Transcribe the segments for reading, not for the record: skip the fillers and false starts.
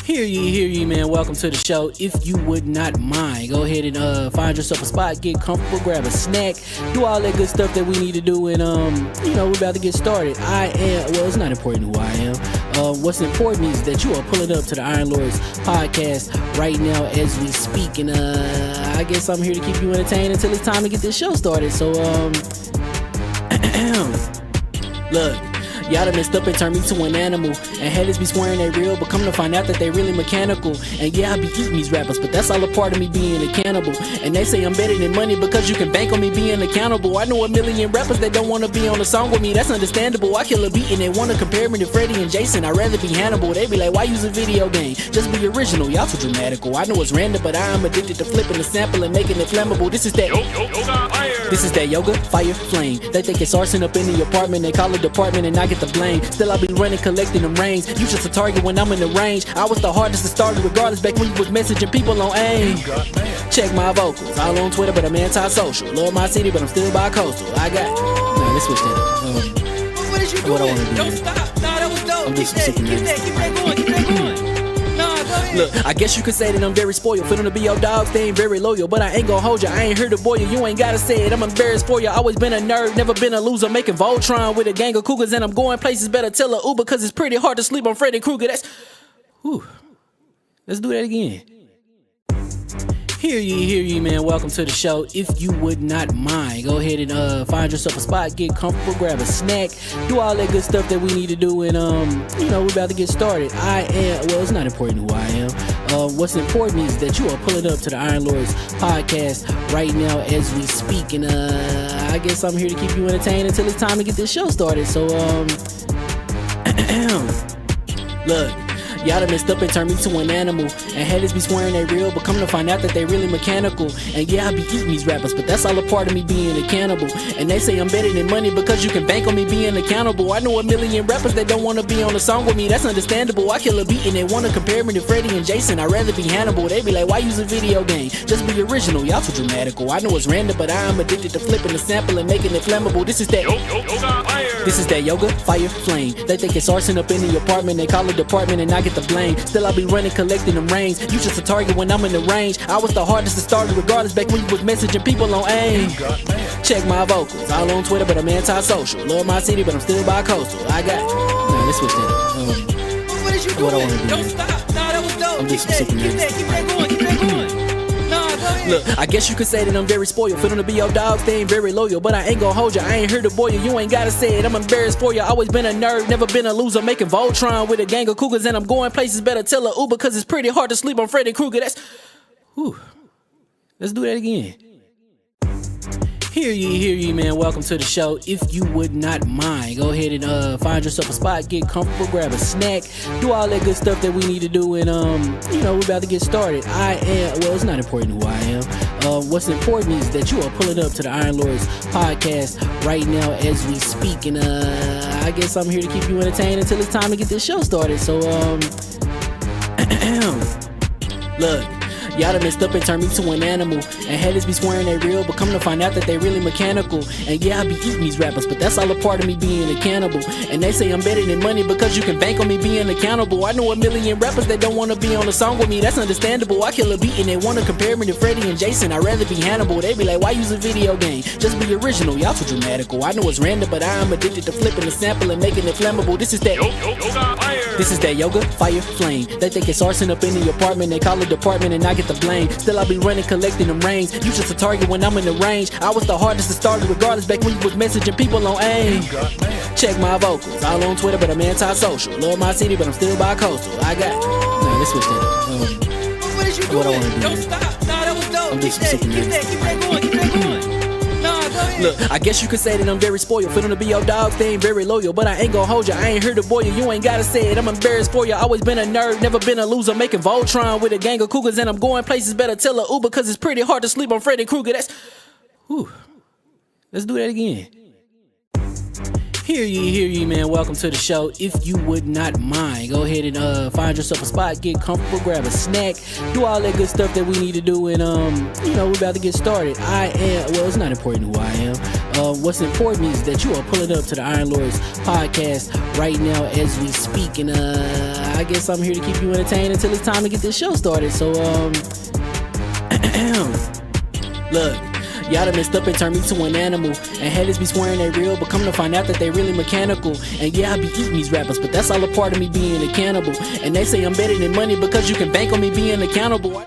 Hear ye, man. Welcome to the show. If you would not mind, go ahead and find yourself a spot, get comfortable, grab a snack, do all that good stuff that we need to do, and we're about to get started. It's not important who I am. What's important is that you are pulling up to the Iron Lords podcast right now as we speak, and I guess I'm here to keep you entertained until it's time to get this show started. So look, y'all done messed up and turned me to an animal, and haters be swearing they real, but come to find out that they really mechanical. And yeah, I be eating these rappers, but that's all a part of me being a cannibal. And they say I'm better than money because you can bank on me being accountable. I know a million rappers that don't want to be on a song with me, that's understandable. I kill a beat and they want to compare me to Freddie and Jason. I'd rather be Hannibal. They be like, why use a video game? Just be original, y'all too dramatical. I know it's random, but I am addicted to flipping the sample and making it flammable. This is that This is that yoga, fire, flame. They think it's arson up in the apartment, they call it department and I get the blame. Still I be running, collecting them rains. You just a target when I'm in the range. I was the hardest to start regardless back when you was messaging people on AIM. Check my vocals, all on Twitter but I'm anti-social. Love my city but I'm still bi-coastal. I got let's switch that up. What is you doing? Don't stop. Nah, that was dope. Keep that going. Keep that going. Look, I guess you could say that I'm very spoiled. For them to be your dogs, they ain't very loyal. But I ain't gon' hold ya, I ain't here to boil you. You ain't gotta say it, I'm embarrassed for ya. Always been a nerd, never been a loser. Making Voltron with a gang of cougars. And I'm going places, better tell a Uber. Cause it's pretty hard to sleep on Freddy Krueger. Let's do that again. Hear ye, man. Welcome to the show. If you would not mind, go ahead and find yourself a spot, get comfortable, grab a snack, do all that good stuff that we need to do, and we're about to get started. It's not important who I am. What's important is that you are pulling up to the Iron Lords podcast right now as we speak, and I guess I'm here to keep you entertained until it's time to get this show started. So look. Y'all done messed up and turned me to an animal. And haters be swearing they real, but come to find out that they really mechanical. And yeah, I be eating these rappers, but that's all a part of me being a cannibal. And they say I'm better than money because you can bank on me being accountable. I know a million rappers that don't wanna be on a song with me, that's understandable. I kill a beat and they wanna compare me to Freddie and Jason. I'd rather be Hannibal. They be like, why use a video game? Just be original, y'all too dramatical. I know it's random, but I am addicted to flipping the sample and making it flammable. This is that yoga, fire, flame. They think it's arson up in the apartment, they call it department and I get the blame. Still I be running, collecting them rains. You just a target when I'm in the range. I was the hardest to start regardless back when you was messaging people on AIM. Check my vocals, all on Twitter but I'm anti-social. Love my city but I'm still bi-coastal. I got let's switch that. What is you doing? What I wanna do? Don't stop. Nah, that was dope. I'm Keep that going. Nah, go ahead. Look, I guess you could say that I'm very spoiled. For them to be your dogs, they ain't very loyal. But I ain't gon' hold ya, I ain't here to boil you. You ain't gotta say it, I'm embarrassed for ya. Always been a nerd, never been a loser. Making Voltron with a gang of cougars. And I'm going places, better tell a Uber. Cause it's pretty hard to sleep on Freddy Krueger. Let's do that again. Hear ye, man. Welcome to the show. If you would not mind, go ahead and find yourself a spot, get comfortable, grab a snack, do all that good stuff that we need to do, and we're about to get started. It's not important who I am. What's important is that you are pulling up to the Iron Lords podcast right now as we speak, and I guess I'm here to keep you entertained until it's time to get this show started. So look. Y'all done messed up and turned me to an animal. And haters be swearing they real, but come to find out that they really mechanical. And yeah, I be eating these rappers, but that's all a part of me being a cannibal. And they say I'm better than money because you can bank on me being accountable. I know a million rappers that don't wanna be on a song with me, that's understandable. I kill a beat and they wanna compare me to Freddie and Jason. I'd rather be Hannibal. They be like, why use a video game? Just be original, y'all too dramatical. I know it's random, but I am addicted to flipping the sample and making it flammable. This is that yoga, fire, flame. They think it's arson up in the apartment, they call it department and I get the blame. Still I be running, collecting them rains. You just a target when I'm in the range. I was the hardest to start regardless back when you was messaging people on AIM. Check my vocals, all on Twitter but I'm anti-social. Love my city but I'm still bi-coastal. I got let's switch that. What is you doing? What I wanna do? Don't stop. Nah, that was dope. Keep that going. Nah, go ahead. Look, I guess you could say that I'm very spoiled. For them to be your dogs, they ain't very loyal. But I ain't gon' hold ya, I ain't here to boil you. You ain't gotta say it, I'm embarrassed for ya. Always been a nerd, never been a loser. Making Voltron with a gang of cougars. And I'm going places, better tell a Uber. Cause it's pretty hard to sleep on Freddy Krueger. Let's do that again. Hear ye, man. Welcome to the show. If you would not mind, go ahead and find yourself a spot, get comfortable, grab a snack, do all that good stuff that we need to do, and we're about to get started. It's not important who I am. What's important is that you are pulling up to the Iron Lords podcast right now as we speak, and I guess I'm here to keep you entertained until it's time to get this show started. So look. Y'all done messed up and turned me to an animal. And haters be swearing they real, but come to find out that they really mechanical. And yeah, I be eating these rappers, but that's all a part of me being a cannibal. And they say I'm better than money because you can bank on me being accountable.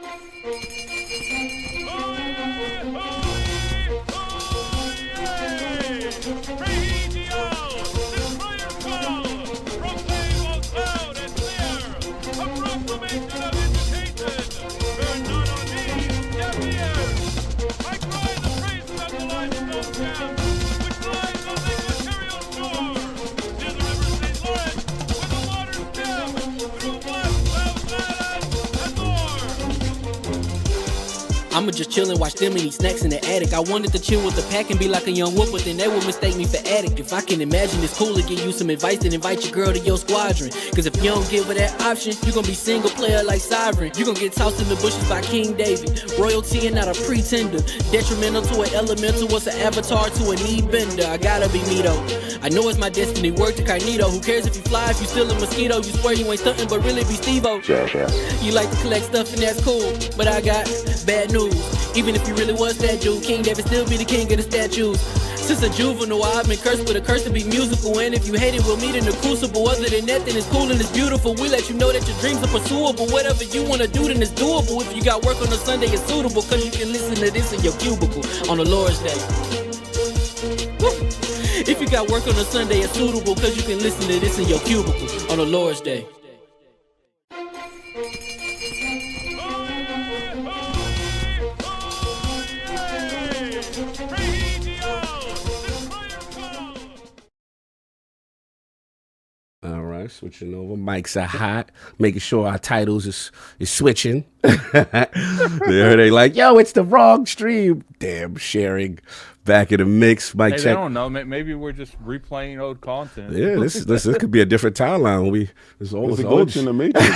I'ma just chill and watch them and eat snacks in the attic. I wanted to chill with the pack and be like a young wolf, but then they would mistake me for addict. If I can imagine it's cool to give you some advice, then invite your girl to your squadron. Cause if you don't give her that option, you gon' be single player like Sovereign. You gon' get tossed in the bushes by King David. Royalty and not a pretender. Detrimental to an elemental, what's an avatar to a knee bender? I gotta be me though. I know it's my destiny, word to Carnito. Who cares if you fly, if you still a mosquito? You swear you ain't stuntin', but really be Steve-O. You like to collect stuff and that's cool, but I got bad news. Even if you really was that dude, King David still be the king of the statues. Since a juvenile, I've been cursed with a curse to be musical. And if you hate it, we'll meet in the crucible. Other than that, then it's cool and it's beautiful. We let you know that your dreams are pursuable. Whatever you wanna do, then it's doable. If you got work on a Sunday, it's suitable. Cause you can listen to this in your cubicle on the Lord's Day. Woo. If you got work on a Sunday, it's suitable. Cause you can listen to this in your cubicle on the Lord's Day. All right, switching over. Mics are hot, making sure our titles is switching. They like, yo, it's the wrong stream. Damn, sharing. Back in the mix. Mic check. They don't know. Maybe we're just replaying old content. Yeah, this could be a different timeline. It's always a glitch in the matrix,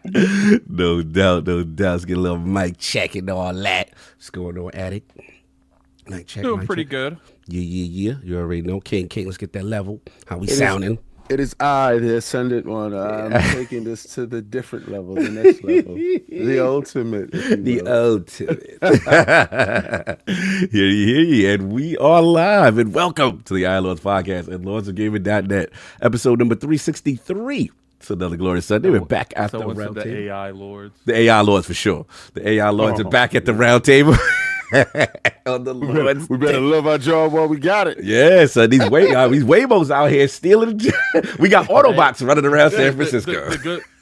bro. No doubt. Let's get a little mic check and all that. What's going on, Addict? Mic check. Doing mic pretty check. good. Yeah. You already know. King, let's get that level. How we sounding? It is I, the ascendant one. I'm taking this to the different level, the next level, the ultimate. The ultimate. Hear you. And we are live. And welcome to the ILP Podcast and LordsOfGaming.net, episode number 363. It's another glorious Sunday. We're back at the round the table. AI lords. The AI lords for sure. The AI lords are back at the round table. On the we better love our job while we got it. Yeah, so these Waymos out here stealing. We got Autobots running around San Francisco.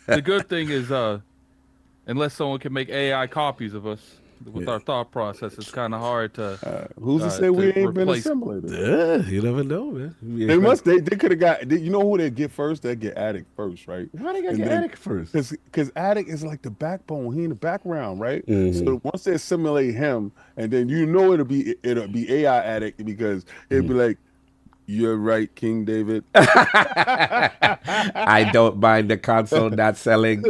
The good thing is, unless someone can make AI copies of us with our thought process, it's kind of hard to. Who's to say we ain't been assimilated? Yeah, you never know, man. They could have got. You know who they get first? They get Addict first, right? Why they gotta get Addict first? Because Addict is like the backbone. He in the background, right? Mm-hmm. So once they assimilate him, and then it'll be AI Addict because it'll be like, you're right, King David. I don't mind the console not selling.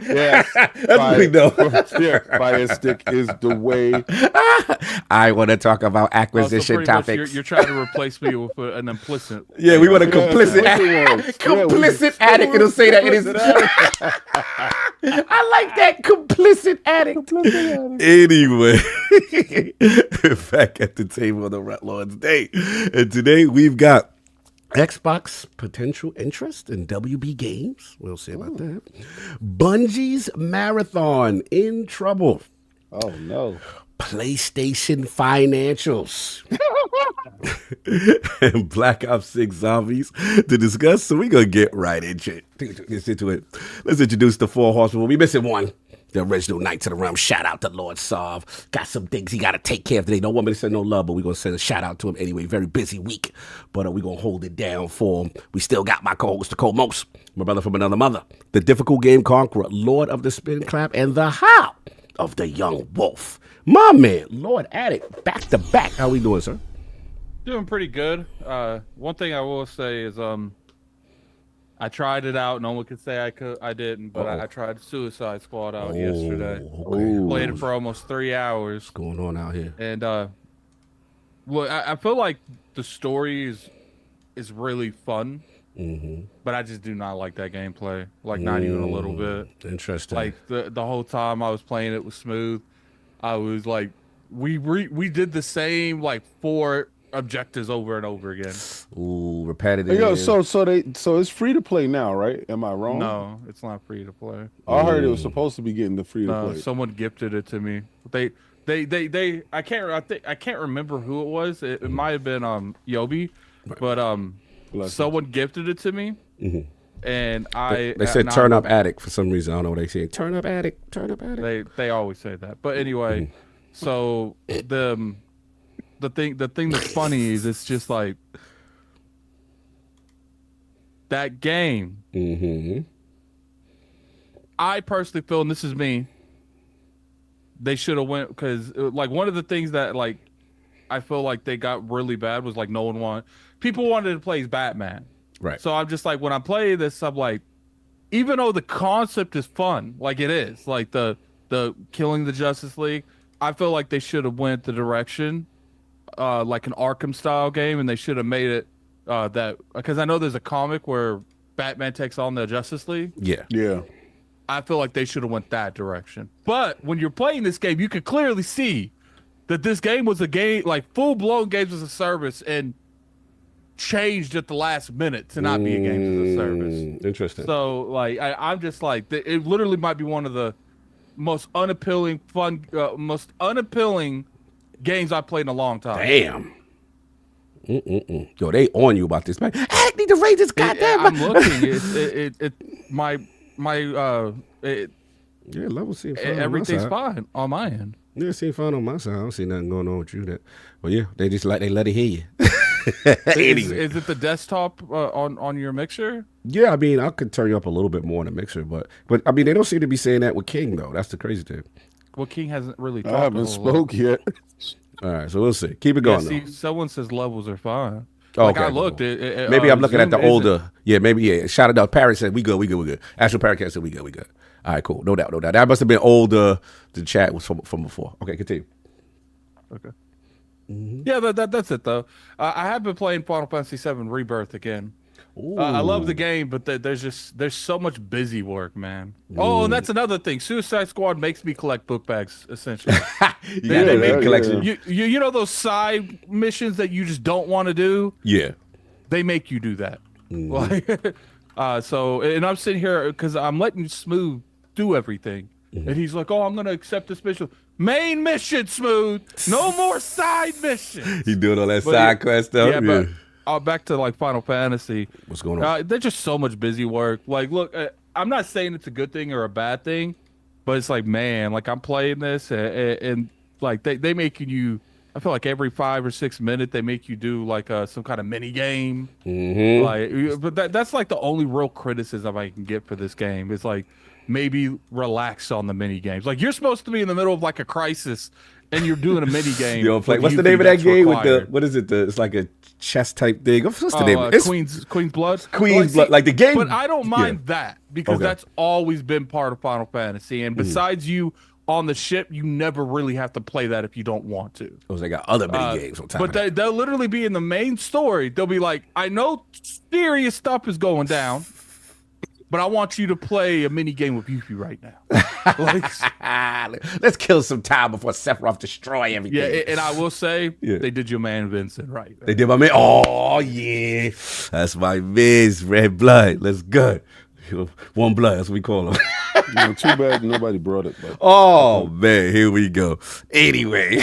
Yes, that's what we know. Fire Stick is the way. I want to talk about acquisition topics. You're trying to replace me with an implicit. Yeah, we want a complicit addict. It'll say that it is. I like that complicit addict. Anyway, back at the table on the Lord's Day. And today we've got Xbox potential interest in WBGames. We'll see about that. Bungie's Marathon in trouble. Oh, no. PlayStation financials. And Black Ops 6 zombies to discuss. So we're going to get right into it. Let's introduce the four horsemen. We're missing one. The original Knights of the Realm. Shout out to Lord Sarv. Got some things he got to take care of today. Don't want me to send no love, but we're going to send a shout out to him anyway. Very busy week, but we're going to hold it down for him. We still got my co-host, the co-most, my brother from another mother, the difficult game conqueror, Lord of the Spin Clap, and the How of the Young Wolf. My man, Lord Addict, back to back. How we doing, sir? Doing pretty good. One thing I will say is I tried it out. No one could say I didn't, but I tried Suicide Squad out yesterday. Okay. Played it for almost 3 hours. What's going on out here? And well, I feel like the story is really fun, but I just do not like that gameplay. Like not even a little bit. Interesting. Like the whole time I was playing it was smooth. I was like, we did the same like 4 objectives over and over again. Ooh, repetitive. Yo, so it's free to play now, right? Am I wrong? No, it's not free to play. I heard it was supposed to be getting the free to play. Someone gifted it to me. They I can't remember who it was. It might have been Yobi, but someone gifted it to me. And they said turn up addict for some reason. I don't know what they say. Turn up addict. Turn up addict. They always say that. But anyway, so the thing that's funny is it's just like that game. I personally feel, and this is me, they should have went, because like one of the things that like I feel like they got really bad was like people wanted to play as Batman. Right. So I'm just like, when I play this, I'm like, even though the concept is fun, like it is, like the killing the Justice League, I feel like they should have went the direction like an Arkham style game, and they should have made it that, because I know there's a comic where Batman takes on the Justice League. Yeah. I feel like they should have went that direction. But when you're playing this game, you can clearly see that this game was a game, like full blown games as a service, and changed at the last minute to not be a games as a service. Interesting. So like I'm just like it literally might be one of the most unappealing games I've played in a long time. Damn. Yo, they on you about this, man. I need to rate this goddamn. I'm looking. Yeah, level seem fine. Everything's fine on my end. Yeah, it seem fine on my side. I don't see nothing going on with you. Well, yeah, they just they let it hear you. Anyway. Is it the desktop on your mixer? Yeah, I mean, I could turn you up a little bit more on the mixer, but I mean, they don't seem to be saying that with King though. That's the crazy thing. Well, King hasn't really talked. I haven't spoke yet. All right, so we'll see. Keep it going. See, someone says levels are fine. Oh, like okay, I looked. cool. Maybe I'm looking at the older. Yeah, maybe. Yeah, shout it out. Parrot said we good. Actual Parrot said we good. All right, cool. No doubt. That must have been older. The chat was from before. Okay, continue. Okay. Yeah, that's it though. I have been playing Final Fantasy VII Rebirth again. I love the game, but there's so much busy work, man. Oh, and that's another thing. Suicide Squad makes me collect book bags, essentially. They make collection. You know those side missions that you just don't want to do? Yeah. They make you do that. So, and I'm sitting here because I'm letting Smooth do everything. And he's like, oh, I'm going to accept this mission. Main mission, Smooth. No more side missions. He doing all that side quest stuff? Yeah, but back to like Final Fantasy. What's going on? There's just so much busy work. Like, look, I'm not saying it's a good thing or a bad thing, but it's like, man, like I'm playing this and like they making you, I feel like every 5 or 6 minutes they make you do like some kind of mini game. Like, but that's like the only real criticism I can get for this game. It's like, maybe relax on the mini games. Like you're supposed to be in the middle of like a crisis and you're doing a mini game. What's the name of that game with what is it? It's like a chess type thing. What's the name? It's Queen's Blood. Queen's Blood. Like the game. But I don't mind that because that's always been part of Final Fantasy. And besides you on the ship, you never really have to play that if you don't want to. Oh, they got other mini games on top. But they'll literally be in the main story. They'll be like, I know serious stuff is going down, but I want you to play a mini game with Yuffie right now. Let's kill some time before Sephiroth destroy everything. Yeah, and I will say, they did your man Vincent right. They did my man. Oh, yeah. That's my man's Red Blood. Let's go. One blood, that's what we call him. Too bad nobody brought it. But. Oh, man, here we go. Anyway,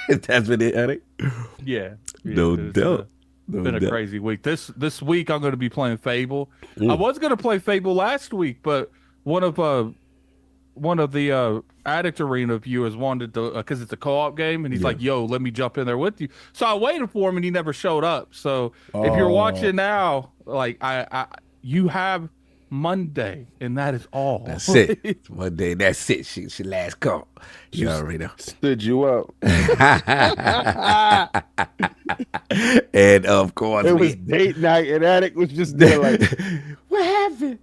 that's been it, Eddie? Yeah. No doubt. It's been a crazy week. This week I'm going to be playing Fable. I was going to play Fable last week, but one of the Addict Arena viewers wanted to, because it's a co-op game, and he's like, "Yo, let me jump in there with you." So I waited for him, and he never showed up. So if you're watching now, like you have Monday, and that is all. That's it. Monday, that's it. She last call. You already know. Stood you out. And of course, it was date night, and Attic was just there like, what happened?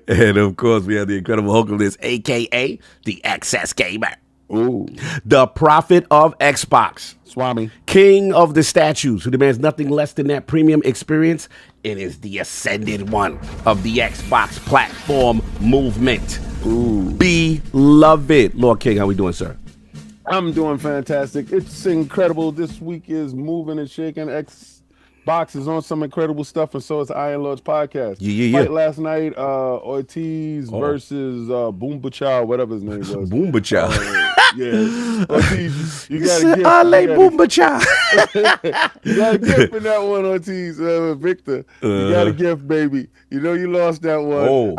And of course, we have the incredible Hulkliness, aka the Excess Gamer. Ooh. The prophet of Xbox. Swami. King of the statues, who demands nothing less than that premium experience. It is the ascended one of the Xbox platform movement. Ooh. Beloved. Lord King, how we doing, sir? I'm doing fantastic. It's incredible. This week is moving and shaking. Xbox is on some incredible stuff, and so is Iron Lord's podcast. Fight last night, Ortiz versus Boomba Chow, whatever his name was. Boomba Chow. Yeah. Ortiz, you got a gift. Boomba Chow. You got a gift in that one, Ortiz. Victor. You got a gift, baby. You know you lost that one. Oh.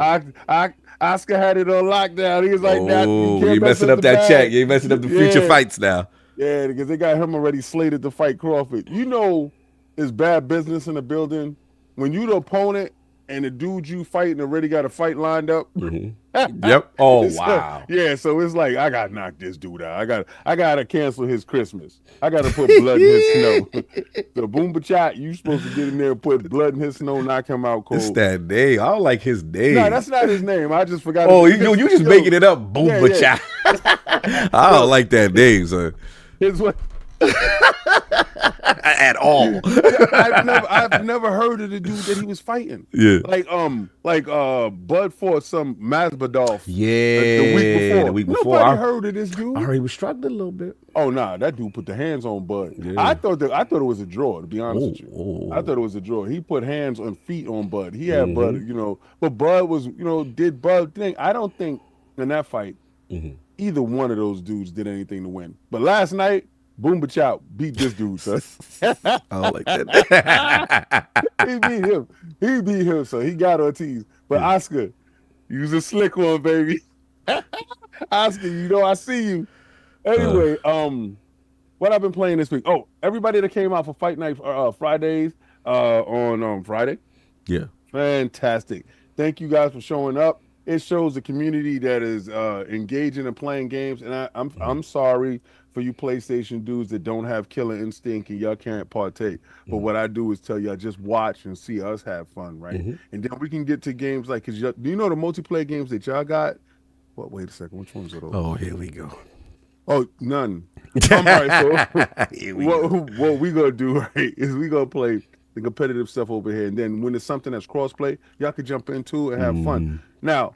Oscar had it on lockdown. He was like, you messing up that check. You messing up the future fights now. Yeah, because they got him already slated to fight Crawford. You know it's bad business in the building when you the opponent and the dude you fighting already got a fight lined up. Yep. Oh, wow. Yeah, so it's like, I got to knock this dude out. I got to cancel his Christmas. I got to put blood in his snow. The Boomba Chat, you supposed to get in there and put blood in his snow, knock him out cold. It's that name. I don't like his name. No, that's not his name. I just forgot. Oh, you just making it up, Boomba Chat. I don't like that name, son. Here's what. At all. I've never heard of the dude that he was fighting. Yeah. Like Bud fought some Masvidal. Yeah. The week before. Nobody heard of this dude. I heard he was struggling a little bit. Oh nah, that dude put the hands on Bud. Yeah. I thought it was a draw, to be honest with you. I thought it was a draw. He put hands and feet on Bud. He had Bud, but Bud was, did Bud thing. I don't think in that fight either one of those dudes did anything to win. But last night, Boom Chow beat this dude, son. I don't like that. He beat him, so he got Ortiz. But Oscar, you was a slick one, baby. Oscar, I see you. Anyway, what I've been playing this week. Oh, everybody that came out for Fight Night Fridays on Friday. Yeah. Fantastic. Thank you guys for showing up. It shows a community that is engaging and playing games. And I'm sorry for you PlayStation dudes that don't have killer instinct and y'all can't partake. But what I do is tell y'all just watch and see us have fun, right? And then we can get to games like, do you know the multiplayer games that y'all got? What? Wait a second. Which ones are those? Oh, here we go. Oh, none. All right, so what we gonna do, right, is we gonna play the competitive stuff over here, and then when it's something that's crossplay, y'all can jump into and have fun. Now,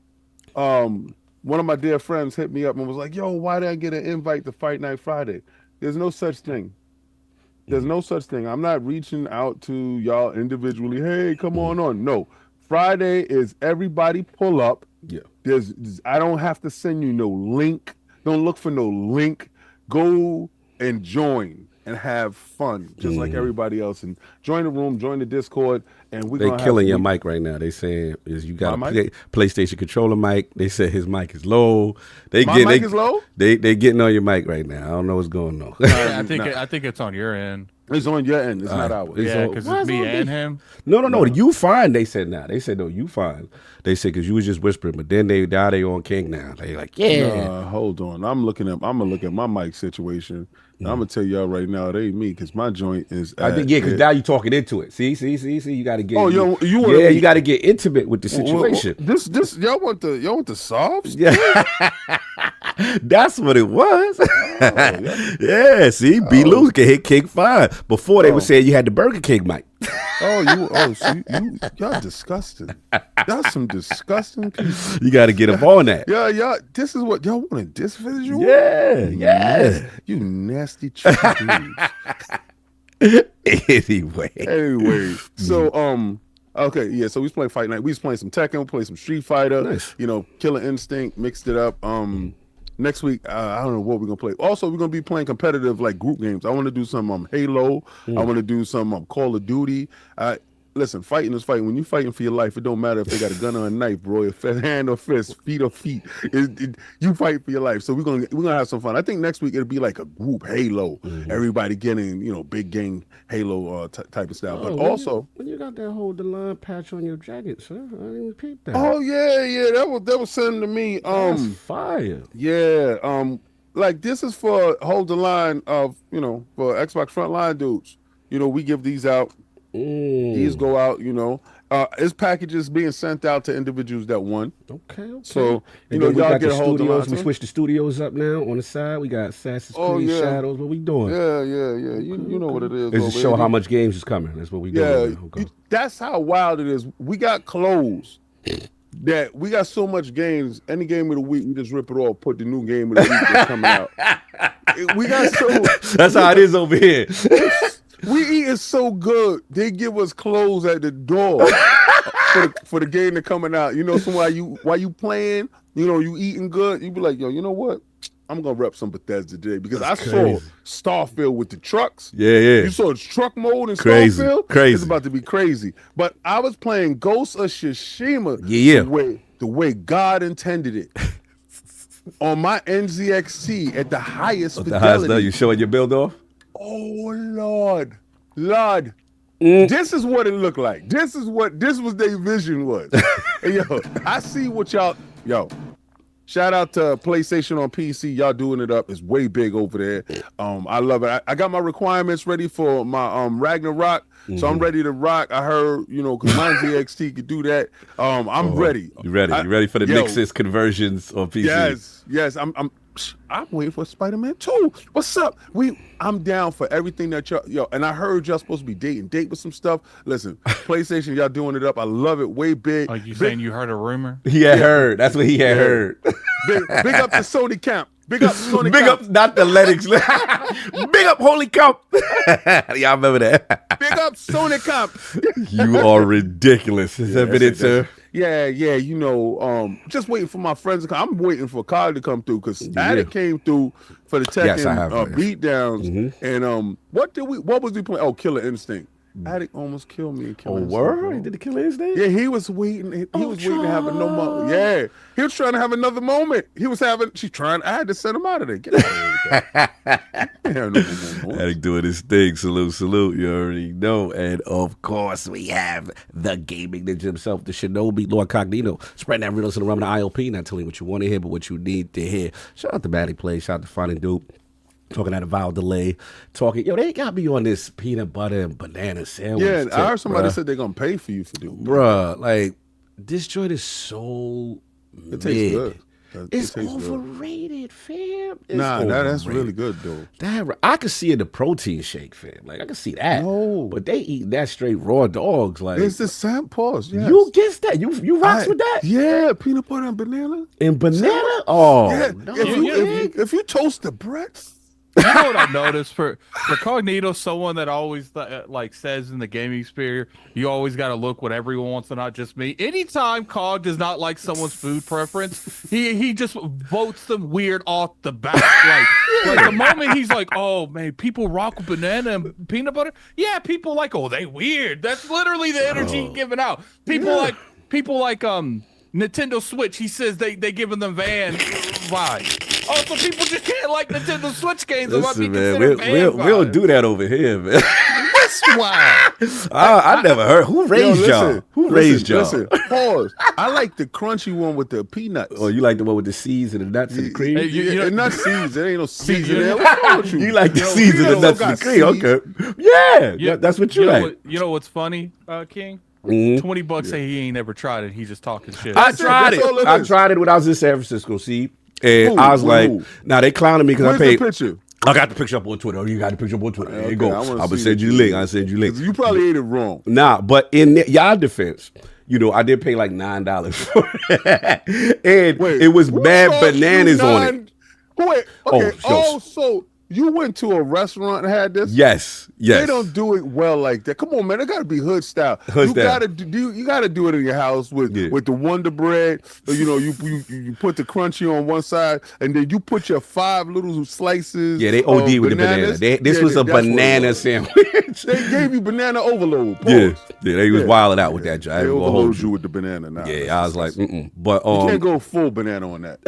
one of my dear friends hit me up and was like, "Yo, why did I get an invite to Fight Night Friday?" There's no such thing. There's no such thing. I'm not reaching out to y'all individually. Hey, come on. No, Friday is everybody pull up. Yeah. I don't have to send you no link. Don't look for no link. Go and join and have fun, just like everybody else. And join the room, join the Discord, and They're killing your mic right now. They saying you got a PlayStation controller mic. They said his mic is low. My mic is low? They getting on your mic right now. I don't know what's going on. I think it's on your end. It's on your end. It's not ours. Yeah, because it's me and him. No. You fine. They said now. They said no. You fine. They said because you was just whispering, but then they on King now. They like hold on. I'm gonna look at my mic situation. I'm gonna tell y'all right now, it ain't me because my joint is. I think because now you talking into it. See. You got to get. Oh, you got to get intimate with the situation. This y'all want the softs? Yeah. That's what it was. Yeah, see, B. Lou can hit King 5. Before they were saying you had the Burger King mic. Y'all disgusting. That's some disgusting people. You got to get up on that. Yeah, this is what y'all want to disvisual? Yeah. You nasty tricky dudes. Anyway, so okay, yeah, so we was playing Fight Night. We was playing some Tekken, playing some Street Fighter, nice. Killer Instinct, mixed it up. Next week, I don't know what we're gonna play. Also, we're gonna be playing competitive like group games. I want to do some Halo. I want to do some Call of Duty. Listen, fighting is fighting. When you're fighting for your life, it don't matter if they got a gun or a knife, bro. If hand or fist, feet or feet, you fight for your life. So we're gonna have some fun. I think next week it'll be like a group Halo. Everybody getting big gang Halo type of style. But also, when you got that Hold the Line patch on your jacket, sir, I didn't peep that. Oh yeah, that was sent to me. That's fire. Yeah, like this is for Hold the Line of for Xbox Frontline dudes. We give these out. These go out, This package is being sent out to individuals that won. Okay. So, y'all get a hold of the We switched the studios up now on the side. We got Assassin's Creed Shadows. What we doing? Yeah. You know what it is. It's to show how much games is coming. That's what we doing. Yeah, that's how wild it is. We got clothes that we got so much games. Any game of the week, we just rip it off, put the new game of the week that's coming out. We got so. That's how it is over here. We eating so good, they give us clothes at the door for the game that's coming out. So while you playing, you eating good, you be like, yo, you know what? I'm gonna rep some Bethesda today because I saw Starfield with the trucks. Yeah. You saw truck mode in Starfield. Crazy. It's about to be crazy. But I was playing Ghost of Tsushima. Yeah. The way God intended it. On my NZXT at the highest fidelity. You showing your build off? Oh Lord. This is what it looked like. This was their vision was. Hey, I see what y'all. Shout out to PlayStation on PC. Y'all doing it up. It's way big over there. I love it. I got my requirements ready for my Ragnarok. So I'm ready to rock. I heard, because my ZXT could do that. I'm ready. You ready? You ready for the Nixus conversions on PC? Yes. I'm I'm waiting for Spider-Man 2. What's up? I'm down for everything that and I heard y'all supposed to be date with some stuff. Listen, PlayStation, y'all doing it up. I love it. Way big. Are you saying you heard a rumor? He had heard. That's what he had heard. Big up to Sony Camp. Big up Sony Big Camp. up, not the Lennox. Big up, Holy Camp. Y'all remember that? Big up Sony Camp. You are ridiculous. Has that been it, sir? Yeah, you know, just waiting for my friends to come. I'm waiting for Kyle to come through because Addict came through for the Tekken beatdowns. And what was we playing? Oh, Killer Instinct. Addict almost killed me. Word? Did the Killer Instinct? Yeah, he was waiting. He was waiting to have a moment. Yeah, he was trying to have another moment. I had to send him out of there. Get out of there. Addict doing his thing. Salute. You already know. And of course, we have the gaming ninja himself, the Shinobi, Lord Cognito, spreading that riddles in the realm of the ILP, not telling you what you want to hear, but what you need to hear. Shout out to Batty Play. Shout out to Finding Dupe. Talking at a vowel delay, they got me on this peanut butter and banana sandwich. Yeah, I heard somebody said they're gonna pay for you for doing. Bruh, like this joint is so it tastes good. It's overrated, fam. That's really good though. I could see in the protein shake, fam. Like I could see that. No, but they eat that straight raw dogs. Like it's the same pause. Yes. You guess that? You rocks with that? Yeah, peanut butter and banana. And banana? Oh, yeah. No. If you toast the breads. You know what I've noticed for Cognito, someone that always like says in the gaming sphere, you always got to look what everyone wants and not just me. Anytime Cog does not like someone's food preference, he just votes them weird off the bat. Like the moment he's like, oh man, people rock with banana and peanut butter. Yeah, people like, oh, they weird. That's literally the energy he's giving out. People like Nintendo Switch. He says they giving them van vibes. Oh, so people just can't like Nintendo Switch games. Listen, man, we'll do that over here, man. That's why. I never heard. Who raised y'all? Who raised y'all? Listen, pause. I like the crunchy one with the peanuts. Oh, you like the one with the seeds and the nuts and the cream? Hey, not seeds. There ain't no seeds in there. What's wrong with you? You like the seeds and the nuts and the cream? Okay. Yeah, that's what you like. You know what's funny, King? Mm-hmm. $20 say he ain't never tried it. He's just talking shit. I tried it when I was in San Francisco. See. And I was like, nah, they clowning me because I paid. The picture? I got the picture up on Twitter. Oh, you got the picture up on Twitter. There you go. I'm going to send you the link. I'll send you the link. You probably ate it wrong. Nah, but in y'all defense, I did pay like $9 for it. And it was mad bananas on it. Wait, okay. So you went to a restaurant and had this? Yes. They don't do it well like that. Come on, man. It got to be hood style. You got to do it in your house with the Wonder Bread. You put the crunchy on one side, and then you put your 5 little slices. Yeah, they OD with bananas. The banana. This was a banana sandwich. They gave you banana overload. Yeah, they was wilding out with that. They overload you with the banana now. Yeah, I was like, but you can't go full banana on that.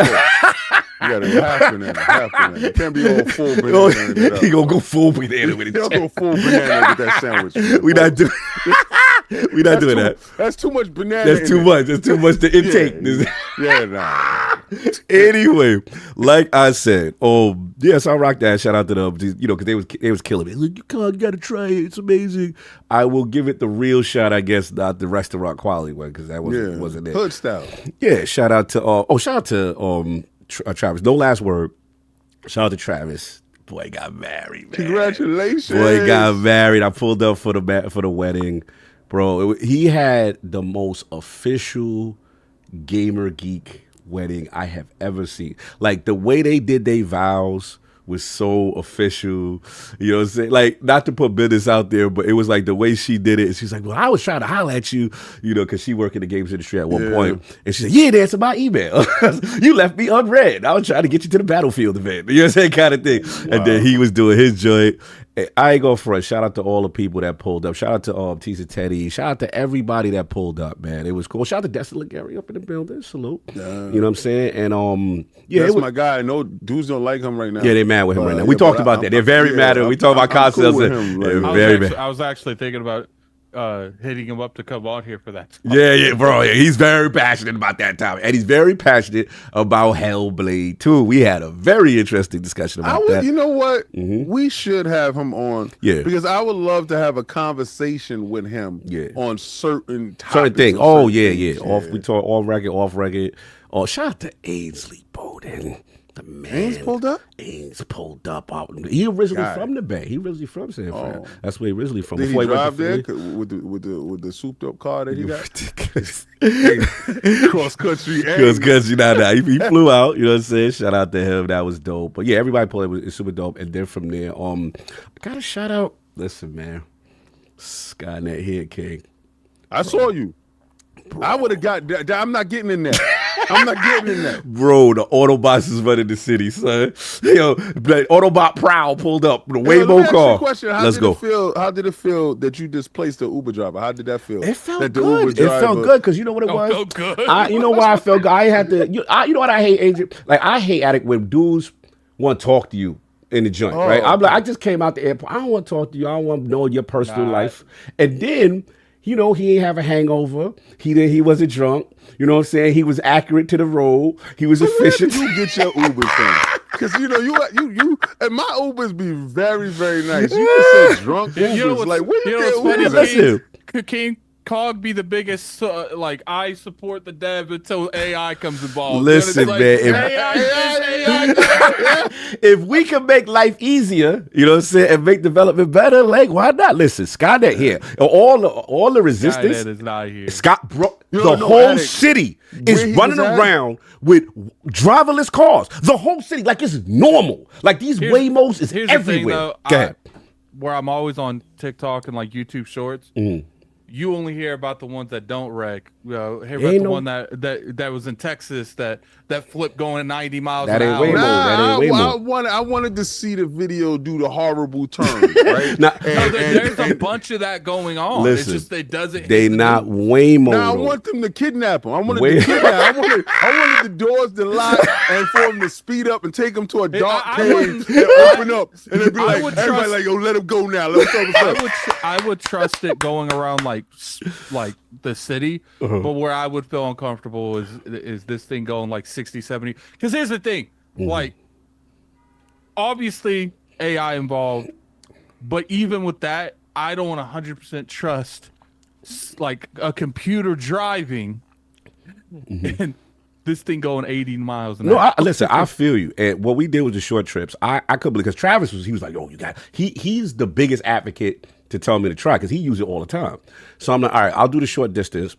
You got a half banana. You can't be all full banana. He gonna go full banana with it. He'll go full banana with that sandwich. We not doing that. That's too much banana. That's too much. That's too much to intake. Nah. Anyway, like I said, yes, I rock that. Shout out to them, because they was killing me. Like, you gotta try it. It's amazing. I will give it the real shot, I guess, not the restaurant quality one, because that wasn't it. Hood style. Yeah. Shout out to Travis. No last word. Shout out to Travis. Boy got married, man. Congratulations. Boy got married. I pulled up for the wedding. Bro, he had the most official gamer geek wedding I have ever seen. Like, the way they did their vows was so official. You know what I'm saying? Like, not to put business out there, but it was like the way she did it. She's like, well, I was trying to holler at you, because she worked in the games industry at one point. And she said, you didn't answer my email. You left me unread. I was trying to get you to the battlefield event. You know what I'm saying? Kind of thing. Wow. And then he was doing his joint. I ain't going front. Shout out to all the people that pulled up. Shout out to Tisa Teddy. Shout out to everybody that pulled up, man. It was cool. Shout out to Destiny Gary up in the building. Salute. You know what I'm saying? And that's my guy. No dudes don't like him right now. Yeah, they mad with him right now. We talked about that. They're very mad. We talked about concepts. Cool I was actually thinking about hitting him up to come on here for that. Yeah, bro. Yeah, he's very passionate about that topic, and he's very passionate about Hellblade too. We had a very interesting discussion about that. You know what? Mm-hmm. We should have him on. Yeah, because I would love to have a conversation with him. Yeah. On certain things. Oh yeah. We talk off record. Oh, shout out to Ainsley Bowden. the man. Ain't pulled up? Ain't pulled up. He originally from the Bay. He originally from San Fran. That's where he originally from. Did Before he drive there with the souped up car that he got? Cross country. Nah. He flew out. You know what I'm saying? Shout out to him. That was dope. But yeah, everybody pulled it was super dope. And then from there, I got a shout out. Listen, man, Skynet here, King. I saw you. Bro. I would have got that. I'm not getting in there. I'm not getting in there. Bro, the Autobots is running the city, son. Yo, Autobot Prowl pulled up with a Waymo car. Let's go. How did it feel that you displaced the Uber driver? How did that feel? It felt good. It felt good because you know what it was? Felt good. You know why I felt good? I had to, you know what I hate, Agent? Like, I hate addict when dudes want to talk to you in the joint, right? I'm like, I just came out the airport. I don't want to talk to you. I don't want to know your personal life. And then, you know, he ain't have a hangover. He wasn't drunk. You know what I'm saying? He was accurate to the road. He was efficient. Where did you get your Uber from? Because you know you and my Ubers be very, very nice. You just say drunk Ubers. You know what's, like where you know get funny? Ubers? Listen. King Cog be the biggest like I support the dev until AI comes involved. Listen, like, man. If we can make life easier, you know what I'm saying, and make development better, like why not? Listen, Skynet here. All the resistance. Skynet is not here. The whole city is running around with driverless cars. The whole city, like it's normal. Like these Waymos is everywhere. Go ahead. Where I'm always on TikTok and like YouTube Shorts. You only hear about the ones that don't wreck. Hear about the one that was in Texas that flipped going 90 miles an hour. I wanted to see the video do the horrible turn, right? There's a bunch of that going on. Listen, it's just they not Waymo. Now I want them to kidnap him. I wanted the doors to lock and for him to speed up and take him to a dark cave and open up and then be like, everybody like, yo, let him go now. I would trust it going around like the city, but where I would feel uncomfortable is this thing going like 60, 70. Because here's the thing, like obviously AI involved, but even with that, I don't 100% trust like a computer driving and this thing going 80 miles an hour. Listen, I feel you. And what we did with the short trips, I could believe because Travis was like, yo, you got he's the biggest advocate to tell me to try because he uses it all the time. So I'm like, all right, I'll do the short distance.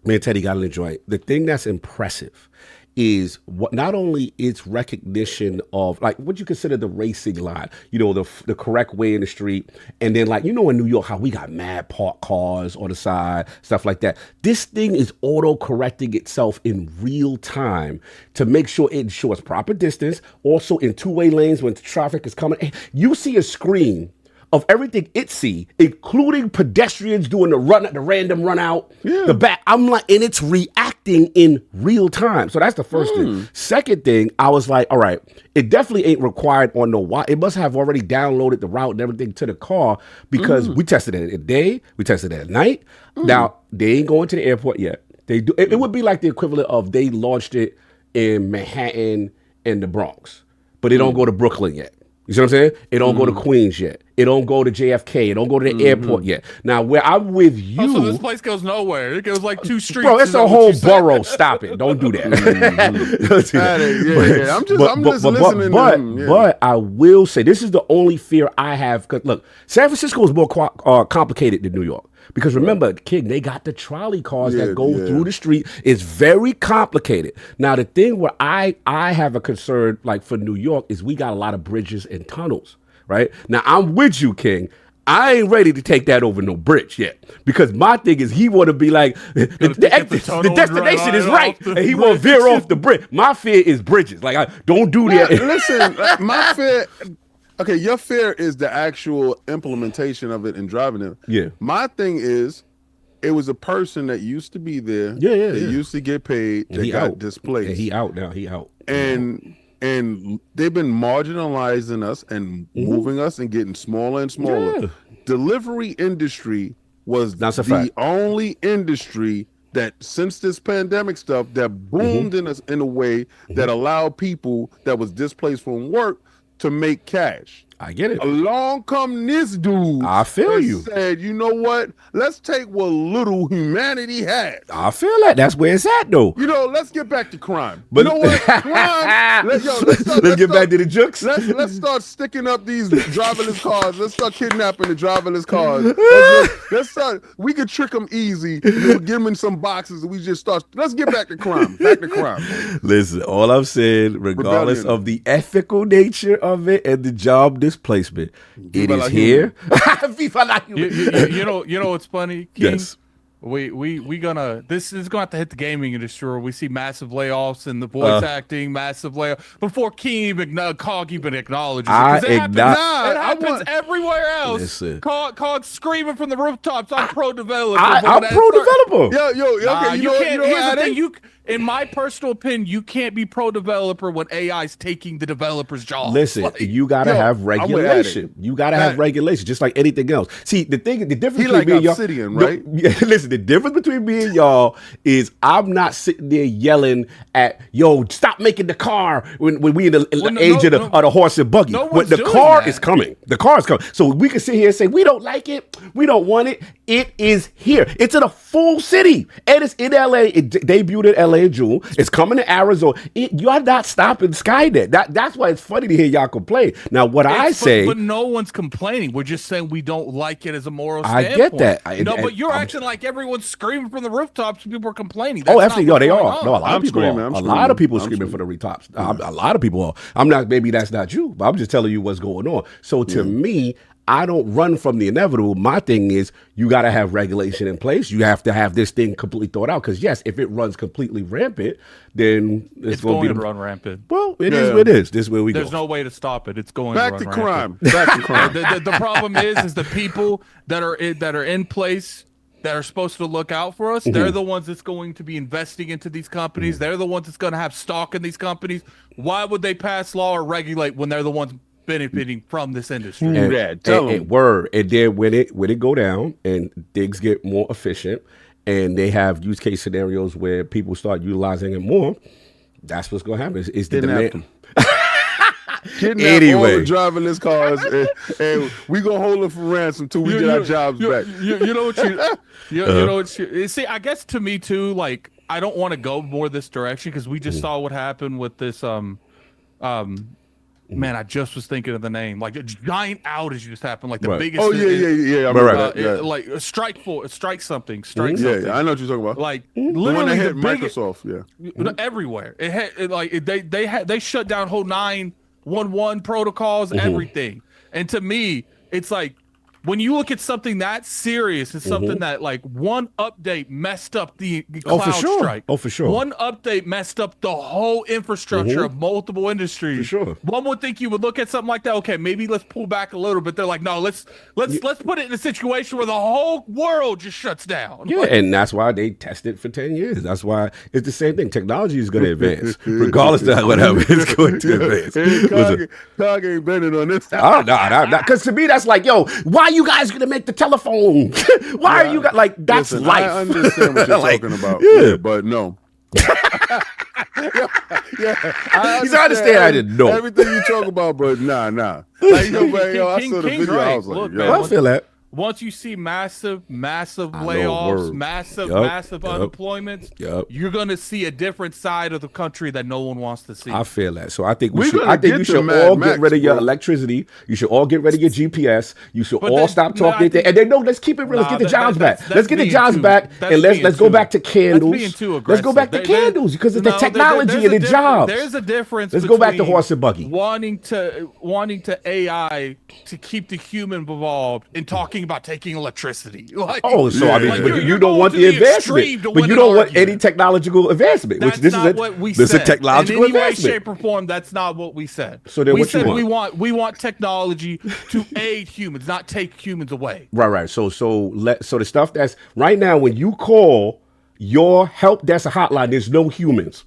Me and Teddy got in the joint. The thing that's impressive is what not only its recognition of like what you consider the racing line, you know, the correct way in the street, and then like, you know, in New York how we got mad parked cars on the side, stuff like that. This thing is auto correcting itself in real time to make sure it ensures proper distance. Also in two-way lanes when traffic is coming, you see a screen of everything it see, including pedestrians doing the random run out, the back. I'm like, and it's reacting in real time. So that's the first thing. Second thing, I was like, all right, it definitely ain't required on the why. It must have already downloaded the route and everything to the car because we tested it at day, we tested it at night. Now they ain't going to the airport yet. They do. It would be like the equivalent of they launched it in Manhattan and the Bronx, but they don't go to Brooklyn yet. You see what I'm saying? It don't go to Queens yet. It don't go to JFK. It don't go to the airport yet. Now, where I'm with you... Oh, so this place goes nowhere. It goes like 2 streets. Bro, it's a whole borough. Stop it. Don't do that. I'm just listening to them. But I will say, this is the only fear I have. Because, look, San Francisco is more complicated than New York. Because remember, King, they got the trolley cars that go through the street. It's very complicated. Now, the thing where I have a concern, like for New York, is we got a lot of bridges and tunnels, right? Now, I'm with you, King. I ain't ready to take that over no bridge yet. Because my thing is he want to be like, the destination is right. And he want to veer off the bridge. My fear is bridges. Like, don't do that. Listen, my fear... Okay, your fear is the actual implementation of it and driving it. Yeah. My thing is, it was a person that used to be there. That used to get paid. That got displaced. And he out now. He out. And they've been marginalizing us and moving us and getting smaller and smaller. Yeah. Delivery industry was the only industry that since this pandemic stuff that boomed in a way that allowed people that was displaced from work to make cash. I get it. Along come this dude. I feel you. Said, you know what? Let's take what little humanity had. I feel like that's where it's at, though. You know, let's get back to crime. But you know what? Crime. Let's get back to the jokes. Let's start sticking up these driverless cars. Let's start kidnapping the driverless cars. Let's start. We could trick them easy. We'll give them some boxes, and we just start. Let's get back to crime. Back to crime. Listen, all I'm saying, regardless of the ethical nature of it and the job displacement, it is here. You know what's funny, King? Yes. We gonna this is gonna have to hit the gaming industry where we see massive layoffs in the voice acting, massive layoff before King even Cog even acknowledges it. It happens everywhere else. Listen. Cog screaming from the rooftops. I'm pro developer. I'm pro developer. Okay, here's the thing. In my personal opinion, you can't be pro developer when AI is taking the developer's job. Listen, you gotta have regulation. You gotta have regulation, just like anything else. See, the difference between me and y'all, Obsidian, right? Listen, the difference between me and y'all is I'm not sitting there yelling at stop making the car when we in the age of the horse and buggy. But the car is coming. The car is coming. So we can sit here and say we don't like it, we don't want it. It is here. It's in a full city, and it's in LA. It debuted in LA in June. It's coming to Arizona. You're not stopping Skynet. That's why it's funny to hear y'all complain. Now, but no one's complaining. We're just saying we don't like it as a moral standpoint. I get that. But you're acting like everyone's screaming from the rooftops and people are complaining. Absolutely. No, they are. No, a lot of people are. A lot of people are screaming for the rooftops. A lot of people are. I'm not. Maybe that's not you, but I'm just telling you what's going on. So to me, I don't run from the inevitable. My thing is you got to have regulation in place. You have to have this thing completely thought out. Because yes, if it runs completely rampant, then it's going to run rampant. Well, it is what it is. This is where we go. There's no way to stop it. It's going back to run crime. Rampant. Back to crime. The problem is the people that are in place that are supposed to look out for us. They're the ones that's going to be investing into these companies. They're the ones that's going to have stock in these companies. Why would they pass law or regulate when they're the ones benefiting from this industry? And then when it go down and things get more efficient and they have use case scenarios where people start utilizing it more, that's what's going to happen. It's the demand. Kidnap all the driverless cars, and we gonna hold them for ransom until we get our jobs back. You know what you see. I guess to me too, like I don't want to go more this direction because we just saw what happened with this. Man, I just was thinking of the name. Like a giant outage just happened. Like the biggest. Oh yeah. Like strike something. Yeah, I know what you're talking about. Like literally the one that hit Microsoft. Everywhere. They shut down whole 911 protocols, everything. And to me, it's like when you look at something that serious, it's something that like one update messed up the cloud strike. Oh, for sure. One update messed up the whole infrastructure of multiple industries. For sure. One would think you would look at something like that. Okay, maybe let's pull back a little bit. They're like, no, let's put it in a situation where the whole world just shuts down. Yeah, and that's why they tested for 10 years. That's why it's the same thing. Technology is going to advance, regardless of whatever it's going to advance. Cog ain't betting on this. Oh no, because to me that's like, yo, why you guys gonna make the telephone? Why are you guys like that's life? I understand what you're talking about. Yeah, but no. I understand. I didn't know everything you talk about, but nah. Like, I saw the video. I was like, look, yo. Man, I feel that. Once you see massive layoffs, massive unemployment, you're gonna see a different side of the country that no one wants to see. I feel that. So I think you should all get rid of your electricity. You should all get rid of your GPS. You should all stop talking. And then let's keep it real. Let's get the jobs back. Let's get the jobs back, and let's go back to candles. Let's go back to candles because of the technology and the jobs. There's a difference. Let's go back to horse and buggy. Wanting to AI to keep the human involved in talking about taking electricity. Like, but you don't want the advancement, but you don't want any technological advancement. That's not what we said. This is a technological in any way, advancement. shape, or form. That's not what we said. So then, we what said you want? we want technology to aid humans, not take humans away. Right. So the stuff that's right now when you call your help desk hotline, there's no humans.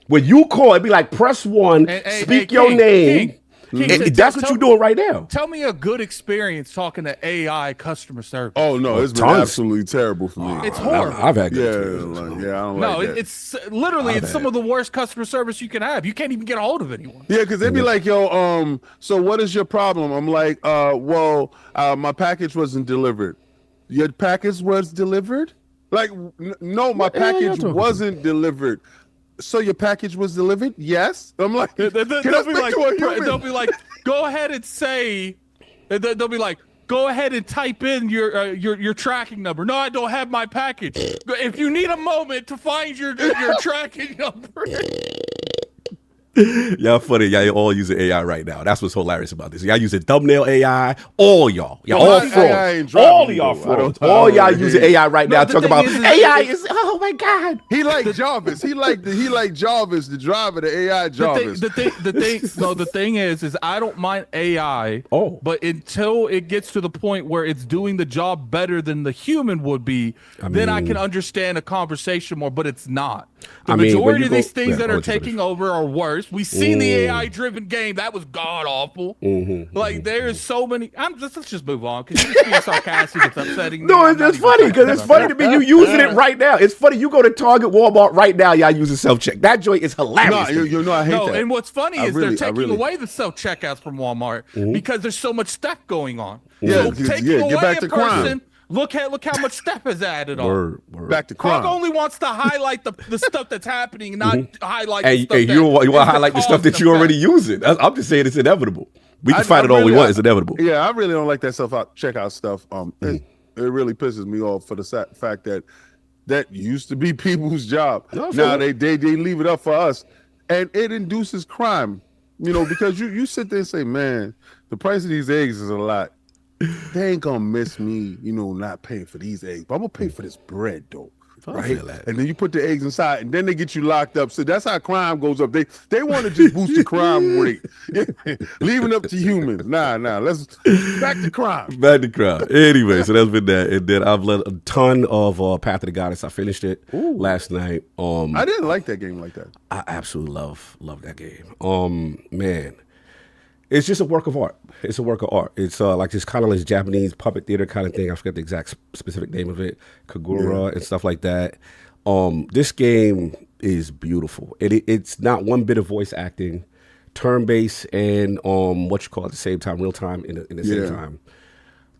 When you call, it'd be like press 1, speak your name. That's what you're doing right now. Tell me a good experience talking to AI customer service. Oh no, it's been absolutely terrible for me. It's horrible. I've had good I don't like that. It's literally it's some of the worst customer service you can have. You can't even get a hold of anyone. Yeah, because they'd be like, yo, so what is your problem? I'm like, my package wasn't delivered. Your package was delivered? Like, no, my package wasn't delivered. So your package was delivered? Yes. I'm like, they'll be like, go ahead and say, they'll be like, go ahead and type in your tracking number. No, I don't have my package. If you need a moment to find your tracking number. Y'all funny. Y'all all using AI right now. That's what's hilarious about this. Y'all using thumbnail AI. All y'all. Y'all all frauds. All of y'all frauds. All y'all using AI right now. Talking about AI is. Oh my God. He like Jarvis. He like Jarvis, the driver, the AI Jarvis. The thing is I don't mind AI. But until it gets to the point where it's doing the job better than the human would be, then I can understand a conversation more. But it's not. The majority of these things that are taking over are worse. We seen the AI-driven game that was god awful. Like there's so many. Let's just move on because you're being sarcastic. It's upsetting. No, it's funny because it's funny to me. You using it right now. It's funny. You go to Target, Walmart right now. Y'all using self-check. That joint is hilarious. No, I hate that. And what's funny is they're taking away the self-checkouts from Walmart because there's so much stuff going on. So taking away back to a person. crime. Look how much stuff is added on. Back to crime. Hog only wants to highlight the stuff that's happening, not highlight the stuff you want to highlight the stuff that you're already using. I'm just saying it's inevitable. We can fight it all we want. It's inevitable. Yeah, I really don't like that checkout stuff. It really pisses me off for the fact that used to be people's job. Now they leave it up for us, and it induces crime. Because you sit there and say, man, the price of these eggs is a lot. They ain't gonna miss me, not paying for these eggs. But I'm gonna pay for this bread though. Right? And then you put the eggs inside and then they get you locked up. So that's how crime goes up. They want to just boost the crime rate. Leaving up to humans. Nah, let's back to crime. Back to crime. Anyway, so that's been that. And then I've let a ton of Path of the Goddess. I finished it last night. I didn't like that game like that. I absolutely love that game. Man. It's just a work of art. It's a work of art. It's like this kind of like Japanese puppet theater kind of thing. I forget the exact specific name of it. Kagura and stuff like that. This game is beautiful. It's not one bit of voice acting, turn-based and at the same time, real time in the same time.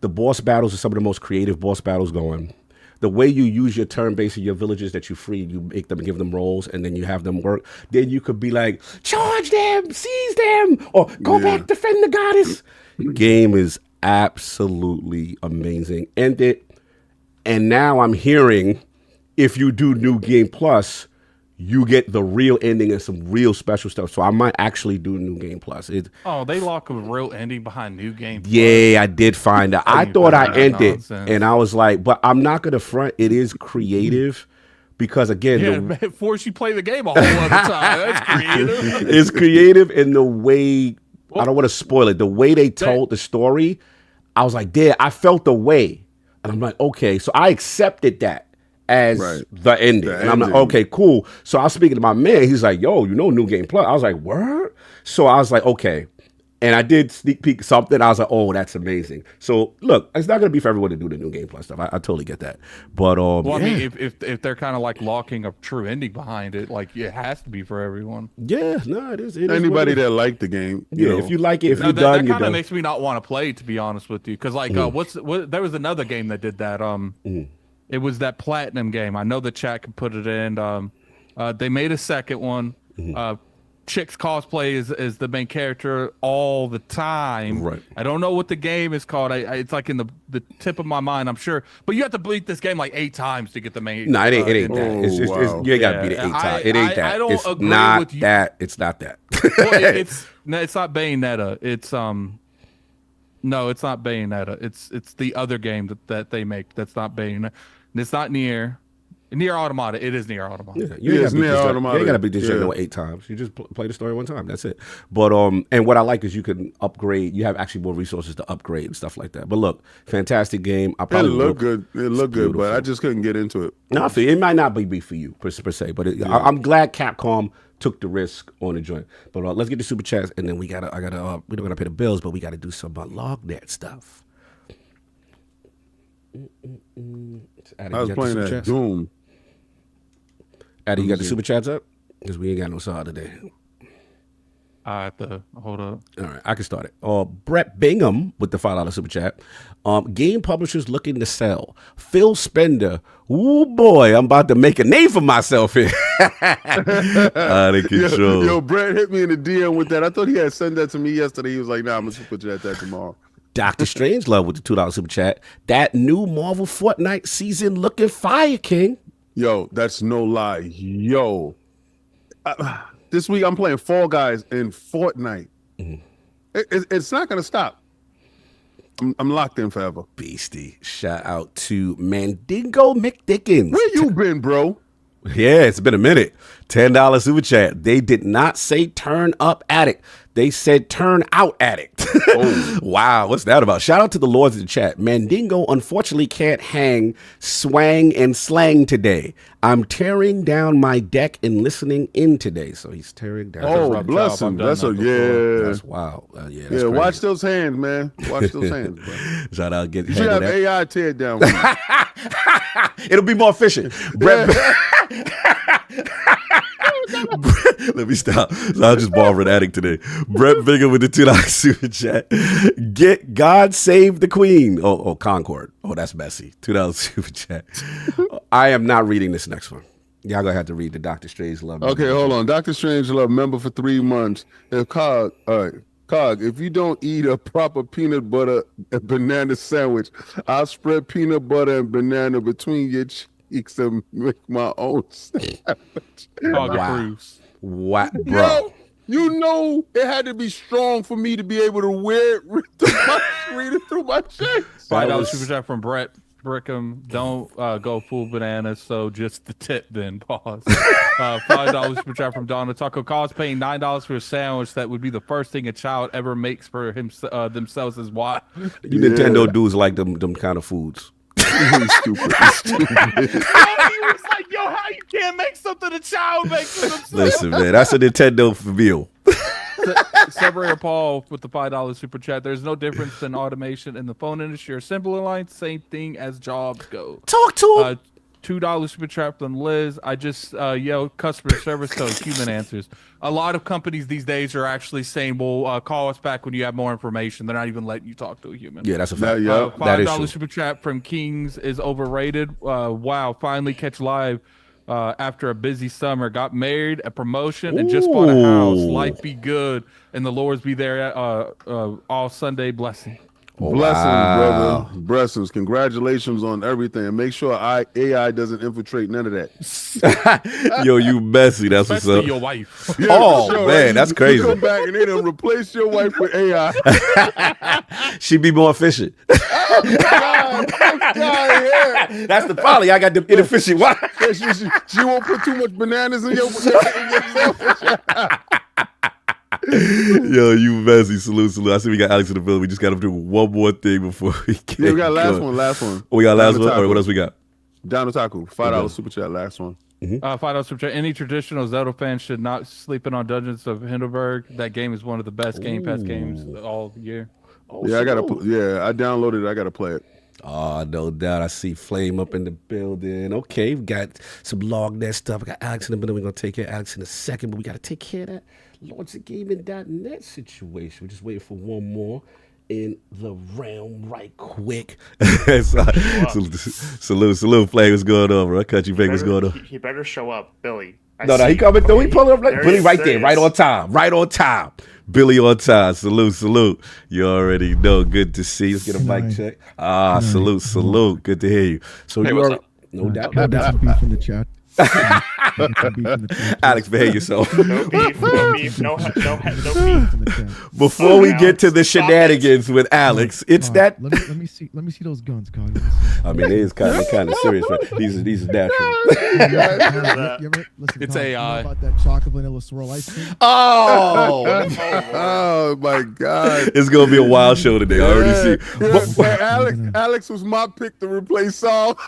The boss battles are some of the most creative boss battles going. The way you use your turn base of your villagers that you free, you make them and give them roles, and then you have them work. Then you could be like, charge them, seize them, or go back, defend the goddess. Game is absolutely amazing. And now I'm hearing if you do New Game Plus, you get the real ending and some real special stuff. So I might actually do New Game Plus. They lock a real ending behind New Game Plus. Yeah, I did find out. I thought I ended, and I was like, but I'm not going to front. It is creative because, again, it forced you play the game a whole other time. That's creative. It's creative in the way, I don't want to spoil it, the way they told the story. I was like, I felt the way. And I'm like, okay. So I accepted that as the ending. And I'm like, okay, cool. So I was speaking to my man. He's like, yo, New Game Plus. I was like, word? So I was like, okay. And I did sneak peek something. I was like, oh, that's amazing. So look, it's not going to be for everyone to do the New Game Plus stuff. I totally get that. But I mean, if they're kind of like locking a true ending behind it, like it has to be be for everyone. Yeah, no, it is. Anybody that liked the game, if you like it, if you're done, that you're kind done. of makes me not want to play, to be honest with you. Because like, there was another game that did that. It was that Platinum game. I know the chat can put it in. They made a second one. Chicks cosplay is the main character all the time. Right. I don't know what the game is called. It's like in the tip of my mind, I'm sure. But you have to beat this game like 8 times to get the main. No, it ain't that. You ain't got to beat it 8 times. It ain't that. I don't agree with you. It's not that. Well, it's not Bayonetta. It's no, it's not Bayonetta. It's the other game that they make. That's not Bayonetta. It's not Nier Automata. It is Nier Automata. You ain't got to beat this shit 8 times. You just play the story 1 time. That's it. But and what I like is you can upgrade. You have actually more resources to upgrade and stuff like that. But look, fantastic game. It looked good. It looked good, but I just couldn't get into it. No, it might not be for you per se. But I'm glad Capcom took the risk on the joint. But let's get the super chats, and then we don't gotta pay the bills, but we gotta do some LogNet stuff. I was playing that Doom. Addy, you got the super chats up? Because we ain't got no saw today. I have to hold up. All right, I can start it. Brett Bingham with the $5 super chat. Game publishers looking to sell. Phil Spender. Ooh, boy, I'm about to make a name for myself here. Out of control. Yo, Brett hit me in the DM with that. I thought he had sent that to me yesterday. He was like, nah, I'm going to put you at that tomorrow. Dr. Strangelove with the $2 super chat. That new Marvel Fortnite season looking fire, King. Yo, that's no lie. Yo. This week I'm playing Fall Guys in Fortnite. It's not going to stop. I'm locked in forever. Beastie. Shout out to Mandingo McDickens. Where you been, bro? Yeah, it's been a minute. $10 super chat. They did not say turn up addict. They said turn out addict. Oh. Wow, what's that about? Shout out to the lords in the chat. Mandingo unfortunately can't hang, swang, and slang today. I'm tearing down my deck and listening in today. So he's tearing down. Oh, bless him. That's That's wow. Yeah, crazy. Watch those hands, man. Watch those hands, bro. Shout out. You should have AI tear it down. It'll be more efficient. Let me stop. So I'm just barbering addict today. Brett Bigger with the $2 super chat. Get God Save the Queen. Oh, Concord. Oh, that's messy. $2 super chat. I am not reading this next one. Y'all gonna have to read the Dr. Strangelove. Okay, hold on. Dr. Strangelove, member for 3 months. Cog, if you don't eat a proper peanut butter and banana sandwich, I'll spread peanut butter and banana between your cheeks and make my own sandwich. Wow. What, bro? Yo, you know it had to be strong for me to be able to wear it, read it through my chest. $5 super chat from Brett Brickham. Don't go full bananas, so just the tip then. Pause. $5 super chat from Donna Taco. Cause paying $9 for a sandwich that would be the first thing a child ever makes for themselves as what? You Nintendo dudes like them kind of foods. Stupid. He was like, yo, how you can't make something a child makes for themselves? Listen, man, that's a Nintendo meal. Severier Paul with the $5 super chat. There's no difference in automation in the phone industry or assembly line. Same thing as jobs go. Talk to him. $2 super chat from Liz. I just yelled customer service so human answers. A lot of companies these days are actually saying, well, call us back when you have more information. They're not even letting you talk to a human. Yeah, that's a fact. $5 super chat from Kings is overrated. Wow, finally catch live after a busy summer. Got married, a promotion, and just bought a house. Life be good, and the Lord's be there all Sunday. Blessing. Blessings, brother. Blessings. Congratulations on everything. And make sure AI doesn't infiltrate none of that. Yo, you messy. That's Especially what's up. your wife. Yeah, oh, sure. man, that's crazy. You come back and they done replace your wife with AI. She'd be more efficient. Oh, God, yeah. That's the problem. I got the inefficient wife. She won't put too much bananas in your sandwich. Yo, you messy. Salute. I see we got Alex in the building. We just got to do one more thing before we get we got last one. Oh, we got last one? All right, what else we got? Down Otaku, $5 super chat, last one. $5 super chat. Any traditional Zelda fan should not sleep in on Dungeons of Hindenburg. That game is one of the best Game Pass games all year. Oh, yeah, I downloaded it. I gotta play it. Oh, no doubt. I see Flame up in the building. Okay, we got some LogNet stuff. We got Alex in the building. We're going to take care of Alex in a second, but we got to take care of that LordsOfGaming.net situation. We're just waiting for one more in the realm right quick. Salute, Flame. What's going on, bro? Cut you, Flame. What's going on? He better show up, Billy. No, he coming. Don't he pull up? Billy right there, right on time. Billy on time. Salute. You already know. Good to see you. Let's get a mic check. Salute. Good to hear you. So hey, you are no doubt. Beef in the chat. Alex, behave yourself. No beef. No beef. Before we get to the shenanigans with Alex, it's that. Let me see those guns, Cog. I mean, it is kind of serious, right? These are natural. Listen, It's AI. About that chocolate vanilla swirl ice cream. Oh my God! It's gonna be a wild show today. I already see. Alex was my pick to replace Saul.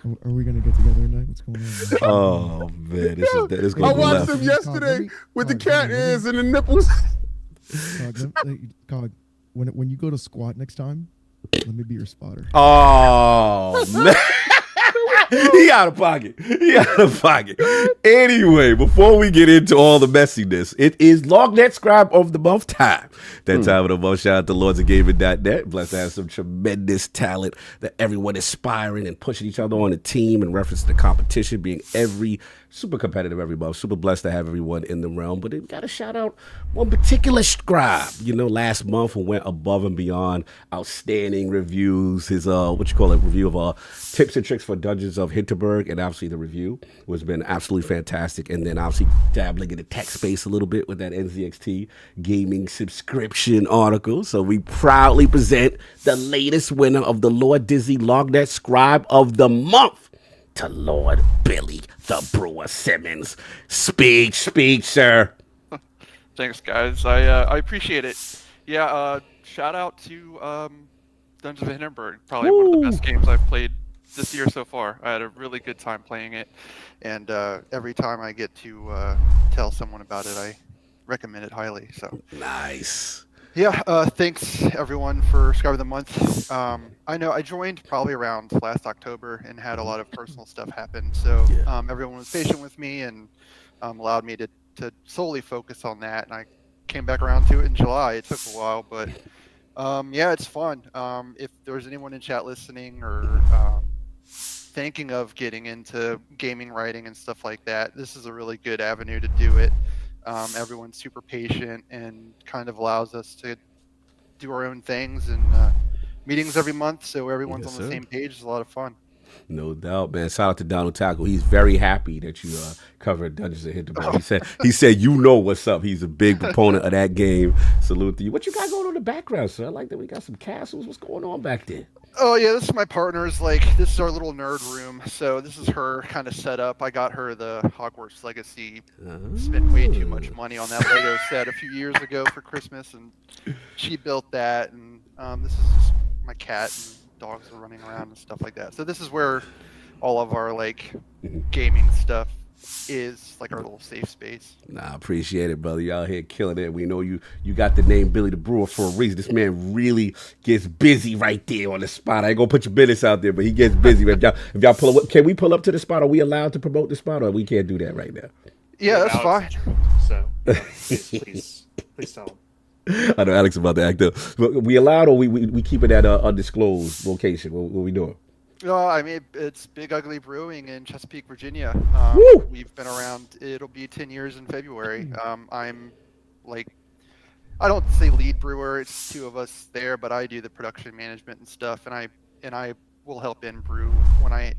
Are we gonna get together tonight? What's going on? Man? Oh man, this is I going to watched left. him yesterday with the cat ears and the nipples. Cog, when you go to squat next time, let me be your spotter. Oh man. He out of pocket. Anyway, before we get into all the messiness, it is LogNet Scribe of the Month time. That time of the month, shout out to LordsOfGaming.net. Blessed to have some tremendous talent that everyone aspiring and pushing each other on a team in reference to the competition, being super competitive every month. Super blessed to have everyone in the realm. But we got to shout out one particular scribe. Last month we went above and beyond. Outstanding reviews. His review of tips and tricks for Dungeons of Hinterberg, and obviously the review has been absolutely fantastic. And then obviously dabbling in the tech space a little bit with that NZXT gaming subscription article. So we proudly present the latest winner of the Lord Dizzy LogNet Scribe of the Month to Lord Billy the Brewer Simmons. Speak, sir. Thanks, guys. I appreciate it. Yeah, shout out to Dungeons of Hinterberg. Probably one of the best games I've played this year so far. I had a really good time playing it, and every time I get to tell someone about it, I recommend it highly. So nice. Yeah, thanks everyone for Scribe of the Month. I know I joined probably around last October and had a lot of personal stuff happen, so everyone was patient with me and allowed me to solely focus on that, and I came back around to it in July. It took a while, but yeah, it's fun. If there's anyone in chat listening or thinking of getting into gaming writing and stuff like that, this is a really good avenue to do it. Everyone's super patient and kind of allows us to do our own things and meetings every month, so everyone's on the same page. It's a lot of fun. No doubt, man. Shout out to Donald Tackle. He's very happy that you covered Dungeons of Hinterberg. He said you know what's up. He's a big proponent of that game. Salute to you. What you got going on in the background, sir? I like that we got some castles. What's going on back there? Oh yeah, this is my partner's. This is our little nerd room. So this is her kind of setup. I got her the Hogwarts Legacy. Spent way too much money on that Lego set a few years ago for Christmas, and she built that. And this is just my cat and dogs are running around and stuff like that. So this is where all of our gaming stuff is, our little safe space. Nah, I appreciate it, brother. You out here killing it. We know you got the name Billy the Brewer for a reason. This man really gets busy right there on the spot. I ain't gonna put your business out there, but he gets busy. If y'all pull up, can we pull up to the spot? Are we allowed to promote the spot, or we can't do that right now? Yeah, that's fine. So please tell him. I know Alex is about to act up. But we allowed, or we keep it at an undisclosed location? What we doing? I mean, it's Big Ugly Brewing in Chesapeake, Virginia. We've been around. It'll be 10 years in February. I'm I don't say lead brewer. It's two of us there, but I do the production management and stuff, and I will help in brew when I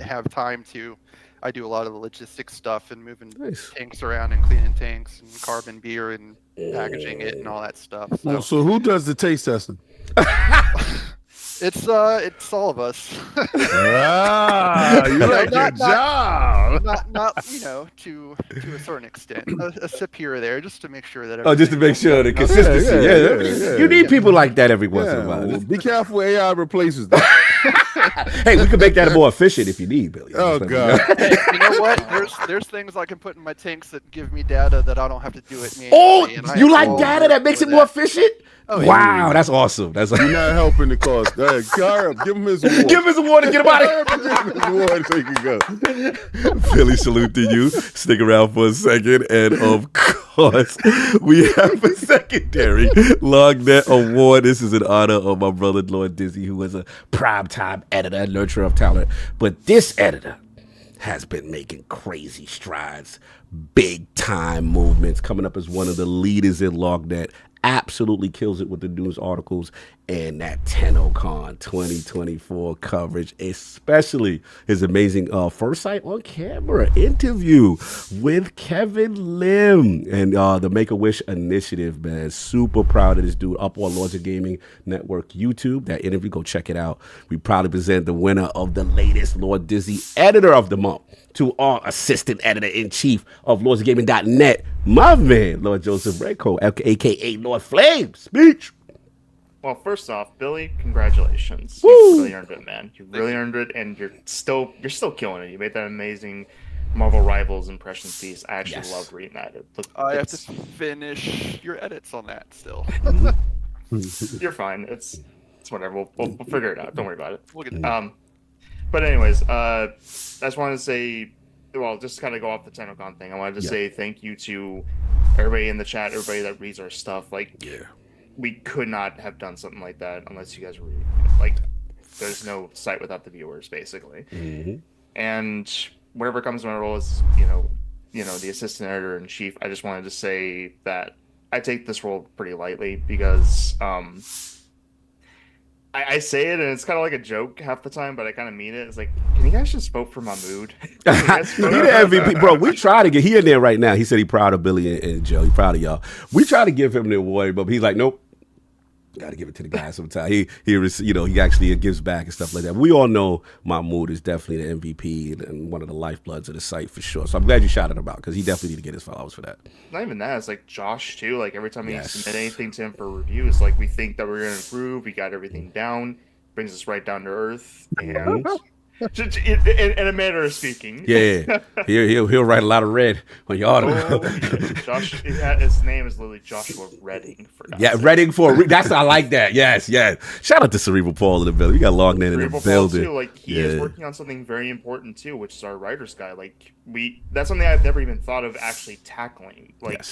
have time to. I do a lot of the logistics stuff and moving tanks around and cleaning tanks and carving beer and packaging it and all that stuff. So who does the taste testing? It's all of us. You like your job. Not to a certain extent. A sip here or there just to make sure that. Just to make sure the consistency. Yeah. You need people like that every once in a while. Well, be careful, AI replaces that. Hey, we can make that more efficient if you need, Billy. Oh God. Hey, you know what? There's things I can put in my tanks that give me data that I don't have to do it manually. Oh, you like data that makes it more efficient? Oh, wow, that's awesome. You're not helping the cause. Go ahead, Kyra, give him his award. Give him his award and get him out of here. Give him his award so he can go. Billy, salute to you. Stick around for a second. And of course, we have a secondary LogNet award. This is in honor of my brother, Lord Dizzy, who is a primetime editor and nurturer of talent. But this editor has been making crazy strides, big time movements, coming up as one of the leaders in LogNet. Absolutely kills it with the news articles and that TennoCon 2024 coverage, especially his amazing first sight on camera interview with Kevin Lim and the Make-A-Wish Initiative, man. Super proud of this dude. Up on Lords of Gaming Network YouTube. That interview, go check it out. We proudly present the winner of the latest Lord Dizzy Editor of the Month to our Assistant Editor-in-Chief of LordsOfGaming.net, my man, Lord Joseph Redco, a.k.a. Lord Flame. Speech. Well, first off, Billy, congratulations. Woo! You really earned it, man. You really earned it, and you're still killing it. You made that amazing Marvel Rivals impression piece. I actually loved reading that. I have to finish your edits on that still. You're fine. It's whatever. We'll figure it out. Don't worry about it. We'll get there. But anyways, I just wanted to say, well, just kind of go off the TennoCon thing. I wanted to say thank you to everybody in the chat, everybody that reads our stuff. Like, we could not have done something like that unless you guys were reading it. Like, there's no site without the viewers, basically. And wherever comes my role as, you know, the assistant editor in chief, I just wanted to say that I take this role pretty lightly because I say it and it's kind of like a joke half the time, but I kind of mean it. It's like, can you guys just vote for Mahmood? He the MVP, bro. We try to get he in there right now. He said he proud of Billy and Joe. He proud of y'all. We try to give him the award, but he's like, nope. Got to give it to the guy sometime. He actually gives back and stuff like that. We all know Mahmoud is definitely the MVP and one of the lifebloods of the site for sure. So I'm glad you shouted him out because he definitely need to get his flowers for that. Not even that. It's like Josh too. Like every time we submit anything to him for review, it's like we think that we're gonna improve. We got everything down. Brings us right down to earth. And in a manner of speaking. Yeah. He'll write a lot of red on your article. Josh, his name is literally Joshua Redding. Redding that's I like that. Yes. Shout out to Cerebral Paul in the building. We got Lognet in the building. Too, like he is working on something very important too, which is our writer's guide. Like that's something I've never even thought of actually tackling. Like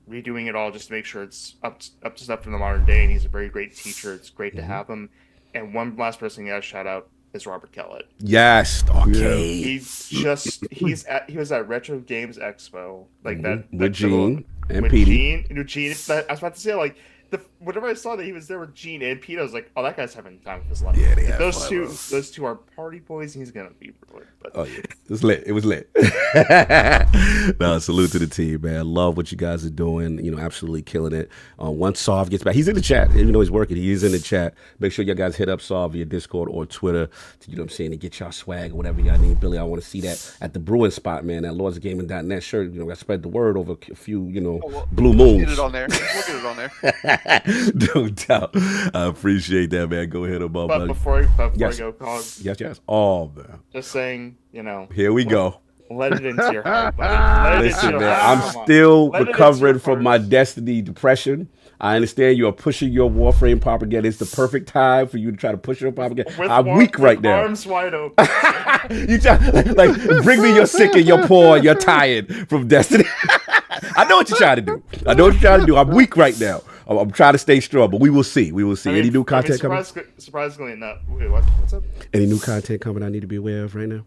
redoing it all just to make sure it's up to stuff from the modern day. And he's a very great teacher. It's great to have him. And one last person you got to shout out is Robert Kellett. Yes, okay. He was at Retro Games Expo, like that with Gene and Gene. I was about to say, like, whenever I saw that he was there with Gene and Pete, I was like, oh, that guy's having time with his life. Yeah, those two are party boys, and he's gonna be ruined. But it was lit. It was lit. No, salute to the team, man. Love what you guys are doing. You know, absolutely killing it. Once Sov gets back, he's in the chat. Even though he's working, he is in the chat. Make sure you guys hit up Sov via Discord or Twitter. You know what I'm saying? To get y'all swag or whatever y'all need. Billy, I want to see that at the brewing spot, man. That lordsgaming.net shirt. You know, I spread the word over a few, blue moons. We'll get it on there. We'll get it on there. No doubt. I appreciate that, man. Go ahead about. But before I go, Cog. Yes. Oh, man. Just saying, Here we go. Let it into your heart, buddy. Listen, man, I'm still recovering from my Destiny depression. I understand you are pushing your Warframe propaganda. It's the perfect time for you to try to push your propaganda. I'm weak right now. Arms wide open. You try, like, bring me your sick and your poor and you're tired from Destiny. I know what you're trying to do. I'm weak right now. I'm trying to stay strong, but we will see. Any new content coming? Surprisingly enough. Wait, what's up? Any new content coming I need to be aware of right now?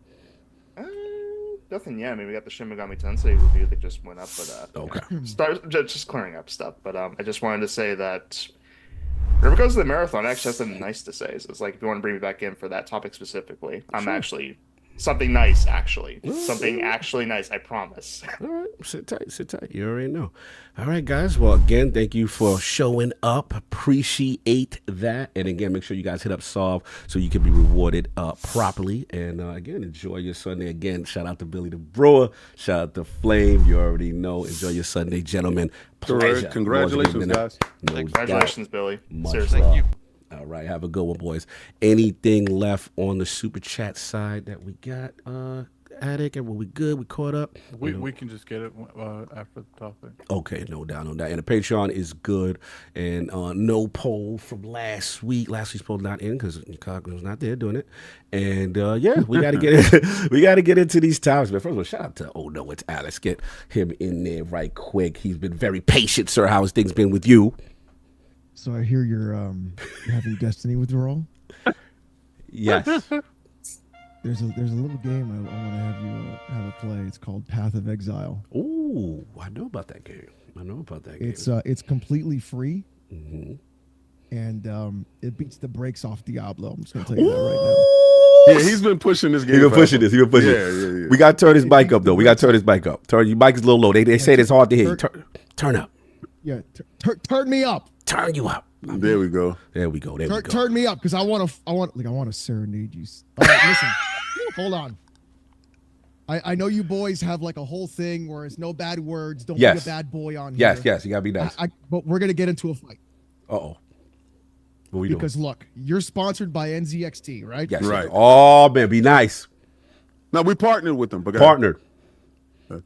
Nothing yet. I mean, we got the Shin Megami Tensei review that just went up, but okay. Just clearing up stuff. But I just wanted to say that whenever it goes to the marathon, I actually have something nice to say. So it's like if you want to bring me back in for that topic specifically, I'm actually something nice. Something actually nice. I promise. All right, sit tight. You already know. All right, guys. Well, again, thank you for showing up. Appreciate that. And again, make sure you guys hit up Solve so you can be rewarded properly. And again, enjoy your Sunday. Again, shout out to Billy the Brewer. Shout out to Flame. You already know. Enjoy your Sunday, gentlemen. Pleasure. Congratulations, guys. Congratulations, Billy. Seriously. Thank you. All right, have a good one, boys. Anything left on the super chat side that we got, Attic? And were we good? We caught up? We can just get it after the topic. Okay, no doubt on that. And the Patreon is good. And no poll from last week. Last week's poll not in because Chicago was not there doing it. And we got to get into these topics. But first of all, shout out to it's Alex. Get him in there right quick. He's been very patient, sir. How's things been with you? So I hear you're having Destiny withdrawal. Yes. There's a little game I want to have you have a play. It's called Path of Exile. Ooh, I know about that game. It's completely free, mm-hmm. and it beats the brakes off Diablo. I'm just gonna tell you that right now. Yeah, he's been pushing this game. He's been pushing it. We got to turn his mic up though. Your mic is a little low. They say it's hard to hear. Turn up. Yeah, turn me up. Turn you up. There we go. Turn me up because I want to serenade you. All right, listen. Hold on. I know you boys have like a whole thing where it's no bad words. Don't be a bad boy on here. Yes. You gotta be nice. But we're gonna get into a fight. Uh-oh. What we doing? Because look, you're sponsored by NZXT, right? Yes. Right. Oh man, be nice. No, we partnered with them. But Partnered.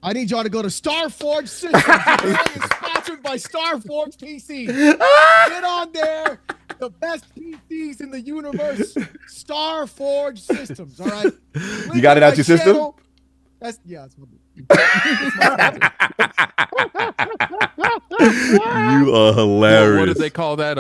I need y'all to go to Starforge Systems. It's sponsored by Starforge PC. Get on there. The best PCs in the universe. Starforge Systems. All right. You got it out your system? That's that's my You are hilarious. What did they call that?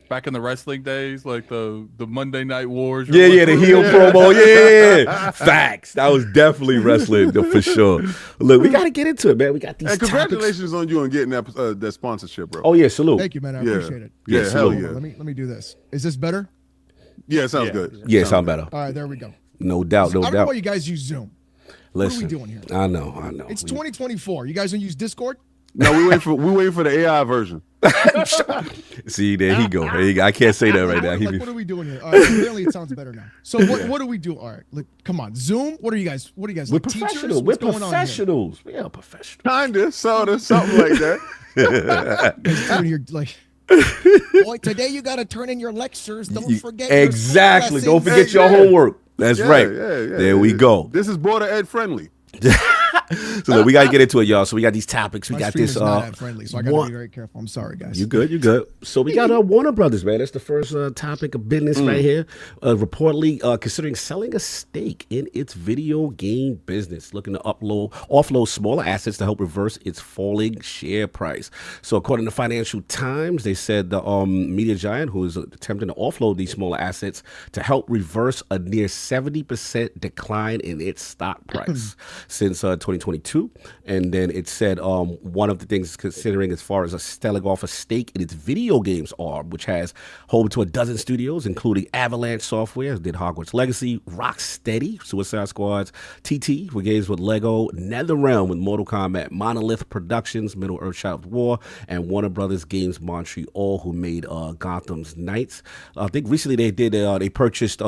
Back in the wrestling days, like the Monday Night Wars. Yeah, the heel promo. Yeah. Facts. That was definitely wrestling for sure. Look, we got to get into it, man. We got these And topics. congratulations on you on getting that sponsorship, bro. Oh, yeah, salute. Thank you, man. I Yeah. appreciate it. Yeah, hell salute. yeah. Let me do this. Is this better? Yeah, it sounds good. Yeah, sound better. All right, there we go. No doubt, no I don't know why doubt. you guys use Zoom. Listen, what are we doing here? I know. It's 2024. You guys don't use Discord? No, we waiting for the AI version. See, there he go. There you go. I can't say that right now. Like, what are we doing here? All right, apparently it sounds better now. So what do we do? All right, like, come on, Zoom. What are you guys? We're like, teachers? professionals. We're What's going on here? professionals. We are professionals. Kinda, sorta, something like that. Guys doing here, like, boy, today you got to turn in your lectures. Don't forget. Exactly. Your Don't forget your homework. That's right. Yeah. There we go. This is border ed friendly. So look, we got to get into it, y'all. So we got these topics. We My got stream this. is not ad friendly, so I got to be very careful. I'm sorry, guys. You good? You good? So we got Warner Brothers, man. That's the first topic of business right here. Reportedly considering selling a stake in its video game business, looking to offload smaller assets to help reverse its falling share price. So according to Financial Times, they said the media giant who is attempting to offload these smaller assets to help reverse a near 70% decline in its stock price since 2022. And then it said one of the things considering as far as selling off a stake in its video games arm, which has home to a dozen studios, including Avalanche Software, did Hogwarts Legacy, Rocksteady, Suicide Squads, TT, with games with Lego, NetherRealm with Mortal Kombat, Monolith Productions, Middle Earth Shadow of War, and Warner Brothers Games Montreal, who made Gotham's Knights. I think recently they purchased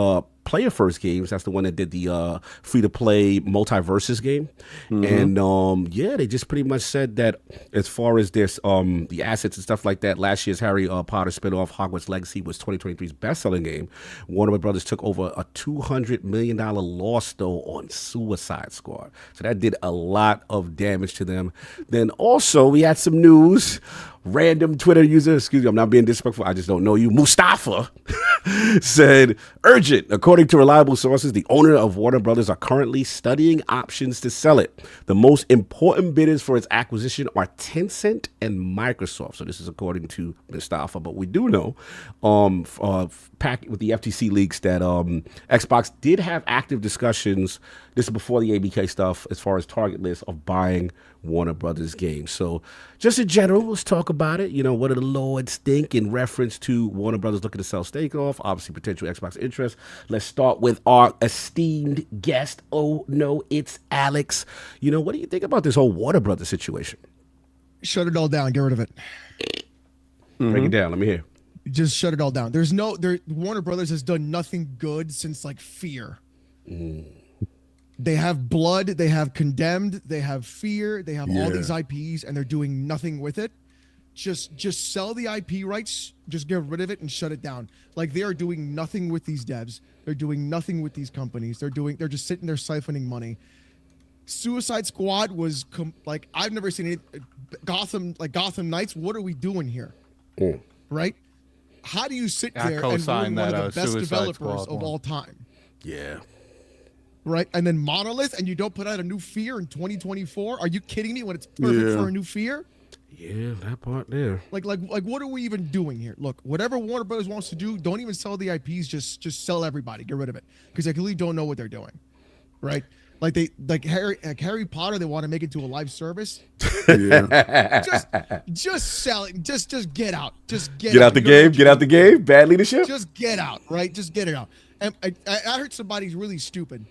Player First Games. That's the one that did the free-to-play Multiverses game. And they just pretty much said that as far as this the assets and stuff like that, last year's Harry Potter spinoff Hogwarts Legacy was 2023's best-selling game. Warner Brothers took over a $200 million loss though on Suicide Squad, so that did a lot of damage to them. Then also we had some news. Random Twitter user, excuse me, I'm not being disrespectful, I just don't know you, Mustafa, said, urgent. According to reliable sources, the owner of Warner Brothers are currently studying options to sell it. The most important bidders for its acquisition are Tencent and Microsoft. So this is according to Mustafa, but we do know with the FTC leaks that Xbox did have active discussions, this is before the ABK stuff, as far as target list of buying Warner Brothers games. So just in general, let's talk about it. You know, what do the lords think in reference to Warner Brothers looking to sell stake off, obviously potential Xbox interest. Let's start with our esteemed guest. Oh no, it's Alex. You know, what do you think about this whole Warner Brothers situation? Shut it all down. Get rid of it. Break it down. Let me hear. Just shut it all down. Warner Brothers has done nothing good since like Fear. They have Blood, they have Condemned, they have Fear, they have all these IPs, and they're doing nothing with it. Just sell the IP rights, just get rid of it and shut it down. Like, they are doing nothing with these devs. They're doing nothing with these companies. They're just sitting there siphoning money. Suicide Squad was like, I've never seen it. Gotham Knights. What are we doing here? Right? How do you sit there and ruin one of the best developers of all time? Yeah. Right? And then Monolith, and you don't put out a new Fear in 2024? Are you kidding me when it's perfect for a new Fear? Yeah, that part there. Like, what are we even doing here? Look, whatever Warner Brothers wants to do, don't even sell the IPs. Just sell everybody. Get rid of it, because they clearly don't know what they're doing, right? Like Harry Potter, they want to make it to a live service. Just sell it. Just get out. Just get out the game. Get out the game. Bad leadership. Just get out, right? Just get it out. And I heard somebody's really stupid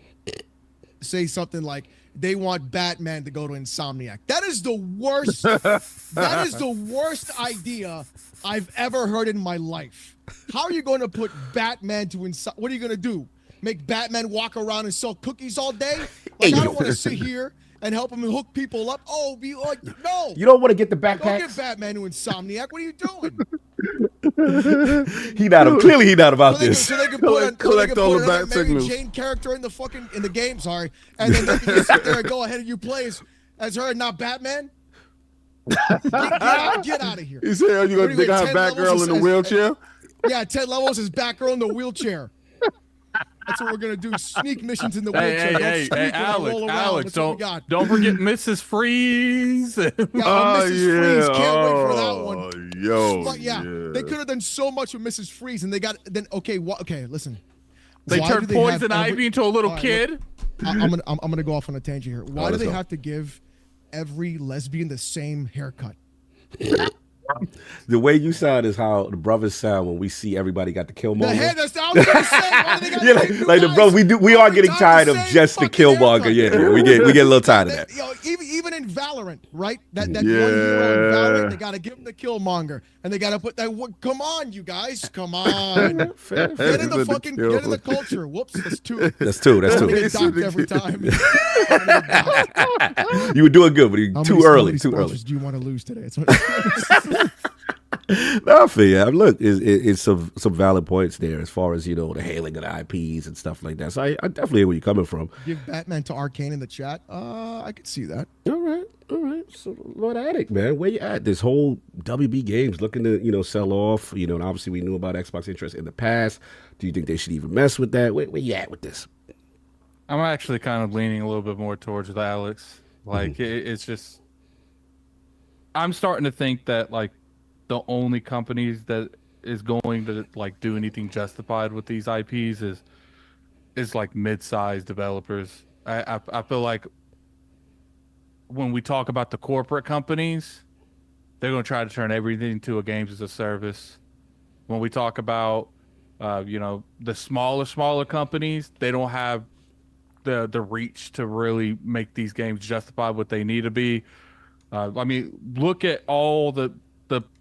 say something like they want Batman to go to Insomniac. That is the worst. That is the worst idea I've ever heard in my life. How are you going to put Batman to Insomniac? What are you going to do? Make Batman walk around and sell cookies all day? Like, I don't want to sit here and help him hook people up. Oh, be like, no. You don't want to get the Don't backpacks? get Batman to Insomniac. What are you doing? Clearly he not about this. So they can put collect all the another bat Mary signals. Jane character in the game, sorry, and then they can just sit there and go ahead and you play as her and not Batman. Get out of here. You say, are you going to have Batgirl in the wheelchair? Yeah, 10 levels is Batgirl in the wheelchair. That's what we're gonna do. Sneak missions in the wheelchair. Hey, Alex, don't forget Mrs. Freeze. Yeah, Mrs. Freeze. Can't wait for that one. Yo, But yeah, they could have done so much with Mrs. Freeze, and they got then. Okay, listen. They Why turned do have Poison Ivy into a little kid. Look, I'm gonna go off on a tangent here. Why do they have to give every lesbian the same haircut? The way you sound is how the brothers sound when we see everybody got the Killmonger. The head, that's I was gonna say. Why do they got like the brothers, we are getting tired of just the Killmonger. Yeah, we get a little tired of that. You know, even in Valorant, right? That one hero in Valorant, they gotta give him the Killmonger, and they gotta put that. Come on, you guys, come on. Get in the culture. Whoops, that's two. That's two. I'm gonna get docked every time. You were doing good, but too early. Too early. Do you want to lose today? No, I feel you. Look, it's some valid points there as far as the hailing of the IPs and stuff like that. So I definitely hear where you're coming from. Give Batman to Arcane in the chat. I could see that. All right. So Lord Addict, man, where you at? This whole WBGames looking to sell off. And obviously we knew about Xbox interest in the past. Do you think they should even mess with that? Where you at with this? I'm actually kind of leaning a little bit more towards Alex. Like it's just, I'm starting to think that like the only companies that is going to like do anything justified with these IPs is like mid-sized developers. I feel like when we talk about the corporate companies, they're going to try to turn everything into a games as a service. When we talk about the smaller companies, they don't have the reach to really make these games justify what they need to be. I mean, look at all the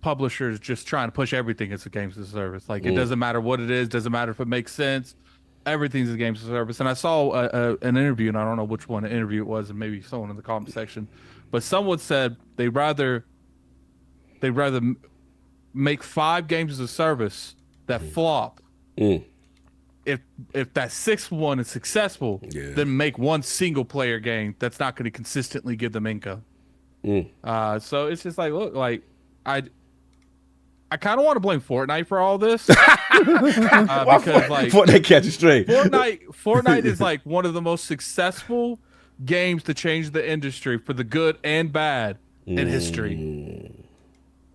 publishers just trying to push everything as a games as a service. Like, it doesn't matter what it is, doesn't matter if it makes sense. Everything's a games as a service. And I saw an interview, and I don't know which one interview it was, and maybe someone in the comment section, but someone said they'd rather make 5 games as a service that flop. If that 6th one is successful, then make one single player game that's not going to consistently give them income. So it's just like, look, like I kind of want to blame Fortnite for all this because like Fortnite catch a straight. Fortnite is like one of the most successful games to change the industry for the good and bad in history.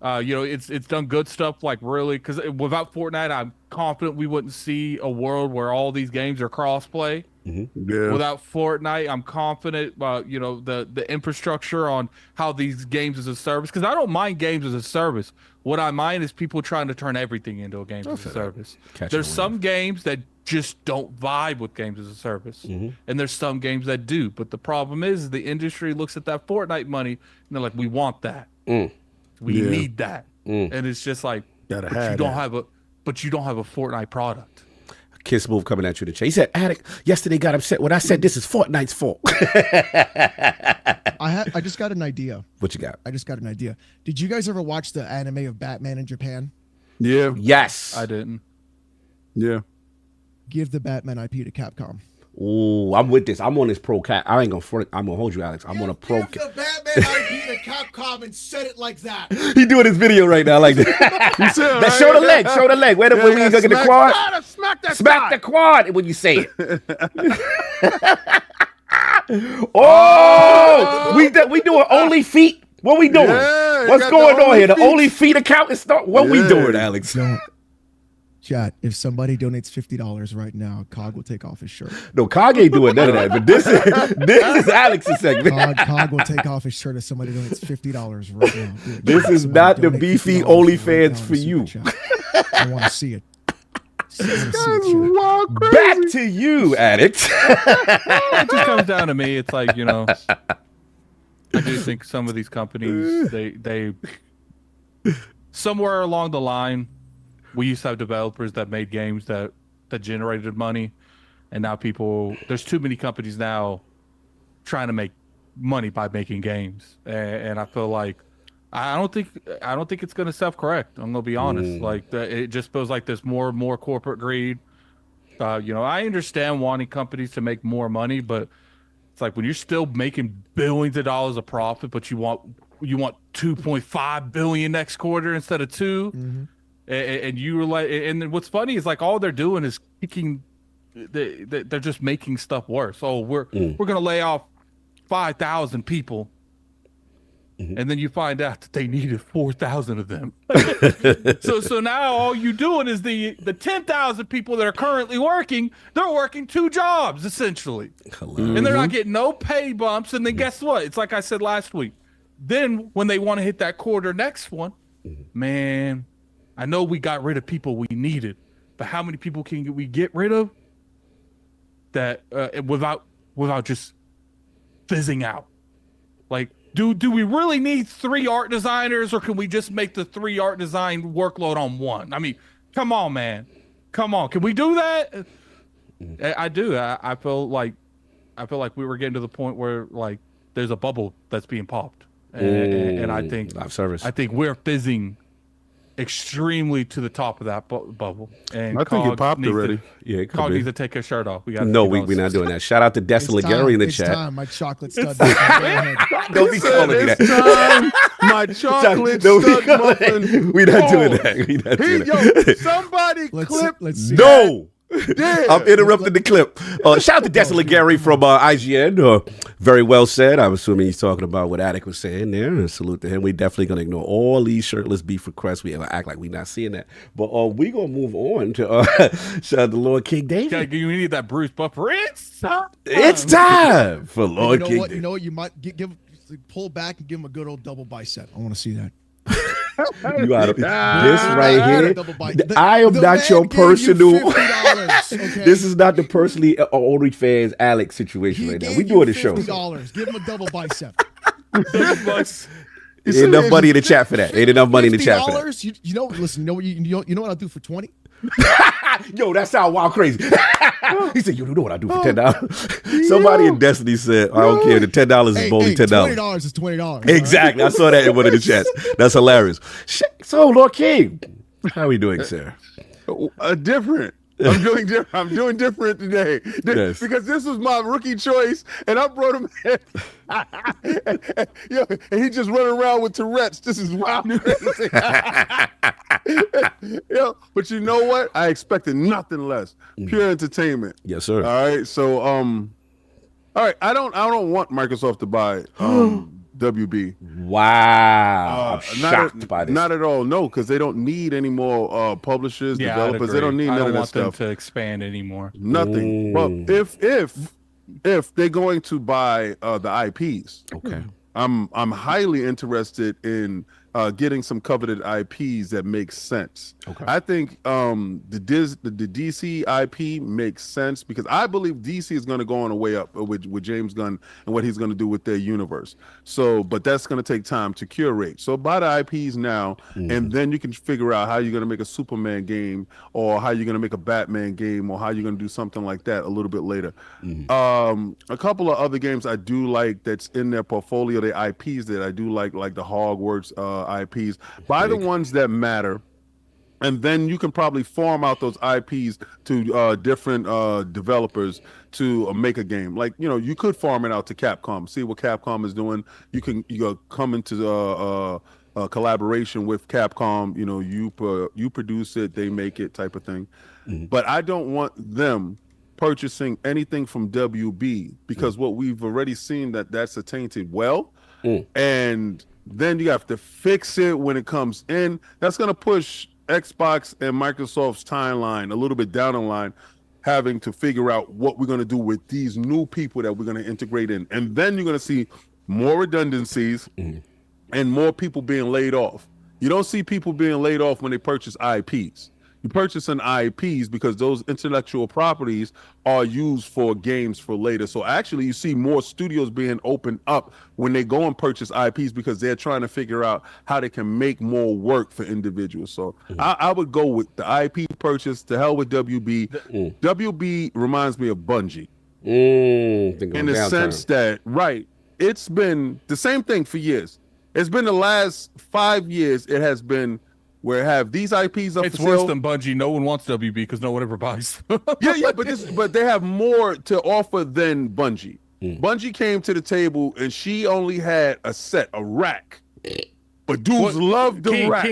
It's done good stuff, like really, because without Fortnite, I'm confident we wouldn't see a world where all these games are cross-play. Without Fortnite, I'm confident about the infrastructure on how these games as a service, because I don't mind games as a service. What I mind is people trying to turn everything into a games as a service. There's some games that just don't vibe with games as a service, and there's some games that do. But the problem is the industry looks at that Fortnite money and they're like, we want that. We need that. And it's just like, but you don't have a Fortnite product. Kiss move coming at you to chat. He said, Addict yesterday got upset when I said this is Fortnite's fault. I just got an idea. What you got? I just got an idea. Did you guys ever watch the anime of Batman in Japan? Yeah. Yes. I didn't. Yeah. Give the Batman IP to Capcom. Oh, I'm with this. I'm on this pro cat. I ain't gonna front. I'm gonna hold you, Alex. I'm on a pro. Give the Batman IP to Capcom and said it like that. He doing his video right now, like that. Show the leg. Show the leg. Where when you go get the quad? Smack the quad when you say it. Oh, we doing only feet. What we doing? What's going on here? The only feet account is start. What we doing, Alex? Chat, if somebody donates $50 right now, Cog will take off his shirt. No, Cog ain't doing none of that. But this is Alex's segment. Cog will take off his shirt if somebody donates $50 right now. This is not the beefy OnlyFans for you. I want to see it. Back to you, Addict. It just comes down to me. It's like, I do think some of these companies, they somewhere along the line, we used to have developers that made games that generated money, and now there's too many companies now trying to make money by making games, and I feel like I don't think it's going to self-correct. I'm going to be honest. Like it just feels like there's more and more corporate greed. I understand wanting companies to make more money, but it's like when you're still making billions of dollars of profit, but you want 2.5 billion next quarter instead of 2, and you were like, and what's funny is like all they're doing is kicking. They're just making stuff worse. Oh, we're gonna lay off 5,000 people. And then you find out that they needed 4,000 of them. so now all you doing is the 10,000 people that are currently working, they're working 2 jobs essentially. And they're not getting no pay bumps. And then guess what? It's like I said last week. Then when they want to hit that quarter next one, man, I know we got rid of people we needed, but how many people can we get rid of that without just fizzing out? Like, do we really need 3 art designers, or can we just make the 3 art design workload on 1? I mean, come on, man. Come on. Can we do that? I do. I feel like we were getting to the point where like there's a bubble that's being popped. And I think live service. I think we're fizzing extremely to the top of that bubble. And I think it popped already. Yeah, it could Cog be. needs to take his shirt off. We're not doing that. Shout out to Destin Legary in the it's chat. time. My chocolate stud. muffin. Don't be calling me It's that. time. My chocolate Don't be stud calling muffin. We're not doing that. We're not doing that. Yo, somebody clip. Let's see. No. Yeah. I'm interrupting the clip. Shout out to Destin Legary from IGN. Very well said. I'm assuming he's talking about what Attic was saying there. And salute to him. We definitely going to ignore all these shirtless beef requests. We act like we're not seeing that. But we going to move on to shout out to Lord King David. You need that Bruce Buffer. It's time for Lord King David. You know what? You might pull back and give him a good old double bicep. I want to see that. You out of this right here. I am not your personal. $50, okay? This is not the personally OnlyFans Alex situation right now. We doing the show. $50. Give him a double bicep. Ain't enough money in the chat for that. Ain't enough money in the chat for that. You know, listen. You know what I'll do for 20? Yo, that sound wild crazy. He said, "You know what I do for $10?" Somebody in Destiny said, "I don't care. The $10 is only $10. $20 is $20. Exactly. I saw that in one of the chats. That's hilarious. So, Lord King, how are we doing, sir? Different. I'm doing different today because this was my rookie choice, and I brought him in. And he just running around with Tourette's. This is wild crazy. But you know what? I expected nothing less. Pure entertainment. Yes, sir. All right. So, all right. I don't want Microsoft to buy WB. Wow. I'm shocked by this. Not at all. No, because they don't need any more publishers, developers. They don't need none of that stuff. Them to expand anymore. Nothing. But if they're going to buy the IPs, okay, I'm highly interested in getting some coveted IPs that make sense. Okay. I think the DC IP makes sense because I believe DC is going to go on a way up with James Gunn and what he's going to do with their universe. So, but that's going to take time to curate. So buy the IPs now, and then you can figure out how you're going to make a Superman game, or how you're going to make a Batman game, or how you're going to do something like that a little bit later. A couple of other games I do like that's in their portfolio, the IPs that I do like the Hogwarts IPs. Buy the ones that matter, and then you can probably farm out those IPs to different developers to make a game. Like, you could farm it out to Capcom, see what Capcom is doing. You come into collaboration with Capcom. You produce it, they make it, type of thing. But I don't want them purchasing anything from WB because what we've already seen that's a tainted well, and then you have to fix it when it comes in. That's going to push Xbox and Microsoft's timeline a little bit down the line, having to figure out what we're going to do with these new people that we're going to integrate in. And then you're going to see more redundancies and more people being laid off. You don't see people being laid off when they purchase IPs. You purchase an IPs because those intellectual properties are used for games for later. So actually you see more studios being opened up when they go and purchase IPs because they're trying to figure out how they can make more work for individuals. So I would go with the IP purchase. To hell with WB. WB reminds me of Bungie. In the sense that, it's been the same thing for years. It's been the last 5 years. It has been where have these IPs up It's for worse sale. than Bungie. No one wants WB because no one ever buys. Yeah, but they have more to offer than Bungie. Bungie came to the table and she only had a rack. But dudes love the rack.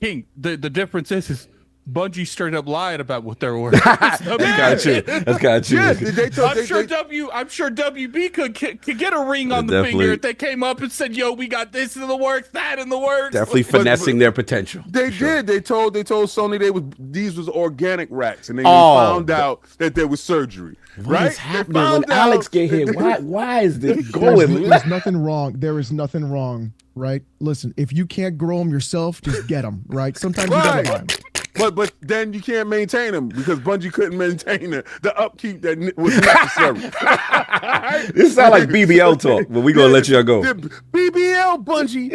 King. The difference is Bungie straight up lied about what they're worth. That's kind of true. That's kind of true. Yeah, I'm sure WB could get a ring on the finger if they came up and said, "Yo, we got this in the works, that in the works." Definitely finessing their potential. They did. They told Sony these was organic racks, and they found out that there was surgery. What is happening when Alex get here? Why is this going? There's nothing wrong. There is nothing wrong, right? Listen, if you can't grow them yourself, just get them, right? Sometimes you gotta buy them. But then you can't maintain them because Bungie couldn't maintain the upkeep that was necessary. This sound like BBL talk, but we gonna let y'all go. BBL Bungie.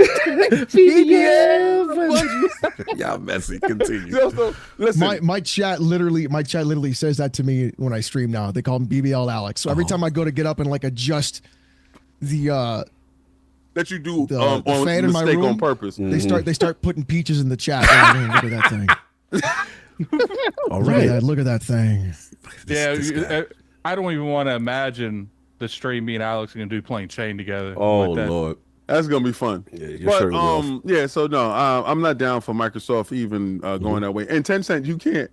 BBL Bungie. Y'all messy. Continue. So, listen. My chat literally says that to me when I stream now. They call him BBL Alex. So every time I go to get up and like adjust the that you do the on fan in my mistake room on purpose. They start putting peaches in the chat. Oh, man, look at that thing. All right. Look at that thing. Yeah, I don't even want to imagine the stream me and Alex are gonna do playing chain together. Oh like that. Lord, that's gonna be fun. Yeah, So no, I'm not down for Microsoft even going that way. And Tencent, you can't.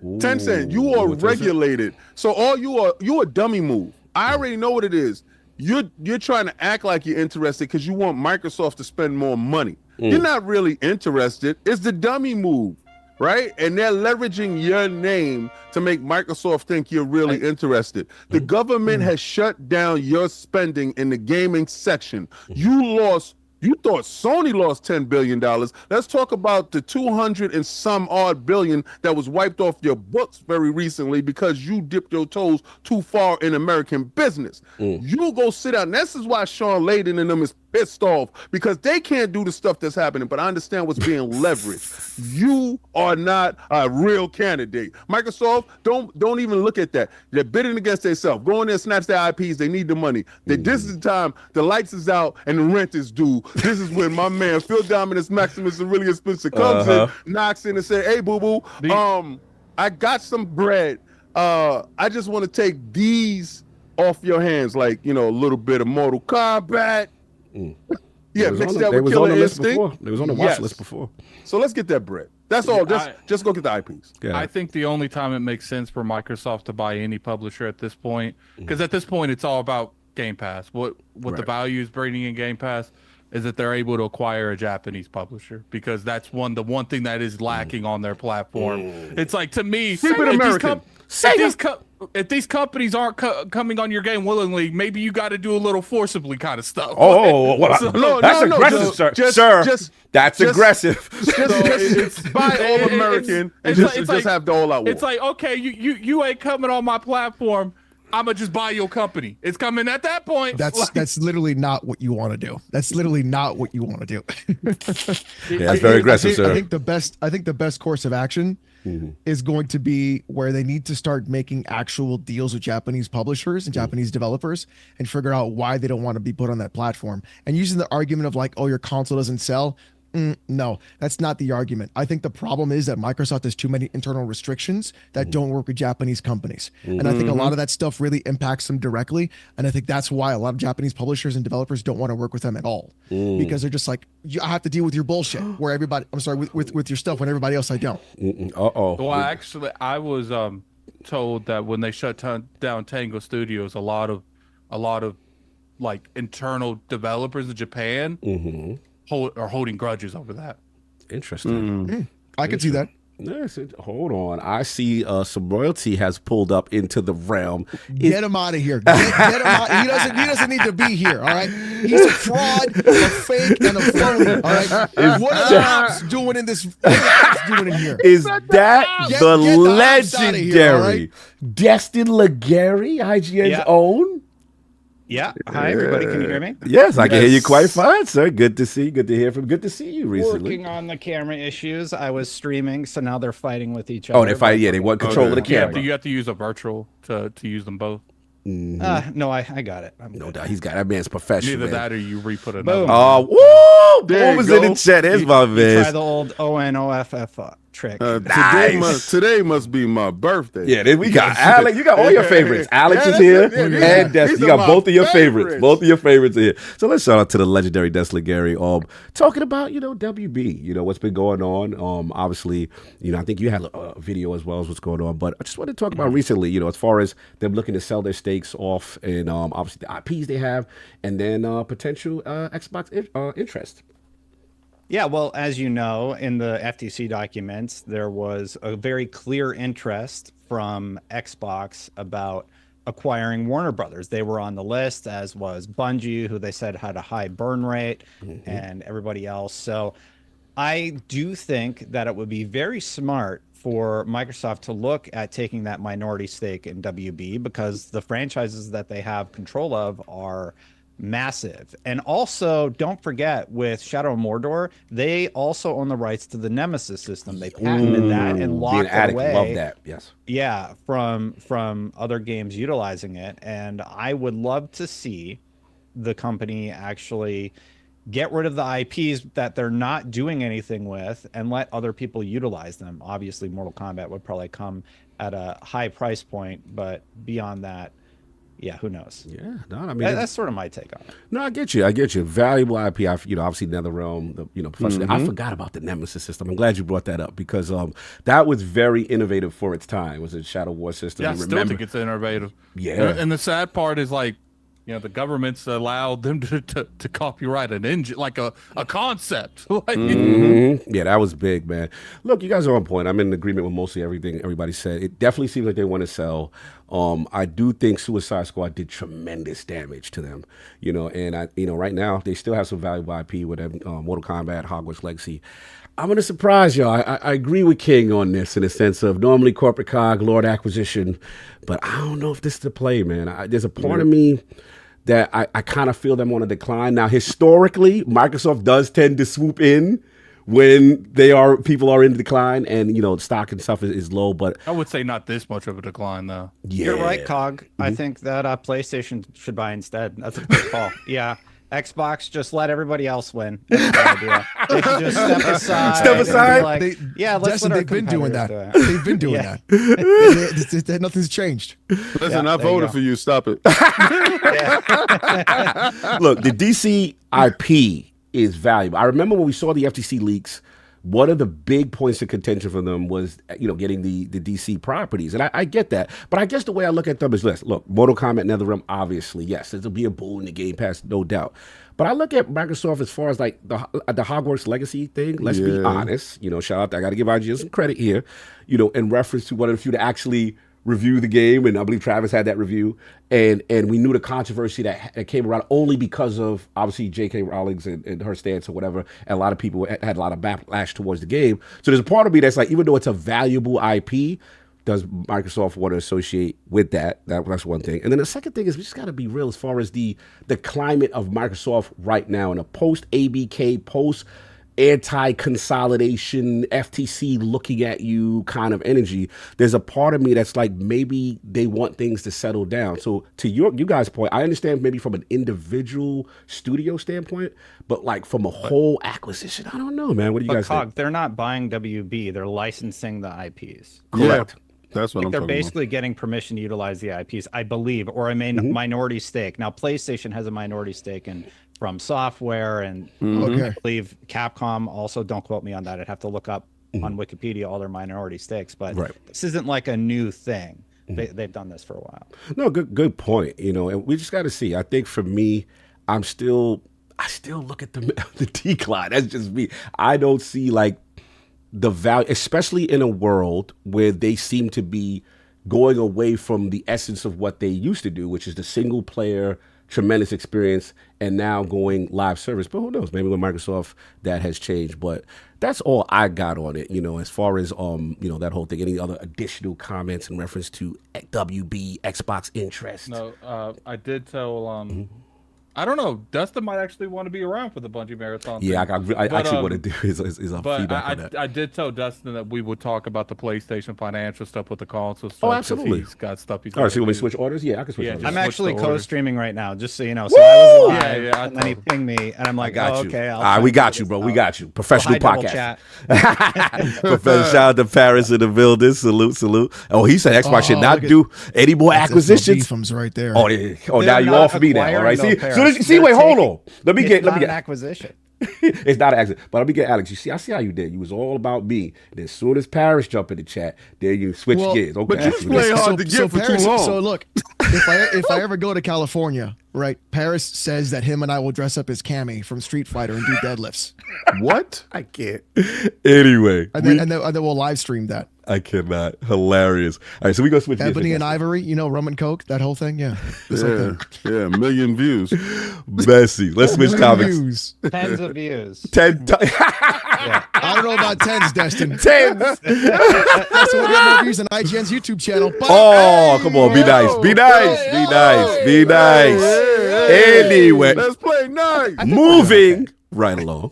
Tencent, you are regulated. So you a dummy move. I already know what it is. You're trying to act like you're interested because you want Microsoft to spend more money. You're not really interested. It's the dummy move, right? And they're leveraging your name to make Microsoft think you're really interested. The government has shut down your spending in the gaming section. You thought Sony lost $10 billion. Let's talk about the 200 and some odd billion that was wiped off your books very recently because you dipped your toes too far in American business. You go sit down. This is why Shaun Layden and them is pissed off because they can't do the stuff that's happening, but I understand what's being leveraged. You are not a real candidate. Microsoft, don't even look at that. They're bidding against themselves. Go in there, snatch their IPs. They need the money. This is the time the lights is out and the rent is due. This is when my man Phil Dominus Maximus Aurelius Spencer comes in, knocks in and say, "Hey, boo-boo, I got some bread. I just want to take these off your hands, like, a little bit of Mortal Kombat." Yeah, mix that with Killer Instinct. It was on the watch list before. So let's get that bread. That's all. Just go get the IPs. Yeah. I think the only time it makes sense for Microsoft to buy any publisher at this point, because at this point it's all about Game Pass. What the value is bringing in Game Pass is that they're able to acquire a Japanese publisher, because that's the one thing that is lacking on their platform. It's like, to me, keep it American. If these companies aren't coming on your game willingly, maybe you got to do a little forcibly kind of stuff. That's aggressive, sir. That's aggressive. Just buy all American and just have the all out war. It's like, okay, you ain't coming on my platform. I'm gonna just buy your company. It's coming at that point. That's literally not what you want to do. That's literally not what you want to do. That's very aggressive, sir. I think the best course of action is going to be where they need to start making actual deals with Japanese publishers and Japanese developers and figure out why they don't want to be put on that platform. And using the argument of like, oh, your console doesn't sell. No, that's not the argument. I think the problem is that Microsoft has too many internal restrictions that don't work with Japanese companies. And I think a lot of that stuff really impacts them directly. And I think that's why a lot of Japanese publishers and developers don't want to work with them at all, because they're just like, I have to deal with your bullshit where with your stuff when everybody else I don't. Well, actually, I was told that when they shut down Tango Studios, a lot of like internal developers in Japan are holding grudges over that. Interesting. I could see that. Yes, hold on. I see some royalty has pulled up into the realm. Get him out of here. Get him out. He doesn't need to be here. All right. He's a fraud, a fake, and a phony. All right. What are the ops doing in this? What are the ops doing in here? Is that the legendary here, right? Destin Legary, IGN's own? Yeah. Hi, everybody. Can you hear me? Yes, I can hear you quite fine, sir. Good to see you. Good to hear from. Good to see you recently. Working on the camera issues. I was streaming, so now they're fighting with each other. Oh, they're fighting. Yeah, they want control of the camera. Do you have to use a virtual to use them both? No, I got it. No doubt. He's got that man's professional. Neither man. that or you re-put it. Boom. Oh, woo! There Boom you was in go. the chat. There's my Try man. the old ONOFF trick. Today must be my birthday. Yeah, then we got Alex. You got all your favorites. Alex is here, and Destiny. You got both of your favorites. Both of your favorites are here. So let's shout out to the legendary Destiny Gary. Talking about WB. What's been going on. Obviously, I think you had a video as well as what's going on. But I just wanted to talk about recently. As far as them looking to sell their stakes off, and obviously the IPs they have, and then potential Xbox interest. Yeah, well, as you know, in the FTC documents, there was a very clear interest from Xbox about acquiring Warner Brothers. They were on the list, as was Bungie, who they said had a high burn rate, and everybody else. So I do think that it would be very smart for Microsoft to look at taking that minority stake in WB, because the franchises that they have control of are massive. And also, don't forget, with Shadow of Mordor, they also own the rights to the Nemesis system. They patented that and locked it away. Love that. Yes. Yeah, from other games utilizing it. And I would love to see the company actually get rid of the IPs that they're not doing anything with and let other people utilize them. Obviously, Mortal Kombat would probably come at a high price point, but beyond that, yeah, who knows? Yeah, no, I mean that's sort of my take on it. No, I get you. Valuable IP. Obviously NetherRealm. I forgot about the Nemesis system. I'm glad you brought that up, because that was very innovative for its time. It was a Shadow War system. Yeah, I still think it's innovative. Yeah, and the sad part is the government's allowed them to copyright an engine, like a concept. Yeah, that was big, man. Look, you guys are on point. I'm in agreement with mostly everything everybody said. It definitely seems like they want to sell. I do think Suicide Squad did tremendous damage to them, and right now they still have some valuable IP with Mortal Kombat, Hogwarts Legacy. I'm going to surprise y'all. I agree with King on this in the sense of normally corporate cog, Lord acquisition, but I don't know if this is the play, man. There's a part of me that I kind of feel them on a decline. Now, historically, Microsoft does tend to swoop in when people are in decline, and stock and stuff is low. But I would say not this much of a decline, though. Yeah. You're right, Cog. I think that PlayStation should buy instead. That's a good call. Yeah. Xbox, just let everybody else win. That's a good idea. They should just step aside. Step aside? Like, let's let our they've been doing that. do it. They've been doing that. Nothing's changed. Listen, I voted for you. Stop it. Look, the DC IP is valuable. I remember when we saw the FTC leaks, one of the big points of contention for them was, getting the DC properties. And I get that. But I guess the way I look at them is this. Look, Mortal Kombat, NetherRealm, obviously, yes, it'll be a boon to Game Pass, no doubt. But I look at Microsoft as far as like the Hogwarts Legacy thing. Let's be honest. Shout out, I got to give IGN some credit here, in reference to one of the few to actually review the game, and I believe Travis had that review, and we knew the controversy that came around only because of obviously J.K. Rowling and her stance or whatever, and a lot of people had a lot of backlash towards the game. So there's a part of me that's like, even though it's a valuable IP, does Microsoft want to associate with that? That's one thing. And then the second thing is we just got to be real as far as the climate of Microsoft right now in a post-ABK, anti-consolidation, FTC looking at you kind of energy. There's a part of me that's like, maybe they want things to settle down. So to you guys' point, I understand maybe from an individual studio standpoint, but like from a whole acquisition, I don't know, man. What do you guys think? They're not buying WB. They're licensing the IPs. Correct. Yeah, that's what I'm they're talking basically getting permission to utilize the IPs, I believe, or a minority stake. Now, PlayStation has a minority stake in From Software, and I believe Capcom also. Don't quote me on that. I'd have to look up on Wikipedia all their minority stakes, but this isn't like a new thing. They've done this for a while. No, good point. And we just got to see. I think for me, I still look at the decline. That's just me. I don't see like the value, especially in a world where they seem to be going away from the essence of what they used to do, which is the single player tremendous experience, and now going live service. But who knows? Maybe with Microsoft that has changed. But that's all I got on it. As far as that whole thing. Any other additional comments in reference to WB Xbox interest? No, I did tell I don't know. Dustin might actually want to be around for the Bungie Marathon. Yeah, I actually want to do is but feedback on that. I did tell Dustin that we would talk about the PlayStation financial stuff with the console stuff. Oh, absolutely. He's got stuff he's all right, so you want me to switch orders? Yeah, I can switch orders. I'm actually co-streaming right now, just so you know. So I was live, and then he pinged me, and I'm like, okay. All right, we got you, bro. We got you. Professional podcast. Professional. Shout out to Paris in the building. Salute. Oh, he said Xbox should not do any more acquisitions. Right there. Oh, yeah. Now you all for me now. All right. See, wait, hold on. Let me get an acquisition. It's not an accident. But let me get Alex. You see, I see how you did. You was all about me. And as soon as Paris jumped in the chat, there you switch gears. Okay. But you play hard to get for Paris, too long. So look, if I ever go to California, right, Paris says that him and I will dress up as Cammy from Street Fighter and do deadlifts. What? I can't. Anyway. And then we'll live stream that. I cannot. Hilarious. All right, so we go switch Ebony and Ivory, rum and coke, that whole thing. Yeah. Yeah, million views. Messy. Let's switch topics. Views. Tens of views. Yeah. I don't know about tens, Destin. Tens. That's what we got more views on IGN's YouTube channel. Oh, come on. Be nice. Be nice. Be nice. Anyway. Let's play nice. Moving right along.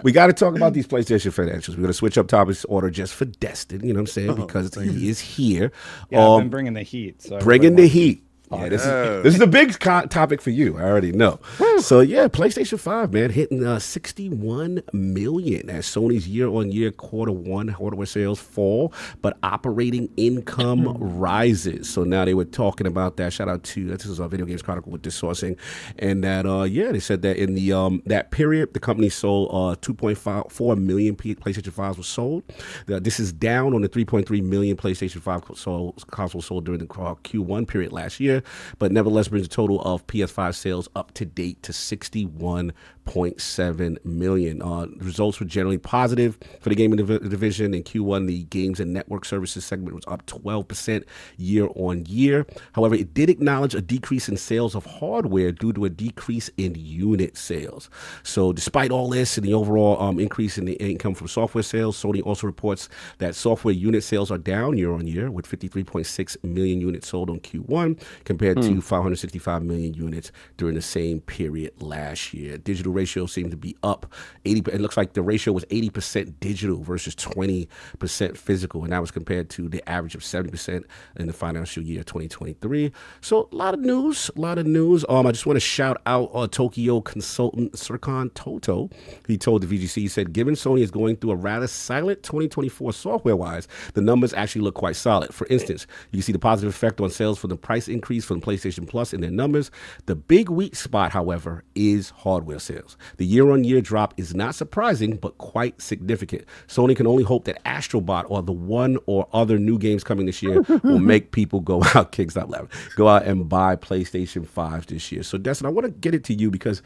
We got to talk about these PlayStation financials. We're going to switch up topics order just for Destin, you know what I'm saying? Because he is here. Yeah, I've been bringing the heat. So bringing the heat. Yeah, this is a big topic for you. I already know. So yeah, PlayStation 5, man, hitting 61 million as Sony's year-on-year Q1 hardware sales fall, but operating income rises. So now they were talking about that. Shout out to this is a Video Games Chronicle with this sourcing, and that they said that in the that period the company sold 2.4 million PlayStation 5s were sold. This is down on the 3.3 million PlayStation 5 consoles sold during the Q1 period last year, but nevertheless brings the total of PS5 sales up to date to 61.7 million. Results were generally positive for the gaming division. In Q1, the games and network services segment was up 12% year on year. However, it did acknowledge a decrease in sales of hardware due to a decrease in unit sales. So despite all this and the overall increase in the income from software sales, Sony also reports that software unit sales are down year on year, with 53.6 million units sold on Q1 compared to 565 million units during the same period last year. Digital ratio seemed to be up 80%. It looks like the ratio was 80% digital versus 20% physical, and that was compared to the average of 70% in the financial year 2023. So a lot of news. I just want to shout out Tokyo consultant Serkan Toto. He told the VGC, he said, given Sony is going through a rather silent 2024 software-wise, the numbers actually look quite solid. For instance, you can see the positive effect on sales for the price increase from PlayStation Plus in their numbers. The big weak spot, however, is hardware sales. The year-on-year drop is not surprising, but quite significant. Sony can only hope that Astrobot or the one or other new games coming this year will make people go out, go out and buy PlayStation 5 this year. So, Destin, I want to get it to you because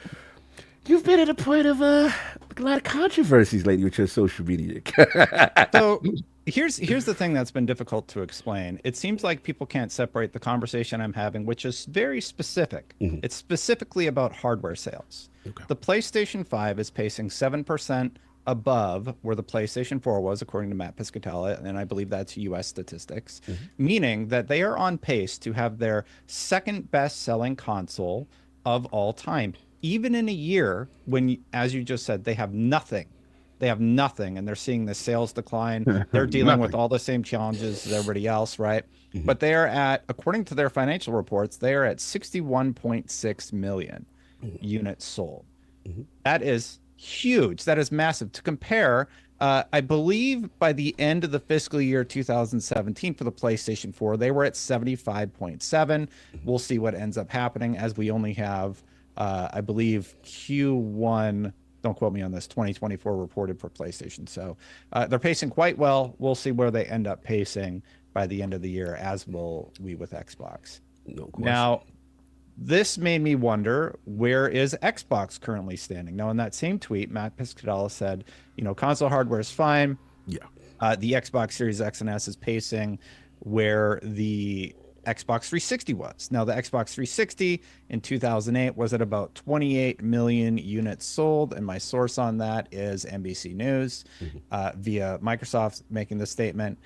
you've been at a point of a lot of controversies lately with your social media. So here's the thing that's been difficult to explain. It seems like people can't separate the conversation I'm having, which is very specific. Mm-hmm. It's specifically about hardware sales. Okay. The PlayStation 5 is pacing 7% above where the PlayStation 4 was, according to Matt Piscatella, and I believe that's U.S. statistics, meaning that they are on pace to have their second best-selling console of all time, even in a year when, as you just said, they have nothing. And they're seeing the sales decline. They're dealing with all the same challenges as everybody else, right? Mm-hmm. But they are at, according to their financial reports, they are at 61.6 million units sold. Mm-hmm. That is huge. That is massive. To compare, I believe by the end of the fiscal year 2017 for the PlayStation 4, they were at 75.7. We'll see what ends up happening, as we only have, I believe, Q1... don't quote me on this, 2024 reported for PlayStation. So they're pacing quite well. We'll see where they end up pacing by the end of the year, as will we with Xbox. No question. Now, this made me wonder, where is Xbox currently standing? Now, in that same tweet, Matt Piscatella said, console hardware is fine. Yeah. The Xbox Series X and S is pacing where the Xbox 360 was. Now, the Xbox 360 in 2008 was at about 28 million units sold, and my source on that is NBC News via Microsoft making the statement.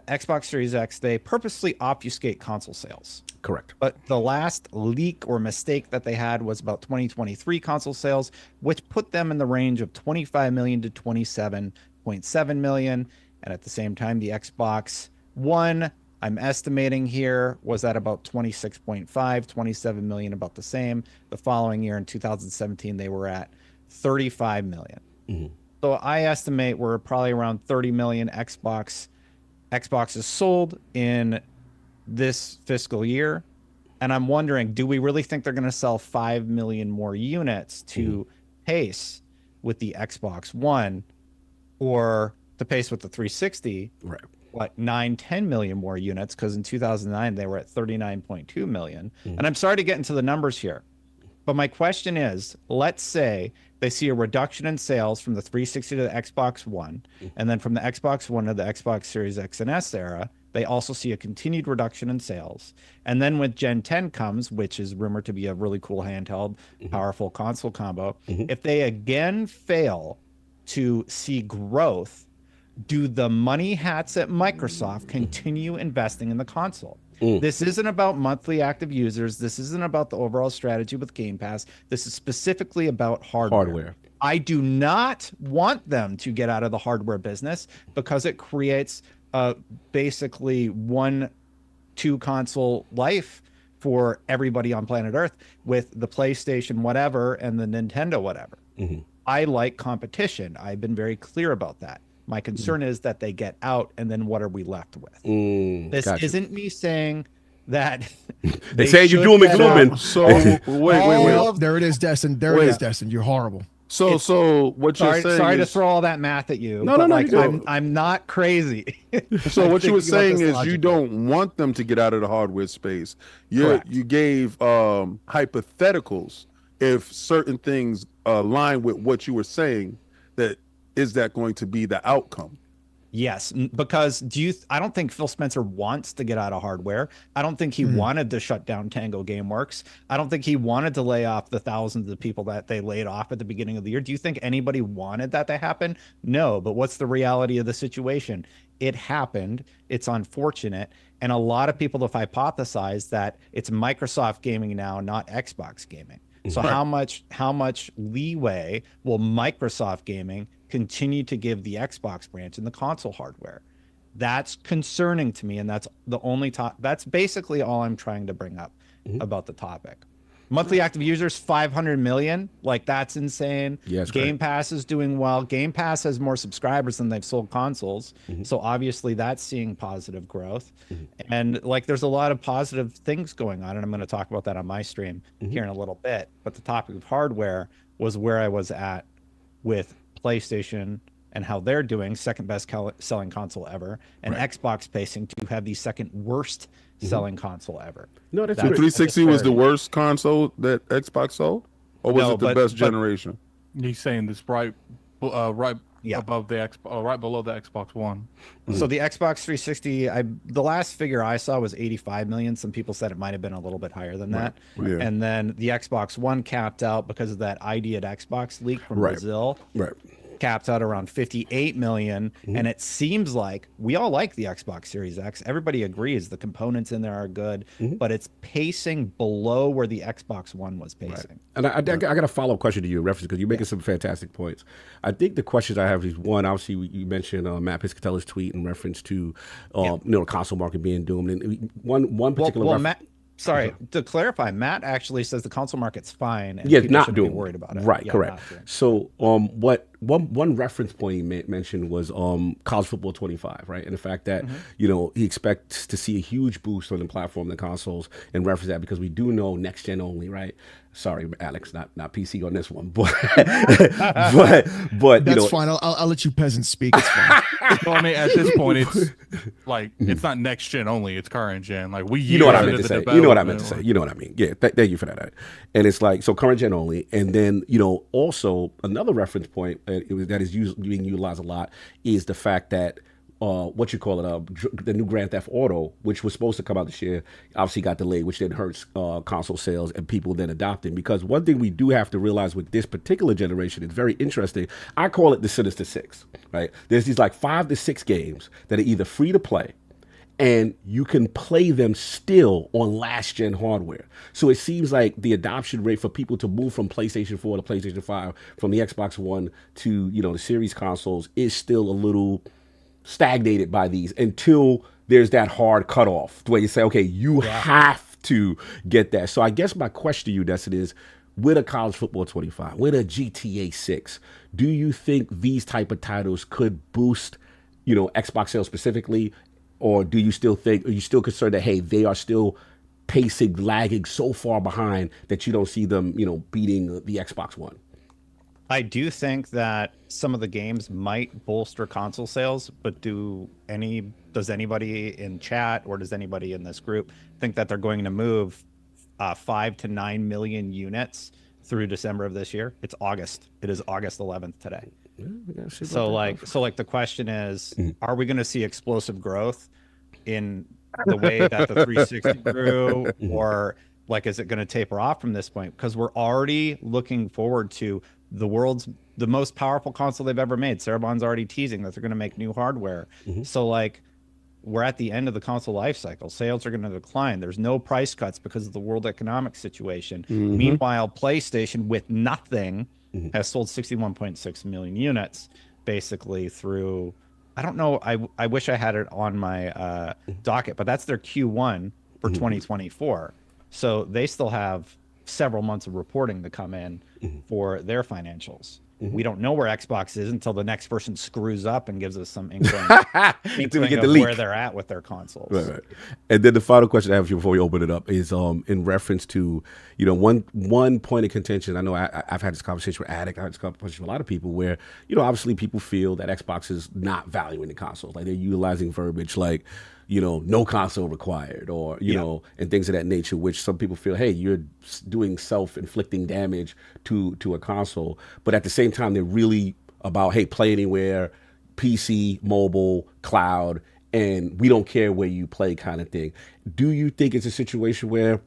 Xbox Series X, they purposely obfuscate console sales. Correct. But the last leak or mistake that they had was about 2023 console sales, which put them in the range of 25 million to 27.7 million. And at the same time, the Xbox One, I'm estimating here, was at about 26.5, 27 million, about the same. The following year in 2017, they were at 35 million. Mm-hmm. So I estimate we're probably around 30 million Xboxes sold in this fiscal year. And I'm wondering, do we really think they're going to sell 5 million more units to pace with the Xbox One, or to pace with the 360? Right. What, 9-10 million more units? Because in 2009 they were at 39.2 million. And I'm sorry to get into the numbers here, but my question is, let's say they see a reduction in sales from the 360 to the Xbox One, and then from the Xbox One to the Xbox Series X and S era, they also see a continued reduction in sales. And then when Gen 10 comes, which is rumored to be a really cool handheld, powerful console combo, if they again fail to see growth, do the money hats at Microsoft continue investing in the console? This isn't about monthly active users. This isn't about the overall strategy with Game Pass. This is specifically about hardware. I do not want them to get out of the hardware business, because it creates basically 1-2 console life for everybody on planet Earth with the PlayStation whatever and the Nintendo whatever. I like competition. I've been very clear about that. My concern is that they get out, and then what are we left with? This isn't me saying that they say you're doom and glooming. So wait. There it is, Destin. There it is, Destin. You're horrible. So what you're saying? Sorry is, to throw all that math at you. No, like, I'm not crazy. So what you were saying is you don't want them to get out of the hardware space. You gave hypotheticals if certain things align with what you were saying. Is that going to be the outcome? Yes, because I don't think Phil Spencer wants to get out of hardware. I don't think he wanted to shut down Tango Gameworks. I don't think he wanted to lay off the thousands of people that they laid off at the beginning of the year. Do you think anybody wanted that to happen? No, but what's the reality of the situation? It happened. It's unfortunate. And a lot of people have hypothesized that it's Microsoft gaming now, not Xbox gaming. So how much leeway will Microsoft gaming continue to give the Xbox branch and the console hardware? That's concerning to me, and that's the only that's basically all I'm trying to bring up about the topic. Monthly active users, 500 million. Like, that's insane. Yes, Game Pass is doing well. Game Pass has more subscribers than they've sold consoles. So obviously that's seeing positive growth. And like, there's a lot of positive things going on. And I'm going to talk about that on my stream here in a little bit. But the topic of hardware was where I was at with PlayStation and how they're doing, second best selling console ever, and Xbox pacing to have the second worst selling console ever. No, that's 360 was the worst console that Xbox sold, or was it the best generation? He's saying this right above the Xbox, right below the Xbox One. So the Xbox 360, the last figure I saw was 85 million. Some people said it might have been a little bit higher than that. And then the Xbox One capped out because of that ID at Xbox leak from Brazil. Capped out around 58 million. And it seems like we all like the Xbox Series X. Everybody agrees the components in there are good, but it's pacing below where the Xbox One was pacing. And I got a follow-up question to you in reference, because you're making some fantastic points. I think the questions I have is, one, obviously you mentioned Matt Piscatella's tweet in reference to the console market being doomed, and one particular Sorry, to clarify, Matt actually says the console market's fine, and people not shouldn't be worried about it. Right, correct. So what one reference point he mentioned was college football 25, right? And the fact that he expects to see a huge boost on the platform, the consoles, in reference to that, because we do know next gen only, right? Sorry, Alex, not PC on this one, but that's fine. I'll let you peasants speak. It's fine. Well, I mean, at this point, it's like it's not next gen only; it's current gen. Like you know what I meant to say. You know what I meant to say. You know what I mean? Yeah. Thank you for that. And it's like, so current gen only, and then also another reference point that is being utilized a lot is the fact that the new Grand Theft Auto, which was supposed to come out this year, obviously got delayed, which then hurts console sales and people then adopting. Because one thing we do have to realize with this particular generation, it's very interesting. I call it the Sinister Six, right? There's these like 5 to 6 games that are either free to play, and you can play them still on last-gen hardware. So it seems like the adoption rate for people to move from PlayStation 4 to PlayStation 5, from the Xbox One to, the series consoles is still a little stagnated by these until there's that hard cutoff where you say, okay, you have to get that. So I guess my question to you, Destin, is with a College Football 25, with a GTA 6, do you think these type of titles could boost, Xbox sales specifically? Or do you still think, are you still concerned that, hey, they are still lagging so far behind that you don't see them, beating the Xbox One? I do think that some of the games might bolster console sales, but does anybody in chat or does anybody in this group think that they're going to move 5 to 9 million units through December of this year? It's August. It is August 11th today. So the question is, are we going to see explosive growth in the way that the 360 grew, or is it going to taper off from this point? Because we're already looking forward to the most powerful console they've ever made. Cerebon's already teasing that they're going to make new hardware. So we're at the end of the console life cycle. Sales are going to decline. There's no price cuts because of the world economic situation. Meanwhile, PlayStation with nothing has sold 61.6 million units basically through, I don't know, I wish I had it on my docket, but that's their Q1 for 2024. So they still have several months of reporting to come in for their financials. We don't know where Xbox is until the next person screws up and gives us some inkling of where they're at with their consoles. Right. And then the final question I have for you before we open it up is in reference to, one point of contention. I know I've had this conversation with Addict. I've had this conversation with a lot of people where, obviously people feel that Xbox is not valuing the consoles. Like they're utilizing verbiage like, no console required, or, and things of that nature, which some people feel, hey, you're doing self-inflicting damage to a console. But at the same time, they're really about, hey, play anywhere, PC, mobile, cloud, and we don't care where you play kind of thing. Do you think it's a situation where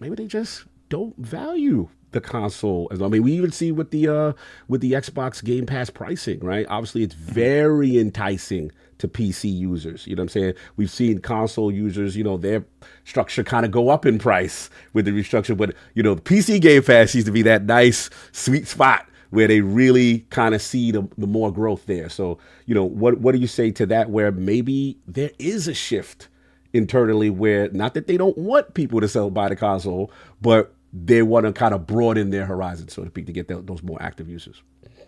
maybe they just don't value the console? We even see with the Xbox Game Pass pricing, right? Obviously, it's very enticing to PC users. You know what I'm saying? We've seen console users, their structure kind of go up in price with the restructure. But, PC Game Pass seems to be that nice, sweet spot where they really kind of see the more growth there. So, what do you say to that, where maybe there is a shift internally where, not that they don't want people to buy the console, but they want to kind of broaden their horizon, so to speak, to get those more active users?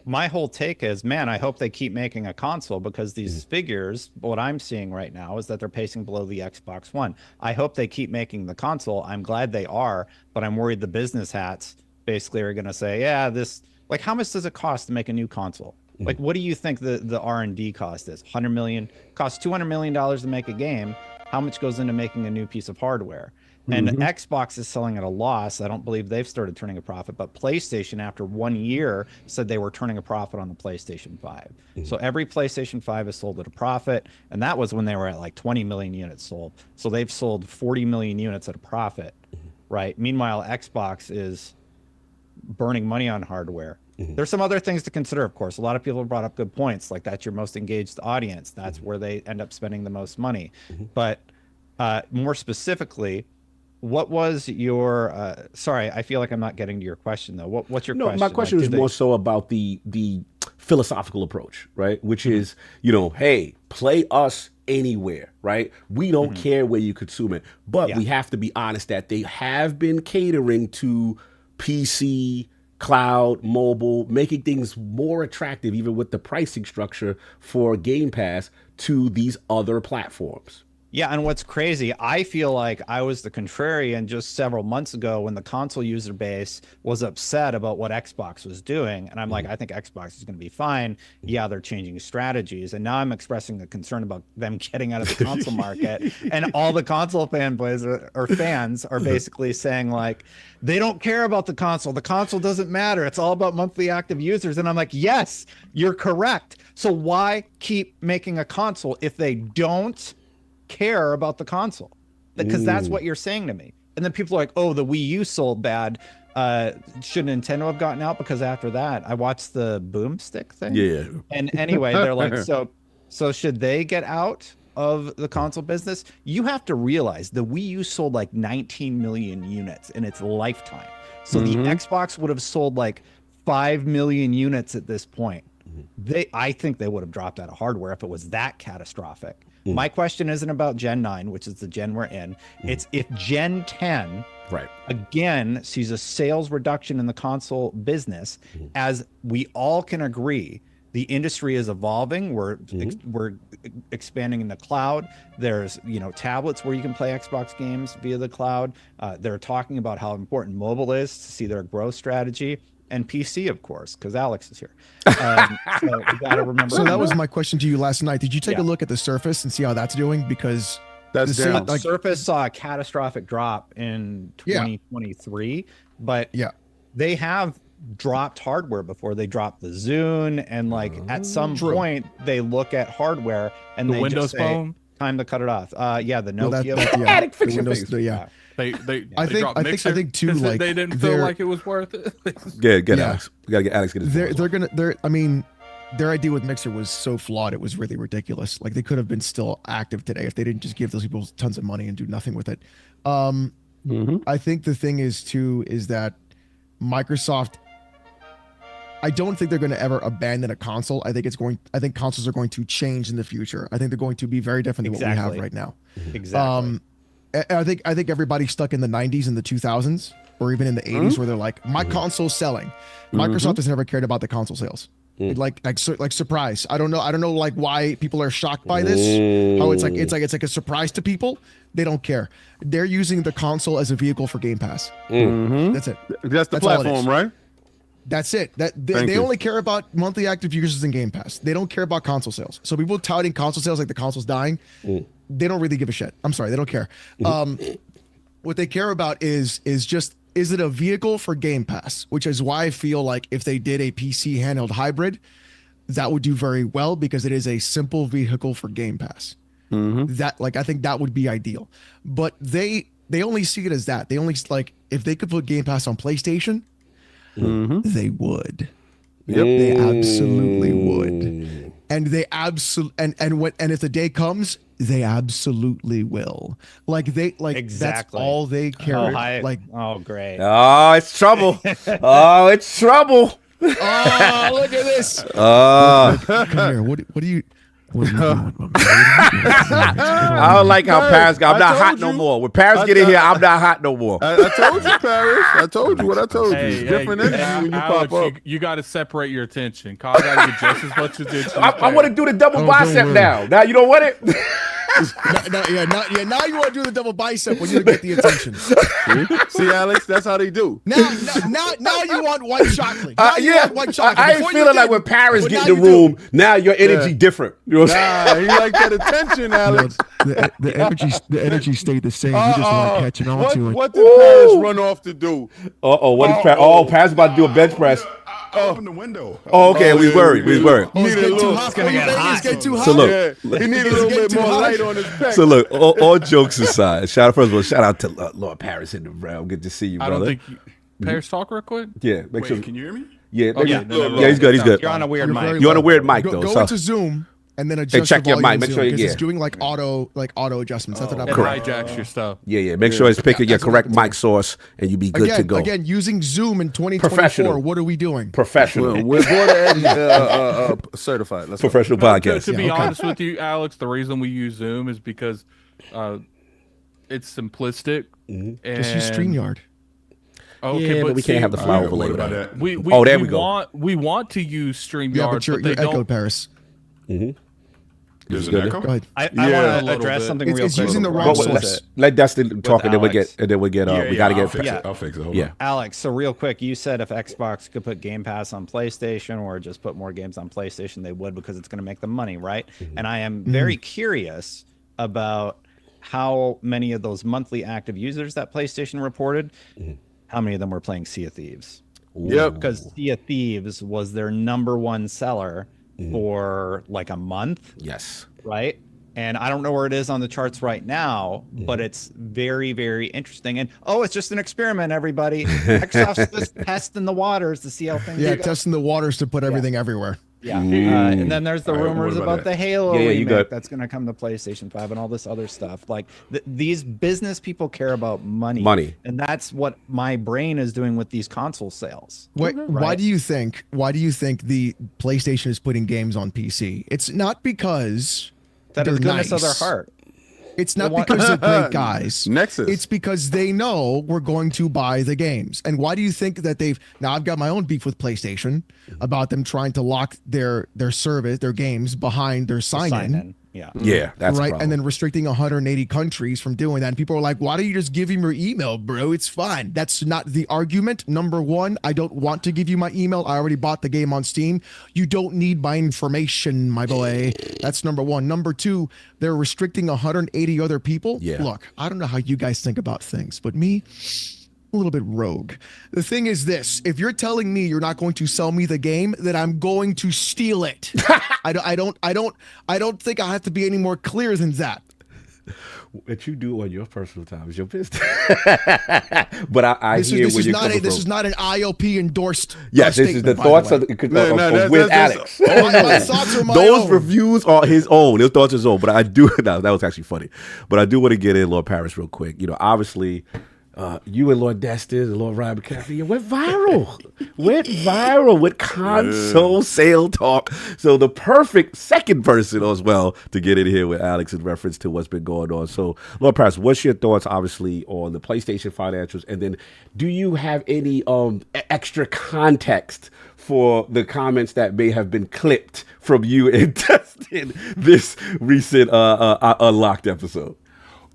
My whole take is, man, I hope they keep making a console, because these figures, what I'm seeing right now is that they're pacing below the Xbox One. I hope they keep making the console. I'm glad they are, but I'm worried the business hats basically are going to say, how much does it cost to make a new console? What do you think the R&D cost is? 100 million, costs $200 million to make a game. How much goes into making a new piece of hardware? And Xbox is selling at a loss. I don't believe they've started turning a profit, but PlayStation, after 1 year, said they were turning a profit on the PlayStation 5. So every PlayStation 5 is sold at a profit, and that was when they were at 20 million units sold. So they've sold 40 million units at a profit, right? Meanwhile, Xbox is burning money on hardware. There's some other things to consider, of course. A lot of people have brought up good points, like that's your most engaged audience. That's where they end up spending the most money. But more specifically, what was your sorry, I feel like I'm not getting to your question though. What's your question? My question is more so about the philosophical approach, right? Which is, hey, play us anywhere, right? We don't care where you consume it, but we have to be honest that they have been catering to PC, cloud, mobile, making things more attractive, even with the pricing structure for Game Pass, to these other platforms. Yeah, and what's crazy, I feel like I was the contrarian just several months ago when the console user base was upset about what Xbox was doing. And I'm like, I think Xbox is going to be fine. Yeah, they're changing strategies. And now I'm expressing a concern about them getting out of the console market. And all the console fanboys or fans are basically saying, like, they don't care about the console. The console doesn't matter. It's all about monthly active users. And I'm like, yes, you're correct. So why keep making a console if they don't care about the console? Because that's what you're saying to me. And then people are like, oh, the Wii U sold bad. Should Nintendo have gotten out? Because after that, I watched the boomstick thing. Yeah. And anyway, they're like, so should they get out of the console business? You have to realize the Wii U sold like 19 million units in its lifetime. So the Xbox would have sold like 5 million units at this point. I think they would have dropped out of hardware if it was that catastrophic. My question isn't about Gen 9, which is the gen we're in. It's if Gen 10 again sees a sales reduction in the console business, as we all can agree, the industry is evolving. We're expanding in the cloud. There's tablets where you can play Xbox games via the cloud. They're talking about how important mobile is to see their growth strategy. And PC, of course, because Alex is here. So we gotta remember. So that was my question to you last night. Did you take a look at the Surface and see how that's doing? Because that's down. Like, Surface saw a catastrophic drop in 2023, but they have dropped hardware before. They dropped the Zune, and like at some point they look at hardware and the they Windows just say, Phone. Time to cut it off. Yeah, the Nokia. Attic fix your Windows, face. I think too, like they didn't feel like it was worth it. Get Alex. We gotta get Alex. I mean, their idea with Mixer was so flawed. It was really ridiculous. Like they could have been still active today if they didn't just give those people tons of money and do nothing with it. I think the thing is that Microsoft, I don't think they're going to ever abandon a console. I think consoles are going to change in the future. I think they're going to be very different than what we have right now. Exactly. I think everybody's stuck in the 90s and the 2000s, or even in the 80s, where they're like, my console's selling. Microsoft has never cared about the console sales. Like surprise. I don't know like why people are shocked by this. How it's like a surprise to people. They don't care. They're using the console as a vehicle for Game Pass. That's it. That's the platform, right? That's it. They only care about monthly active users in Game Pass. They don't care about console sales. So people touting console sales like the console's dying, they don't really give a shit. I'm sorry, they don't care. What they care about is it a vehicle for Game Pass? Which is why I feel like if they did a PC handheld hybrid, that would do very well because it is a simple vehicle for Game Pass. I think that would be ideal. But they only see it as that. They only like if they could put Game Pass on PlayStation. They would. Yep. They absolutely would. And they and if the day comes, they absolutely will. Exactly. That's all they care. Oh, great. Oh, it's trouble. Oh, it's trouble. Oh, look at this. Come here. What do you I don't like how Paris got. I'm not hot no more. When Paris get in here, I'm not hot no more. I told you, Paris. I told you what I told you. It's different energy when you Alex, pop up. You got to separate your attention. Kyle got to get just as much attention. I want to do the double bicep now. Now you don't want it. Now you want to do the double bicep when you get the attention. See, Alex, that's how they do. Now you want white chocolate. White chocolate. I ain't feeling like when Paris get in the room. Now your energy different. You know what I'm saying? He like that attention, Alex. The energy stayed the same. You just weren't catching on to it. What did Paris run off to do? What is Paris? Oh, Paris about to do a bench press. Open the window. Oh, okay. We worried. It's getting too hot. So look, he needed a little bit more light on his back. So look, all jokes aside, shout out to Lord Paris in the realm. Good to see you, brother. I don't think Paris talk real quick. Yeah, make sure. Can you hear me? Yeah, yeah, he's good. He's good. You're on a weird mic. You're on a weird mic though. Go into Zoom and then adjust check your mic. volume Make sure it's doing like auto adjustments. That's what I'm It doing. hijacks your stuff. Yeah. Make sure it's picking your correct mic source, and you be good to go. Again, using Zoom in 2024. What are we doing? Professional. We're border certified. Let's Professional podcast. To be honest with you, Alex, the reason we use Zoom is because it's simplistic. Just use StreamYard. Okay, but we can't have the flower overlay. There We we go. We want to use StreamYard, Yeah, but you're they echoed, don't. Paris. There's an echo. Go ahead. I want to address something real it's quick. using the wrong What source. was it? Let Dustin talk, and then we get, we got to I'll get. fix it. I'll fix it. Hold Yeah. on. Alex, so real quick, you said if Xbox could put Game Pass on PlayStation or just put more games on PlayStation, they would because it's going to make them money, right? And I am very curious about how many of those monthly active users that PlayStation reported, how many of them were playing Sea of Thieves? Yep. Because Sea of Thieves was their #1 seller for like a month. Yes. Right? And I don't know where it is on the charts right now, but it's very, very interesting. And it's just an experiment, everybody. Microsoft's just testing the waters to see how things Yeah, go. testing the waters to put everything everywhere. Yeah. And then there's the All right, rumors what about about that? the Halo Yeah, you remake got- that's going to come to PlayStation 5 and all this other stuff. Like these business people care about money. Money. And that's what my brain is doing with these console sales. Wait, why do you think the PlayStation is putting games on PC? It's not because That is they're goodness of their nice. heart. It's not because they're great guys. Nexus. It's because they know we're going to buy the games. And why do you think that now I've got my own beef with PlayStation about them trying to lock their service, their games behind their sign-in. Yeah. Yeah, that's a right. problem. And then restricting 180 countries from doing that. And people are like, why don't you just give him your email, bro? It's fine. That's not the argument. Number one, I don't want to give you my email. I already bought the game on Steam. You don't need my information, my boy. That's number one. Number two, they're restricting 180 other people. Yeah. Look, I don't know how you guys think about things, but me, a little bit rogue. The thing is this: if you're telling me you're not going to sell me the game, then I'm going to steal it. I don't think I have to be any more clear than that. What you do on your personal time is your business. But I hear This where is you're not coming this from. is not an ILP endorsed. Yes, this is the thoughts of with Alex. My thoughts are my Those own. reviews are his own. His thoughts are his own. But I do. No, that was actually funny. But I do want to get in Lord Paris real quick. Obviously, you and Lord Destin and Lord Ryan McCaffrey, you went viral. With console sale talk. So the perfect second person as well to get in here with Alex in reference to what's been going on. So Lord Paris, what's your thoughts obviously on the PlayStation financials? And then do you have any extra context for the comments that may have been clipped from you and Destin this recent Unlocked episode?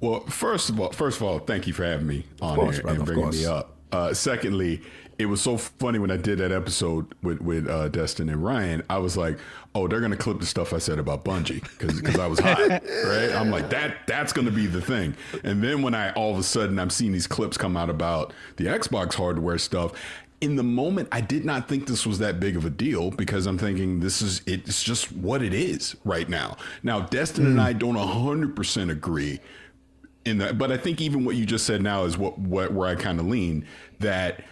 Well, first of all, thank you for having me on course, here brother, and of bringing course. me up. Secondly, it was so funny when I did that episode with Destin and Ryan. I was like, oh, they're gonna clip the stuff I said about Bungie because I was hot, right? I'm like that's gonna be the thing. And then when all of a sudden I'm seeing these clips come out about the Xbox hardware stuff. In the moment, I did not think this was that big of a deal because I'm thinking it's just what it is right now. Now, Destin and I don't 100% agree in that, but I think even what you just said now is where I kind of lean, that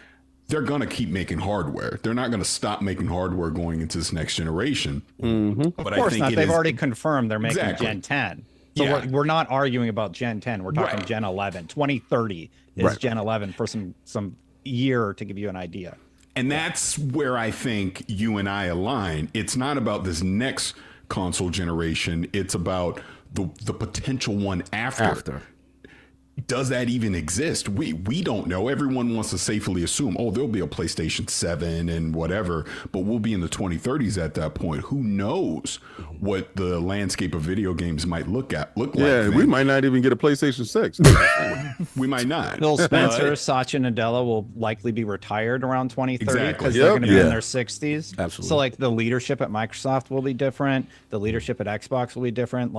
they're gonna keep making hardware. They're not gonna stop making hardware going into this next generation. Of course not. They've already confirmed they're making Gen 10. So we're not arguing about Gen 10. We're talking Gen 11. 2030 is Gen 11 for some year to give you an idea. And that's where I think you and I align. It's not about this next console generation. It's about the potential one after. Does that even exist? We don't know. Everyone wants to safely assume, there'll be a PlayStation 7 and whatever, but we'll be in the 2030s at that point. Who knows what the landscape of video games might look like? Yeah, we might not even get a PlayStation 6. We might not. Phil Spencer, Satya Nadella will likely be retired around 2030 because Exactly. they're going to be in their 60s. Absolutely. So like the leadership at Microsoft will be different. The leadership at Xbox will be different.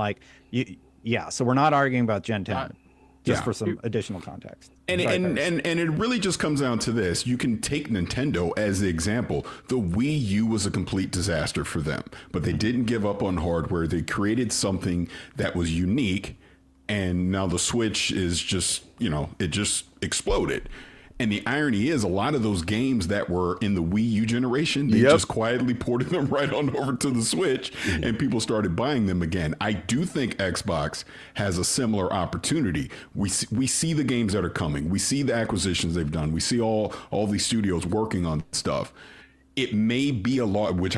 So we're not arguing about Gen 10. Just for some additional context. And it really just comes down to this. You can take Nintendo as the example. The Wii U was a complete disaster for them, but they didn't give up on hardware. They created something that was unique, and now the Switch is just, it just exploded. And the irony is, a lot of those games that were in the Wii U generation, they just quietly ported them right on over to the Switch, and people started buying them again. I do think Xbox has a similar opportunity. We see the games that are coming. We see the acquisitions they've done. We see all these studios working on stuff. It may be a lot, which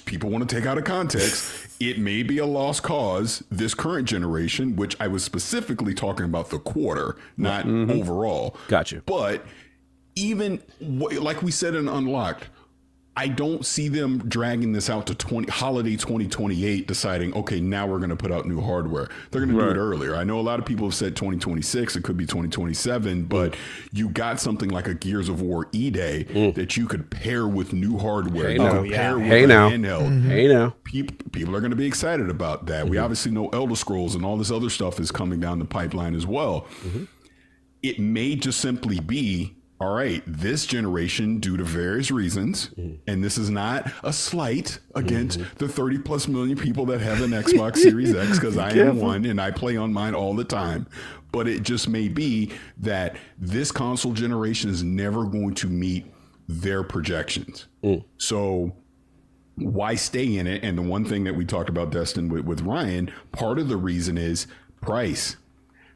people want to take out of context. It may be a lost cause this current generation, which I was specifically talking about the quarter, not overall. Gotcha. But even like we said in Unlocked, I don't see them dragging this out to holiday 2028, deciding, okay, now we're going to put out new hardware. They're going to do it earlier. I know a lot of people have said 2026. It could be 2027, but you got something like a Gears of War E-Day that you could pair with new hardware. Pair with a handheld. Hey now. People are going to be excited about that. We obviously know Elder Scrolls and all this other stuff is coming down the pipeline as well. It may just simply be, all right, this generation, due to various reasons, and this is not a slight against the 30 plus million people that have an Xbox Series X, because I am one and I play on mine all the time. But it just may be that this console generation is never going to meet their projections. So why stay in it? And the one thing that we talked about, Destin, with Ryan, part of the reason is price.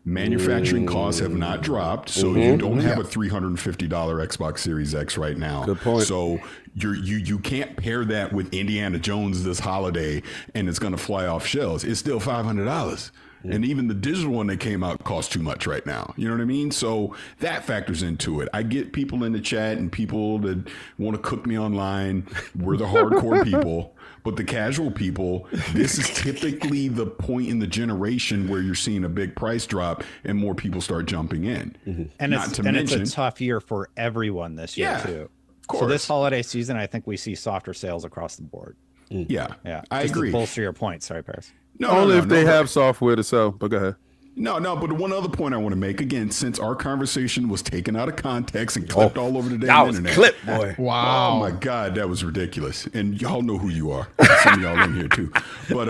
Manufacturing costs have not dropped, so you don't have a $350 Xbox Series X right now. Good point. So you can't pair that with Indiana Jones this holiday, and it's going to fly off shelves. It's still $500, and even the digital one that came out costs too much right now. You know what I mean? So that factors into it. I get people in the chat and people that want to cook me online. We're the hardcore people. But the casual people, this is typically the point in the generation where you're seeing a big price drop and more people start jumping in. And it's a tough year for everyone this year too. Of course. So this holiday season, I think we see softer sales across the board. Yeah, I agree. To bolster your point. Sorry, Paris. Only if they have software to sell. But go ahead. No, but one other point I want to make, again, since our conversation was taken out of context and clipped all over the damn internet. Clip, boy. Wow. Oh, my God, that was ridiculous. And y'all know who you are. Some of y'all in here, too. But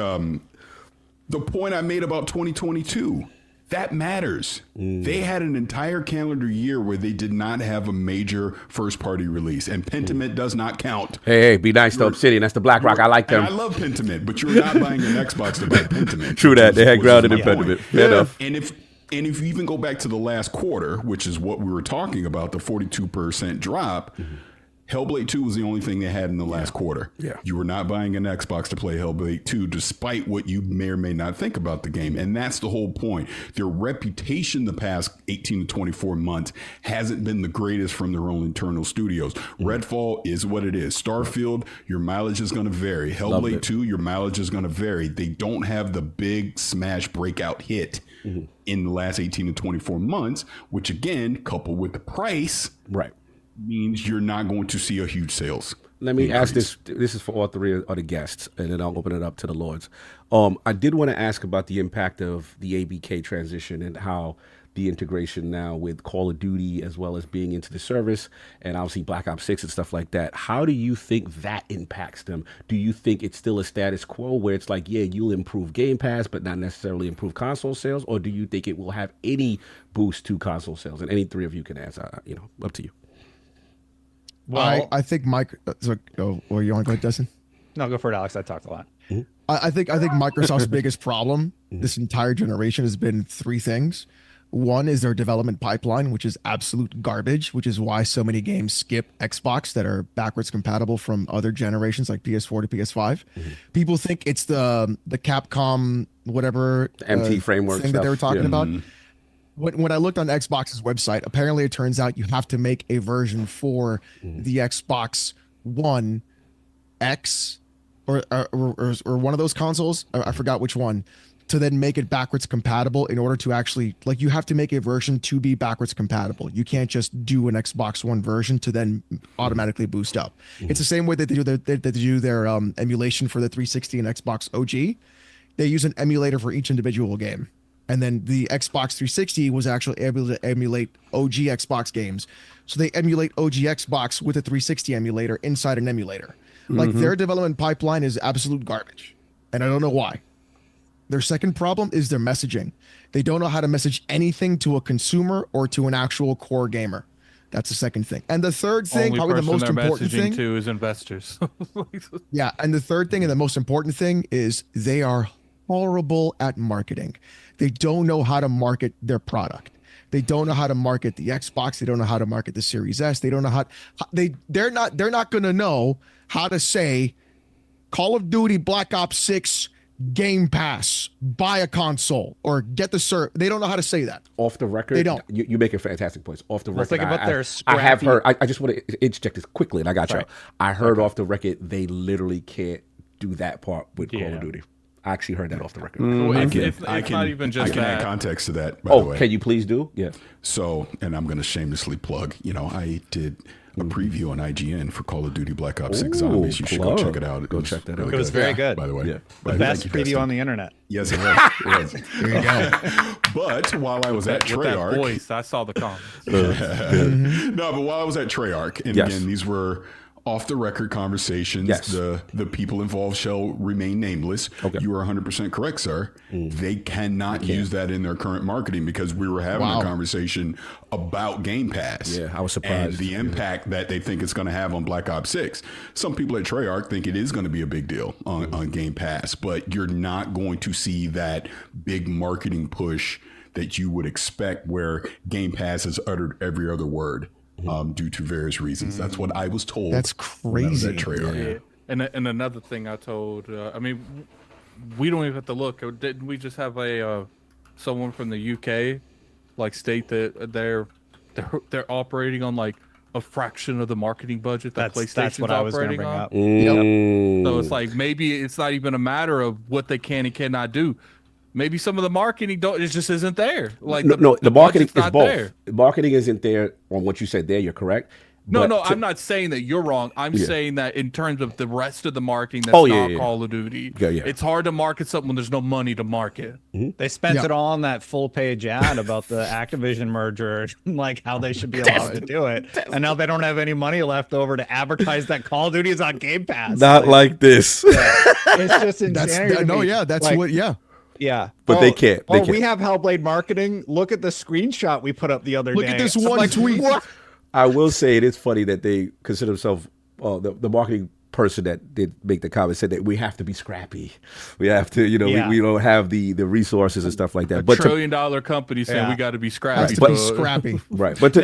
the point I made about 2022, that matters. They had an entire calendar year where they did not have a major first-party release, and Pentiment does not count. Hey, be nice to Obsidian. That's the BlackRock. I like them. I love Pentiment, but you're not buying an Xbox to buy Pentiment. True that. They had grounded in Pentiment. Fair enough. And if you even go back to the last quarter, which is what we were talking about, the 42% drop, Hellblade 2 was the only thing they had in the last quarter. Yeah. You were not buying an Xbox to play Hellblade 2, despite what you may or may not think about the game. And that's the whole point. Their reputation the past 18 to 24 months hasn't been the greatest from their own internal studios. Redfall is what it is. Starfield, your mileage is going to vary. Hellblade 2, your mileage is going to vary. They don't have the big smash breakout hit in the last 18 to 24 months, which again, coupled with the price, means you're not going to see a huge sales. Let me ask this. This is for all three of the guests, and then I'll open it up to the lords. I did want to ask about the impact of the ABK transition and how the integration now with Call of Duty, as well as being into the service, and obviously Black Ops 6 and stuff like that. How do you think that impacts them? Do you think it's still a status quo where it's like, yeah, you'll improve Game Pass, but not necessarily improve console sales? Or do you think it will have any boost to console sales? And any three of you can answer, up to you. Well, I think Mike. Or you want to go ahead, Dustin? No, go for it, Alex. I talked a lot. I think Microsoft's biggest problem this entire generation has been three things. One is their development pipeline, which is absolute garbage, which is why so many games skip Xbox that are backwards compatible from other generations like PS4 to PS5. People think it's the Capcom whatever MT framework thing that they were talking about. When I looked on Xbox's website, apparently it turns out you have to make a version for the Xbox One X or one of those consoles. I forgot which one, to then make it backwards compatible in order to actually, you have to make a version to be backwards compatible. You can't just do an Xbox One version to then automatically boost up. It's the same way that they do their emulation for the 360 and Xbox OG. They use an emulator for each individual game. And then the Xbox 360 was actually able to emulate OG Xbox games. So they emulate OG Xbox with a 360 emulator inside an emulator. Their development pipeline is absolute garbage. And I don't know why. Their second problem is their messaging. They don't know how to message anything to a consumer or to an actual core gamer. That's the second thing. And the third thing, probably the most important thing, to is investors. Yeah, and the third thing and the most important thing is they are horrible at marketing. They don't know how to market their product. They don't know how to market the Xbox. They don't know how to market the Series S. They don't know how they're not going to know how to say Call of Duty Black Ops 6 Game Pass, buy a console, or get the serve. They don't know how to say that. Off the record, they don't. You make a fantastic points. Off the record, think about their I have scrappy- heard. I just want to interject this quickly, and I got Sorry. you. I heard off the record they literally can't do that part with Call of Duty. I actually heard that off the record. It's not even just I can that. add context to that, by the way. Can you please do? Yeah. So, and I'm going to shamelessly plug, I did a preview on IGN for Call of Duty Black Ops 6 Zombies. You should go check it out. Go check that out. really It was very good. by the way. Yeah. The best preview on the internet. Yes, it was. It was. There you go. But while I was at With that Treyarch, voice, I saw the comments. no, but while I was at Treyarch, and Yes. again, these were off the record conversations. Yes. The people involved shall remain nameless. Okay. You are 100% correct, sir. They cannot use that in their current marketing because we were having a conversation about Game Pass. Yeah, I was surprised. And the impact that they think it's going to have on Black Ops 6. Some people at Treyarch think it is going to be a big deal on Game Pass, but you're not going to see that big marketing push that you would expect where Game Pass has uttered every other word. Due to various reasons. That's what I was told. That's when I was at crazy. Treyarch. And another thing I told, we don't even have to look. Didn't we just have someone from the UK state that they're operating on like a fraction of the marketing budget that PlayStation's That's what I was going to bring on? up. So it's like maybe it's not even a matter of what they can and cannot do. Maybe some of the marketing it just isn't there. Like the marketing budget's is not both. there. The marketing isn't there on what you said there. You're correct. No, But I'm not saying that you're wrong. I'm saying that in terms of the rest of the marketing that's not Call of Duty, it's hard to market something when there's no money to market. They spent it all on that full page ad about the Activision merger, like how they should be allowed to do it. And now they don't have any money left over to advertise that Call of Duty is on Game Pass. Not like this. It's just insanity. Yeah. But they can't. They can't. We have Hellblade marketing. Look at the screenshot we put up the other day. Look at this one tweet. What? I will say it is funny that they consider themselves the marketing person that did make the comment said that we have to be scrappy. We have to, we don't have the resources and stuff like that. But $1 trillion company saying we got to be scrappy. Right. But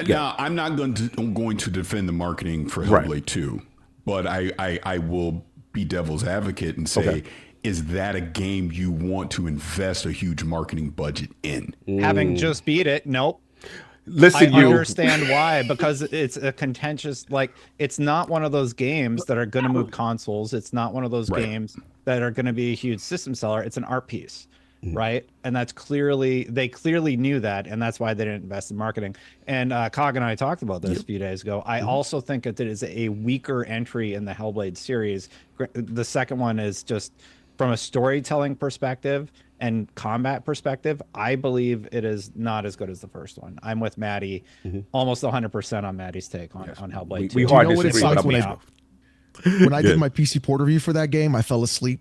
now I'm not going to defend the marketing for Hellblade 2, but I will be devil's advocate and say, is that a game you want to invest a huge marketing budget in? Having just beat it, nope. Listen, I understand why, because it's a contentious, it's not one of those games that are going to move consoles. It's not one of those games that are going to be a huge system seller. It's an art piece, right? And they clearly knew that, and that's why they didn't invest in marketing. And Cog and I talked about this a few days ago. I also think that it is a weaker entry in the Hellblade series. The second one is just from a storytelling perspective and combat perspective, I believe it is not as good as the first one. I'm with Maddie, almost 100% on Maddie's take on Hellblade 2. We Do you hard know what it disagree, sucks but when I did my PC port review for that game, I fell asleep.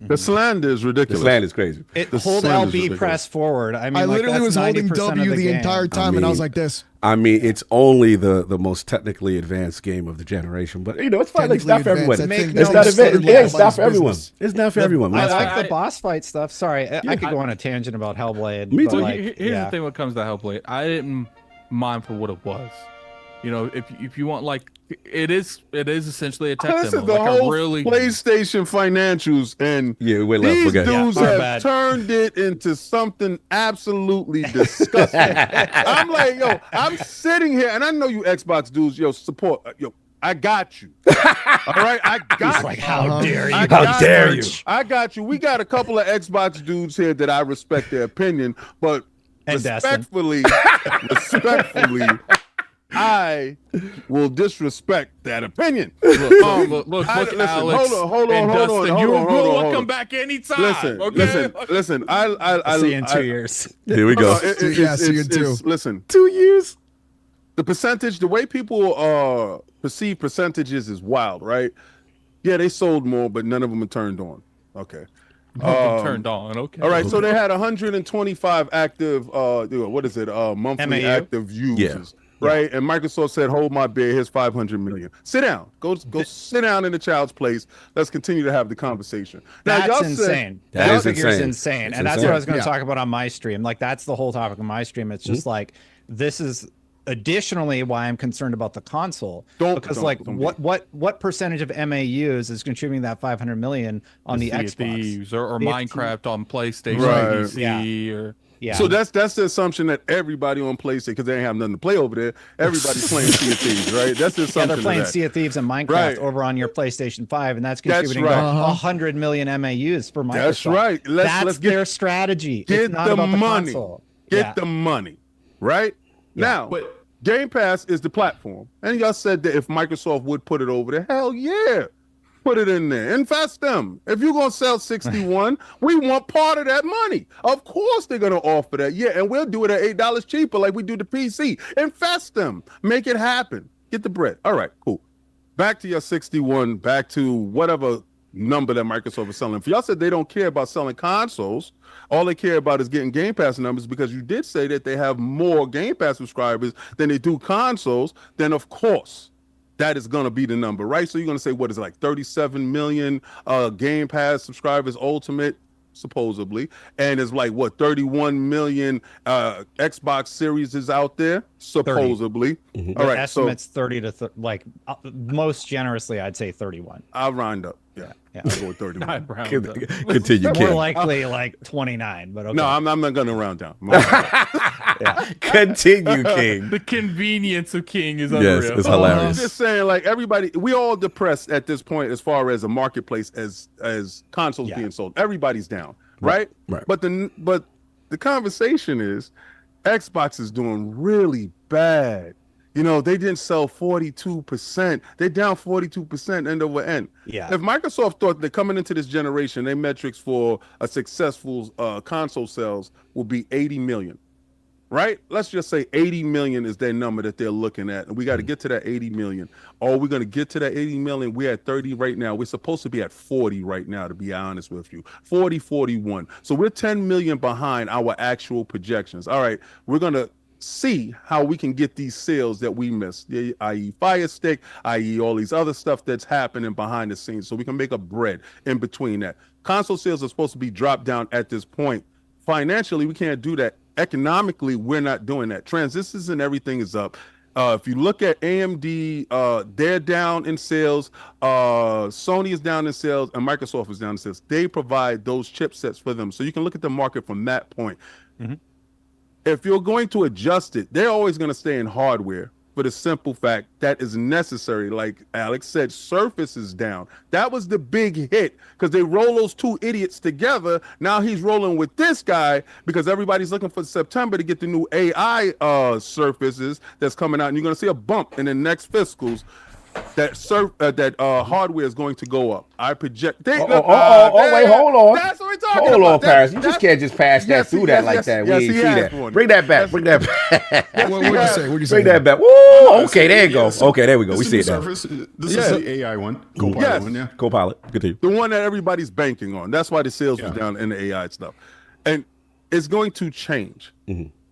The slander is ridiculous. The slander is crazy. Hold LB press forward. I mean, I literally was holding W the entire time, and I was like this. I mean, it's only the most technically advanced game of the generation, but it's fine. It's not for everyone. It's not for everyone. It's not for everyone. I like the boss fight stuff. Sorry, I could go on a tangent about Hellblade. Me too. Here's the thing when it comes to Hellblade. I didn't mind for what it was. If you want, it is essentially a tech This demo. is the whole PlayStation financials, and these dudes have turned it into something absolutely disgusting. I'm like, I'm sitting here, and I know you Xbox dudes, support, I got you. All right, I got you. How dare you? How dare you? I got you. We got a couple of Xbox dudes here that I respect their opinion, but respectfully, I will disrespect that opinion. Look, Alex. Hold on. Welcome back anytime. Listen. I'll see you in 2 years. Here we go. See you in 2. Listen, 2 years. The percentage, the way people perceive percentages is wild, right? Yeah, they sold more, but none of them are turned on. Okay. Turned on. Okay. All right. So they had 125 active. Monthly MAU? active users. Right, and Microsoft said, "Hold my beer. Here's 500 million. Sit down. Go sit down in the child's place. Let's continue to have the conversation." Now, That's insane. That figure's insane, and that's what I was going to talk about on my stream. That's the whole topic of my stream. It's just this is additionally why I'm concerned about the console. What percentage of MAUs is contributing that 500 million on the Xbox? Thieves or Minecraft on PlayStation, Right. PC, or So that's the assumption that everybody on PlayStation, because they ain't have nothing to play over there, everybody's playing Sea of Thieves, right? That's the assumption. Yeah, they're playing Sea of Thieves and Minecraft over on your PlayStation 5, and that's contributing about 100 million MAUs for Microsoft. That's right. Let's get their strategy. Get it's not the about the money. console. Get the money, right? Now, Game Pass is the platform. And y'all said that if Microsoft would put it over there, hell yeah. Put it in there. Invest them. If you're going to sell 61, we want part of that money. Of course they're going to offer that. Yeah, and we'll do it at $8 cheaper like we do the PC. Invest them. Make it happen. Get the bread. All right, cool. Back to your 61, back to whatever number that Microsoft is selling. If y'all said they don't care about selling consoles, all they care about is getting Game Pass numbers, because you did say that they have more Game Pass subscribers than they do consoles, then of course that is going to be the number, right? So you're going to say, what is it, like 37 million Game Pass subscribers ultimate, supposedly, and it's like, what, 31 million Xbox Series is out there, supposedly. All right, estimates 30 to most generously, I'd say 31. I'll round up. Yeah. I'll go with 31. Continue, King. More likely like 29, but okay. No, I'm not going to round down. Continue, King. The convenience of King is unreal. Yes, it's hilarious. I'm just saying, like, everybody, we all depressed at this point as far as a marketplace as consoles being sold. Everybody's down, right? But the conversation is Xbox is doing really bad. You know, they didn't sell 42%. They're down 42% end over end. Yeah. If Microsoft thought that coming into this generation, their metrics for a successful console sales will be 80 million, right? Let's just say 80 million is their number that they're looking at. And we got to get to that 80 million. Or we're going to get to that 80 million. We're at 30 right now. We're supposed to be at 40 right now, to be honest with you. 40, 41. So we're 10 million behind our actual projections. All right, we're going to see how we can get these sales that we missed, i.e. Fire Stick, i.e. all these other stuff that's happening behind the scenes, so we can make a bread in between that. Console sales are supposed to be dropped down at this point. Financially, we can't do that. Economically, we're not doing that. Transistors and everything is up. If you look at AMD, they're down in sales. Sony is down in sales, and Microsoft is down in sales. They provide those chipsets for them, so you can look at the market from that point. If you're going to adjust it, they're always going to stay in hardware for the simple fact that is necessary. Like Alex said, Surface is down. That was the big hit because they roll those two idiots together. Now he's rolling with this guy because everybody's looking for September to get the new AI Surfaces that's coming out. And you're going to see a bump in the next fiscals. That hardware is going to go up. I project. Wait, hold on. That's what we're talking about. Hold on, Paris. You just can't just pass that through that like that. We ain't see that. Bring that back. Bring that back. What'd you say? Bring that back. Woo! Okay, there you go. Okay, there we go. We see it now. This is the AI one. Copilot one, yeah. Copilot. Continue. The one that everybody's banking on. That's why the sales was down in the AI stuff. And it's going to change.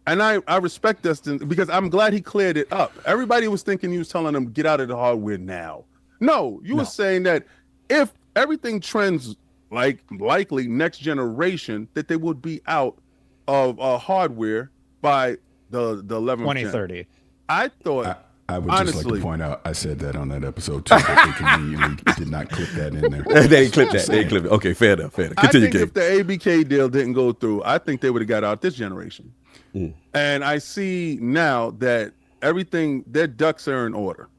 And I respect Dustin because I'm glad he cleared it up. Everybody was thinking he was telling them, get out of the hardware now. No, you were saying that if everything trends likely next generation, that they would be out of hardware by the 11th 2030. Gen. I thought... I would just like to point out, I said that on that episode too, but they conveniently did not clip that in there. They didn't clip that. They didn't clip it. Okay, fair enough. Continue, I think if the ABK deal didn't go through, I think they would have got out this generation. And I see now that everything, their ducks are in order.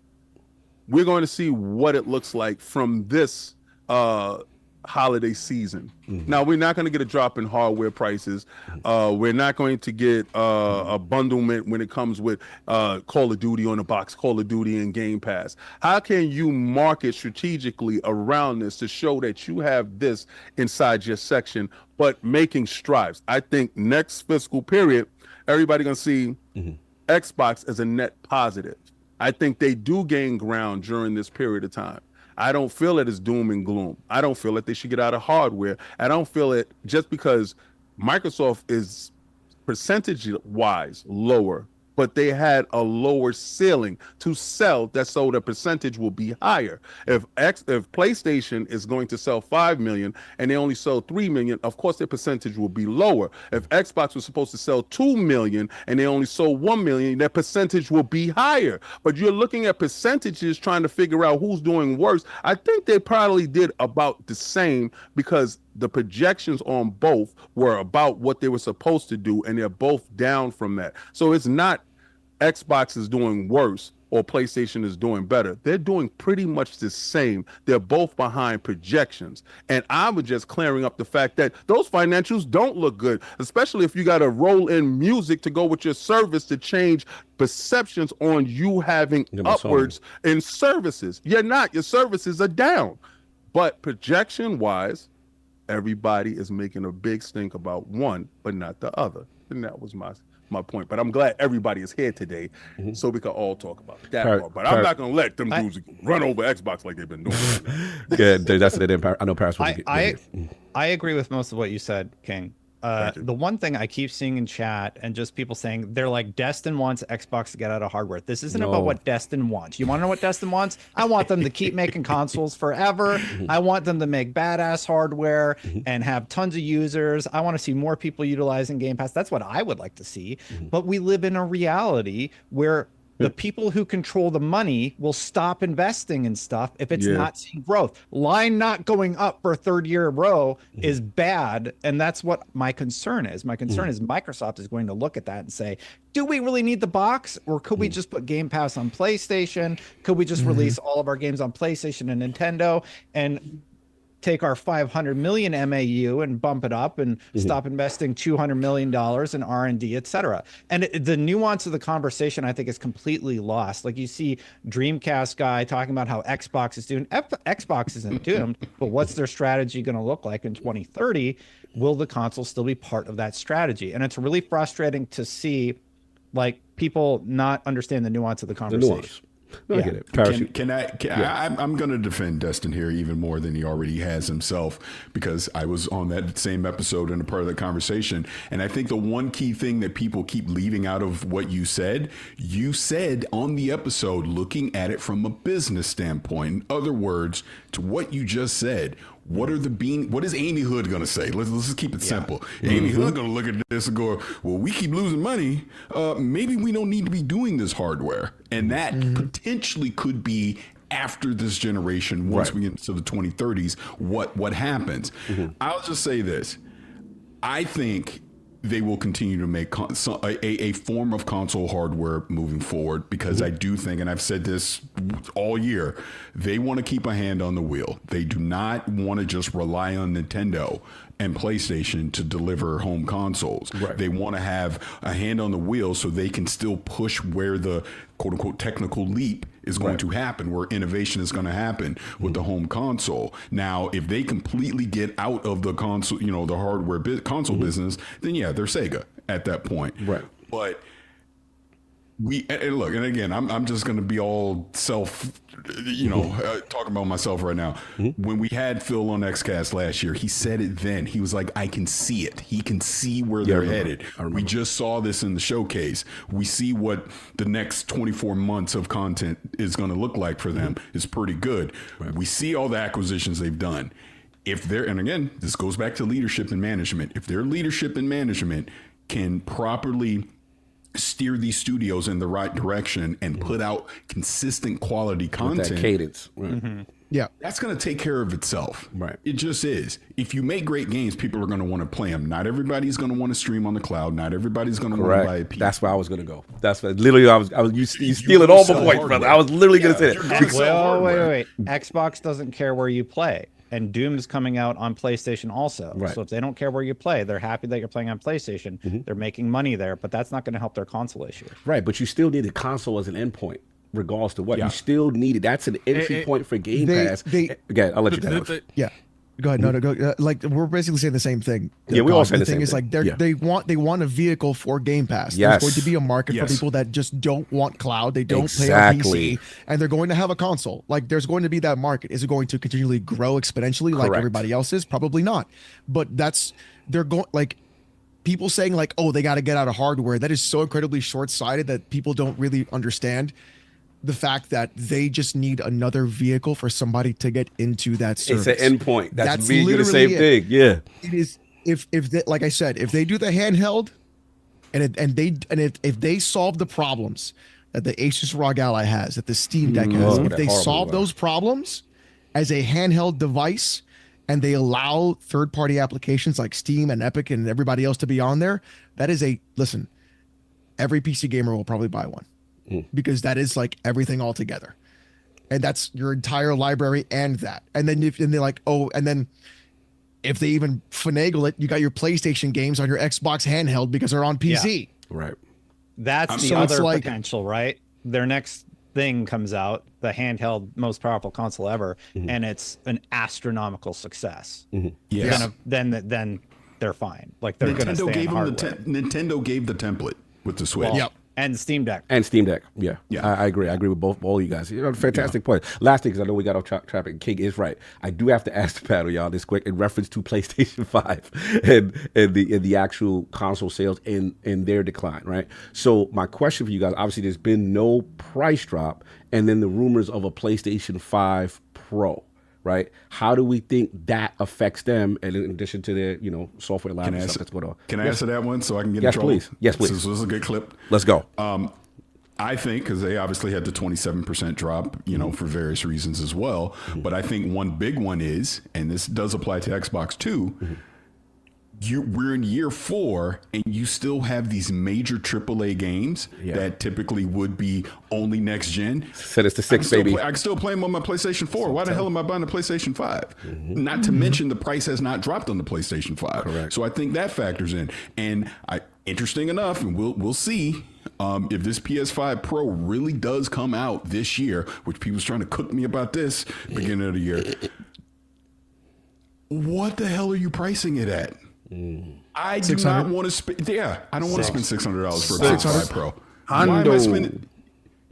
We're going to see what it looks like from this holiday season. Now, we're not going to get a drop in hardware prices. We're not going to get a bundlement when it comes with Call of Duty on the box, Call of Duty and Game Pass. How can you market strategically around this to show that you have this inside your section, but making strides? I think next fiscal period, everybody going to see Xbox as a net positive. I think they do gain ground during this period of time. I don't feel it as doom and gloom. I don't feel that they should get out of hardware. I don't feel it just because Microsoft is percentage-wise lower but they had a lower ceiling to sell, that so the percentage will be higher. If PlayStation is going to sell 5 million and they only sell 3 million, of course their percentage will be lower. If Xbox was supposed to sell 2 million and they only sold 1 million, their percentage will be higher. But you're looking at percentages trying to figure out who's doing worse. I think they probably did about the same, because the projections on both were about what they were supposed to do, and they're both down from that. So it's not Xbox is doing worse or PlayStation is doing better. They're doing pretty much the same. They're both behind projections. And I was just clearing up the fact that those financials don't look good, especially if you got to roll in music to go with your service to change perceptions on you having upwards in services. You're not. Your services are down. But projection-wise, everybody is making a big stink about one, but not the other. And that was my point. But I'm glad everybody is here today, so we can all talk about that part. But I'm not going to let them dudes run over Xbox like they've been doing. Yeah, that's it. I know Paris. I agree with most of what you said, King. The one thing I keep seeing in chat and just people saying, they're like, Destin wants Xbox to get out of hardware. This isn't about what Destin wants. You want to know what Destin wants? I want them to keep making consoles forever. I want them to make badass hardware and have tons of users. I want to see more people utilizing Game Pass. That's what I would like to see. But we live in a reality where the people who control the money will stop investing in stuff if it's not seeing growth. Line not going up for a third year in a row is bad. And that's what my concern is. My concern is Microsoft is going to look at that and say, do we really need the box? Or could we just put Game Pass on PlayStation? Could we just release all of our games on PlayStation and Nintendo and take our 500 million MAU and bump it up and stop investing $200 million in R&D, et cetera. And the nuance of the conversation, I think, is completely lost. Like, you see Dreamcast guy talking about how Xbox is doing. Xbox isn't doomed, but what's their strategy going to look like in 2030? Will the console still be part of that strategy? And it's really frustrating to see, like, people not understand the nuance of the conversation. I get it. Can I'm going to defend Destin here even more than he already has himself, because I was on that same episode and a part of the conversation. And I think the one key thing that people keep leaving out of what you said on the episode, looking at it from a business standpoint. In other words, to what you just said, what is Amy Hood going to say? Let's just keep it simple. Amy Hood going to look at this and go, well, we keep losing money. Maybe we don't need to be doing this hardware. And that potentially could be after this generation, once we get into the 2030s, what happens. I'll just say this. I think they will continue to make a form of console hardware moving forward, because I do think, and I've said this all year, they want to keep a hand on the wheel. They do not want to just rely on Nintendo and PlayStation to deliver home consoles. They want to have a hand on the wheel so they can still push where the quote unquote technical leap is going to happen, where innovation is going to happen with the home console. Now, if they completely get out of the console, the hardware console business, then yeah, they're Sega at that point. But and again, I'm just going to be all talking about myself right now. When we had Phil on XCast last year, he said it then. He was like, I can see it. He can see where they're headed. We just saw this in the showcase. We see what the next 24 months of content is going to look like for them. It's pretty good. We see all the acquisitions they've done. And again, this goes back to leadership and management. If their leadership and management can properly steer these studios in the right direction and put out consistent quality content, with that cadence, that's going to take care of itself. It just is. If you make great games, people are going to want to play them. Not everybody's going to want to stream on the cloud. Not everybody's going to want to buy a PC. That's where I was going to go. That's what, literally, you stealing all my points, brother. I was literally going to say that. Well, wait. Xbox doesn't care where you play. And Doom's coming out on PlayStation also. So if they don't care where you play, they're happy that you're playing on PlayStation. They're making money there, but that's not going to help their console issue. But you still need the console as an endpoint, regardless to what. You still need it. That's an entry point for Game Pass. Again, I'll let you know. Go ahead. No, go. Like, we're basically saying the same thing. Yeah, we all say the same thing. Is like they want a vehicle for Game Pass. There's going to be a market for people that just don't want cloud. They don't play on PC, and they're going to have a console. Like, there's going to be that market. Is it going to continually grow exponentially like everybody else is? Probably not. But they're going, like, people saying like, oh, they got to get out of hardware. That is so incredibly short-sighted that people don't really understand the fact that they just need another vehicle for somebody to get into that service. It's an endpoint. That's me do the same thing. Yeah. It is. If they, like I said, if they do the handheld, if they solve the problems that the Asus ROG Ally has, that the Steam Deck has, if they solve those problems as a handheld device, and they allow third-party applications like Steam and Epic and everybody else to be on there, that is listen, every PC gamer will probably buy one because that is like everything all together. And that's your entire library and that. And then and they're like, oh, and then if they even finagle it, you got your PlayStation games on your Xbox handheld because they're on PC. Yeah. Right. That's the other potential, right? Their next thing comes out, the handheld most powerful console ever, and it's an astronomical success. Yes. Then they're fine. Like they're going to stay in hardware. Nintendo gave the template with the Switch. Well, and Steam Deck. Yeah. I agree. I agree with all you guys. Fantastic point. Last thing, because I know we got off traffic. King is right. I do have to ask the panel, y'all, this quick in reference to PlayStation 5 and the actual console sales in their decline, right? So my question for you guys, obviously there's been no price drop, and then the rumors of a PlayStation 5 Pro, right? How do we think that affects them, and in addition to their, software line and stuff that's going on? Can I answer that one so I can get in trouble? Please. Yes, please. This is a good clip. Let's go. I think, because they obviously had the 27% drop, for various reasons as well. But I think one big one is, and this does apply to Xbox too, we're in year 4 and you still have these major AAA games that typically would be only next gen. Said it's the 6, baby. I can still play them on my PlayStation 4. Why the hell am I buying a PlayStation 5? Not to mention the price has not dropped on the PlayStation 5. Correct. So I think that factors in. And interesting enough, and we'll see if this PS5 Pro really does come out this year, which people's trying to cook me about this beginning of the year. What the hell are you pricing it at? I do not want to spend. Yeah, I don't want to spend $600 for a PS5 Pro. Why am I spending?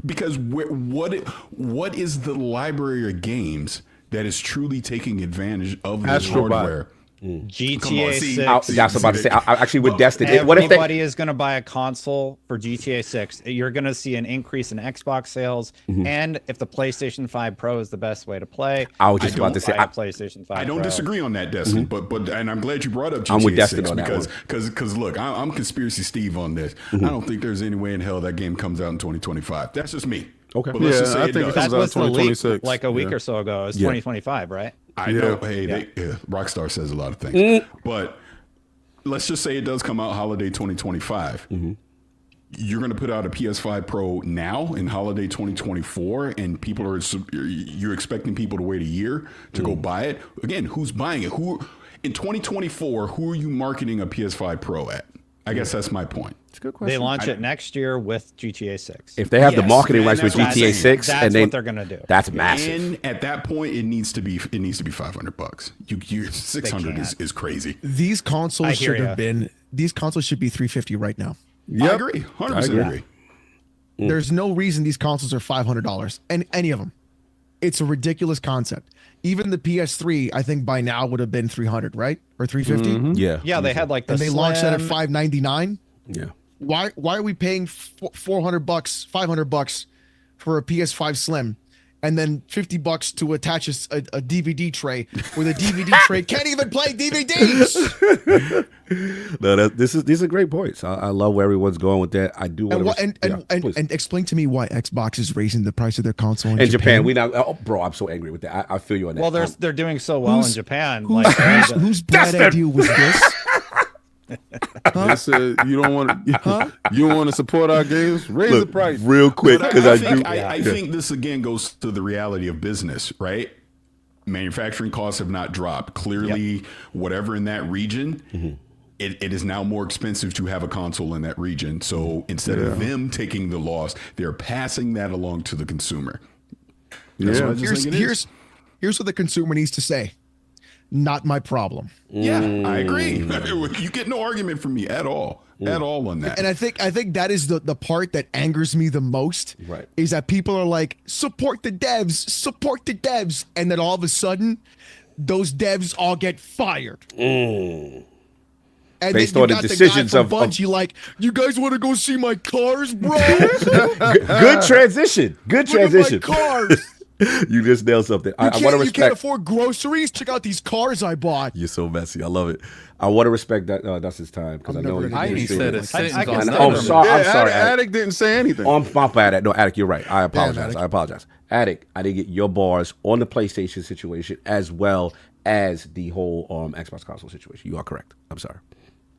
Because what is the library of games that is truly taking advantage of this hardware? GTA 6. That's about to say. Actually, with Destiny, everybody is going to buy a console for GTA 6. You're going to see an increase in Xbox sales, and if the PlayStation 5 Pro is the best way to play, I was just about to say PlayStation 5. I don't disagree on that, Destiny, but and I'm glad you brought up GTA I'm with Destiny 6 on that because look, I'm conspiracy Steve on this. I don't think there's any way in hell that game comes out in 2025. That's just me. Okay, but let's just say I think it comes out in 2026. Like a week or so ago. It's 2025, right? I know. Hey, Rockstar says a lot of things, but let's just say it does come out holiday 2025. You're going to put out a PS5 Pro now in holiday 2024, and you're expecting people to wait a year to go buy it. Again, who's buying it? Who in 2024? Who are you marketing a PS5 Pro at? I guess that's my point. It's a good question. They launch it next year with GTA 6. If they have the marketing rights with GTA 6, that's what they're gonna do. That's massive. And at that point, it needs to be $500. You 600 is crazy. These consoles should have been. These consoles should be $350 right now. I agree. 100% agree. There's no reason these consoles are $500, and any of them. It's a ridiculous concept. Even the PS3, I think by now would have been $300, right? Or $350? Yeah, they had like and they launched that at $599. Yeah. Why are we paying $400, $500 for a PS5 Slim, and then $50 to attach a DVD tray where the DVD tray can't even play DVDs? No, these are great points. I love where everyone's going with that. I do want to and explain to me why Xbox is raising the price of their console in Japan. Bro, I'm so angry with that. I feel you on that. Well, they're doing so well in Japan. Whose bright idea was this? They said you don't want to support our games. Raise the price real quick because I think this again goes to the reality of business, right? Manufacturing costs have not dropped. Clearly, whatever in that region, it is now more expensive to have a console in that region. So instead of them taking the loss, they're passing that along to the consumer. Here's what the consumer needs to say. Not my problem. Yeah, I agree. You get no argument from me at all. At all on that. And I think that is the part that angers me the most. Right. Is that people are like, support the devs, and then all of a sudden, those devs all get fired. And And based then you on the got decisions the guy of from Bungie, like, you guys want to go see my cars, bro? good transition. Good transition. Look at my cars. You just nailed something. I want to You respect. can't afford groceries? Check out these cars I bought. You're so messy. I love it. I want to respect that. That's his time because I know he's I ain't said a sentence I can on say that. Oh, I'm sorry. I'm sorry. Attic didn't say anything. Oh, my bad. No, Attic, you're right. I apologize. Attic. I apologize. Attic, I didn't get your bars on the PlayStation situation as well as the whole Xbox console situation. You are correct. I'm sorry.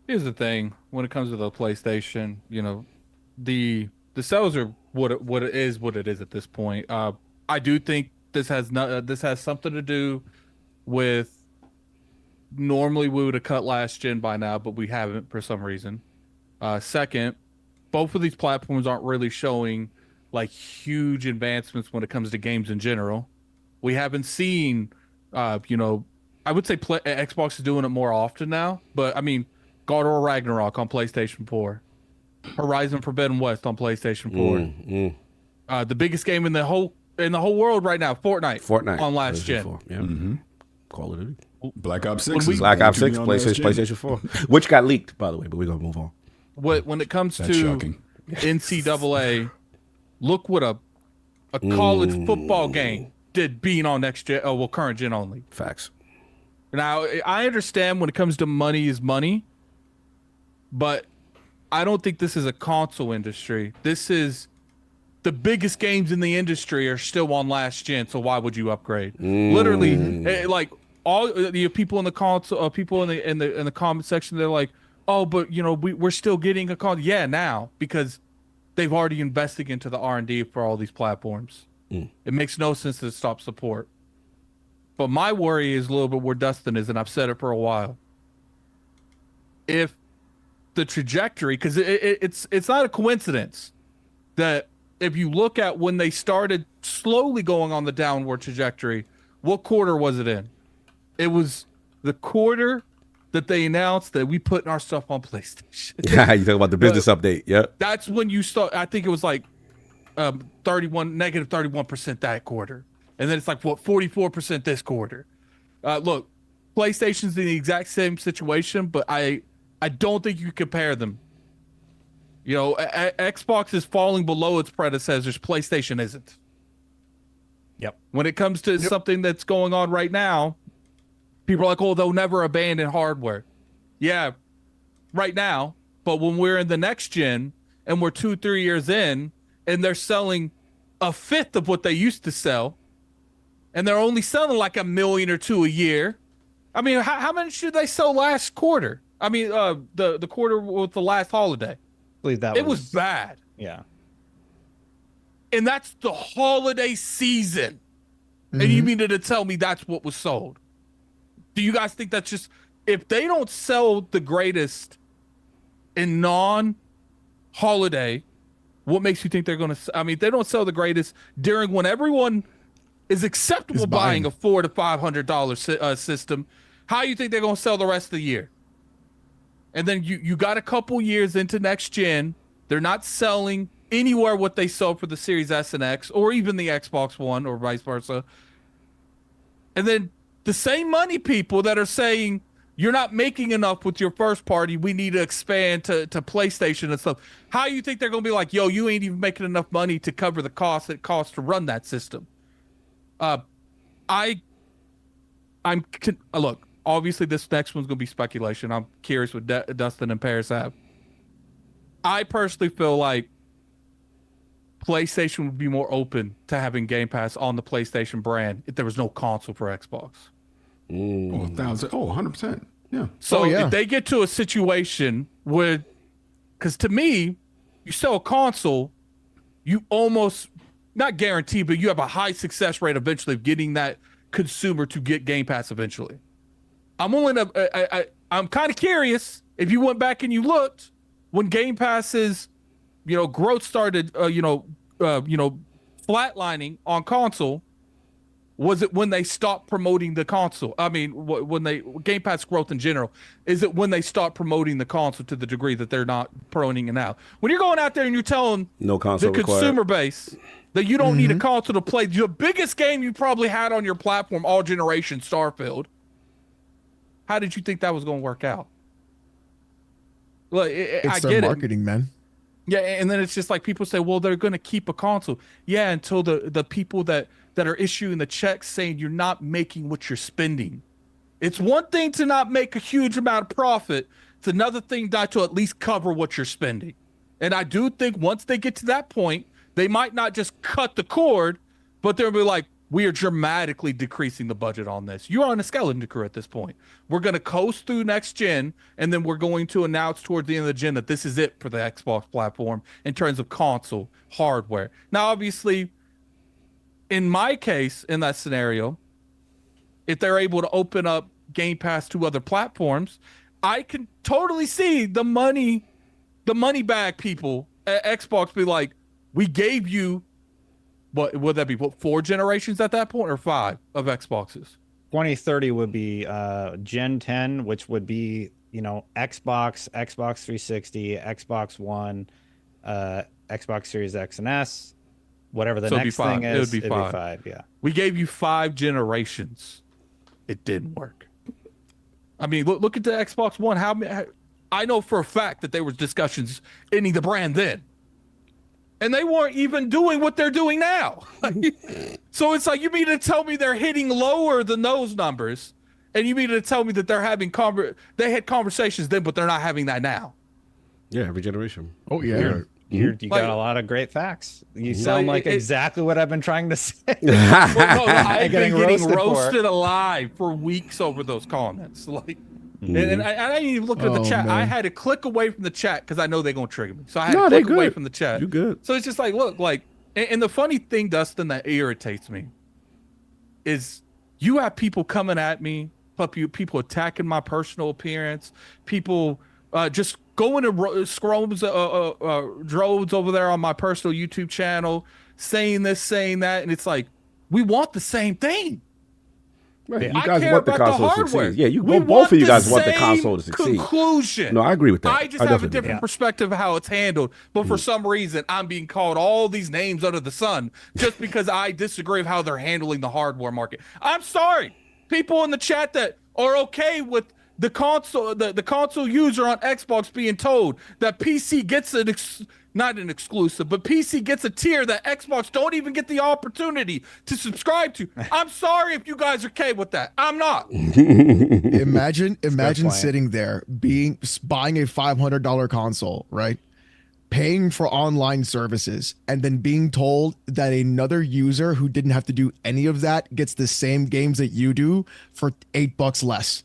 Here's the thing: when it comes to the PlayStation, you know, the sales are what it is at this point. I do think this has something to do with. Normally we would have cut last gen by now, but we haven't for some reason. Second, both of these platforms aren't really showing like huge advancements when it comes to games in general. We haven't seen, you know, I would say Xbox is doing it more often now, but I mean, God of War Ragnarok on PlayStation 4, Horizon Forbidden West on PlayStation 4. The biggest game in the whole world right now, Fortnite on last gen. Yeah. Call of Duty. Black Ops 6. Black Ops 6, PlayStation 4, which got leaked, by the way, but we're going to move on. When it comes That's to shocking. NCAA, look what a college football game did being on next gen, current gen only. Facts. Now, I understand when it comes to money is money, but I don't think this is a console industry. This is the biggest games in the industry are still on last gen, so why would you upgrade? Literally, like all the people in the console, people in the comment section, they're like, "Oh, but you know, we're still getting a console." Yeah, now because they've already invested into the R&D for all these platforms. It makes no sense to stop support. But my worry is a little bit where Dustin is, and I've said it for a while. If the trajectory, because it's not a coincidence that if you look at when they started slowly going on the downward trajectory, what quarter was it in? It was the quarter that they announced that we putting our stuff on PlayStation. Yeah, you talk about the business update. Yep. That's when you start. I think it was like negative 31% that quarter. And then it's like, what, 44% this quarter. Look, PlayStation's in the exact same situation, but I don't think you compare them. You know, Xbox is falling below its predecessors. PlayStation isn't. Yep. When it comes to something that's going on right now, people are like, oh, they'll never abandon hardware. Yeah, right now. But when we're in the next gen and we're 2-3 years in and they're selling a fifth of what they used to sell, and they're only selling like 1 million or 2 a year. I mean, how many did they sell last quarter? I mean, the quarter with the last holiday. I believe that it was bad. Yeah. And that's the holiday season. And you mean to tell me that's what was sold? Do you guys think that's just, if they don't sell the greatest in non-holiday, what makes you think they're going to, I mean, if they don't sell the greatest during when everyone is acceptable buying a $400 to $500 system, how you think they're going to sell the rest of the year? And then you got a couple years into next gen, they're not selling anywhere what they sold for the Series S and X or even the Xbox One or vice versa. And then the same money people that are saying you're not making enough with your first party, we need to expand to PlayStation and stuff. How you think they're going to be like, yo, you ain't even making enough money to cover the cost it costs to run that system? Look, obviously this next one's going to be speculation. I'm curious what Dustin and Paris have. I personally feel like PlayStation would be more open to having Game Pass on the PlayStation brand if there was no console for Xbox. 100%. Yeah. So if they get to a situation where, because to me, you sell a console, you almost, not guarantee, but you have a high success rate eventually of getting that consumer to get Game Pass eventually. I'm kind of curious if you went back and you looked when Game Pass's, growth started, flatlining on console. Was it when they stopped promoting the console? I mean, when Game Pass growth in general, is it when they stopped promoting the console to the degree that they're not promoting it now? When you're going out there and you're telling no console the consumer base that you don't need a console to play the biggest game you probably had on your platform all generation, Starfield. How did you think that was going to work out? Look, It's I their get marketing, man. Yeah, and then it's just like people say, well, they're going to keep a console. Yeah, until the people that are issuing the checks saying you're not making what you're spending. It's one thing to not make a huge amount of profit. It's another thing not to at least cover what you're spending. And I do think once they get to that point, they might not just cut the cord, but they'll be like, we are dramatically decreasing the budget on this. You're on a skeleton crew at this point. We're going to coast through next gen, and then we're going to announce towards the end of the gen that this is it for the Xbox platform in terms of console hardware. Now, obviously, in my case, in that scenario, if they're able to open up Game Pass to other platforms, I can totally see the money bag people at Xbox be like, we gave you, what would that be? What, 4 generations at that point, or 5 of Xboxes? 2030 would be Gen 10, which would be, Xbox, Xbox 360, Xbox One, Xbox Series X and S, whatever the next thing is. It would be 5. 5, yeah. We gave you 5 generations. It didn't work. I mean, look at the Xbox One. I know for a fact that there was discussions ending the brand then. And they weren't even doing what they're doing now. So it's like, you mean to tell me they're hitting lower than those numbers, and you mean to tell me that they're having they had conversations then, but they're not having that now? Yeah, every generation. Oh yeah. You got a lot of great facts. You sound like exactly what I've been trying to say. I've been getting roasted alive for weeks over those comments. And I didn't even look at the chat. Man. I had to click away from the chat because I know they're going to trigger me. So I had to click away from the chat. You good. So it's just like, look, and the funny thing, Dustin, that irritates me is you have people coming at me, people attacking my personal appearance, people just going to scrolls, droves over there on my personal YouTube channel, saying this, saying that. And it's like, we want the same thing. Right. You guys want the console to succeed. Yeah, both of you guys want the console to succeed. Conclusion. No, I agree with that. I just have a different perspective of how it's handled. But for some reason, I'm being called all these names under the sun just because I disagree with how they're handling the hardware market. I'm sorry. People in the chat that are okay with the console, the console user on Xbox being told that PC gets not an exclusive, but PC gets a tier that Xbox don't even get the opportunity to subscribe to. I'm sorry if you guys are okay with that. I'm not. Imagine sitting there buying a $500 console, right? Paying for online services, and then being told that another user who didn't have to do any of that gets the same games that you do for $8 less.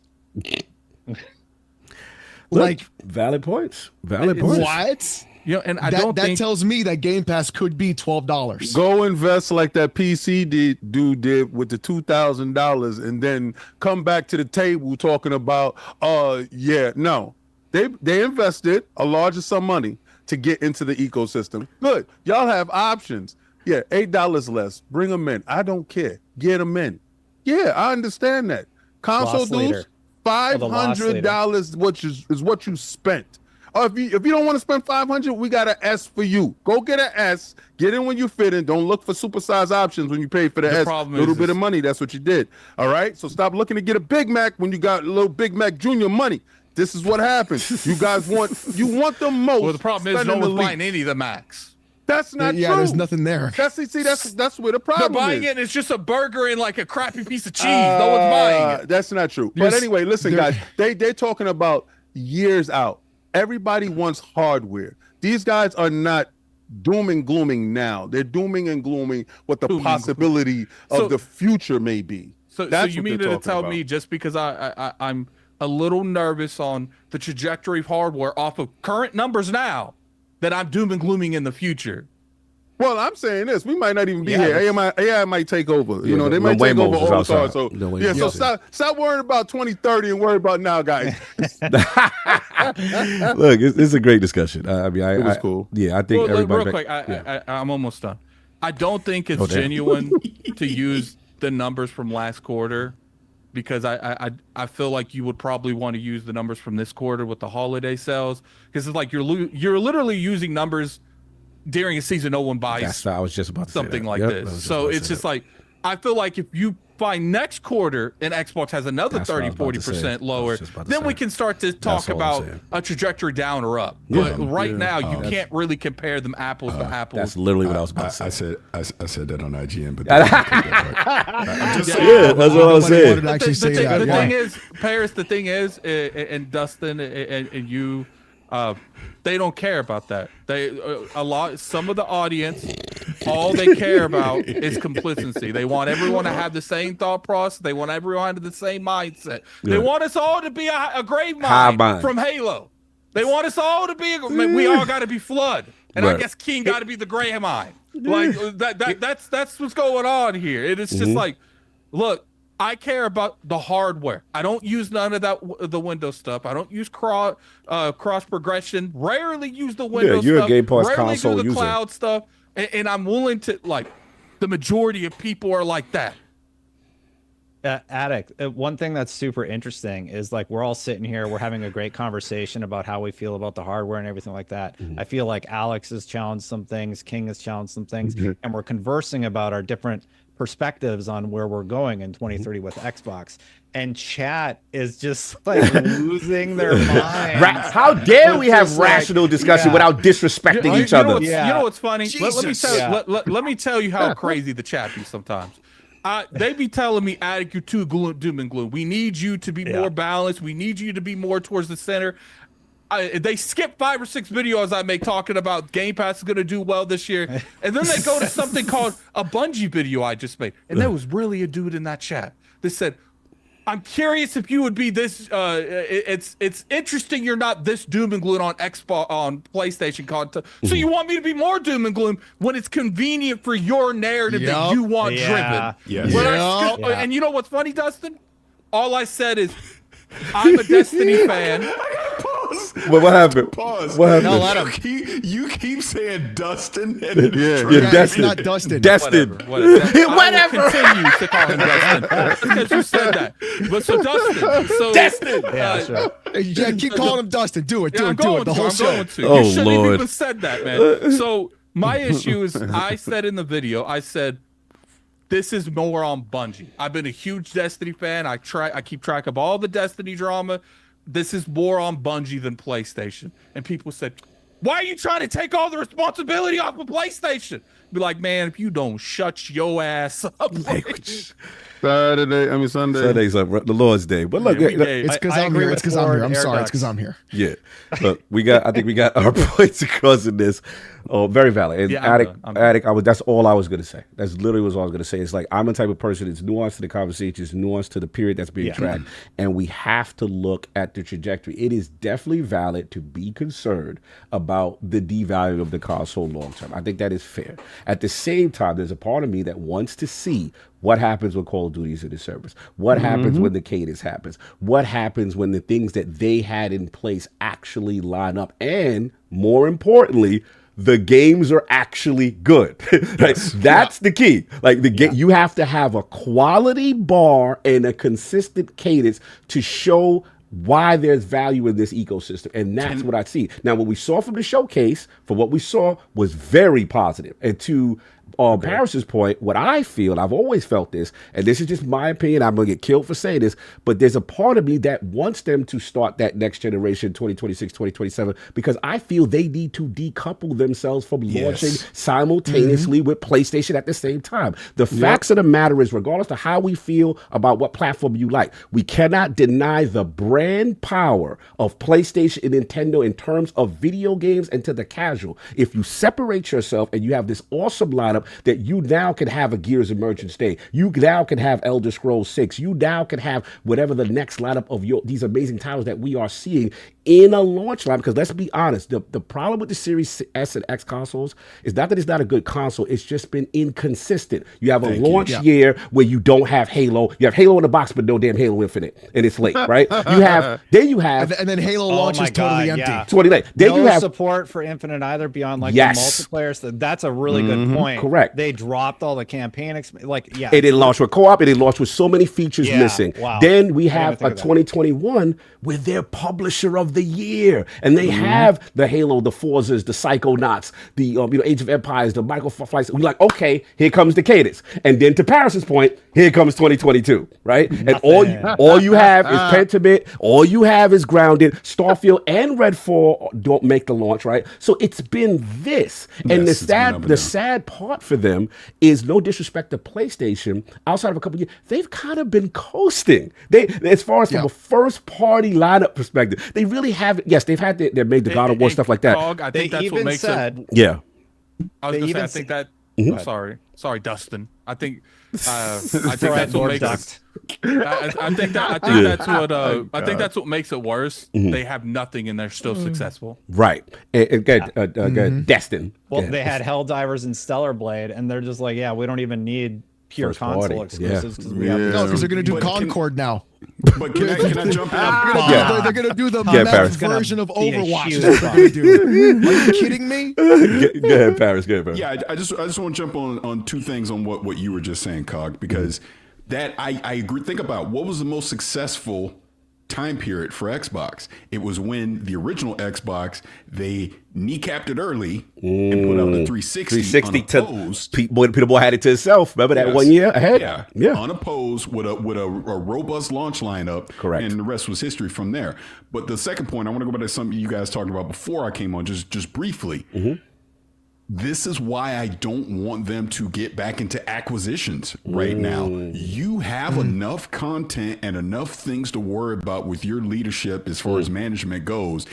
Like, valid points. What? And I that don't think tells me that Game Pass could be $12. Go invest like that PC dude did with the $2,000, and then come back to the table talking about, no, they invested a larger sum of money to get into the ecosystem. Good, y'all have options. Yeah, $8 less. Bring them in. I don't care. Get them in. Yeah, I understand that. Console dudes, $500, which is what you spent. If you don't want to spend $500, we got an S for you. Go get an S. Get in when you fit in. Don't look for supersized options when you pay for the S. Little bit of money. That's what you did. All right. So stop looking to get a Big Mac when you got a little Big Mac Junior money. This is what happens. You guys want the most. Well, the problem is no one's buying any of the Macs. That's not true. Yeah, there's nothing there. That's where the problem is. They're buying it, and it's just a burger and like a crappy piece of cheese. No one's buying it. That's not true. But anyway, listen, guys. They're talking about years out. Everybody wants hardware. These guys are not doom and glooming now. They're dooming and glooming what the possibility of the future may be. So you mean to tell me just because I'm a little nervous on the trajectory of hardware off of current numbers now that I'm doom and glooming in the future? Well, I'm saying this. We might not even be here. AI might take over. They might take over all the time. So stop worrying about 2030 and worry about now, guys. Look, it's a great discussion. It was cool. Yeah, I think everybody. Real quick, I'm almost done. I don't think it's genuine to use the numbers from last quarter, because I feel like you would probably want to use the numbers from this quarter with the holiday sales, because it's like you're literally using numbers during a season no one buys. I was just about to something say like this. So it's just like, I feel like if you find next quarter and Xbox has another 30-40% lower, then we can start to talk about a trajectory down or up. But right now, you can't really compare them apples to apples. That's literally what I was about to say. I said that on IGN, but that's what I was saying. The thing is, Paris, the thing is, and Dustin and you, they don't care about that. Some of the audience, all they care about is complacency. They want everyone to have the same thought process. They want everyone to have the same mindset. They want us all to be a grave mind from Halo. They want us all to be. We all got to be Flood, and I guess King got to be the gray mind. Like that's what's going on here. It is just like, look. I care about the hardware. I don't use none of the Windows stuff. I don't use cross progression. Rarely use the Windows you're stuff. A Game Pass Rarely console do the user. cloud stuff. And I'm willing to, like, the majority of people are like that. Attic, one thing that's super interesting is, like, we're all sitting here, we're having a great conversation about how we feel about the hardware and everything like that. I feel like Alex has challenged some things, King has challenged some things, and we're conversing about our different perspectives on where we're going in 2030 with Xbox. And chat is just like losing their minds. How dare we have rational discussion without disrespecting each other? You know what's funny? Let me tell you how crazy the chat be sometimes. They be telling me, Attic, you're too doom and gloom. We need you to be more balanced. We need you to be more towards the center. They skip 5 or 6 videos I make talking about Game Pass is going to do well this year. And then they go to something called a Bungie video I just made. And there was really a dude in that chat that said, I'm curious if you would be this. It's interesting you're not this doom and gloom on Xbox, on PlayStation content. So you want me to be more doom and gloom when it's convenient for your narrative that you want driven. And you know what's funny, Dustin? All I said is, I'm a Destiny fan. What happened? Pause. What happened? No, let him. You keep saying Dustin. And It's not Dustin. Destin. Whatever. I will continue to call him Dustin because you said that. But so Dustin. So Destin. That's right. Yeah, keep calling him Dustin. Do it. I'm going The whole show. Oh, you shouldn't Lord. even said that, man. So my issue is, I said in the video, I said, this is more on Bungie. I've been a huge Destiny fan. I keep track of all the Destiny drama. This is more on Bungie than PlayStation. And people said, why are you trying to take all the responsibility off of PlayStation? Be like, man, if you don't shut your ass up. Sunday. Sunday's the Lord's Day. But look, It's because I'm here. It's because I'm here. I'm sorry. It's because I'm here. Yeah. Look, I think we got our points across in this. Oh, very valid. And Attic, that's all I was going to say. That's literally what I was going to say. It's like, I'm the type of person, it's nuance to the conversation, it's nuance to the period that's being tracked. And we have to look at the trajectory. It is definitely valid to be concerned about the devaluing of the console long term. I think that is fair. At the same time, there's a part of me that wants to see what happens when Call of Duty is in the service? What happens when the cadence happens? What happens when the things that they had in place actually line up? And more importantly, the games are actually good. That's the key. Like you have to have a quality bar and a consistent cadence to show why there's value in this ecosystem. And that's what I see. Now, what we saw from the showcase, for what we saw, was very positive. And to Paris's point, what I feel, I've always felt this, and this is just my opinion, I'm going to get killed for saying this, but there's a part of me that wants them to start that next generation, 2026, 2027, because I feel they need to decouple themselves from launching simultaneously with PlayStation at the same time. The facts of the matter is, regardless of how we feel about what platform you like, we cannot deny the brand power of PlayStation and Nintendo in terms of video games and to the casual. If you separate yourself and you have this awesome lineup that you now can have a Gears Emergence Day, you now can have Elder Scrolls 6, you now can have whatever the next lineup of these amazing titles that we are seeing in a launch line. Because let's be honest, the problem with the Series S and X consoles is not that it's not a good console, it's just been inconsistent. You have a launch year where you don't have Halo. You have Halo in the box, but no damn Halo Infinite, and it's late, right? And then Halo launch is totally empty. Totally late. Then no you have support for Infinite either beyond like the multiplayer. So that's a really good point. Correct. They dropped all the campaign. Yeah. It didn't launch with co-op. It didn't launch with so many features missing. Wow. Then we I didn't have think a of that. 2021 with their publisher of the year, and they have the Halo, the Forzas, the Psychonauts, the Age of Empires, the Michael Flights. We're like, okay, here comes the cadence, and then to Paris's point, here comes 2022, right? And all you have is Pentiment. All you have is Grounded. Starfield and Redfall don't make the launch, right? So it's been this, and the sad part for them is, no disrespect to PlayStation, outside of a couple of years, they've kind of been coasting. They, as far as from a first party lineup perspective, they really haven't. Yes, they've had they made the God of War stuff like that. Dog, I think that's what makes it. Yeah. I was gonna say, I think that. I'm sorry, Dustin. I think that's what makes. I think that's what makes it worse. They have nothing and they're still successful. Right. And good. Destin. Well, they had Helldivers and Stellar Blade, and they're just like, yeah, we don't even need pure First console party. exclusives because we No, have. because they're going to do Concord now. But can I jump in? They're going to do the Yeah, mech Paris. version of be a Overwatch. huge Is what they're going to do. Are you kidding me? Go ahead, Paris. Go ahead, Paris. Yeah, I just want to jump on two things on what you were just saying, Cog, because that I agree. Think about what was the most successful time period for Xbox. It was when the original Xbox, they kneecapped it early and put out the 360 unopposed. Peter Boy had it to himself. Remember that 1 year ahead? Yeah. Unopposed with a robust launch lineup. Correct. And the rest was history from there. But the second point, I want to go back to something you guys talked about before I came on, just briefly. This is why I don't want them to get back into acquisitions right now. You have enough content and enough things to worry about with your leadership as far as management goes.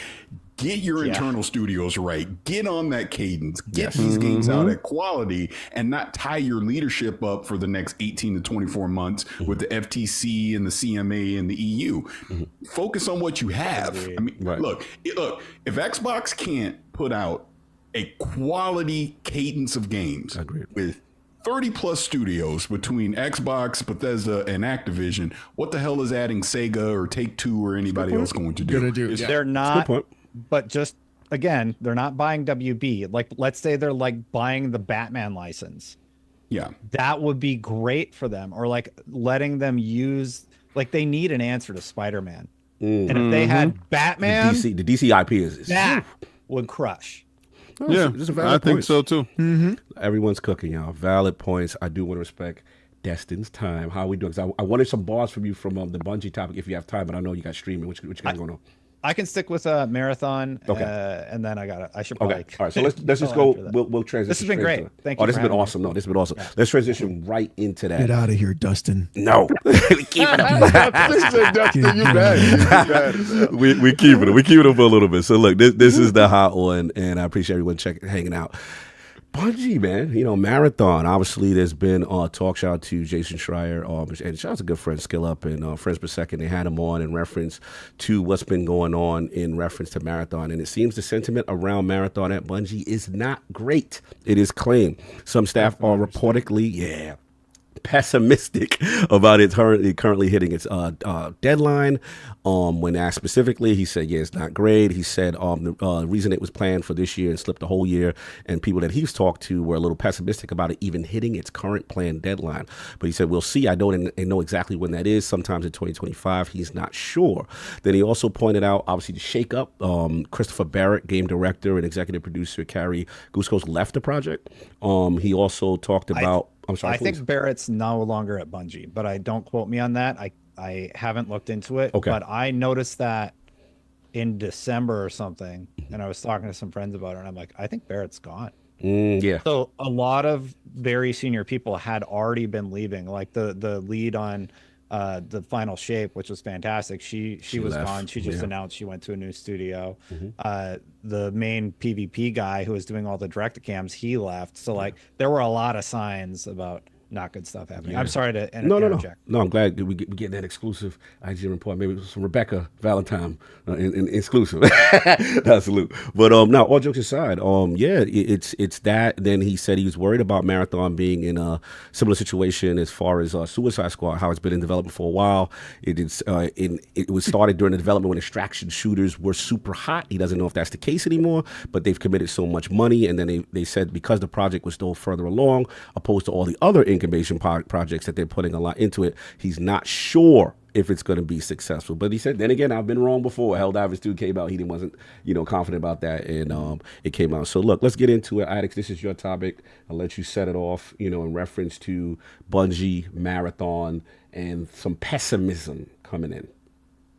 Get your internal studios right. Get on that cadence. Get these games out at quality and not tie your leadership up for the next 18 to 24 months with the FTC and the CMA and the EU. Focus on what you have. I mean, look, if Xbox can't put out a quality cadence of games with 30 plus studios between Xbox, Bethesda, and Activision, what the hell is adding Sega or Take-Two or anybody else going to do? They're not, but just again, they're not buying WB. Like, let's say they're like buying the Batman license. Yeah, that would be great for them, or like letting them use, like, they need an answer to Spider-Man. And if they had Batman, the DC IP is that would crush. Yeah, I think so too. Everyone's cooking, y'all. Valid points. I do want to respect Destin's time. How are we doing? 'Cause I wanted some bars from you from the Bungie topic if you have time, but I know you got streaming. Which guys going on? I can stick with a marathon, and then I should probably. All right, so let's just go. We'll transition. This has been great. Thank you. Oh, this has been awesome. No, this has been awesome. Yeah. Let's transition right into that. Get out of here, Dustin. No, we keep it up. Dustin, you bad. We keep it. We keep it up for a little bit. So look, this is the hot one, and I appreciate everyone hanging out. Bungie, man, Marathon. Obviously, there's been talk. Shout out to Jason Schreier, and shout out to good friend Skill Up and Friends Per Second. They had him on in reference to what's been going on in reference to Marathon, and it seems the sentiment around Marathon at Bungie is not great. It is claimed. Some staff are reportedly, pessimistic about it currently hitting its deadline. When asked specifically, he said, it's not great. He said the reason it was planned for this year and slipped a whole year, and people that he's talked to were a little pessimistic about it even hitting its current planned deadline. But he said, we'll see. I don't know exactly when that is. Sometimes in 2025. He's not sure. Then he also pointed out, obviously, the shakeup. Christopher Barrett, game director and executive producer, Carrie Guskos, left the project. He also talked about... I think Barrett's no longer at Bungie, but don't quote me on that. I haven't looked into it, but I noticed that in December or something, and I was talking to some friends about it, and I'm like, I think Barrett's gone. So a lot of very senior people had already been leaving, like the lead on the Final Shape, which was fantastic. She was left. Gone. She just announced she went to a new studio. The main PvP guy who was doing all the direct cams, he left. So like there were a lot of signs about not good stuff happening. Yeah. I'm sorry to No. interject. No, I'm glad we get that exclusive IG report. Maybe some Rebecca Valentine in exclusive. Salute. But now, all jokes aside, it's that. Then he said he was worried about Marathon being in a similar situation as far as Suicide Squad, how it's been in development for a while. It was started during the development when extraction shooters were super hot. He doesn't know if that's the case anymore, but they've committed so much money, and then they said because the project was still further along, opposed to all the other incubation projects that they're putting a lot into it, he's not sure if it's going to be successful. But he said, then again, I've been wrong before. Helldivers 2 came out. He wasn't, confident about that, and it came out. So look, let's get into it. Alex, this is your topic. I'll let you set it off, in reference to Bungie, Marathon, and some pessimism coming in.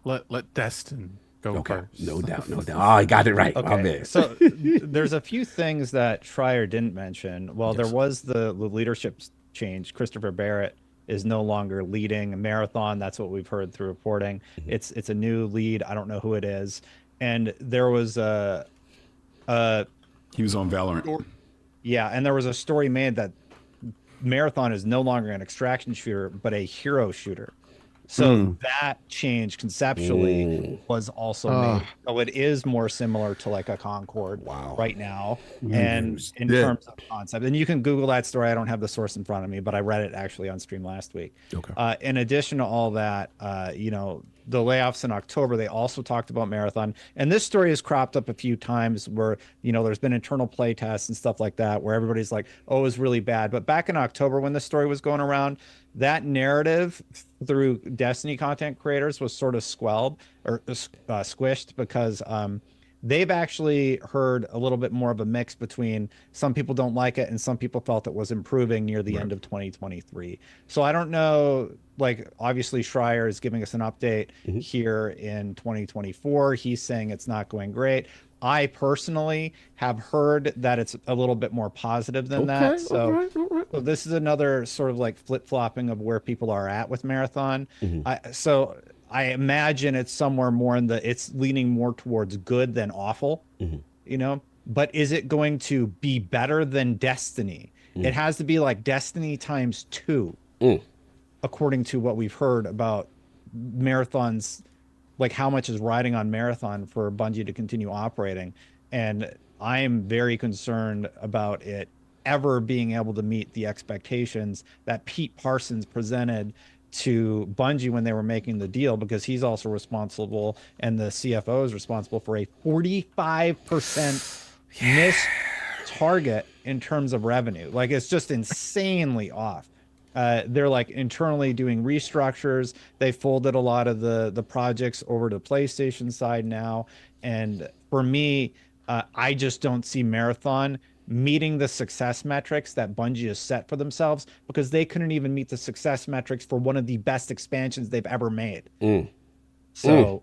Let Destin go first. No doubt. Oh, I got it right. Okay. My bad. So there's a few things that Schreier didn't mention. Well, there was the leadership change. Christopher Barrett is no longer leading Marathon. That's what we've heard through reporting. It's a new lead. I don't know who it is. And there was he was on Valorant. Yeah, and there was a story made that Marathon is no longer an extraction shooter, but a hero shooter. So that change conceptually was also made. So it is more similar to like a Concord right now. And in terms of concept, and you can Google that story. I don't have the source in front of me, but I read it actually on stream last week. Okay. In addition to all that, the layoffs in October, they also talked about Marathon. And this story has cropped up a few times where, there's been internal play tests and stuff like that, where everybody's like, oh, it was really bad. But back in October, when the story was going around, that narrative through Destiny content creators was sort of squished because they've actually heard a little bit more of a mix between some people don't like it and some people felt it was improving near the end of 2023. So I don't know, like obviously Schreier is giving us an update here in 2024. He's saying it's not going great. I personally have heard that it's a little bit more positive than that. So, all right. So this is another sort of like flip-flopping of where people are at with Marathon. So I imagine it's somewhere more it's leaning more towards good than awful, but is it going to be better than Destiny? It has to be like Destiny times 2, according to what we've heard about Marathon's, like how much is riding on Marathon for Bungie to continue operating. And I am very concerned about it ever being able to meet the expectations that Pete Parsons presented to Bungie when they were making the deal, because he's also responsible, and the CFO is responsible for a 45% missed target in terms of revenue. Like it's just insanely off. They're like internally doing restructures. They folded a lot of the projects over to PlayStation side now. And for me, I just don't see Marathon meeting the success metrics that Bungie has set for themselves, because they couldn't even meet the success metrics for one of the best expansions they've ever made. So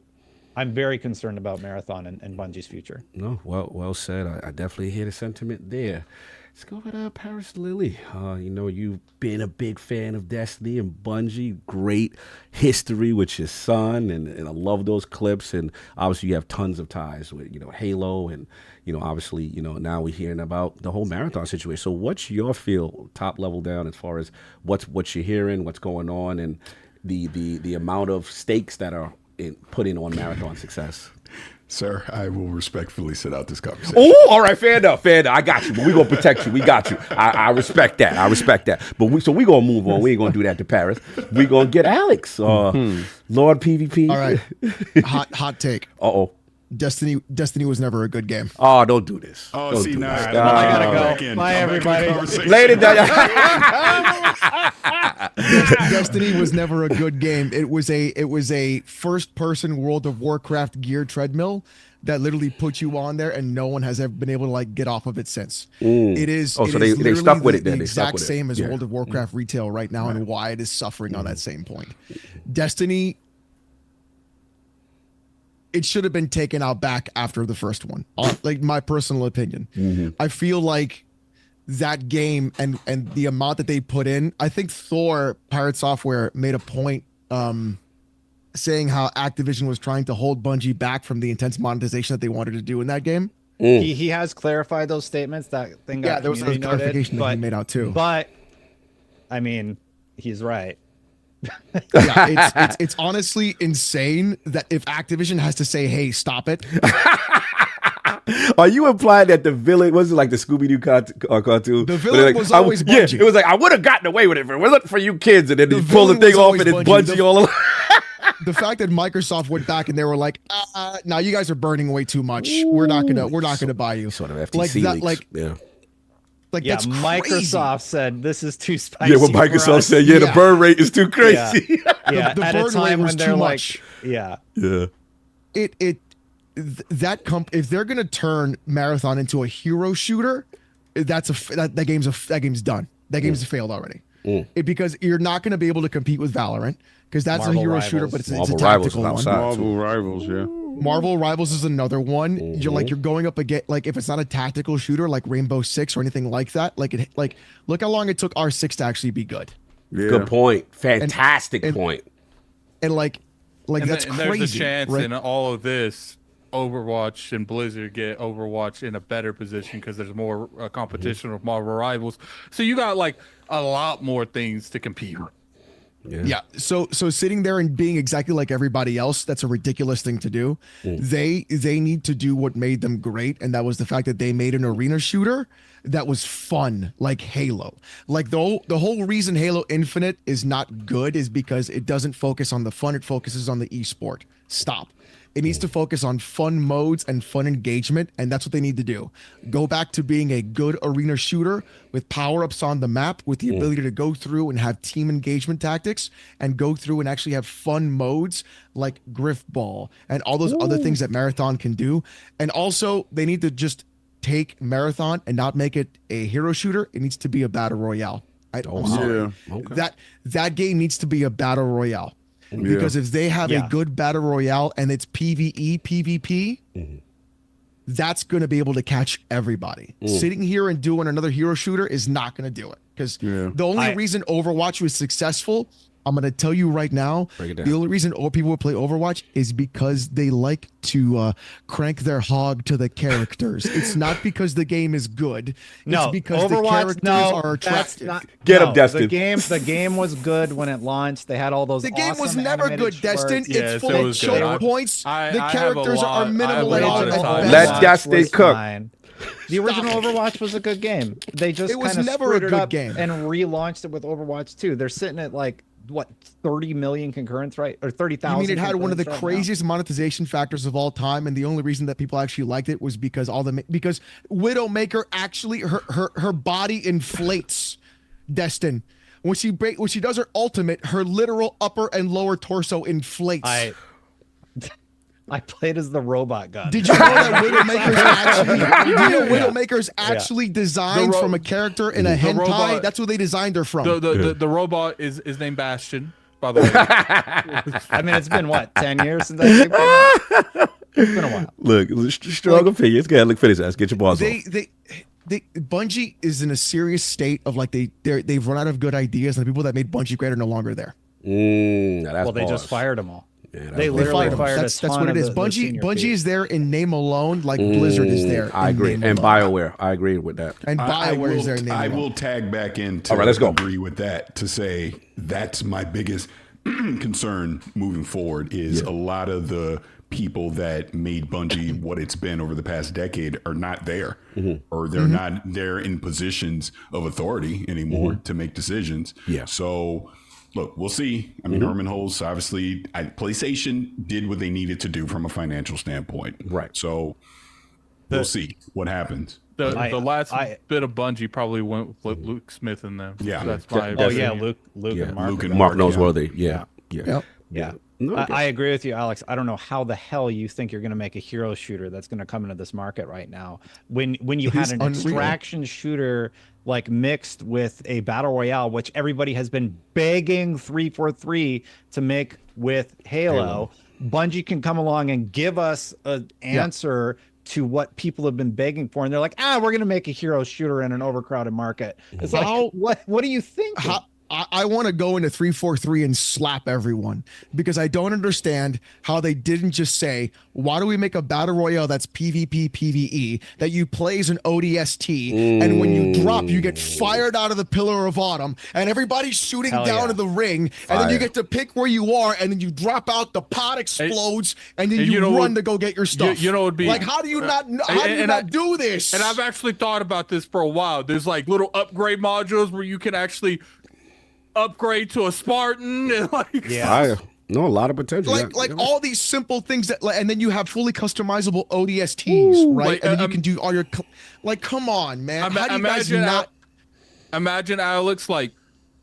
I'm very concerned about Marathon and Bungie's future. No, well said. I definitely hear the sentiment there. Let's go with Paris Lily. You've been a big fan of Destiny and Bungie. Great history with your son, and I love those clips. And obviously, you have tons of ties with Halo, and obviously now we're hearing about the whole Marathon situation. So, what's your feel, top level down, as far as what you're hearing, what's going on, and the amount of stakes that are put in on Marathon success? Sir, I will respectfully sit out this conversation. Oh, all right, fair enough. I got you, but we're going to protect you. We got you. I respect that. But we're going to move on. We ain't going to do that to Paris. We're going to get Alex, Lord PvP. All right. Hot take. Uh-oh. Destiny was never a good game. Oh, don't do this. Oh, don't see, do now this. I gotta go. Bye, everybody. Later, Destiny was never a good game. It was a first-person World of Warcraft gear treadmill that literally put you on there, and no one has ever been able to like get off of it since. It is. So they stuck with it. Then the exact same as Yeah. World of Warcraft retail right now, and why it is suffering on that same point. Destiny. It should have been taken out back after the first one. Like my personal opinion. I feel like that game and the amount that they put in, I think Thor Pirate Software made a point saying how Activision was trying to hold Bungie back from the intense monetization that they wanted to do in that game. He has clarified those statements. That thing got there was a clarification that he made out too. But I mean, he's right. Yeah, it's honestly insane that if Activision has to say, "Hey, stop it." Are you implying that the villain was it like the Scooby-Doo cartoon? The villain was always Bungie. Yeah, it was like I would have gotten away with it if it wasn't for you kids, and then he pulled the thing off and it's Bungie all along. The fact that Microsoft went back and they were like, "Now you guys are burning way too much. We're not gonna buy you." Sort of FTC like that, leaks. like yeah. Like yeah, that's crazy. Microsoft said this is too spicy. Yeah, what Microsoft said, the burn rate is too crazy. Yeah, the at burn a time rate was when they're too like, much. yeah. If they're gonna turn Marathon into a hero shooter, that game's done. That game's failed already. Because you're not gonna be able to compete with Valorant because that's Marvel a hero Rivals. shooter, but it's a Marvel tactical Rivals one. outside. Marvel Rivals, yeah. Marvel Rivals is another one. You're going up against, like, if it's not a tactical shooter like Rainbow Six or anything like that, like look how long it took R6 to actually be good. Yeah. Good point. Fantastic point. And like that's and crazy. there's a chance right? in all of this, Overwatch and Blizzard get Overwatch in a better position because there's more competition with Marvel Rivals. So you got like a lot more things to compete with. Yeah. So sitting there and being exactly like everybody else, that's a ridiculous thing to do. They need to do what made them great, and that was the fact that they made an arena shooter that was fun, like Halo. Like the whole reason Halo Infinite is not good is because it doesn't focus on the fun, it focuses on the esport. Stop. It needs to focus on fun modes and fun engagement, and that's what they need to do. Go back to being a good arena shooter with power-ups on the map, with the ability to go through and have team engagement tactics, and go through and actually have fun modes like Griff Ball and all those other things that Marathon can do. And also, they need to just take Marathon and not make it a hero shooter. It needs to be a battle royale. I'm sorry. Okay. That game needs to be a battle royale. Because if they have a good battle royale and it's PvE, PvP, that's going to be able to catch everybody. Sitting here and doing another hero shooter is not going to do it. Because the only reason Overwatch was successful, I'm going to tell you right now, the only reason people would play Overwatch is because they like to crank their hog to the characters. It's not because the game is good. It's because Overwatch, the characters are attractive. Get him, Destin. The game was good when it launched. They had all those. The game was awesome never animated good, Destin. shorts. It's full of choke points. The characters are minimal I at have a all. lot of time. Let Destin cook. Fine. The original Overwatch was a good game. They just It was kind of never a screwed it good up game. and relaunched it with Overwatch 2. They're sitting at like what 30 million concurrents, right? Or 30,000. I mean, it had one of the concurrents right craziest monetization factors of all time, and the only reason that people actually liked it was because because Widowmaker actually her body inflates. Destin, when she does her ultimate, her literal upper and lower torso inflates. now. I played as the robot gun. Did you know that Widowmaker's actually designed from a character in a hentai? robot- That's what they designed her from. The robot is named Bastion, by the way. I mean, it's been what 10 years since I played. It's been a while. Look, strong opinions. Go ahead, look, finish that. Get your balls off. Bungie is in a serious state of like they've run out of good ideas, and the people that made Bungie great are no longer there. Well, they just fired them all. Yeah, They literally fired That's a ton what it of is. the Bungie senior Bungie is people. there in name alone, like Blizzard is there. I in agree. name And alone. BioWare. I agree with that. And BioWare is there in name I alone. will tag back in to All right, let's go. agree with that to say that's my biggest concern moving forward is a lot of the people that made Bungie what it's been over the past decade are not there or they're not there in positions of authority anymore to make decisions. Yeah. So look, we'll see. I mean, Herman Holz, obviously, PlayStation did what they needed to do from a financial standpoint. Right. So we'll see what happens. The last bit of Bungie probably went with Luke Smith in them. Yeah. That's my Oh yeah, opinion. Luke and Mark. Luke and Mark Noseworthy. Yeah. Yep. Yeah. No, I agree with you, Alex. I don't know how the hell you think you're going to make a hero shooter that's going to come into this market right now. When you had an extraction shooter like mixed with a battle royale, which everybody has been begging 343 to make with Halo. Bungie can come along and give us an answer to what people have been begging for, and they're like, we're going to make a hero shooter in an overcrowded market. It's like, what are you thinking? I want to go into 343 and slap everyone because I don't understand how they didn't just say, why do we make a battle royale that's PvP, PvE, that you play as an ODST, and when you drop, you get fired out of the Pillar of Autumn, and everybody's shooting down to the ring, and then you get to pick where you are, and then you drop out, the pod explodes, and then you run to go get your stuff. You know, it'd be like, how do you not do this? And I've actually thought about this for a while. There's like little upgrade modules where you can actually upgrade to a Spartan and no, a lot of potential. Like all these simple things that, and then you have fully customizable ODSTs, right? And then you can do all your, come on, man. How do you guys not? Imagine, Alex, like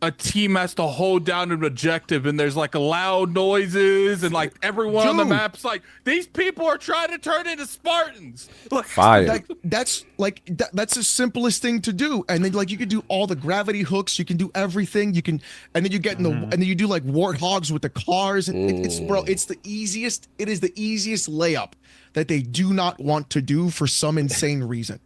a team has to hold down an objective and there's like loud noises and like everyone on the map's like, these people are trying to turn into Spartans. Like, fire. That's the simplest thing to do. And then like you can do all the gravity hooks, you can do everything. You can, and then you get in the, and then you do like warthogs with the cars. And it's the easiest. It is the easiest layup that they do not want to do for some insane reason.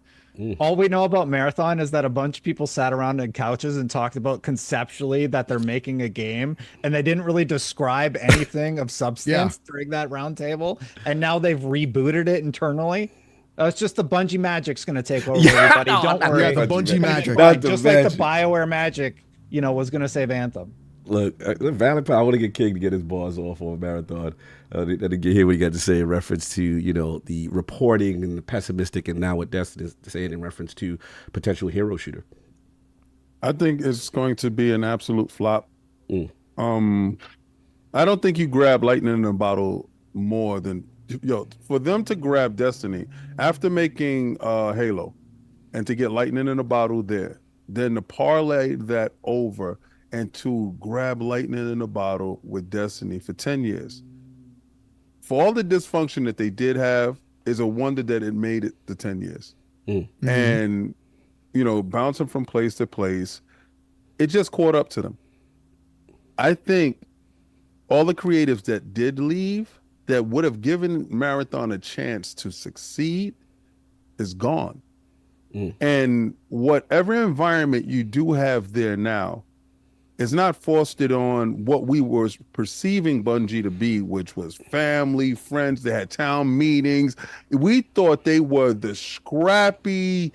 All we know about Marathon is that a bunch of people sat around on couches and talked about conceptually that they're making a game, and they didn't really describe anything of substance during that roundtable. And now they've rebooted it internally. It's just the Bungie magic's going to take over everybody. Don't worry. Yeah, the Bungie magic. Just like the BioWare magic, was going to save Anthem. Look, Valentine, I want to get King to get his balls off on Marathon. I didn't get hear what he got to say in reference to, the reporting and the pessimistic, and now what Destin is saying in reference to potential hero shooter. I think it's going to be an absolute flop. I don't think you grab lightning in a bottle more than for them to grab Destiny after making Halo, and to get lightning in a bottle there, then to parlay that over and to grab lightning in a bottle with Destiny for 10 years. For all the dysfunction that they did have, is a wonder that it made it the 10 years. And, bouncing from place to place, it just caught up to them. I think all the creatives that did leave, that would have given Marathon a chance to succeed, is gone. And whatever environment you do have there now, is not fostered on what we were perceiving Bungie to be, which was family, friends. They had town meetings. We thought they were the scrappy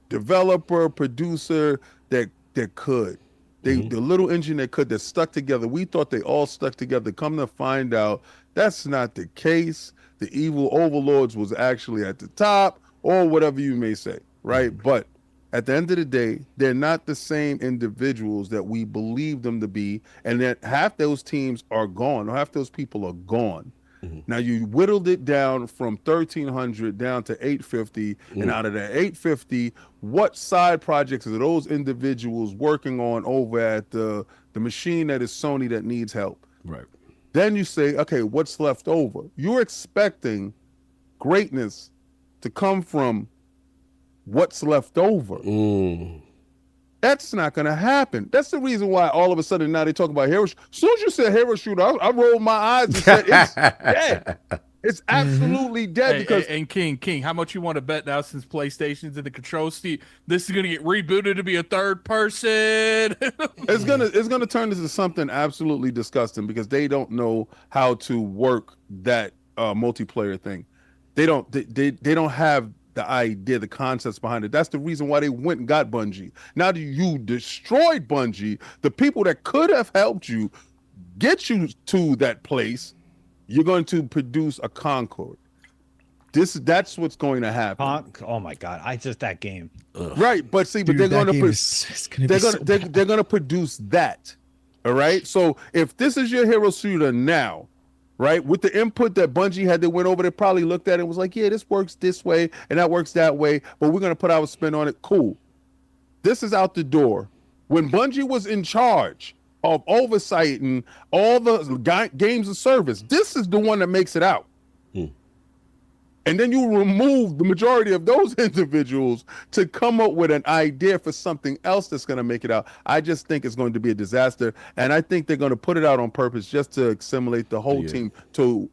developer, producer that could. The little engine that stuck together. We thought they all stuck together. Come to find out, that's not the case. The evil overlords was actually at the top, or whatever you may say, right? But at the end of the day, they're not the same individuals that we believe them to be, and that half those teams are gone, or half those people are gone. Now you whittled it down from 1,300 down to 850, and out of that 850, what side projects are those individuals working on over at the machine that is Sony that needs help? Right. Then you say, okay, what's left over? You're expecting greatness to come from what's left over. That's not going to happen. That's the reason why all of a sudden now they talk about hero. As soon as you said hero shooter, I rolled my eyes and said it's dead. It's absolutely dead. Because and King, how much you want to bet now, since PlayStation's in the control seat, this is going to get rebooted to be a third person? it's gonna turn into something absolutely disgusting, because they don't know how to work that multiplayer thing. They don't have the idea, the concepts behind it. That's the reason why they went and got Bungie. Now that you destroyed Bungie, the people that could have helped you get you to that place, you're going to produce a Concord. That's what's going to happen. Oh my God! that game. Right, but see, but they're going to produce that. All right. So if this is your hero shooter now, right, with the input that Bungie had, they went over, they probably looked at it and was like, yeah, this works this way and that works that way, but we're going to put our spin on it. Cool. This is out the door. When Bungie was in charge of oversighting all the games of service, this is the one that makes it out. And then you remove the majority of those individuals to come up with an idea for something else that's going to make it out. I just think it's going to be a disaster. And I think they're going to put it out on purpose just to assimilate the whole team to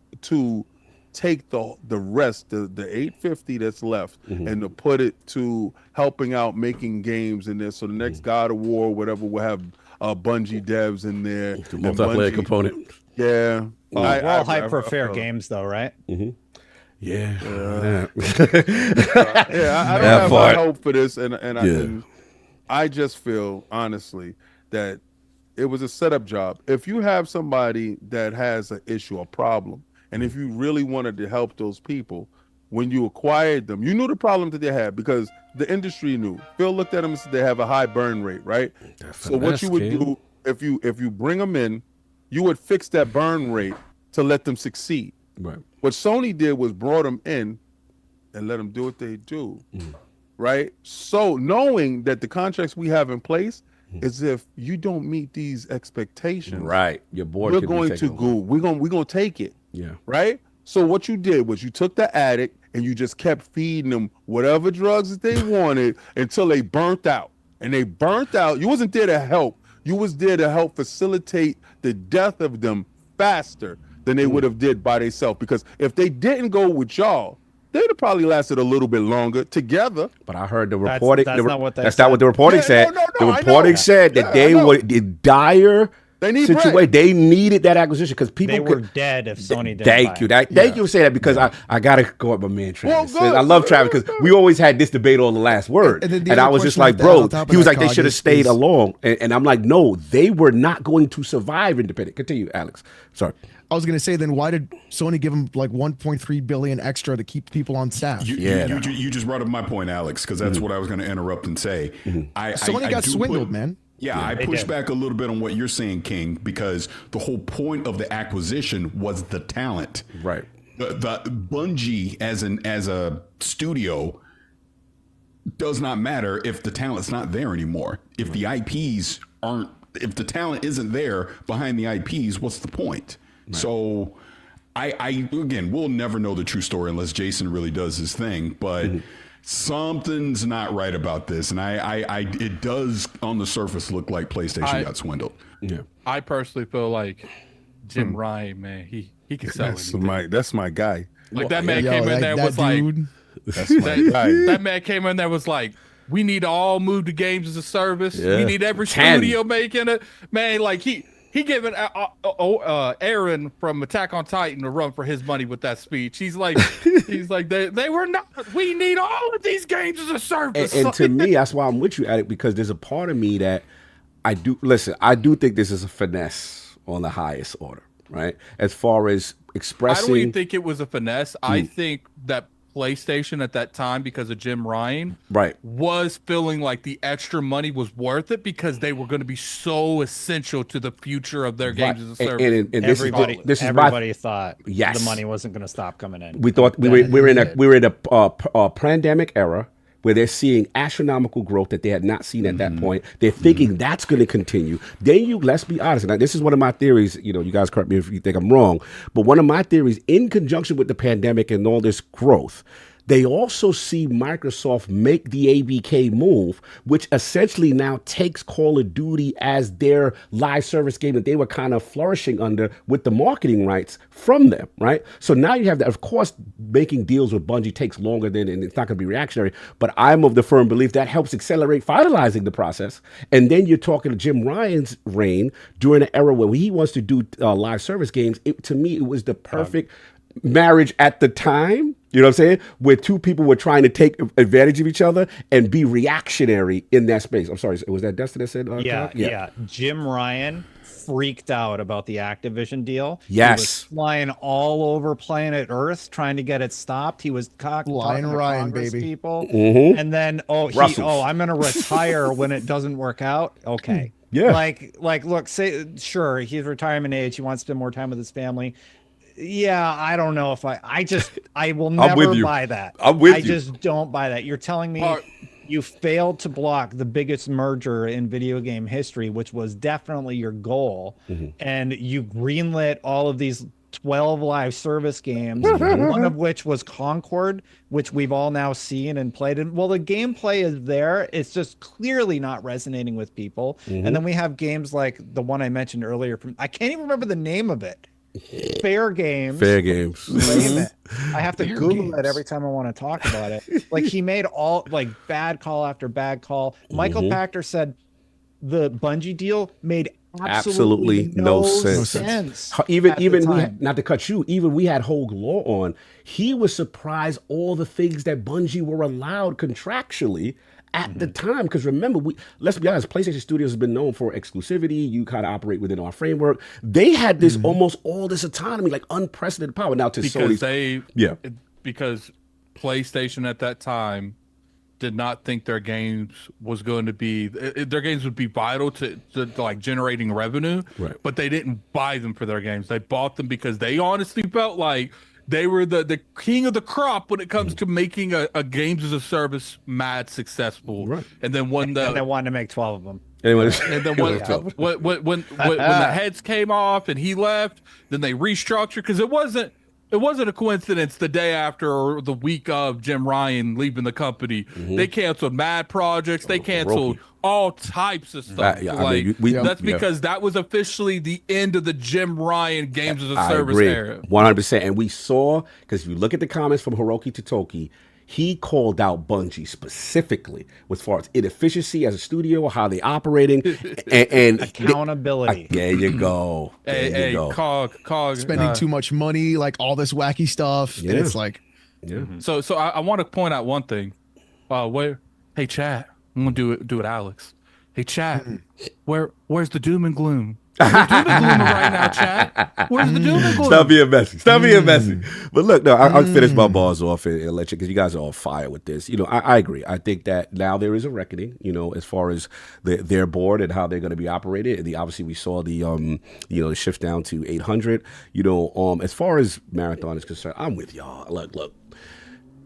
take the rest, the 850 that's left, and to put it to helping out making games in this. So the next God of War, whatever, will have Bungie devs in there. The multiplayer component. Yeah. We're all hyped for fair games, though, right? Mm-hmm. Yeah. I don't have high hope for this, and I just feel honestly that it was a setup job. If you have somebody that has an issue, a problem, and if you really wanted to help those people, when you acquired them, you knew the problem that they had because the industry knew. Phil looked at them and said they have a high burn rate, right? So what you would do if you bring them in, you would fix that burn rate to let them succeed. Right. What Sony did was brought them in and let them do what they do, right? So knowing that the contracts we have in place is if you don't meet these expectations, right? Your board. We're going to go. We're gonna take it. Yeah. Right. So what you did was you took the addict and you just kept feeding them whatever drugs that they wanted until they burnt out. And they burnt out. You wasn't there to help. You was there to help facilitate the death of them faster than they would have did by themselves. Because if they didn't go with y'all, they'd have probably lasted a little bit longer together. But I heard the reporting. That's not what that's not what the reporting said. The reporting said that they were in dire situation. They needed that acquisition because people were dead if Sony didn't. Thank you. Thank you for saying that because I gotta go at my man Travis. I love Travis because we always had this debate on the last word, and I was just like, bro, he was like they should have stayed along, and I'm like, no, they were not going to survive independent. Continue, Alex. Sorry. I was going to say, then why did Sony give them like 1.3 billion extra to keep people on staff? You just brought up my point, Alex, because that's what I was going to interrupt and say. Sony got swindled, man. Yeah, I push back a little bit on what you're saying, King, because the whole point of the acquisition was the talent. Right. The Bungie as a studio does not matter if the talent's not there anymore. If the IPs aren't, if the talent isn't there behind the IPs, what's the point? Right. So I again, we'll never know the true story unless Jason really does his thing, but something's not right about this. And it does on the surface look like PlayStation got swindled. Yeah. I personally feel like Jim Ryan, man, he can sell anything. That's my guy. Like that man came in there was like, that's my guy. That man came in there was like, we need to all move to games as a service. Yeah. We need every studio making it. Man, like he giving Aaron from Attack on Titan a run for his money with that speech. He's like, they were not. We need all of these games as a service. And to me, that's why I'm with you at it, because there's a part of me that I do think this is a finesse on the highest order, right? As far as expressing, I don't even think it was a finesse. I think that PlayStation at that time, because of Jim Ryan, was feeling like the extra money was worth it because they were going to be so essential to the future of their games as a service. And everybody thought the money wasn't going to stop coming in. We thought we were in a pandemic era where they're seeing astronomical growth that they had not seen at that point. They're thinking that's going to continue. Then let's be honest. Now, this is one of my theories. You guys correct me if you think I'm wrong, but one of my theories, in conjunction with the pandemic and all this growth, they also see Microsoft make the ABK move, which essentially now takes Call of Duty as their live service game that they were kind of flourishing under with the marketing rights from them, right? So now you have that. Of course, making deals with Bungie takes longer and it's not going to be reactionary, but I'm of the firm belief that helps accelerate finalizing the process. And then you're talking to Jim Ryan's reign during an era where he wants to do live service games. To me, it was the perfect marriage at the time. You know what I'm saying? Where two people were trying to take advantage of each other and be reactionary in that space. I'm sorry, was that Dustin that said? Yeah. Jim Ryan freaked out about the Activision deal. Yes. He was flying all over planet Earth trying to get it stopped. He was talking to Congress people. And then, I'm going to retire when it doesn't work out. Okay. Yeah. Like, look, sure, he's retirement age. He wants to spend more time with his family. Yeah, I don't know if I will never buy that. I just don't buy that. You're telling me you failed to block the biggest merger in video game history, which was definitely your goal, and you greenlit all of these 12 live service games, one of which was Concord, which we've all now seen and played. And well, the gameplay is there. It's just clearly not resonating with people. And then we have games like the one I mentioned earlier. I can't even remember the name of it. Fair Games. I have to Google it every time I want to talk about it. Like, he made all bad call after bad call. Michael Pachter said the Bungie deal made absolutely no sense. Even not to cut you, even we had Hogue Law on. He was surprised all the things that Bungie were allowed contractually at the time. Because remember, let's be honest, PlayStation Studios has been known for exclusivity. You kind of operate within our framework. They had this almost all this autonomy, like unprecedented power. Now to Sony's, because PlayStation at that time did not think their games was going to be their games would be vital to like generating revenue, but they didn't buy them for their games. They bought them because they honestly felt like they were the king of the crop when it comes to making a games as a service mad successful. And then when they wanted to make 12 of them. And then when the heads came off and he left, then they restructured, because it wasn't a coincidence the day after or the week of Jim Ryan leaving the company. They canceled mad projects. They canceled all types of stuff. That's because that was officially the end of the Jim Ryan games as a service era. 100%. And we saw, because if you look at the comments from Hiroki Totoki, he called out Bungie specifically as far as inefficiency as a studio, how they operating, and accountability. There you go. There you go. Cog spending too much money, like all this wacky stuff. And it's like, So I want to point out one thing. Hey chat, I'm gonna do it, Alex. Hey chat, where's the doom and gloom? Doom and gloom right now, chat. Where's the doom and gloom? Stop being messy. But look, no, I'll finish my balls off and let you, because you guys are on fire with this. I agree. I think that now there is a reckoning, as far as their board and how they're going to be operated. And obviously we saw the the shift down to 800. As far as Marathon is concerned, I'm with y'all. Look.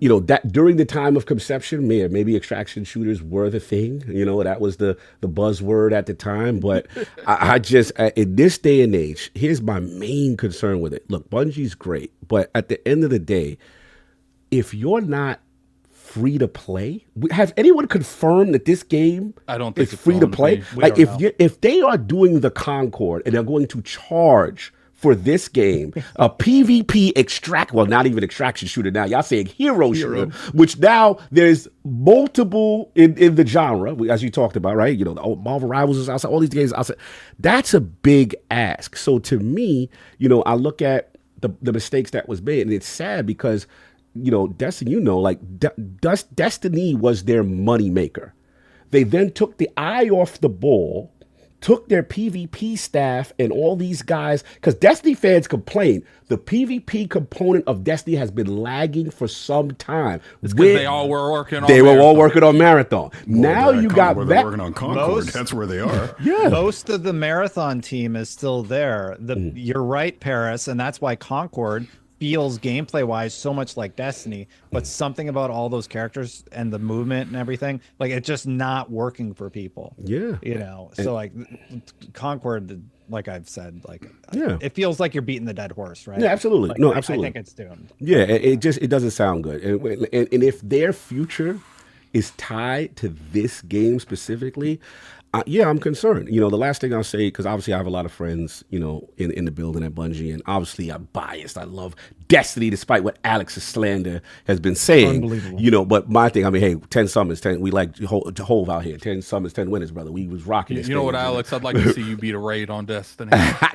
That during the time of conception, maybe extraction shooters were the thing. That was the buzzword at the time. But I just, in this day and age, here's my main concern with it. Look, Bungie's great, but at the end of the day, if you're not free to play, has anyone confirmed that this game is free to play? Like if they are doing the Concord and they're going to charge for this game, a PvP not even extraction shooter now, y'all saying hero shooter, which now there's multiple in the genre, as you talked about, right? The Marvel Rivals is outside, all these games outside. That's a big ask. So to me, I look at the mistakes that was made, and it's sad because, Destiny, Destiny was their money maker. They then took the eye off the ball, took their PvP staff and all these guys, because Destiny fans complain the PvP component of Destiny has been lagging for some time. It's because they all were working on Marathon. All working on Marathon. Now you got that. They're working on Concord. That's where they are. Most of the Marathon team is still there. You're right, Paris, and that's why Concord feels gameplay-wise so much like Destiny, but something about all those characters and the movement and everything, like it's just not working for people. So like Concord, like I've said, like it feels like you're beating the dead horse, right? Yeah, absolutely. Absolutely. I think it's doomed. Yeah, it doesn't sound good. And if their future is tied to this game specifically, I'm concerned. The last thing I'll say, because obviously I have a lot of friends, in the building at Bungie, and obviously I'm biased. I love Destiny, despite what Alex's slander has been saying. Unbelievable. But my thing, hey, 10 summons, 10. We like Hove out here. 10 summons, 10 winners, brother. We was rocking this. You know what, Alex? I'd like to see you beat a raid on Destiny.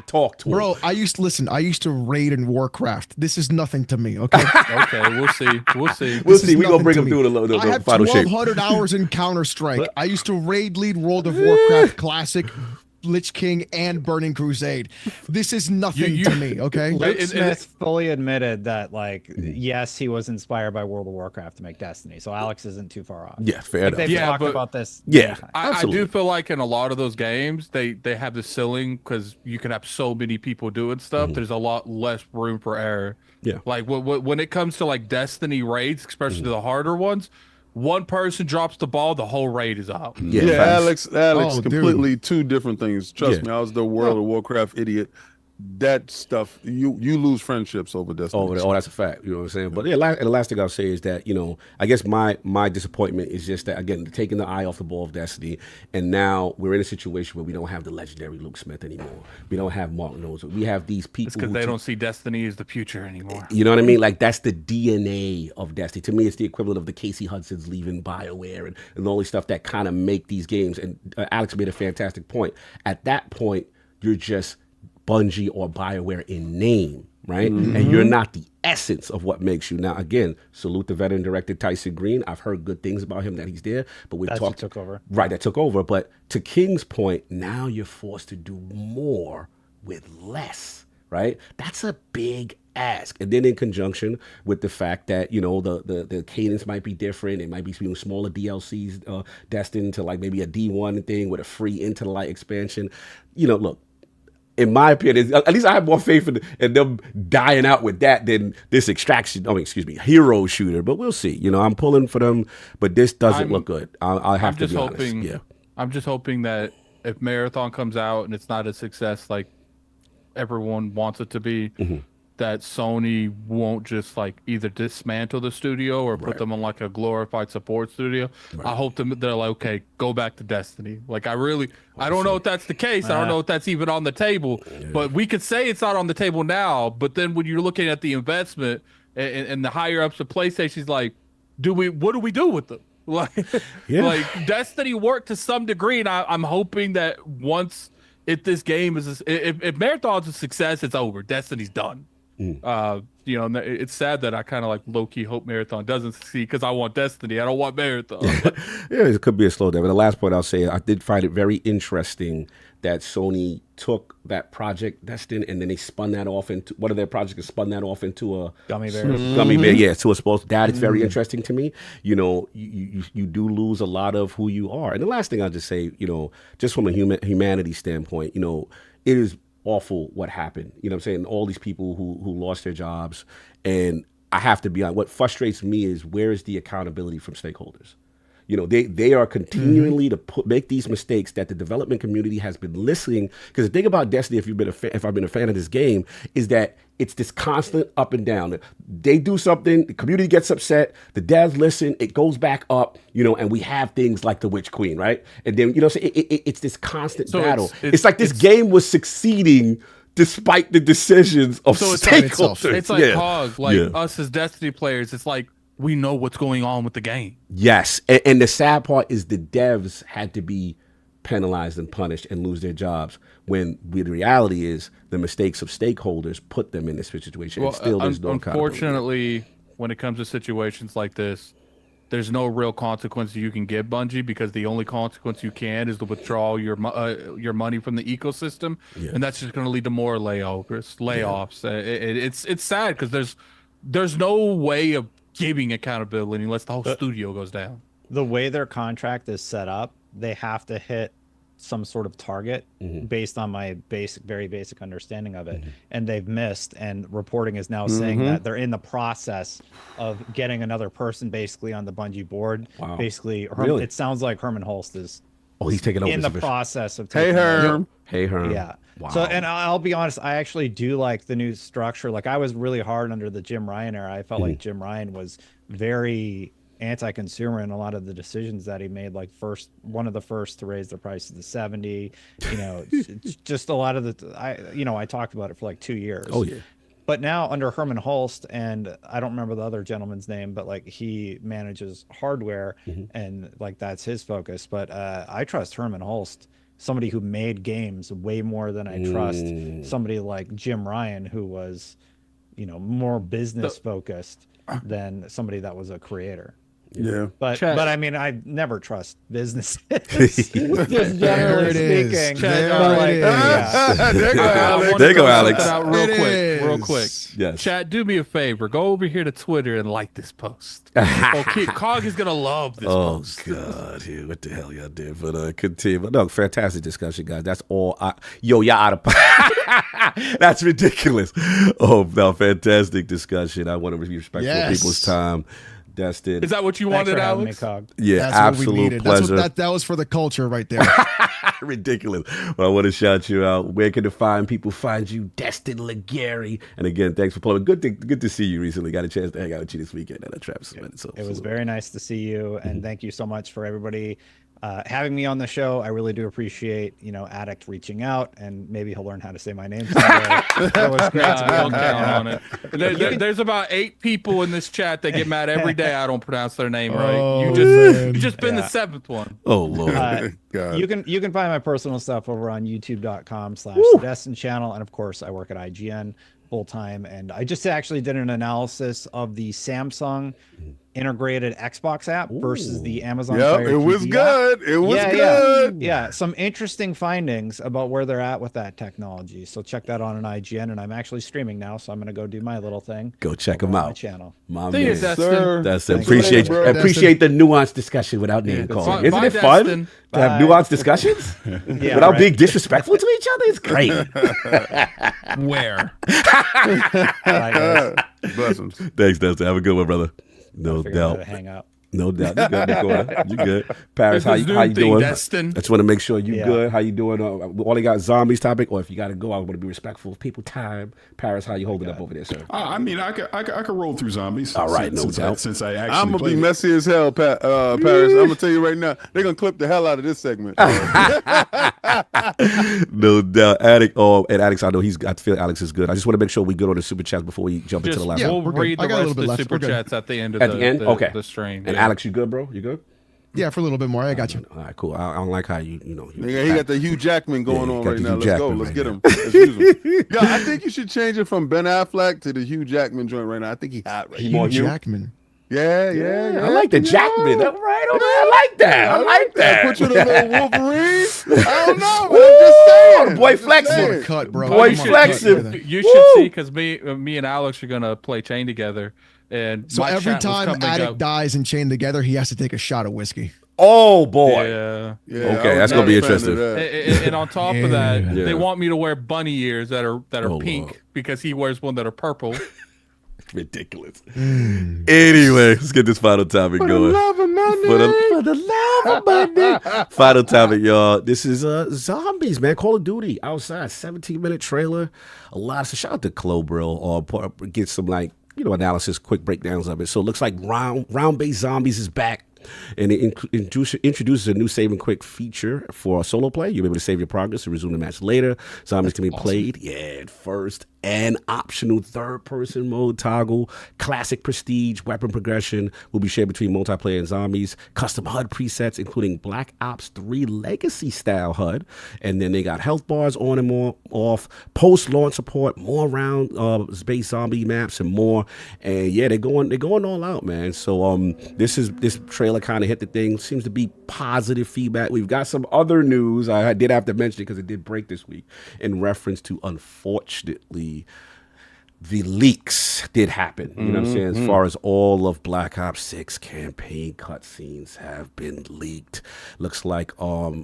Talk to him. Bro, I used to raid in Warcraft. This is nothing to me, okay? Okay, we'll see. We'll see. We're going to bring him through the I have final shape. 1,200 hours in Counter-Strike. I used to raid lead World of Warcraft Classic, Lich King, and Burning Crusade. This is nothing to me, okay? Luke Smith fully admitted that, yes, he was inspired by World of Warcraft to make Destiny, so Alex isn't too far off. Yeah, fair enough. They've talked about this. Yeah, I do feel like in a lot of those games, they have the ceiling, because you can have so many people doing stuff. There's a lot less room for error. Yeah. Like when it comes to Destiny raids, especially the harder ones, one person drops the ball, the whole raid is out. Alex, completely two different things. Trust me, I was the World of Warcraft idiot. that stuff, you lose friendships over Destiny. Oh, that's a fact. You know what I'm saying? But yeah, and the last thing I'll say is that, I guess my disappointment is just that, again, taking the eye off the ball of Destiny, and now we're in a situation where we don't have the legendary Luke Smith anymore. We don't have Mark Knowles. We have these people. It's because they don't see Destiny as the future anymore. You know what I mean? Like, that's the DNA of Destiny. To me, it's the equivalent of the Casey Hudson's leaving BioWare and all these stuff that kind of make these games. And Alex made a fantastic point. At that point, you're just Bungie or BioWare in name, right? And you're not the essence of what makes you. Now, again, salute the veteran director Tyson Green. I've heard good things about him, that he's there, but we've talked. Took over. Right, that took over. But to King's point, now you're forced to do more with less, right? That's a big ask. And then in conjunction with the fact that, the cadence might be different. It might be smaller DLCs destined to like maybe a D1 thing with a free Into the Light expansion. Look, in my opinion, at least I have more faith in them dying out with that than this hero shooter. But we'll see. I'm pulling for them, but this doesn't look good. I have to be honest. Yeah. I'm just hoping that if Marathon comes out and it's not a success like everyone wants it to be, that Sony won't just like either dismantle the studio or put them on like a glorified support studio. I hope they're like, okay, go back to Destiny. Like I don't know if that's the case. I don't know if that's even on the table, but we could say it's not on the table now. But then when you're looking at the investment and the higher ups of PlayStation's like, what do we do with them? Like, like Destiny worked to some degree. And I'm hoping that if this game is, if Marathon's a success, it's over. Destiny's done. It's sad that I kind of like low-key hope Marathon doesn't succeed because I want Destiny. I don't want Marathon. It could be a slowdown. But the last point I'll say, I did find it very interesting that Sony took that project Destin and then they spun that off into one of their projects and spun that off into a gummy bear. Gummy bear, yeah. So it's supposed that is very interesting to me. You do lose a lot of who you are. And the last thing I'll just say, just from a humanity standpoint, it is awful what happened. You know what I'm saying? All these people who lost their jobs. And I have to be honest, what frustrates me is where is the accountability from stakeholders? They are continually to make these mistakes that the development community has been listening. Because the thing about Destiny, if I've been a fan of this game, is that it's this constant up and down. They do something, the community gets upset, the devs listen, it goes back up, and we have things like the Witch Queen, right? And then, it's this constant battle. It's like this game was succeeding despite the decisions of stakeholders. It's like COG, us as Destiny players, it's like, we know what's going on with the game. Yes. And the sad part is the devs had to be penalized and punished and lose their jobs when the reality is the mistakes of stakeholders put them in this situation. Well, and still there's no unfortunately, when it comes to situations like this, there's no real consequence you can give Bungie because the only consequence you can is to withdraw your money from the ecosystem. Yeah. And that's just going to lead to more layoffs. Yeah. It's sad because there's no way of giving accountability unless the whole studio goes down. The way their contract is set up, they have to hit some sort of target based on my very basic understanding of it. And they've missed, and reporting is now saying that they're in the process of getting another person basically on the Bungie board. Wow. Basically, Really? It sounds like Herman Holst is he's taking over in the position. process of Hey, Herm. Hey, Herm. Yeah. Wow. So, and I'll be honest, I actually do like the new structure. Like I was really hard under the Jim Ryan era. I felt like Jim Ryan was very anti-consumer in a lot of the decisions that he made. Like one of the first to raise the prices to 70. Just a lot of I talked about it for like 2 years. Oh yeah. But now under Herman Holst, and I don't remember the other gentleman's name, but like he manages hardware and like that's his focus. But I trust Herman Holst, somebody who made games, way more than I trust somebody like Jim Ryan, who was, more business focused than somebody that was a creator. Yeah. But I mean, I never trust businesses. Just generally speaking. There you go, Alex. Real quick. Yes. Chat, do me a favor. Go over here to Twitter and like this post. COG is gonna love this post. Oh God, what the hell y'all did? But continue. But no, fantastic discussion, guys. That's all. Y'all out of. That's ridiculous. Oh no, fantastic discussion. I want to be respectful of people's time. Destin. Is that what you Thanks wanted, for having me, Alex? Cog. Yeah, That's absolute what we needed. pleasure. That was for the culture right there. Ridiculous. Well, I want to shout you out. Where can the fine people find you? Destin Legary. And again, thanks for playing. Good to see you recently. Got a chance to hang out with you this weekend at a trap. It was very nice to see you, and thank you so much for everybody having me on the show. I really do appreciate, Addict reaching out, and maybe he'll learn how to say my name someday. It was great to be on the channel. There's about 8 people in this chat that get mad every day I don't pronounce their name right. Oh, You just been the 7th one. Oh Lord. You can find my personal stuff over on youtube.com/Destin channel, and of course I work at IGN full time, and I just actually did an analysis of the Samsung integrated Xbox app versus the Amazon Fire it was TV good. app. It was good. Yeah, some interesting findings about where they're at with that technology. So check that on an IGN, and I'm actually streaming now, so I'm going to go do my little thing. Go check over them on out. My channel. My See you, man. Destin. Destin. Thanks. Appreciate Bro, appreciate the nuanced discussion without name calling. Isn't it fun Destin. to have nuanced discussions without being disrespectful to each other? It's great. Where? Bye, guys. Blessings. Thanks, Destin. Have a good one, brother. No Figure out how doubt. to hang up. No doubt. You good, Nicola? You good? Paris, how you thing, doing? Destin. I just want to make sure you Yeah. good. How you doing? We only got zombies topic, or if you got to go, I want to be respectful of people time. Paris, how you holding up over there, sir? I mean, I could roll through zombies. All right, no doubt. Since I actually I'm gonna be played it. messy as hell, Paris. I'm gonna tell you right now, they're gonna clip the hell out of this segment. No doubt. Addict, and Alex, I know I feel Alex is good. I just want to make sure we good on the super chats before we jump into the last yeah, one. We'll we're good. read I the got a rest little of bit the left. super We're good. chats at the end of At the end? Okay. the stream. And yeah. Alex, you good, bro? You good? Yeah, for a little bit more. I got you. All right, cool. I don't like how you Nigga, he got the Hugh Jackman going on got right the now. Hugh Let's go. Jackman Let's right get now. him. Let's use him. Yeah, I think you should change it from Ben Affleck to the Hugh Jackman joint right now. I think he hot right now. more Hugh Hugh? Jackman. Yeah. I like the Jackman. All right, over there. I like that. I like that. Put you in a little Wolverine. I don't know, but I'm just saying. Boy, I'm just flexing. saying. Cut, bro. Boy, Come on, flexing. cut. You should see, because me and Alex are gonna play Chain together, and So my every chat was time coming Addict up- dies and chained together, he has to take a shot of whiskey. Oh boy. Yeah. Yeah, Okay, I that's was gonna be not a fan of interesting. that. And on top of that, Yeah. they want me to wear bunny ears that are Oh, pink Lord. because he wears one that are purple. Ridiculous. Anyway, let's get this final topic going. Love of money. For the love of money. Final topic, y'all. This is zombies, man. Call of Duty outside. 17-minute trailer. A lot. So shout out to Clobril. Get some analysis, quick breakdowns of it. So it looks like round-based zombies is back. And it introduces a new save and quick feature for solo play. You'll be able to save your progress and resume the match later. Zombies can be played, at first and optional third-person mode toggle. Classic prestige weapon progression will be shared between multiplayer and zombies. Custom HUD presets, including Black Ops 3 Legacy style HUD. And then they got health bars on and off. Post-launch support, more round-based zombie maps and more. And yeah, they're going all out, man. So this trailer kind of hit the thing. Seems to be positive feedback. We've got some other news. I did have to mention it because it did break this week in reference to, unfortunately, the leaks did happen. You know what I'm saying? As far as all of Black Ops 6 campaign cutscenes have been leaked. Looks like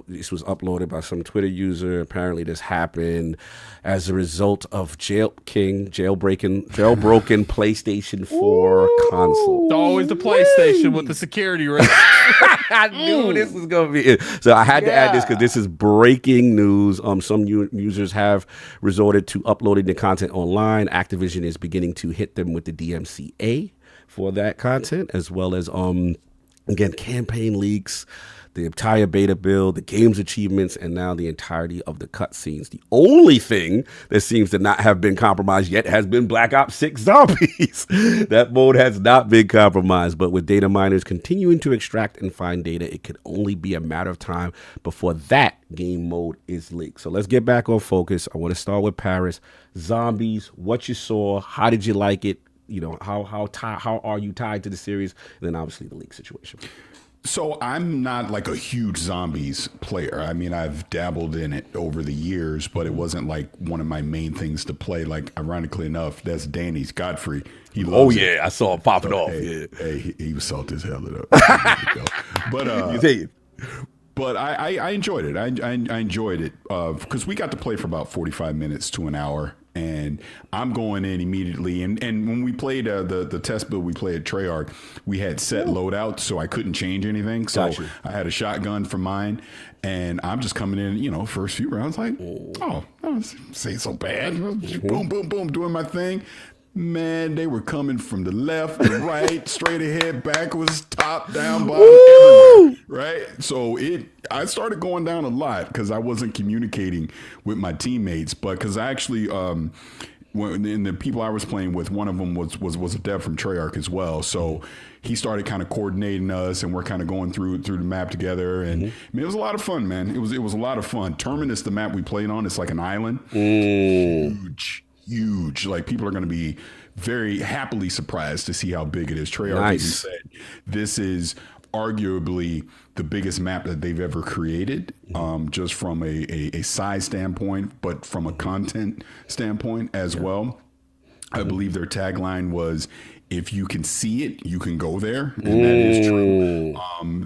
this was uploaded by some Twitter user. Apparently this happened as a result of jailbroken PlayStation 4 console. It's always the PlayStation with the security risk. I knew this was going to be it. So I had to add this because this is breaking news. Some users have resorted to uploading the content online. Activision is beginning to hit them with the DMCA for that content, as well as, again, campaign leaks, the entire beta build, the game's achievements, and now the entirety of the cutscenes. The only thing that seems to not have been compromised yet has been Black Ops 6 Zombies. That mode has not been compromised, but with data miners continuing to extract and find data, it could only be a matter of time before that game mode is leaked. So let's get back on focus. I want to start with Paris. Zombies, what you saw, how did you like it? How are you tied to the series? And then obviously the leak situation. So I'm not like a huge zombies player. I mean, I've dabbled in it over the years, but it wasn't like one of my main things to play. Like, ironically enough, that's Danny's Godfrey. He loves it. I saw him popping So, off. Hey, he was salty as hell. But you take it. But I enjoyed it. I enjoyed it because we got to play for about 45 minutes to an hour. And I'm going in immediately. And when we played the test build we played at Treyarch, we had set loadouts, so I couldn't change anything. So I had a shotgun for mine. And I'm just coming in, first few rounds, like, oh, this ain't so bad. Boom, boom, boom, doing my thing. Man, they were coming from the left, the right, straight ahead, backwards, top, down, bottom, everywhere, right? So I started going down a lot because I wasn't communicating with my teammates, but because I actually, when the people I was playing with, one of them was a dev from Treyarch as well, so he started kind of coordinating us, and we're kind of going through the map together, and I mean, it was a lot of fun, man. It was a lot of fun. Terminus, the map we played on, it's like an island, huge. Like, people are going to be very happily surprised to see how big it is. Treyarch even said this is arguably the biggest map that they've ever created, just from a size standpoint, but from a content standpoint as well. I believe their tagline was, if you can see it, you can go there. And that is true.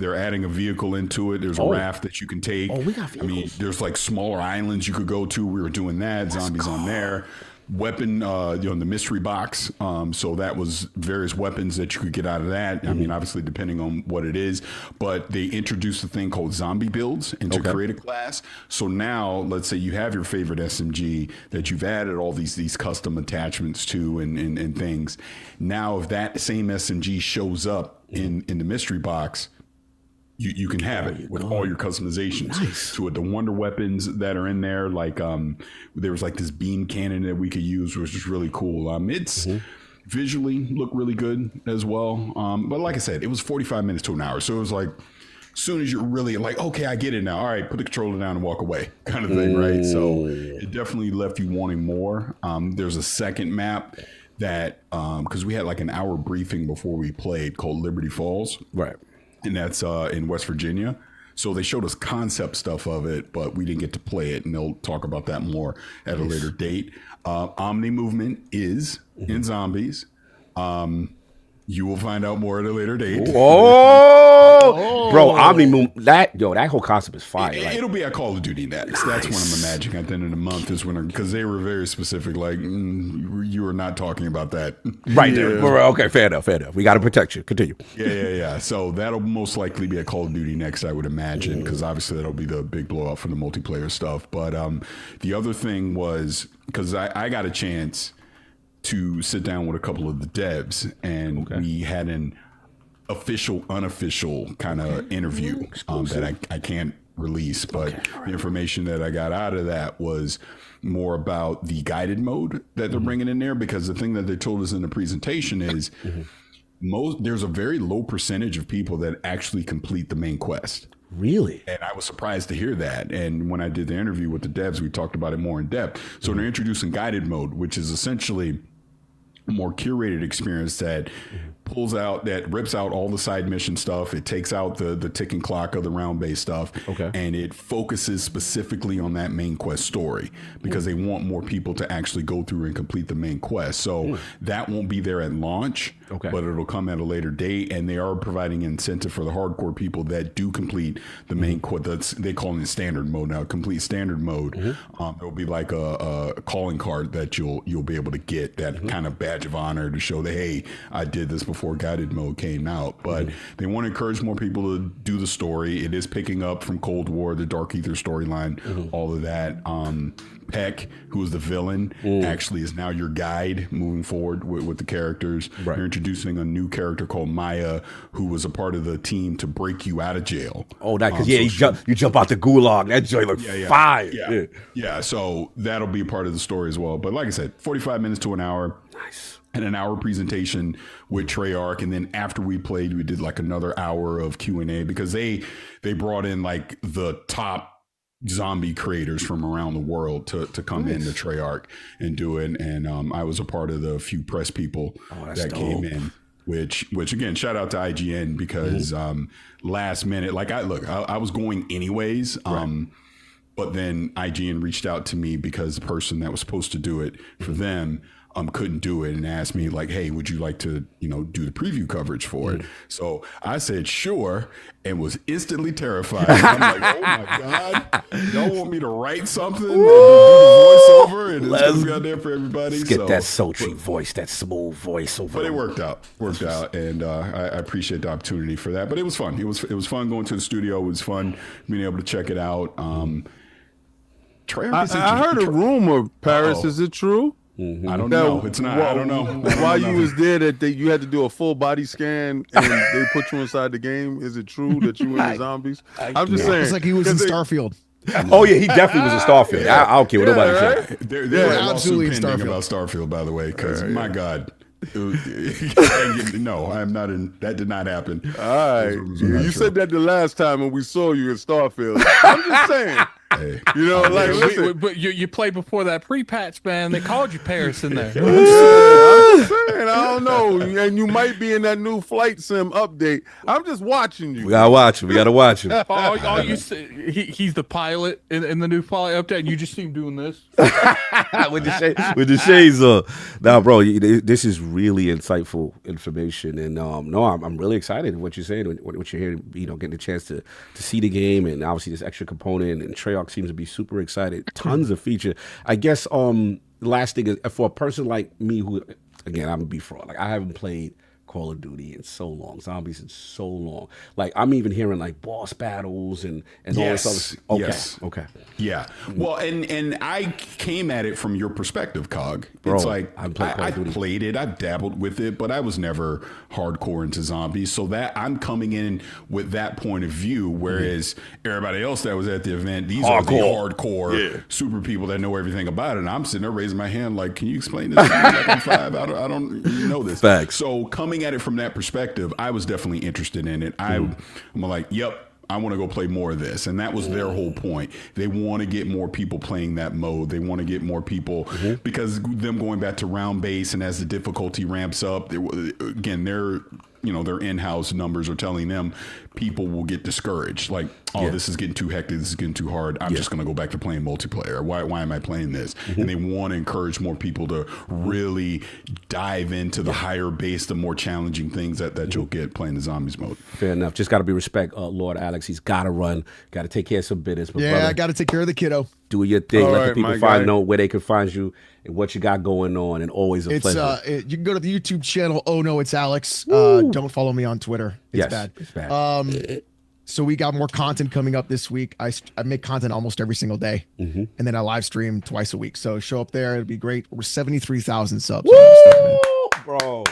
They're adding a vehicle into it. There's a raft that you can take. We got vehicles. I mean, there's like smaller islands you could go to. We were doing that. Zombies on there. Weapon, the mystery box. So that was various weapons that you could get out of that. I mean, obviously depending on what it is, but they introduced a thing called zombie builds into create a class. So now, let's say you have your favorite SMG that you've added all these custom attachments to and things. Now, if that same SMG shows up in the mystery box, you can have it with all your customizations to it. The wonder weapons that are in there, like there was like this beam cannon that we could use, which is really cool. It's visually look really good as well. But like I said, it was 45 minutes to an hour. So it was like, as soon as you're really like, okay, I get it now. All right, put the controller down and walk away kind of thing, right? So it definitely left you wanting more. There's a second map that, because we had like an hour briefing before we played, called Liberty Falls. Right. And that's in West Virginia. So they showed us concept stuff of it, but we didn't get to play it. And they'll talk about that more at a later date. Omni movement is in zombies. You will find out more at a later date. Bro, Omni movement, that whole concept is fire. It'll be at Call of Duty next. That's when I'm imagining at the end of the month is when, because they were very specific, like, you are not talking about that. Right there. Okay, fair enough. We got to protect you. Continue. Yeah. So that'll most likely be at Call of Duty next, I would imagine, because obviously that'll be the big blowout for the multiplayer stuff. But the other thing was, because I got a chance to sit down with a couple of the devs, and we had an unofficial kind of interview that I can't release, but the information that I got out of that was more about the guided mode that they're bringing in there, because the thing that they told us in the presentation is there's a very low percentage of people that actually complete the main quest. Really? And I was surprised to hear that. And when I did the interview with the devs, we talked about it more in depth. So they're introducing guided mode, which is essentially a more curated experience that rips out all the side mission stuff. It takes out the ticking clock of the round-based stuff. And it focuses specifically on that main quest story, because they want more people to actually go through and complete the main quest. So that won't be there at launch, but it'll come at a later date. And they are providing incentive for the hardcore people that do complete the main quest. They call it standard mode now. Complete standard mode. There'll be like a calling card that you'll be able to get, that kind of badge of honor to show that, hey, I did this before guided mode came out. But they want to encourage more people to do the story. It is picking up from Cold War, the Dark Ether storyline, all of that. Peck, who is the villain, actually is now your guide moving forward with the characters. They're introducing a new character called Maya, who was a part of the team to break you out of jail. Because you jump out the gulag. That joy looks fire. Yeah, so that'll be a part of the story as well. But like I said, 45 minutes to an hour. Nice. And an hour presentation with Treyarch, and then after we played, we did like another hour of Q&A, because they brought in like the top zombie creators from around the world to come into Treyarch and do it. And I was a part of the few press people that came in, which again, shout out to IGN, because last minute, like I was going anyways, but then IGN reached out to me because the person that was supposed to do it for them couldn't do it and asked me like, hey, would you like to, do the preview coverage for it? So I said, sure, and was instantly terrified. I'm like, oh my God, y'all want me to write something and do the voiceover and it's going to be out there for everybody? Let's get that sultry voice, that smooth voice over. But it worked out, and I appreciate the opportunity for that. But it was fun. It was fun going to the studio. It was fun being able to check it out. I heard a rumor, Paris. Is it true? I don't know. It's not. I don't know. While you was there, that you had to do a full body scan and they put you inside the game. Is it true that you were in the zombies? I'm just saying. It's like he was in Starfield. Oh yeah, he definitely was in Starfield. I don't care what nobody says. There was absolutely absolutely pending Starfield. about Starfield, by the way, because my God. No, I'm not in. That did not happen. All right, you said that the last time when we saw you in Starfield. I'm just saying. Hey. Listen. But you played before that pre-patch, man. They called you Paris in there. I'm just saying, I don't know. And you might be in that new flight sim update. I'm just watching you. We gotta watch him. We gotta watch him. He's the pilot in the new flight update, and you just see him doing this with the shades on. Now, bro, this is really insightful information, and I'm really excited what you're saying, what you're hearing. Getting the chance to see the game, and obviously this extra component, and Treyarch seems to be super excited. Tons of feature. I guess last thing is for a person like me who, again, I'm gonna be fraud. Like I haven't played Call of Duty in so long, zombies in so long. Like I'm even hearing like boss battles and all this other stuff. Okay. Yes. Okay. Yeah. Well, and I came at it from your perspective, Cog. Bro, it's like I played it, I've dabbled with it, but I was never hardcore into zombies. So that I'm coming in with that point of view, whereas everybody else that was at the event, these are the hardcore super people that know everything about it. And I'm sitting there raising my hand like, can you explain this to me? Like I'm 5. I don't know this. Facts. So coming at it from that perspective, I was definitely interested in it. I'm like, yep, I want to go play more of this. And that was their whole point. They want to get more people playing that mode. They want to get more people because them going back to round base, and as the difficulty ramps up, again, their in-house numbers are telling them people will get discouraged. Like, this is getting too hectic. This is getting too hard. I'm just going to go back to playing multiplayer. Why am I playing this? And they want to encourage more people to really dive into the higher base, the more challenging things that you'll get playing the zombies mode. Fair enough. Just got to be respect, Lord Alex. He's got to run. Got to take care of some business. But brother, I got to take care of the kiddo. Do your thing. All Let right, the people know where they can find you and what you got going on. And always a pleasure. You can go to the YouTube channel. Oh no, it's Alex. Don't follow me on Twitter. It's bad. It's bad. So we got more content coming up this week. I make content almost every single day, and then I live stream twice a week. So show up there; it'll be great. We're 73,000 subs. Bro.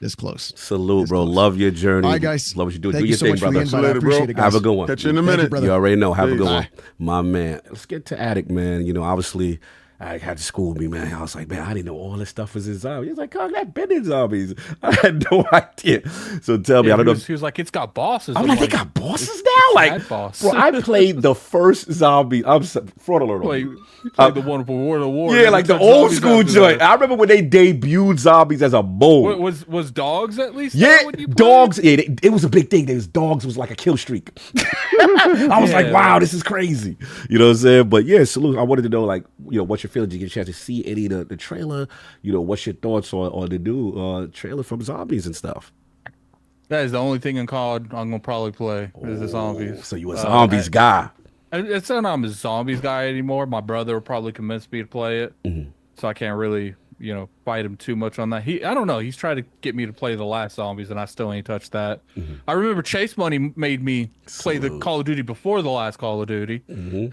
This close. Salute, this bro. Close. Love your journey. All right, guys. Love what you do. Thank Do you your so thing, much for the brother. invite. I appreciate it, guys. Have a good one. Catch you in a minute. You already know. Have a good Peace. one. My man. Let's get to Addict, man. Obviously, I had to school me, man. I was like, man, I didn't know all this stuff was in zombies. He's like, oh, I've been in zombies. I had no idea. So tell me, I don't know. He was like, it's got bosses. I'm like, they got bosses now? Like, boss. bro, I played the first zombie. I'm fraud alert. Wait, you played the one for War of War. Yeah, like the old school joint. I remember when they debuted zombies as a mode. Was dogs at least? Yeah, dogs. Yeah, it was a big thing. There was dogs was like a kill streak. I was like, wow, this is crazy. You know what I'm saying? But yeah, salute. I wanted to know, like, what's your feeling? Did you get a chance to see any of the trailer? What's your thoughts on the new trailer from zombies and stuff? That is the only thing in COD I'm gonna probably play is the zombies. So you a zombies guy? It's not I'm a zombies guy anymore. My brother will probably convince me to play it, so I can't really fight him too much on that. I don't know. He's tried to get me to play the last zombies, and I still ain't touched that. I remember Chase Money made me play the Call of Duty before the last Call of Duty.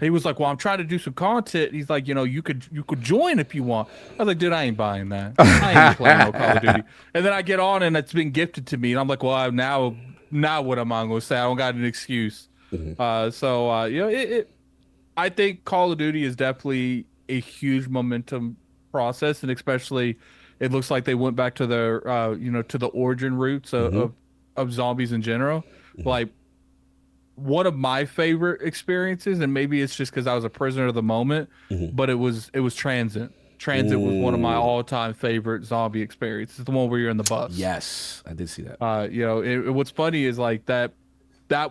He was like, "Well, I'm trying to do some content." He's like, you could join if you want. I was like, "Dude, I ain't buying that. I ain't playing no Call of Duty." And then I get on, and it's been gifted to me, and I'm like, "Well, now what am I going to say? I don't got an excuse." I think Call of Duty is definitely a huge momentum process, and especially it looks like they went back to their to the origin roots of zombies in general. Like, one of my favorite experiences, and maybe it's just because I was a prisoner of the moment, but it was Transient. Transit was one of my all-time favorite zombie experiences. It's the one where you're in the bus. Yes, I did see that. What's funny is like that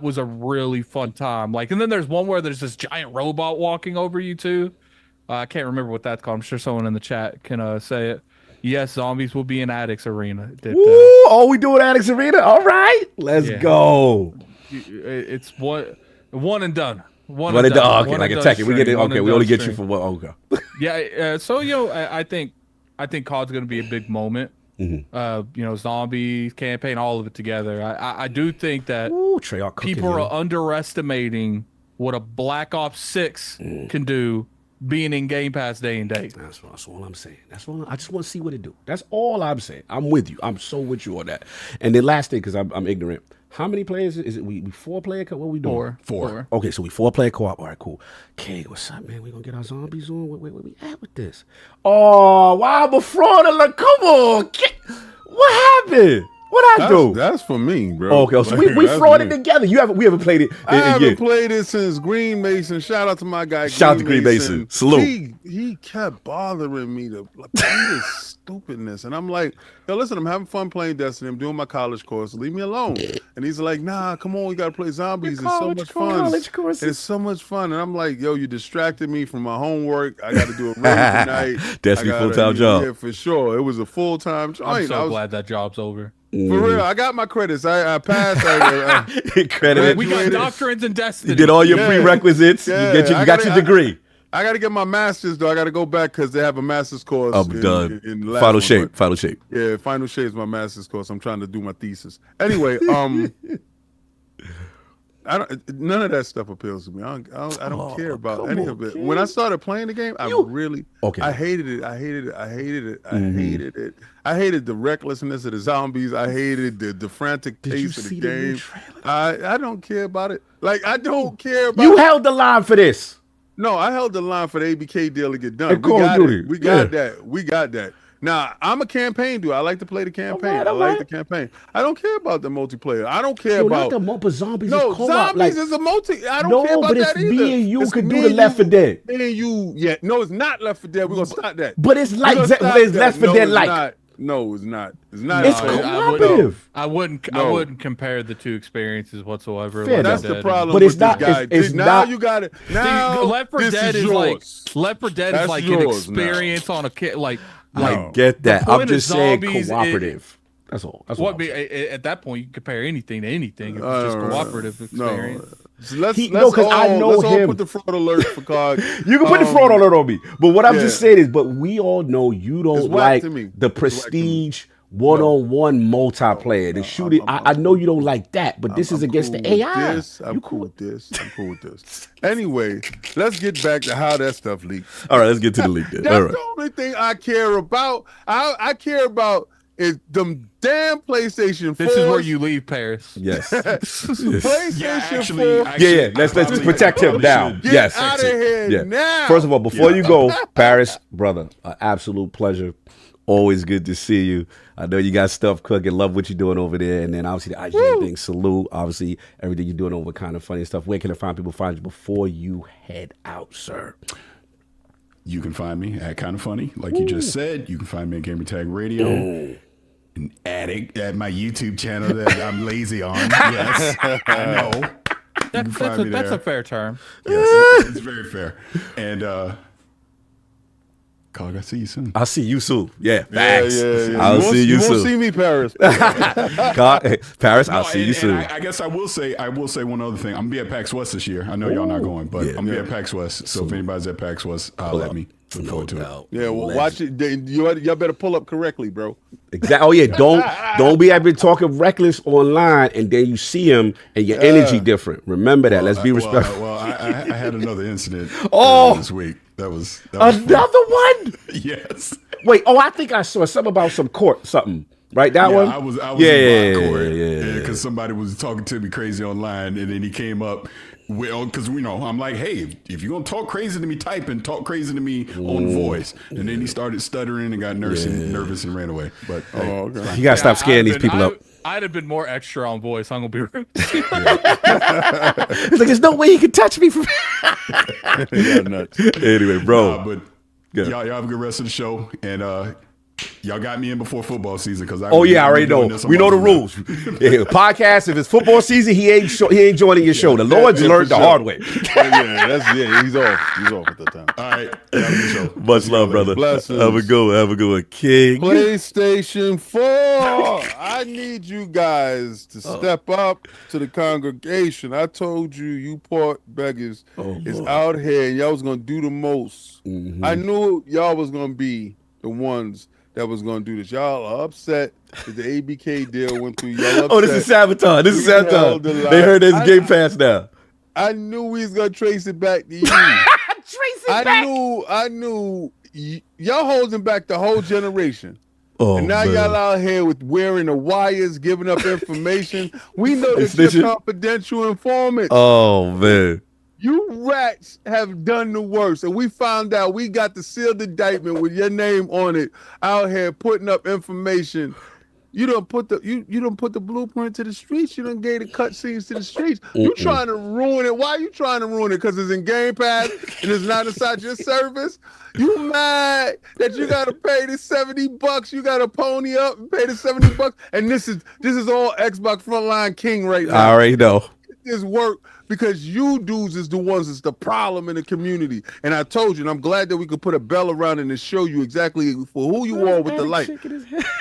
was a really fun time. Like, and then there's one where there's this giant robot walking over you too. I can't remember what that's called. I'm sure someone in the chat can say it. yes, zombies will be in Addicts Arena. Oh, we doing Addicts Arena? All right, let's go. It's one and done. One and done. Okay, like a Tekken. We get it. Okay, we only get you for one. Okay. Yeah. So I think COD's going to be a big moment. Zombies campaign, all of it together. I do think that people are underestimating what a Black Ops 6 can do being in Game Pass day and date. That's all I'm saying. I just want to see what it do. That's all I'm saying. I'm with you. I'm so with you on that. And then last thing, because I'm ignorant. How many players is it? We 4-player co-op? What are we doing? Four. Okay, so we 4-player co-op. All right, cool. Okay, what's up, man? We gonna get our zombies on? Where we at with this? Oh, wow, the fraud alert. Come on. What happened? What I do? That's for me, bro. Okay, so we frauded together. We haven't played it. I haven't played it since Green Mason. Shout out to my guy. Shout out to Green Mason. Salute. He kept bothering me to play this stupidness, and I'm like, yo, listen, I'm having fun playing Destiny. I'm doing my college course. Leave me alone. And he's like, nah, come on, we gotta play zombies. It's so much fun. It's so much fun. And I'm like, yo, you distracted me from my homework. I got to do a raid tonight. Destiny full-time job. Yeah, for sure. It was a full-time job. I'm so glad that job's over. For real, I got my credits. I passed. Credit. We got doctrines and Destiny. You did all your prerequisites. Yeah. You got your degree. I got to get my master's though. I got to go back because they have a master's course. I'm done. Final shape. Yeah, final shape is my master's course. I'm trying to do my thesis. Anyway, none of that stuff appeals to me. I don't care about any of it. When I started playing the game, I hated it. I hated the recklessness of the zombies. I hated the frantic pace of the game. I don't care about it. Like, I don't care about You held the line for this. No, I held the line for the ABK deal to get done. We got that. We got that. Now, I'm a campaign dude. I like to play the campaign. I like the campaign. I don't care about the multiplayer. I don't care about the zombies. No, is co-op. zombies is a multi. I don't care about that either. Me and you could do the Left 4 Dead. Me and you, yeah. No, it's not Left 4 Dead. We're gonna stop that. But it's like it's Left 4 Dead like. No, it's not. It's not. It's cooperative. I wouldn't compare the two experiences whatsoever. That's the problem. But it's not. It's now not. You got it. Now Left 4 Dead is like Left 4 Dead is like an experience on a kit. Like I get that. I'm just saying cooperative. That's all. That's what. At that point, you can compare anything to anything. If it's just cooperative experience. Let's put the fraud alert for COD. You can put the fraud alert on me. But what I'm just saying is, but we all know you don't like the prestige one-on-one multiplayer. The shooting. I know you don't like that, but this is against the AI. I'm cool with this. Anyway, let's get back to how that stuff leaked. All right, let's get to the leak then. That's the only thing I care about. I care about is them damn PlayStation 4s. This is where you leave, Paris. Yes. PlayStation 4. Yeah. Let's protect him now. Yes. Out of here now. First of all, before you go, Paris, brother, an absolute pleasure. Always good to see you. I know you got stuff cooking. Love what you're doing over there. And then obviously the IGN thing. Salute. Obviously everything you're doing over Kind of Funny and stuff. Where can I find people find you before you head out, sir? You can find me at Kind of Funny, like you just said. You can find me at Gamertag Radio, an addict at my YouTube channel that I'm lazy on. Yes, I know. That's a fair term. Yes, it's very fair. And Cog, I'll see you soon. I'll see you soon. Yeah, facts. Yeah. I'll see you soon. You won't see me, Paris. Paris, I'll see you soon. I guess I will say one other thing. I'm gonna be at PAX West this year. I know y'all not going, but I'm gonna be at PAX West. So if anybody's at PAX West, let me. Look forward to it. Yeah, well, watch it. Y'all better pull up correctly, bro. Exactly. Oh yeah, don't be out there talking reckless online, and then you see him and your energy different. Remember that. Let's be respectful. Well, I had another incident this week. That was another one. Yes. Wait. Oh, I think I saw something about some court something. Right, that one. I was in court because somebody was talking to me crazy online, and then he came up. Because I'm like, hey, if you're gonna talk crazy to me, talk crazy to me on voice. And then he started stuttering and got nervous and ran away. But you gotta stop scaring these people up. I'd have been more extra on voice. I'm gonna be rude. It's like there's no way you can touch me from. Nuts. Anyway, bro. But y'all have a good rest of the show, and Y'all got me in before football season because I I already know. We know the rules. Podcast, if it's football season, he ain't joining your show. The Lord's learned the hard way. He's off. He's off at that time. All right. Have a good show. Much love, brother. Blessings. Have a good one, King. PlayStation 4. I need you guys to step up to the congregation. I told you port beggars is out here and y'all was going to do the most. Mm-hmm. I knew y'all was going to be the ones that was going to do this. Y'all are upset that the ABK deal went through. Y'all upset. This is sabotage. They heard there's Game Pass now. I knew we was going to trace it back to you. I knew y'all holding back the whole generation. And now y'all out here with wearing the wires, giving up information. We know that you're confidential informants. Oh, man. You rats have done the worst. And we found out we got the sealed indictment with your name on it out here putting up information. You don't put the blueprint to the streets. You done gave the cutscenes to the streets. You trying to ruin it. Why are you trying to ruin it? Because it's in Game Pass and it's not inside your service? You mad that you gotta pay the $70? You gotta pony up and pay the $70? And this is all Xbox Frontline King right now. I already know. This work because you dudes is the ones that's the problem in the community. And I told you, and I'm glad that we could put a bell around it and show you exactly for who you are with the light.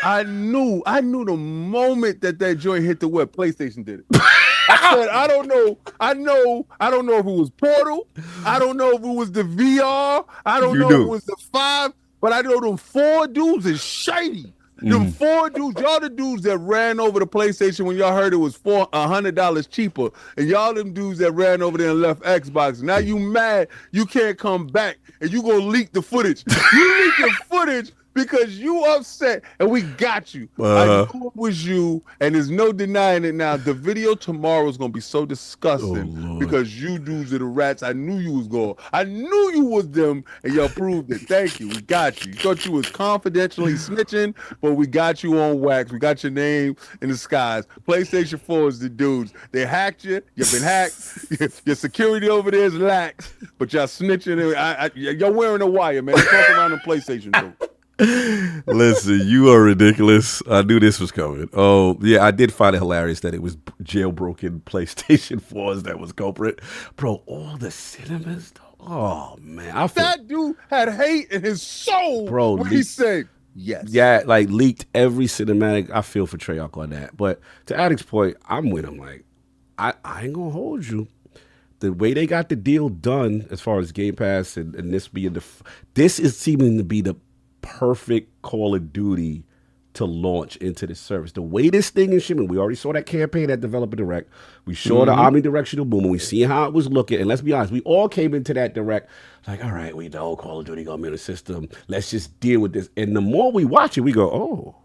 I knew the moment that joint hit the web, PlayStation did it. I said, I don't know if it was Portal. I don't know if it was the VR. I don't know if it was the 5, but I know them 4 dudes is shady. Them 4 dudes, y'all the dudes that ran over the PlayStation when y'all heard it was $100 cheaper. And y'all them dudes that ran over there and left Xbox. Now you mad you can't come back and you gonna leak the footage. You leak the footage because you upset and we got you. I knew it was you and there's no denying it now. The video tomorrow is going to be so disgusting because you dudes are the rats. I knew you was going. I knew you was them and y'all proved it. Thank you. We got you. You thought you was confidentially snitching, but we got you on wax. We got your name in the skies. PlayStation 4 is the dudes. They hacked you. You've been hacked. Your security over there is lax, but y'all snitching. Y'all wearing a wire, man. Talk around the PlayStation, dude. Listen, you are ridiculous. I knew this was coming. Oh, yeah, I did find it hilarious that it was jailbroken PlayStation 4s that was culprit. Bro, all the cinemas, though. Oh, man. That dude had hate in his soul when he said yes. Yeah, like leaked every cinematic. I feel for Treyarch on that. But to Addict's point, I'm with him. Like, I ain't going to hold you. The way they got the deal done as far as Game Pass and this being this is seeming to be the perfect Call of Duty to launch into the service. The way this thing is shipping, we already saw that campaign at Developer Direct. We saw the omnidirectional boom, and we see how it was looking. And let's be honest, we all came into that Direct like, all right, we know Call of Duty gonna be in the system. Let's just deal with this. And the more we watch it, we go,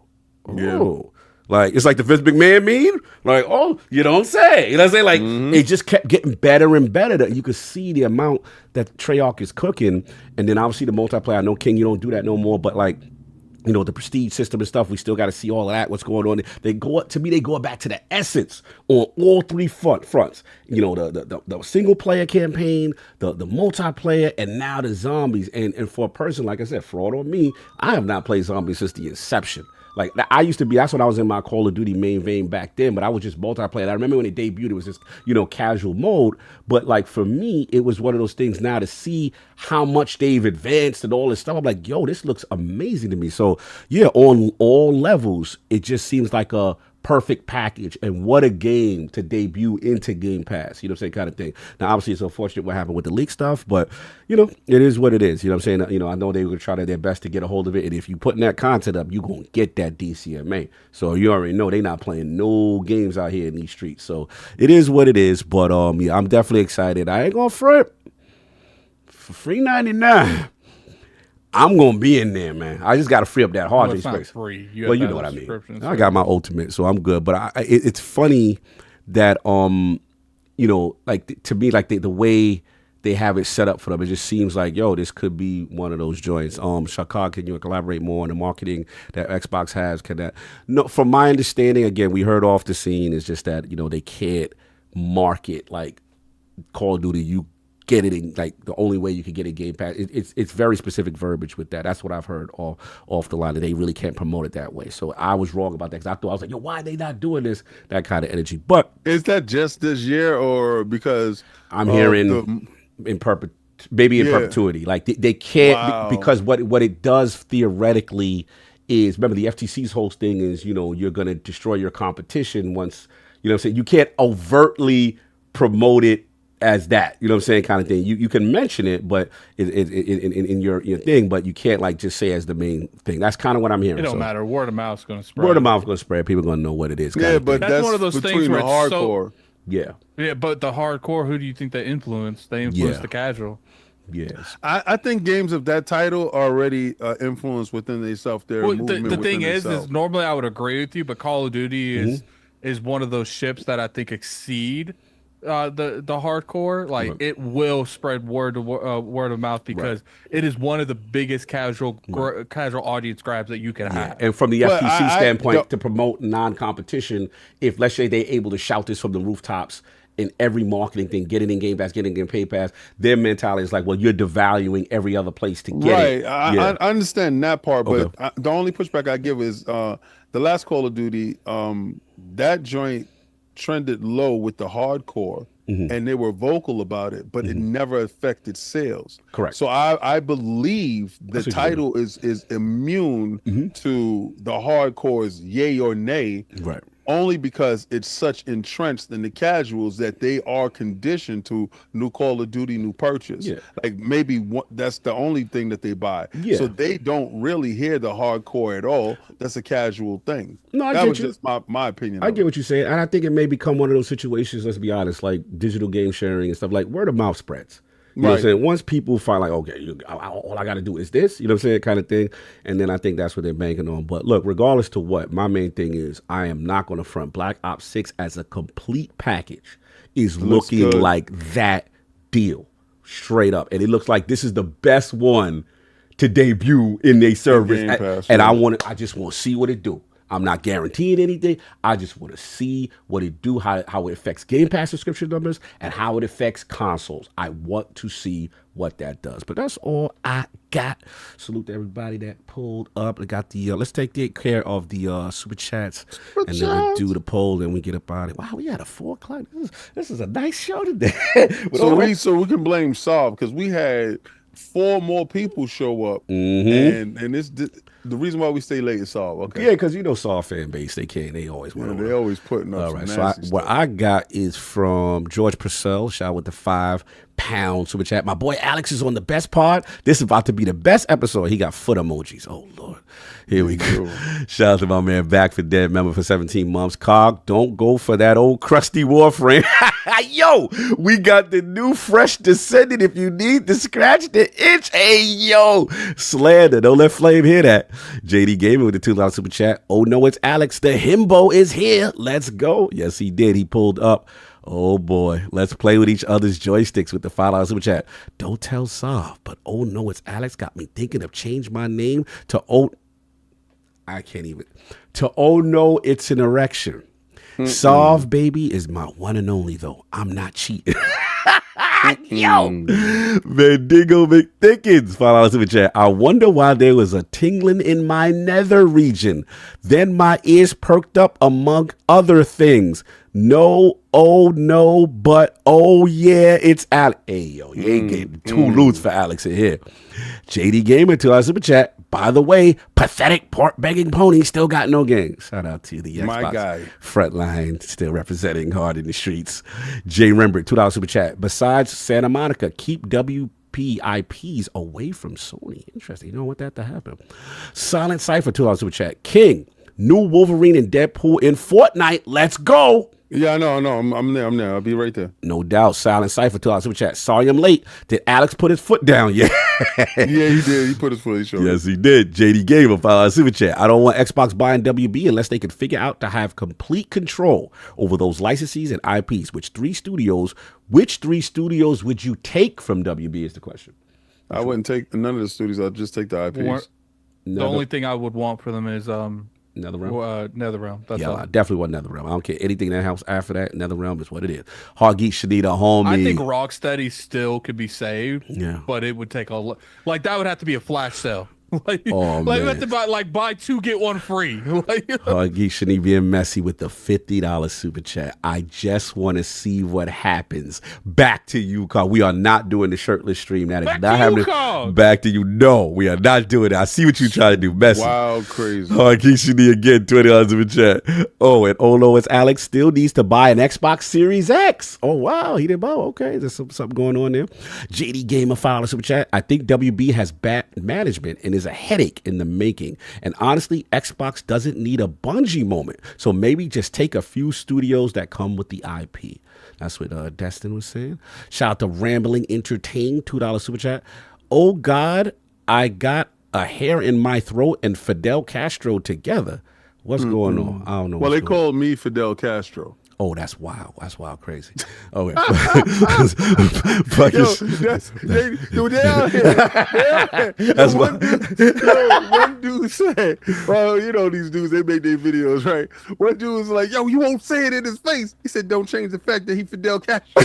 like it's like the Vince McMahon meme. Like, oh, you don't say. You know what I'm saying? Like it just kept getting better and better. That you could see the amount that Treyarch is cooking, and then obviously the multiplayer. I know King, you don't do that no more, but like, you know, the prestige system and stuff, we still got to see all of that. What's going on? They go back to the essence on all 3 fronts. You know, the single player campaign, the multiplayer, and now the zombies. And for a person like I said, fraud on me, I have not played zombies since the inception. Like, I used to be, that's when I was in my Call of Duty main vein back then, but I was just multiplayer. I remember when it debuted, it was just, you know, casual mode. But, like, for me, it was one of those things now to see how much they've advanced and all this stuff. I'm like, yo, this looks amazing to me. So, yeah, on all levels, it just seems like a perfect package. And what a game to debut into Game Pass, you know what I'm saying, kind of thing. Now, obviously, it's unfortunate what happened with the leak stuff, but, you know, it is what it is. You know what I'm saying? You know, I know they were trying their best to get a hold of it. And if you putting that content up, you're going to get that DCMA. So you already know they're not playing no games out here in these streets. So it is what it is. But, yeah, I'm definitely excited. I ain't going to front. For $3.99. I'm going to be in there, man. I just got to free up that hard drive space. Free. Well, you know what I mean. I got my ultimate, so I'm good. But it's funny that, you know, like to me, like the way they have it set up for them, it just seems like, yo, this could be one of those joints. Shaka, can you collaborate more on the marketing that Xbox has? Can that? No, from my understanding, again, we heard off the scene is just that, you know, they can't market like Call of Duty. You get it in, like the only way you could get a Game Pass. It's very specific verbiage with that. That's what I've heard off the line, that they really can't promote it that way. So I was wrong about that, because I was like, yo, why are they not doing this? That kind of energy. But is that just this year, or because I'm hearing in perpetuity, like they can't, because what it does theoretically is, remember, the FTC's whole thing is, you're going to destroy your competition once, what I'm saying? You can't overtly promote it as that, what I'm saying, kind of thing. You can mention it, but in your thing, but you can't like just say as the main thing. That's kind of what I'm hearing. It don't matter. Word of mouth is going to spread. Word of mouth is going to spread. People are going to know what it is. Yeah, but that's one of those things where the hardcore. Yeah, but the hardcore, who do you think they influence? They influence the casual. Yes, I think games of that title are already influenced within themselves. The thing is normally I would agree with you, but Call of Duty is one of those ships that I think exceed the hardcore. Like it will spread word of mouth, because it is one of the biggest casual audience grabs that you can have. And from the FTC standpoint, to promote non-competition, if let's say they're able to shout this from the rooftops in every marketing thing, get it in Game Pass, get it in Game Pay Pass, their mentality is like, well, you're devaluing every other place to get it. I understand that part, but the only pushback I give is the last Call of Duty, that joint trended low with the hardcore, and they were vocal about it, but it never affected sales. Correct. So I believe the title is immune to the hardcore's yay or nay. Right. Only because it's such entrenched in the casuals that they are conditioned to new Call of Duty, new purchase. Yeah. Like maybe that's the only thing that they buy. Yeah. So they don't really hear the hardcore at all. That's a casual thing. No, that was just my opinion. I get what you're saying. And I think it may become one of those situations, let's be honest, like digital game sharing and stuff, like word of mouth spreads. You know what I'm saying? Once people find like, okay, all I got to do is this, you know what I'm saying, kind of thing. And then I think that's what they're banking on. But look, regardless to what, my main thing is I am not going to front. Black Ops 6 as a complete package is looking like that deal, straight up. And it looks like this is the best one to debut in their service. And I just want to see what it do. I'm not guaranteeing anything. I just want to see what it do, how it affects Game Pass subscription numbers, and how it affects consoles. I want to see what that does. But that's all I got. Salute to everybody that pulled up. I got the let's take care of the super chats, and then we'll do the poll, and we get up on it. Wow, we had a 4 o'clock. This is a nice show today. so we can blame Saul, because we had 4 more people show up, and this. The reason why we stay late is Saul. Okay. Yeah, because Saul fan base, they always want to. They always putting up. All right. So what I got is from George Purcell. Shout out with the £5 super chat. My boy Alex is on the best pod. This is about to be the best episode. He got foot emojis. Oh Lord. Here we go. Shout out to my man Back for Dead member for 17 months. Cog, don't go for that old crusty Warframe. Yo, we got the new fresh Descendant if you need to scratch the itch. Hey, yo, slander. Don't let Flame hear that. JD Gaming with the $2 super chat. Oh, no, it's Alex. The himbo is here. Let's go. Yes, he did. He pulled up. Oh, boy. Let's play with each other's joysticks with the $5 super chat. Don't tell Sav, but oh, no, it's Alex. Got me thinking of change my name to I can't even. To oh, no, it's an erection. Solve baby is my one and only, though. I'm not cheating. Yo, Mendigo McThickens, $5 super chat. I wonder why there was a tingling in my nether region. Then my ears perked up among other things. No, oh no, but oh yeah, it's Alex. Hey yo, you ain't getting 2 loots for Alex in here. JD Gamer, $2 super chat. By the way, pathetic pork begging pony still got no game. Shout out to the Xbox my guy frontline, still representing hard in the streets. Jay Rembert, $2 super chat. Besides Santa Monica, keep WP IPs away from Sony. Interesting. You don't want that to happen. Silent Cypher, $2 super chat. King, new Wolverine and Deadpool in Fortnite. Let's go. Yeah, I know. I'm there. I'll be right there. No doubt. Silent Cypher, $2 super chat. Sorry I'm late. Did Alex put his foot down yet? Yeah, he did. He put his foot. Yes, he did. JD gave a $5 super chat. I don't want Xbox buying WB unless they can figure out to have complete control over those licenses and IPs. Which three studios would you take from WB is the question. I wouldn't take none of the studios. I'd just take the IPs. The only thing I would want for them is NetherRealm? NetherRealm. That's Yeah, all. I definitely want NetherRealm. I don't care anything that helps after that. NetherRealm is what it is. Hard Geek Shanita, homie. I think Rocksteady still could be saved. Yeah. But it would take like that would have to be a flash sale. like Oh, like you man. have to buy 2 get 1 free. Hard Geek Shanita being messy with the $50 super chat. I just want to see what happens. Back to you, Carl. We are not doing the shirtless stream. That is Back not to happening. you, Carl. Back to you. No, we are not doing it. I see what you trying to do. Messy. Wow, crazy. Hard Geek Shanita again, $20 super chat. Oh, and Olo as Alex still needs to buy an Xbox Series X. Oh, wow. He did buy. Okay. There's something going on there. JD Gamer $5 super chat. I think WB has bad management and is a headache in the making. And honestly, Xbox doesn't need a Bungie moment. So maybe just take a few studios that come with the IP. That's what Destin was saying. Shout out to Rambling Entertain, $2 super chat. Oh God, I got a hair in my throat and Fidel Castro together. What's going on? I don't know. Well, they called me Fidel Castro. Oh, that's wild. That's wild, crazy. Oh, yeah. They out here. That's One dude said, well, you know these dudes, they make their videos, right? One dude was like, yo, you won't say it in his face. He said, don't change the fact that he Fidel Castro.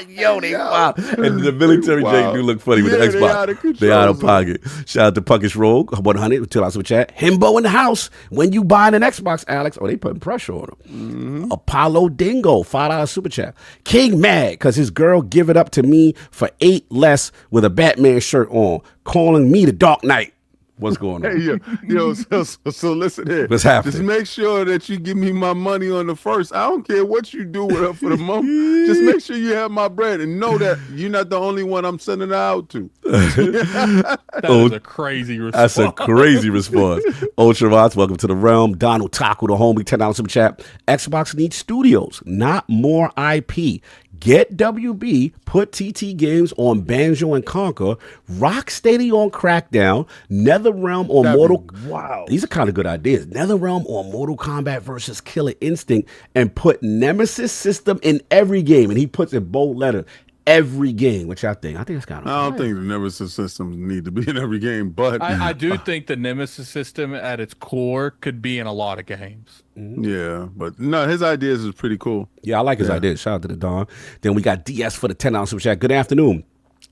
Yo, they wild. And the military Jake do look funny with the Xbox. They out of pocket. Shout out to Punkish Rogue, 100, $2 super chat. Himbo in the house. When you buying an Xbox, Alex? Oh, they putting pressure on him. Apollo Dingo, $5 super chat. King mad because his girl give it up to me for 8 less with a Batman shirt on, calling me the Dark Knight. What's going on? Hey, yo, so listen here. What's happening? Just make sure that you give me my money on the first. I don't care what you do with her for the month. Just make sure you have my bread and know that you're not the only one I'm sending it out to. That is a crazy response. That's a crazy response. Ultravox, welcome to the realm. Donald Taco, the homie, $10 super chat. Xbox needs studios, not more IP. Get WB, put TT Games on Banjo and Conquer, Rocksteady on Crackdown, NetherRealm on Mortal. Wow, these are kind of good ideas. NetherRealm on Mortal Kombat versus Killer Instinct, and put Nemesis system in every game. And he puts in bold letter. Every game, which I think it's kind of. I don't think the Nemesis systems need to be in every game, but I do think the Nemesis system at its core could be in a lot of games. Yeah, but no, his ideas is pretty cool. Yeah, I like his ideas. Shout out to the Don. Then we got DS for the $10 super chat. Good afternoon.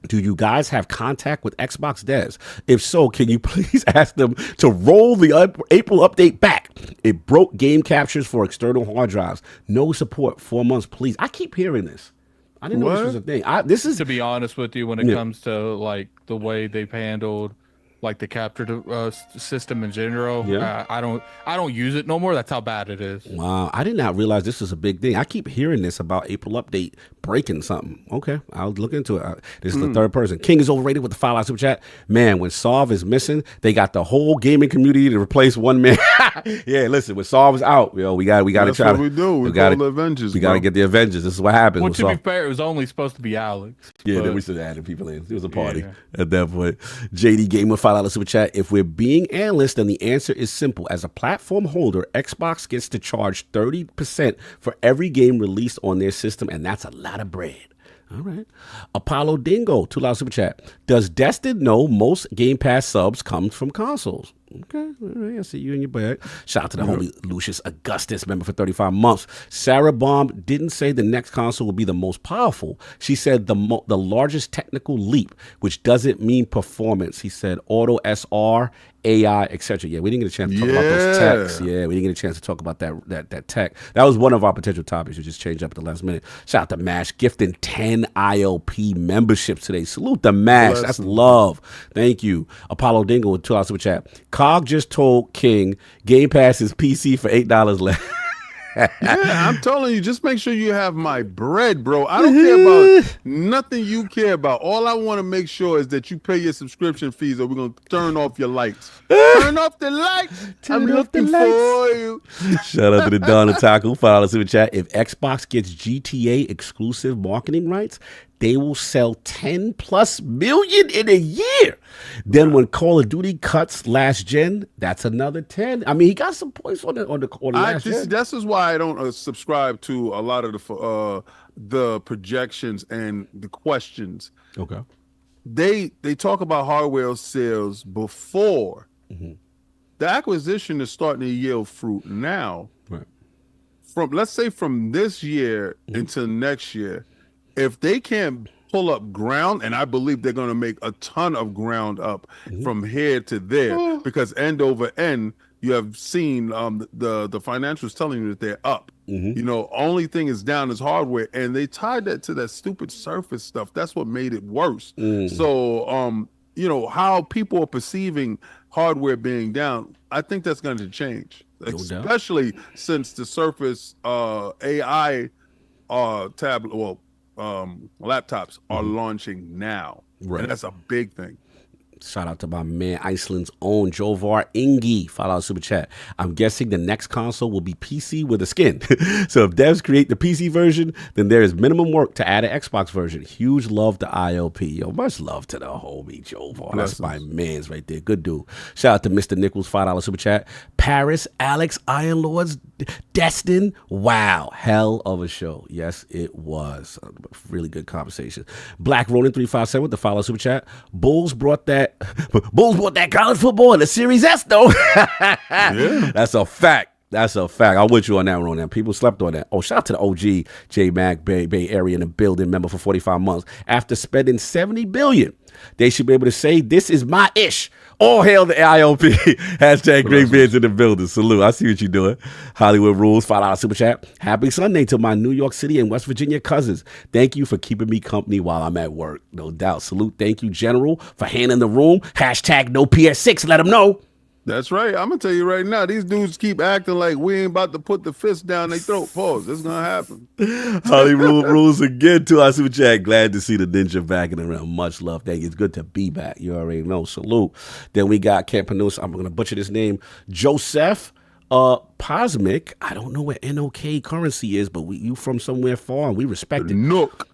Do you guys have contact with Xbox devs? If so, can you please ask them to roll the April update back? It broke game captures for external hard drives. No support. 4 months, please. I keep hearing this. I didn't know this was a thing. This is, to be honest with you, when it comes to like the way they've handled like the capture system in general. I don't use it no more. That's how bad it is. Wow, I did not realize this was a big thing. I keep hearing this about April update breaking something. Okay, I'll look into it. This is the third person. King is overrated with the $5 super chat. Man, when Solve is missing, they got the whole gaming community to replace one man. Yeah, listen, when Solve is out, we got to try. That's what we do. We got the Avengers. We got to get the Avengers. This is what happens. Well, to be fair, it was only supposed to be Alex. Yeah, then we started adding people in. It was a party at that point. JD Gamer $5 super chat. If we're being analysts, then the answer is simple. As a platform holder, Xbox gets to charge 30% for every game released on their system, and that's a lot of bread. All right. Apollo Dingo, $2 super chat. Does Destin know most Game Pass subs come from consoles? Okay, all right, I see you in your bag. Shout out to the homie Lucius Augustus, member for 35 months. Sarah Baum didn't say the next console will be the most powerful. She said the largest technical leap, which doesn't mean performance. He said auto SR, AI, etc. Yeah, we didn't get a chance to talk about those techs. Yeah, we didn't get a chance to talk about that tech. That was one of our potential topics. We just changed up at the last minute. Shout out to MASH, gifting 10 ILP memberships today. Salute the MASH. That's love. Thank you. Apollo Dingo with $2 super chat. Cog just told King Game Pass is PC for $8 less. Yeah, I'm telling you, just make sure you have my bread, bro. I don't care about nothing you care about. All I want to make sure is that you pay your subscription fees or we're going to turn off your lights. Turn off the lights. I'm looking for you. Shout out to the Don Otaku. $5 super chat. If Xbox gets GTA exclusive marketing rights, they will sell 10+ million in a year. Then when Call of Duty cuts last gen, that's another 10. I mean, he got some points on the last gen. This is why I don't subscribe to a lot of the projections and the questions. Okay. They talk about hardware sales before. the acquisition is starting to yield fruit now. Right. From let's say from this year into next year, if they can't pull up ground, and I believe they're going to make a ton of ground up from here to there, because end over end, you have seen the financials telling you that they're up. You know, only thing is down is hardware, and they tied that to that stupid Surface stuff. That's what made it worse. So, you know, how people are perceiving hardware being down, I think that's going to change, especially since the Surface AI tablet, well, laptops are launching now. Right. And that's a big thing. Shout out to my man, Iceland's own Jovar Ingi. $5 super chat. I'm guessing the next console will be PC with a skin. So if devs create the PC version, then there is minimum work to add an Xbox version. Huge love to ILP. Yo, much love to the homie Jovar. That's my man's right there. Good dude. Shout out to Mr. Nichols, $5 super chat. Paris, Alex, Iron Lords, Destin. Wow. Hell of a show. Yes, it was. Really good conversation. Black Ronin 357 with the $5 super chat. Bulls brought that college football in the Series S, though. Yeah. That's a fact. That's a fact. I'm with you on that, Ronan. People slept on that. Oh, shout out to the OG J-Mac Bay Area in the building member for 45 months. After spending $70 billion, they should be able to say, this is my ish. All hail the IOP. Hashtag Great Beards in the building. Salute. I see what you're doing. Hollywood Rules, $5 super chat. Happy Sunday to my New York City and West Virginia cousins. Thank you for keeping me company while I'm at work. No doubt. Salute. Thank you, General, for handing the room. Hashtag no PS6. Let them know. That's right. I'm going to tell you right now, these dudes keep acting like we ain't about to put the fist down their throat. Pause. It's going to happen. Hollywood Rules again, too. I super chat. Glad to see the ninja back and around. Much love. Thank you. It's good to be back. You already know. Salute. Then we got Campanus. I'm going to butcher this name. Joseph Posmic. I don't know where NOK currency is, but you from somewhere far, and we respect it. Nook.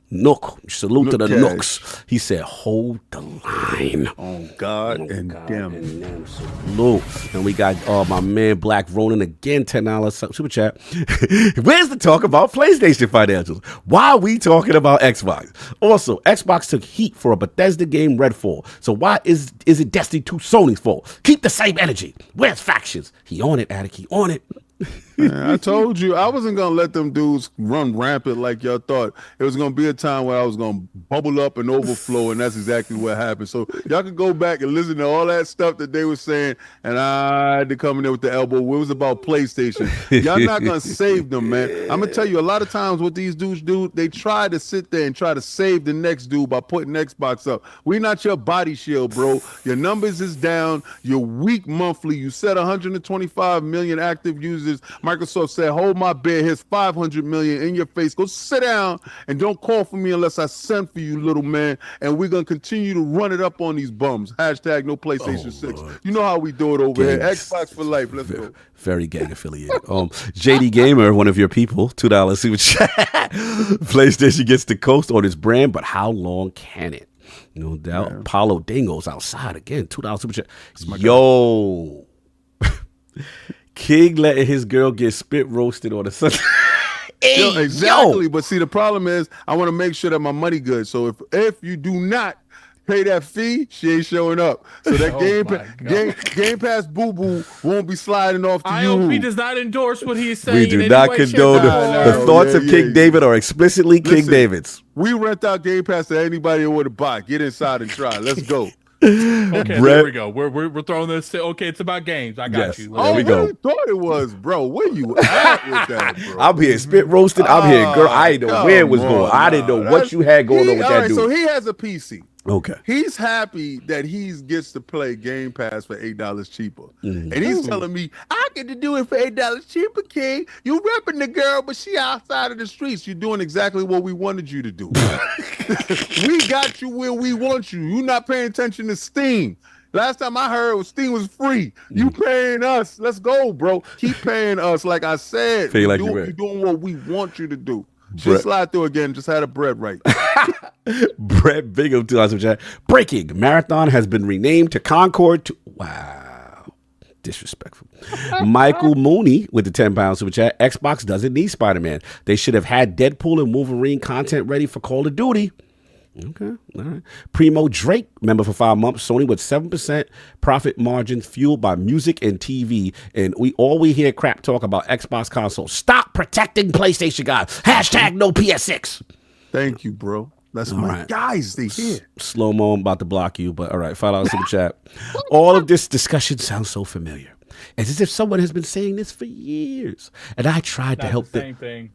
Salute to the Nooks. He said, hold the line. On God and them. Salute. And we got my man Black Ronin again, $10 super chat. Where's the talk about PlayStation financials? Why are we talking about Xbox? Also, Xbox took heat for a Bethesda game, Redfall. So why is it Destiny 2 Sony's fault? Keep the same energy. Where's factions? He on it, Attic. He on it. Man, I told you I wasn't gonna let them dudes run rampant like y'all thought. It was gonna be a time where I was gonna bubble up and overflow, and that's exactly what happened. So y'all can go back and listen to all that stuff that they were saying, and I had to come in there with the elbow. It was about PlayStation. Y'all not gonna save them, man. I'm gonna tell you, a lot of times what these dudes do, they try to sit there and try to save the next dude by putting Xbox up. We not your body shield, bro. Your numbers is down. You're weak monthly. You said 125 million active users. Microsoft said, hold my beer. Here's 500 million in your face. Go sit down and don't call for me unless I send for you, little man. And we're going to continue to run it up on these bums. Hashtag no PlayStation 6. Lord. You know how we do it over here. Xbox for life. Let's go. Very gang affiliated. JD Gamer, one of your people, $2 super chat. PlayStation gets the coast on its brand, but how long can it? No doubt. Man. Paulo Dingo's outside again. $2 super chat. Yo. King letting his girl get spit roasted on the Sunday. Hey, exactly. But see, the problem is I want to make sure that my money good. So if you do not pay that fee, she ain't showing up. So that Game Pass boo-boo won't be sliding off to you. IOP does not endorse what he is saying. We do not condone the thoughts of King David are explicitly King David's. We rent out Game Pass to anybody who want to buy. Get inside and try. Let's go. Okay, there we go. We're throwing this. Okay, it's about games. I got you. There we go. Thought it was, bro. Where you at with that, bro? I'm here spit roasted. I'm here, girl. I didn't know where it was going. I didn't know what you had going on with that dude. So he has a PC. Okay. He's happy that he gets to play Game Pass for $8 cheaper. And he's telling me, I get to do it for $8 cheaper, King. You repping the girl, but she outside of the streets. You're doing exactly what we wanted you to do. We got you where we want you. You're not paying attention to Steam. Last time I heard Steam was free. You paying us. Let's go, bro. Keep paying us. Like I said, you're doing what we want you to do. Just slide through again. Just had a bread right. Brett Bingham, $2 Breaking. Marathon has been renamed to Concord. Wow. Disrespectful. Michael Mooney with the £10 super chat. Xbox doesn't need Spider-Man. They should have had Deadpool and Wolverine content ready for Call of Duty. Okay, all right. Primo Drake, member for 5 months. Sony with 7% profit margins fueled by music and TV. And we hear crap talk about Xbox consoles. Stop protecting PlayStation guys. Hashtag no PS6. Thank you, bro. That's my guys. They here. Slow mo, I'm about to block you, but all right. $5 super chat. All of this discussion sounds so familiar. It's as if someone has been saying this for years. And I tried to help the same thing.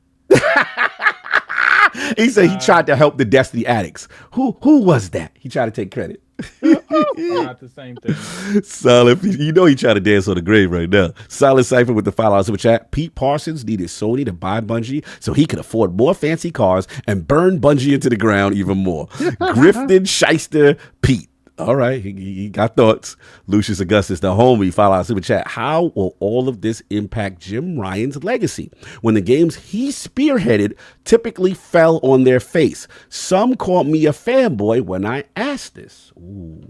He said he tried to help the Destiny addicts. Who was that? He tried to take credit. Not the same thing. Solid. You know he tried to dance on the grave right now. Solid Cypher with the $5 super chat. Pete Parsons needed Sony to buy Bungie so he could afford more fancy cars and burn Bungie into the ground even more. Grifton Shyster Pete. All right, he got thoughts. Lucius Augustus, the homie, $5 super chat. How will all of this impact Jim Ryan's legacy when the games he spearheaded typically fell on their face? Some called me a fanboy when I asked this. Ooh,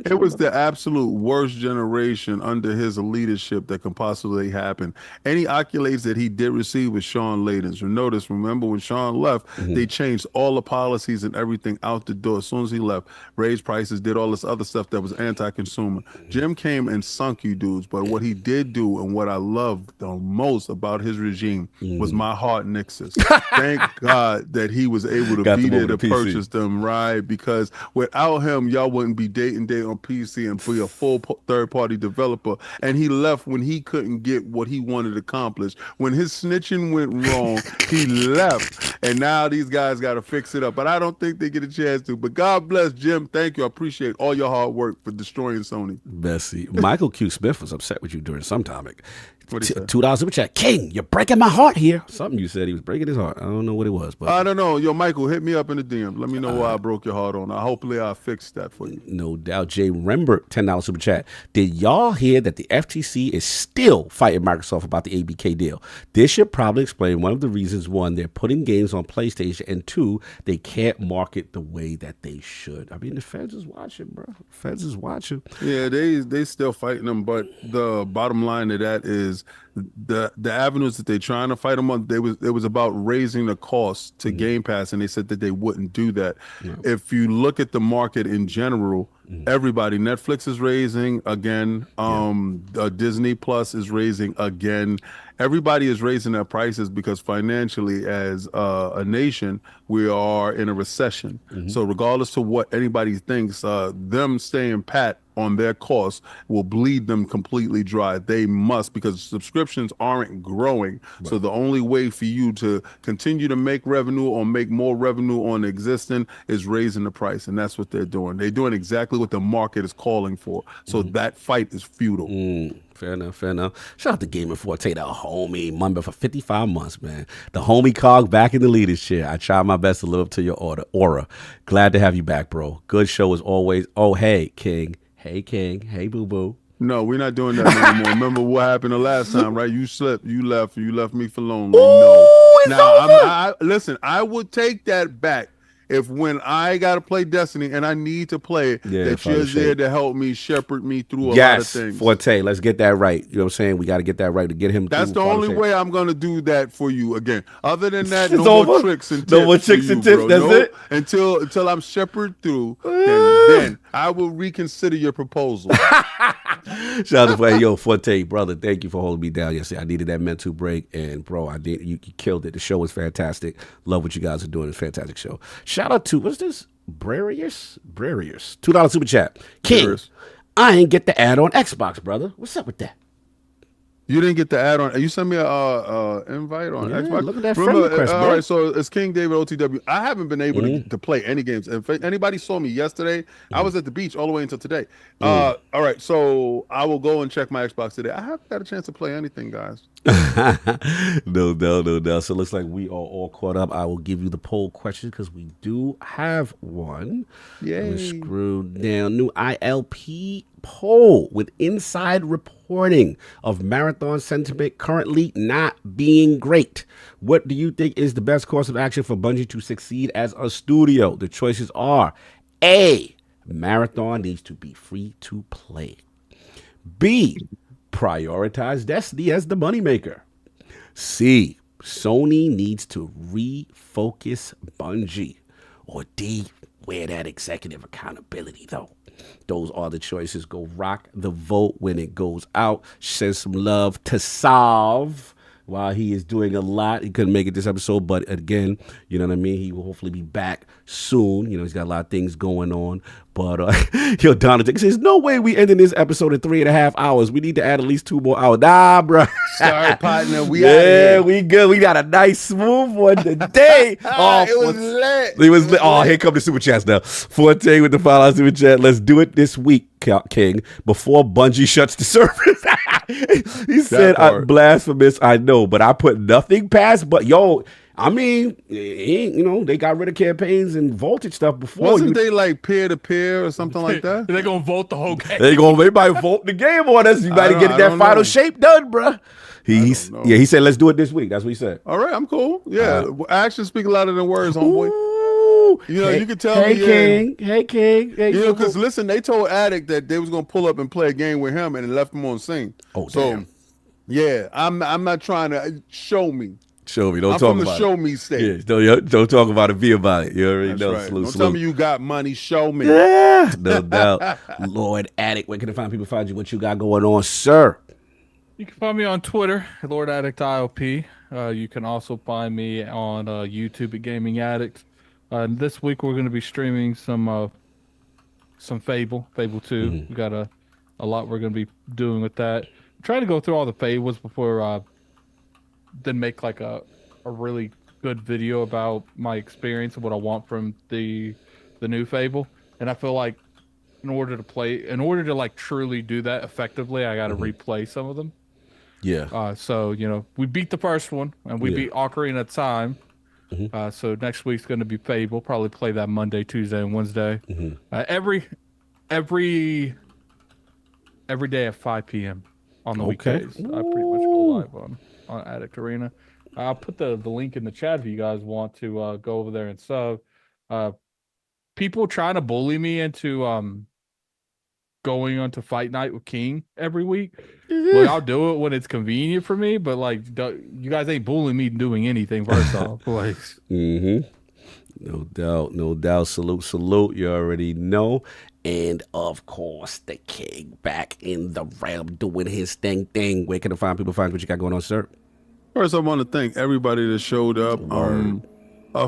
it was the absolute worst generation under his leadership that can possibly happen. Any accolades that he did receive with Shaun Layden's. Remember when Shaun left, they changed all the policies and everything out the door. As soon as he left, raised prices, did all this other stuff that was anti-consumer. Jim came and sunk you dudes, but what he did do and what I loved the most about his regime was my heart nixes. Thank God that he was able to be there to purchase them, right? Because without him, y'all wouldn't be day and day on PC and be a full third-party developer. And he left when he couldn't get what he wanted accomplished. When his snitching went wrong, he left. And now these guys got to fix it up. But I don't think they get a chance to. But God bless Jim. Thank you. I appreciate all your hard work for destroying Sony. Bessie. Michael Q. Smith was upset with you during some topic. $2 super chat. King, you're breaking my heart here. Something you said he was breaking his heart. I don't know what it was, but I don't know. Yo, Michael, hit me up in the DM. Let me know why I broke your heart on. Hopefully I'll fix that for you. No doubt. Jay Rembert, $10 super chat. Did y'all hear that the FTC is still fighting Microsoft about the ABK deal? This should probably explain one of the reasons. One, they're putting games on PlayStation, and two, they can't market the way that they should. I mean, the feds is watching, bro. Feds is watching. Yeah, they still fighting them, but the bottom line of that is the avenues that they're trying to fight them on, it was about raising the cost to Game Pass, and they said that they wouldn't do that. If you look at the market in general, everybody, Netflix is raising again, Disney Plus is raising again. Everybody is raising their prices because financially, as a nation, we are in a recession. So regardless to what anybody thinks, them staying pat on their costs will bleed them completely dry. They must, because subscriptions aren't growing. So the only way for you to continue to make revenue or make more revenue on existing is raising the price. And that's what they're doing. They're doing exactly what the market is calling for. So that fight is futile. Fair enough, fair enough. Shout out to Gamer Forte, the homie, member for 55 months, man. The homie cog back in the leader's chair. I try my best to live up to your aura. Glad to have you back, bro. Good show as always. Oh, hey, King. Hey, King. Hey, boo-boo. No, we're not doing that anymore. Remember what happened the last time, right? You slipped, you left me for lonely. No. Listen, I would take that back. If when I got to play Destiny and I need to play it, that you're there to help me, shepherd me through a lot of things. Forte, let's get that right. You know what I'm saying? We got to get that right to get him. That's the only way I'm going to do that for you again. Other than that, no more tricks and tips. No more tricks and tips, that's it? Until I'm shepherded through, then I will reconsider your proposal. Shout out to yo, Forte, brother. Thank you for holding me down yesterday. I needed that mental break, and bro, you killed it. The show was fantastic. Love what you guys are doing. It's a fantastic show. Shout out to what's this? Brarius? $2 super chat. King, I ain't get the ad on Xbox, brother. What's up with that? You didn't get the add on. You sent me a invite on Xbox. Look at that friend request, all right, so it's King David OTW. I haven't been able to play any games. If anybody saw me yesterday, I was at the beach all the way until today. All right, so I will go and check my Xbox today. I haven't got a chance to play anything, guys. No doubt. So it looks like we are all caught up. I will give you the poll question because we do have one. Yay. Let me scroll down. New ILP poll with inside reporting of Marathon sentiment currently not being great. What do you think is the best course of action for Bungie to succeed as a studio? The choices are A, Marathon needs to be free to play. B, prioritize Destiny as the moneymaker. C, Sony needs to refocus Bungie. or D, wear that executive accountability, though. Those are the choices. Go rock the vote when it goes out. Send some love to Solve. While he is doing a lot, he couldn't make it this episode, but again, you know what I mean? He will hopefully be back soon. You know, he's got a lot of things going on. But, yo, Donald says, no way we ending this episode in 3.5 hours. We need to add at least 2 more hours. Nah, bro. Sorry, partner. Yeah, we good. We got a nice, smooth one today. It was lit. It was lit. Oh, here come the super chats now. Forte with the $5 super chat. Let's do it this week, King, before Bungie shuts the service. He said, blasphemous, I know, but I put nothing past. But, yo, I mean, you know, they got rid of campaigns and voltage stuff before. Wasn't they like peer-to-peer or something like that? They're going to vote the whole game. Everybody vote the game on us. You better get that final shape done, bro. He said, let's do it this week. That's what he said. All right, I'm cool. Yeah, actions speak louder than words, homeboy. You know, you could tell me. Hey, King. Hey, you know, because listen, they told Addict that they was gonna pull up and play a game with him, and they left him on scene. Oh, so damn. Yeah, I'm not trying to show me. Show me. Don't I'm talk from about the show me state. Yeah, don't talk about it. Be about it. You already That's know. right. Salute, Don't tell me you got money. Show me. Yeah, no doubt. Lord Addict, where can the people find you? What you got going on, sir? You can find me on Twitter, Lord Addict ILP. You can also find me on YouTube at Gaming Addict. This week we're going to be streaming some Fable 2. Mm-hmm. We got a lot we're going to be doing with that. I'm trying to go through all the Fables before then make like a really good video about my experience and what I want from the new Fable. And I feel like in order to like truly do that effectively, I got to replay some of them. Yeah. So, you know, we beat the first one and we beat Ocarina of Time. Mm-hmm. So next week's going to be Fable. Probably play that Monday, Tuesday, and Wednesday. Mm-hmm. Every day at 5 p.m. on the weekdays. I pretty much go live on Addict Arena. I'll put the link in the chat if you guys want to go over there and sub. People trying to bully me into going on to Fight Night with King every week. Like, I'll do it when it's convenient for me, but like, you guys ain't bullying me doing anything first off. Like, no doubt. Salute. You already know. And of course, the King back in the realm doing his thing. Where can the people find what you got going on, sir? First, I want to thank everybody that showed up.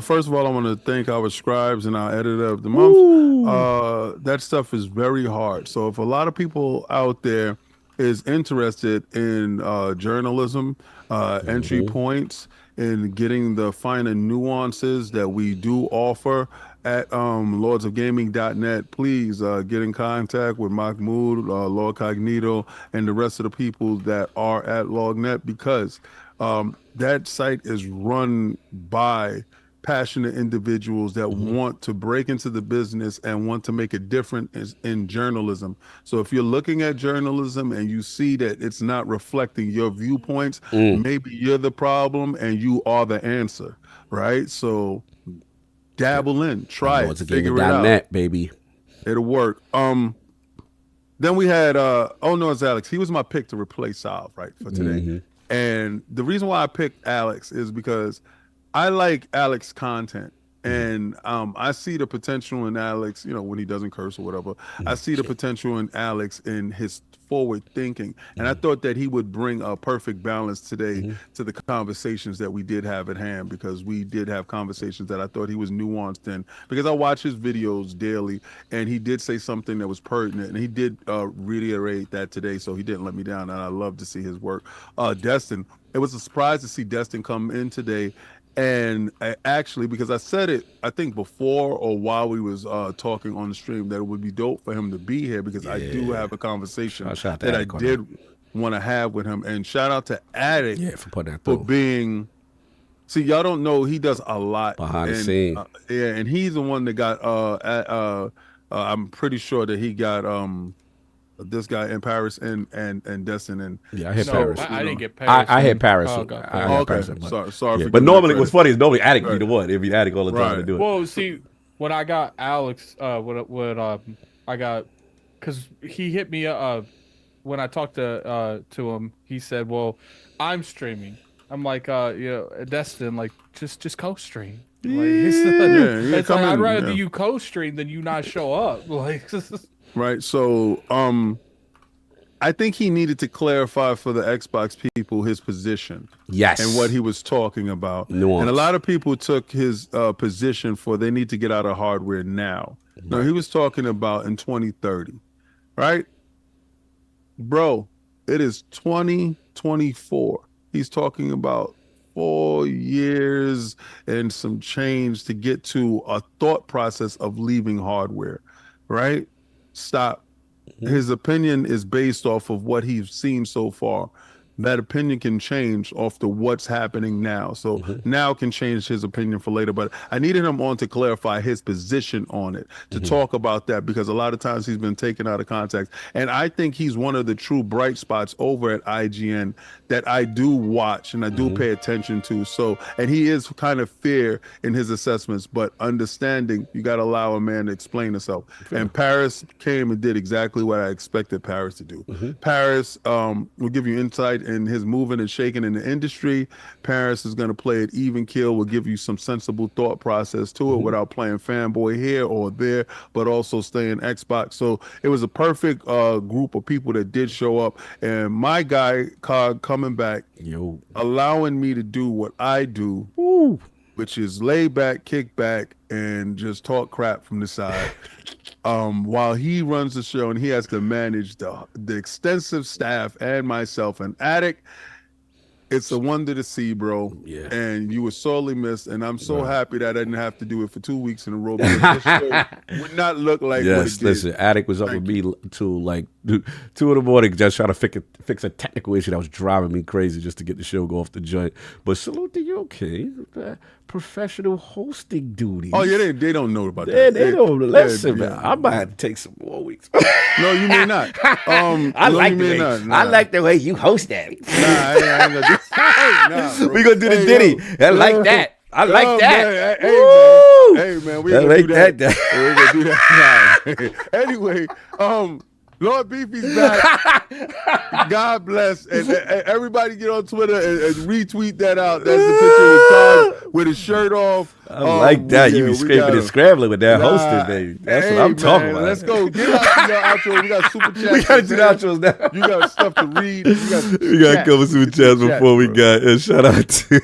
First of all, I want to thank our scribes and our editor of the month. That stuff is very hard. So if a lot of people out there is interested in journalism, entry points, and getting the finer nuances that we do offer at lordsofgaming.net, please get in contact with Mahmoud, Lord Cognito, and the rest of the people that are at LogNet, because that site is run by passionate individuals that want to break into the business and want to make a difference in journalism. So if you're looking at journalism and you see that it's not reflecting your viewpoints, maybe you're the problem and you are the answer, right? So dabble in, try it, figure it out. Baby. It'll work. Then we had it's Alex. He was my pick to replace Salve, right, for today. And the reason why I picked Alex is because I like Alex content, and I see the potential in Alex, you know, when he doesn't curse or whatever. I see the potential in Alex in his forward thinking, and I thought that he would bring a perfect balance today to the conversations that we did have at hand, because we did have conversations that I thought he was nuanced in, because I watch his videos daily, and he did say something that was pertinent, and he did reiterate that today, so he didn't let me down, and I love to see his work. Destin, it was a surprise to see Destin come in today. And actually, because I said it, I think before or while we was talking on the stream, that it would be dope for him to be here, because I do have a conversation that I did want to have with him. And shout out to Addict for putting that for being. See, y'all don't know, he does a lot behind the scene. And he's the one that got. I'm pretty sure that he got this guy in Paris and Destin and I hit Paris. I didn't get Paris. I hit Paris. Sorry. But normally, what's funny is normally Addict be the one. It'd be Addict all the time to do it. Well, see, when I got Alex, I got, because he hit me when I talked to him. He said, "Well, I'm streaming." I'm like, Destin, like just co-stream. It's like, I'd rather you co-stream than you not show up. Like, right. So, I think he needed to clarify for the Xbox people his position. Yes. And what he was talking about. Nuance. And a lot of people took his position for they need to get out of hardware now. Right. No, he was talking about in 2030. Right? Bro, it is 2024. He's talking about 4 years and some change to get to a thought process of leaving hardware. Right? Stop. His opinion is based off of what he's seen so far. That opinion can change off to what's happening now. So now can change his opinion for later. But I needed him on to clarify his position on it, to talk about that, because a lot of times he's been taken out of context. And I think he's one of the true bright spots over at IGN that I do watch and I do pay attention to. So, and he is kind of fair in his assessments, but understanding you got to allow a man to explain himself. And Paris came and did exactly what I expected Paris to do. Paris will give you insight in his moving and shaking in the industry. Paris is going to play it even keel, will give you some sensible thought process to it without playing fanboy here or there, but also staying Xbox. So it was a perfect group of people that did show up. And my guy, Cog, coming back, allowing me to do what I do, which is lay back, kick back, and just talk crap from the side. While he runs the show and he has to manage the extensive staff and myself and Attic, it's a wonder to see, bro. Yeah. And you were sorely missed, and I'm so happy that I didn't have to do it for 2 weeks in a row, because this show would not look like what it did. Listen, Attic was up with me till like 2 in the morning, just trying to fix a technical issue that was driving me crazy just to get the show go off the joint. But salute to you, okay? Professional hosting duties. Oh yeah, they don't know about that. They don't listen, man. I might have to take some more weeks. No, you may not. I like the way you host that. I ain't gonna do that. We gonna do the Diddy. I like that. I like that. Hey man, we gonna do that. We gonna do that. Anyway, Lord Beefy's back. God bless. And everybody get on Twitter and retweet that out. That's the picture with Todd with his shirt off. I like that. You be scraping and scrambling with that hosting, baby. That's what I'm talking about. Let's go. Get out the outro. We got super chats. We got to do the outros now. You got stuff to read. We got a couple super chats before we got. And shout out to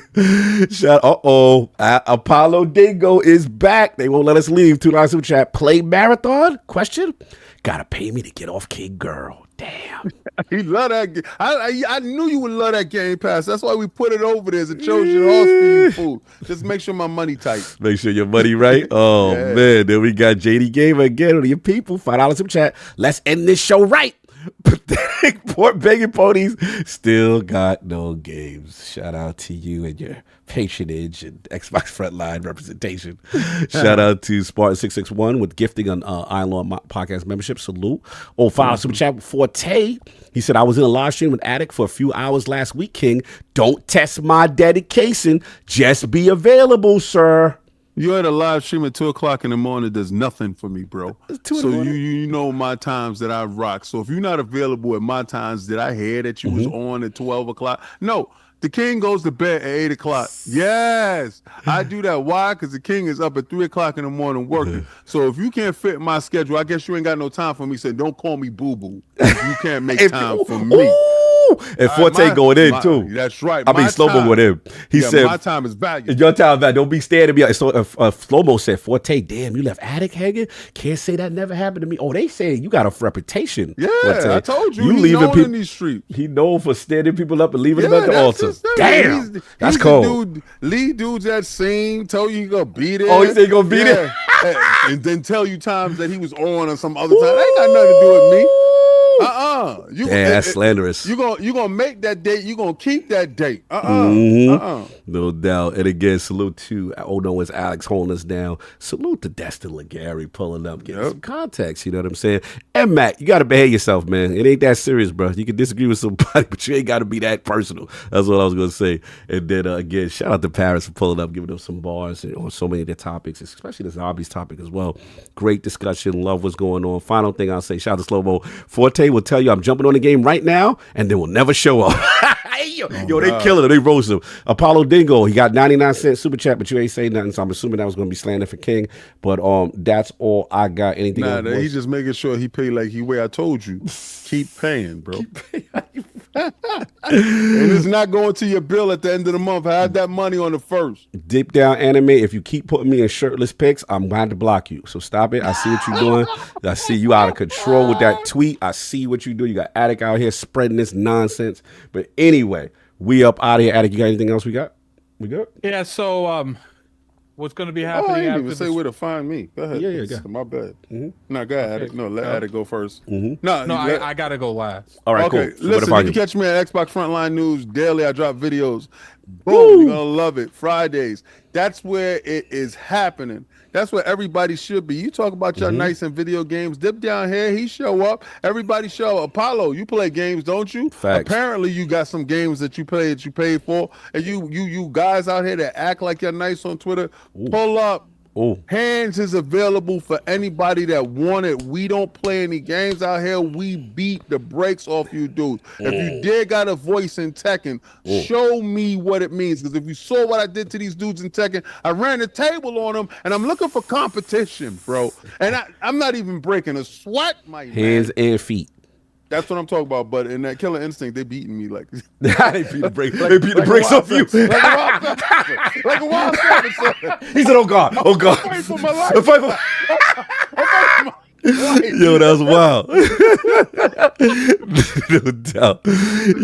Apollo Dingo is back. They won't let us leave. $2 super chat. Play marathon? Question? Gotta pay me to get off King Girl. Damn. He love that game. I knew you would love that Game Pass. That's why we put it over there as a Trojan horse for you, fool. Just make sure my money tight. Make sure your money right. Oh, man. Then we got JD Gamer again on your people. $5 super chat. Let's end this show right. Pathetic poor begging ponies still got no games. Shout out to you and your patronage and Xbox Frontline representation. Shout out to Spartan661 with gifting on Iron podcast membership. Salute. Oh, file super chat with Forte. He said, I was in a live stream with Attic for a few hours last week, King. Don't test my dedication. Just be available, sir. You're at a live stream at 2 o'clock in the morning. Does nothing for me, bro. So you know my times that I rock. So if you're not available at my times, did I hear that you was on at 12 o'clock? No. The king goes to bed at 8 o'clock. Yes, I do that. Why? Because the king is up at 3 o'clock in the morning working. So if you can't fit my schedule, I guess you ain't got no time for me. So don't call me boo-boo. You can't make time for me. And Forte going in too. That's right. I mean, Slow-Mo going in. He said, my time is valuable. Your time is valuable. Don't be staring at me. So Slow-Mo said, Forte, damn, you left Attic hanging? Can't say that never happened to me. Oh, they say you got a reputation. Yeah, Forte. I told you. He's known in these streets. He known for standing people up and leaving them at the altar. Damn. That's cold. Lead dudes that scene, told you he gonna be there. Oh, he said he gonna be there? And then tell you times that he was on or some other time. That ain't got nothing to do with me. That's slanderous. You gonna make that date. You gonna keep that date. No doubt. And again, salute to it's Alex holding us down. Salute to Destin Legary pulling up, getting some context. You know what I'm saying? And Matt, you gotta behave yourself, man. It ain't that serious, bro. You can disagree with somebody, but you ain't gotta be that personal. That's what I was gonna say. And then again, shout out to Paris for pulling up, giving them some bars on so many of the topics, especially the zombies topic as well. Great discussion. Love what's going on. Final thing I'll say, shout out to Slow-Mo. Forte will tell you I'm jumping on the game right now, and then we'll never show up. Yo, they killing him. They roast him. Apollo Dingo, he got 99-cent super chat, but you ain't say nothing, so I'm assuming that was going to be slander for King. But that's all I got. Anything else? Nah, he's just making sure he pay like he way. I told you, keep paying, bro. And it's not going to your bill at the end of the month. Have that money on the first. Deep down anime, if you keep putting me in shirtless pics, I'm going to block you. So stop it. I see what you're doing. I see you out of control with that tweet. I see what you do. You got Attic out here spreading this nonsense. But anyway, we up out of here. Attic, you got anything else we got? We good? Yeah, so what's going to be happening? I didn't after even say where to find me. Go ahead. Yeah, go. My bad. No, go ahead. Okay. Attic. No, let Attic go first. No, I got to go last. All right, okay, cool. So listen, you can catch me at Xbox Frontline News daily. I drop videos. Boom, you're going to love it. Fridays. That's where it is happening. That's where everybody should be. You talk about your nights in video games. Dip down here, he show up. Everybody show up. Apollo, you play games, don't you? Facts. Apparently, you got some games that you play that you paid for. And you guys out here that act like you're nice on Twitter, pull up. Hands is available for anybody that want it. We don't play any games out here. We beat the brakes off you dudes. If you dare got a voice in Tekken, show me what it means. Because if you saw what I did to these dudes in Tekken, I ran the table on them, and I'm looking for competition, bro. And I'm not even breaking a sweat, my hands and feet. That's what I'm talking about. But in that Killer Instinct, they beating me like they beat the brakes. They beat the brakes off you. Like a wild savage. He said, "Oh God, oh God." I'm fighting for my life. Yo, that was wild. No doubt.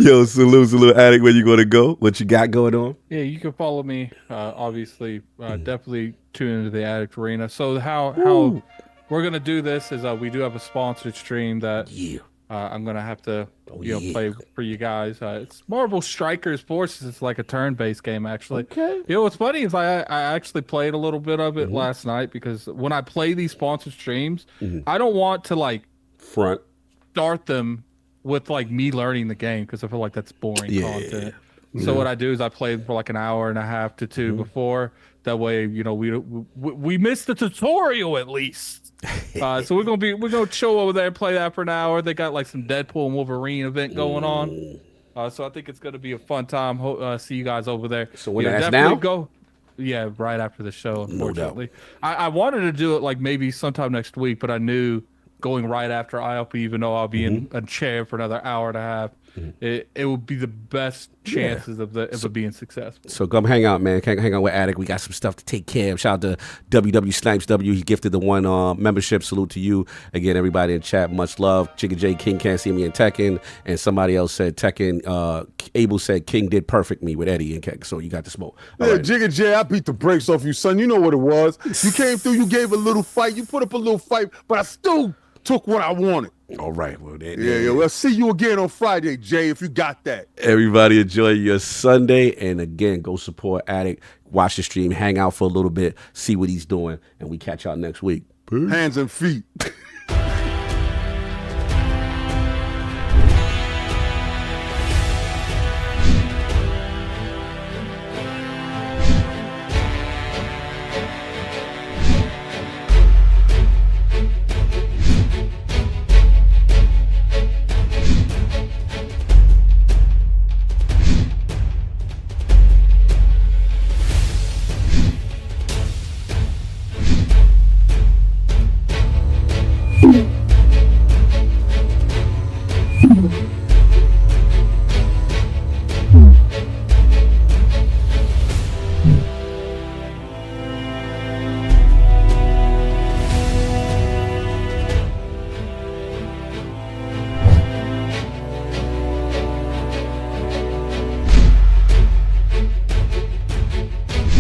Yo, salute, Attic. Where you gonna go? What you got going on? Yeah, you can follow me. Obviously, definitely tune into the Addict Arena. So how we're gonna do this is we do have a sponsored stream that I'm gonna have to play for you guys. It's Marvel Strikers Forces. It's like a turn-based game, actually. Okay. You know what's funny is I actually played a little bit of it last night, because when I play these sponsored streams, I don't want to start them with like me learning the game, because I feel like that's boring content. So what I do is I play for like an hour and a half to two before. That way, we missed the tutorial at least. So we're gonna chill over there and play that for an hour. They got like some Deadpool and Wolverine event going on. So I think it's gonna be a fun time. See you guys over there. So when that's now? Go. Yeah, right after the show. Unfortunately, I wanted to do it like maybe sometime next week, but I knew going right after ILP, even though I'll be in a chair for another hour and a half, it would be the best chances of it being successful. So come hang out, man. Hang out with Attic. We got some stuff to take care of. Shout out to WW Snipes W. He gifted the one membership. Salute to you. Again, everybody in chat, much love. Jigga J King can't see me in Tekken. And somebody else said Tekken. Abel said King did perfect me with Eddie and Keck. So you got the smoke. Yeah, right. Jigga J, I beat the brakes off you, son. You know what it was. You came through, you gave a little fight. You put up a little fight, but I still took what I wanted. All right. Well, we'll see you again on Friday, Jay, if you got that. Everybody enjoy your Sunday. And again, go support Attic. Watch the stream. Hang out for a little bit. See what he's doing. And we catch y'all next week. Peace. Hands and feet.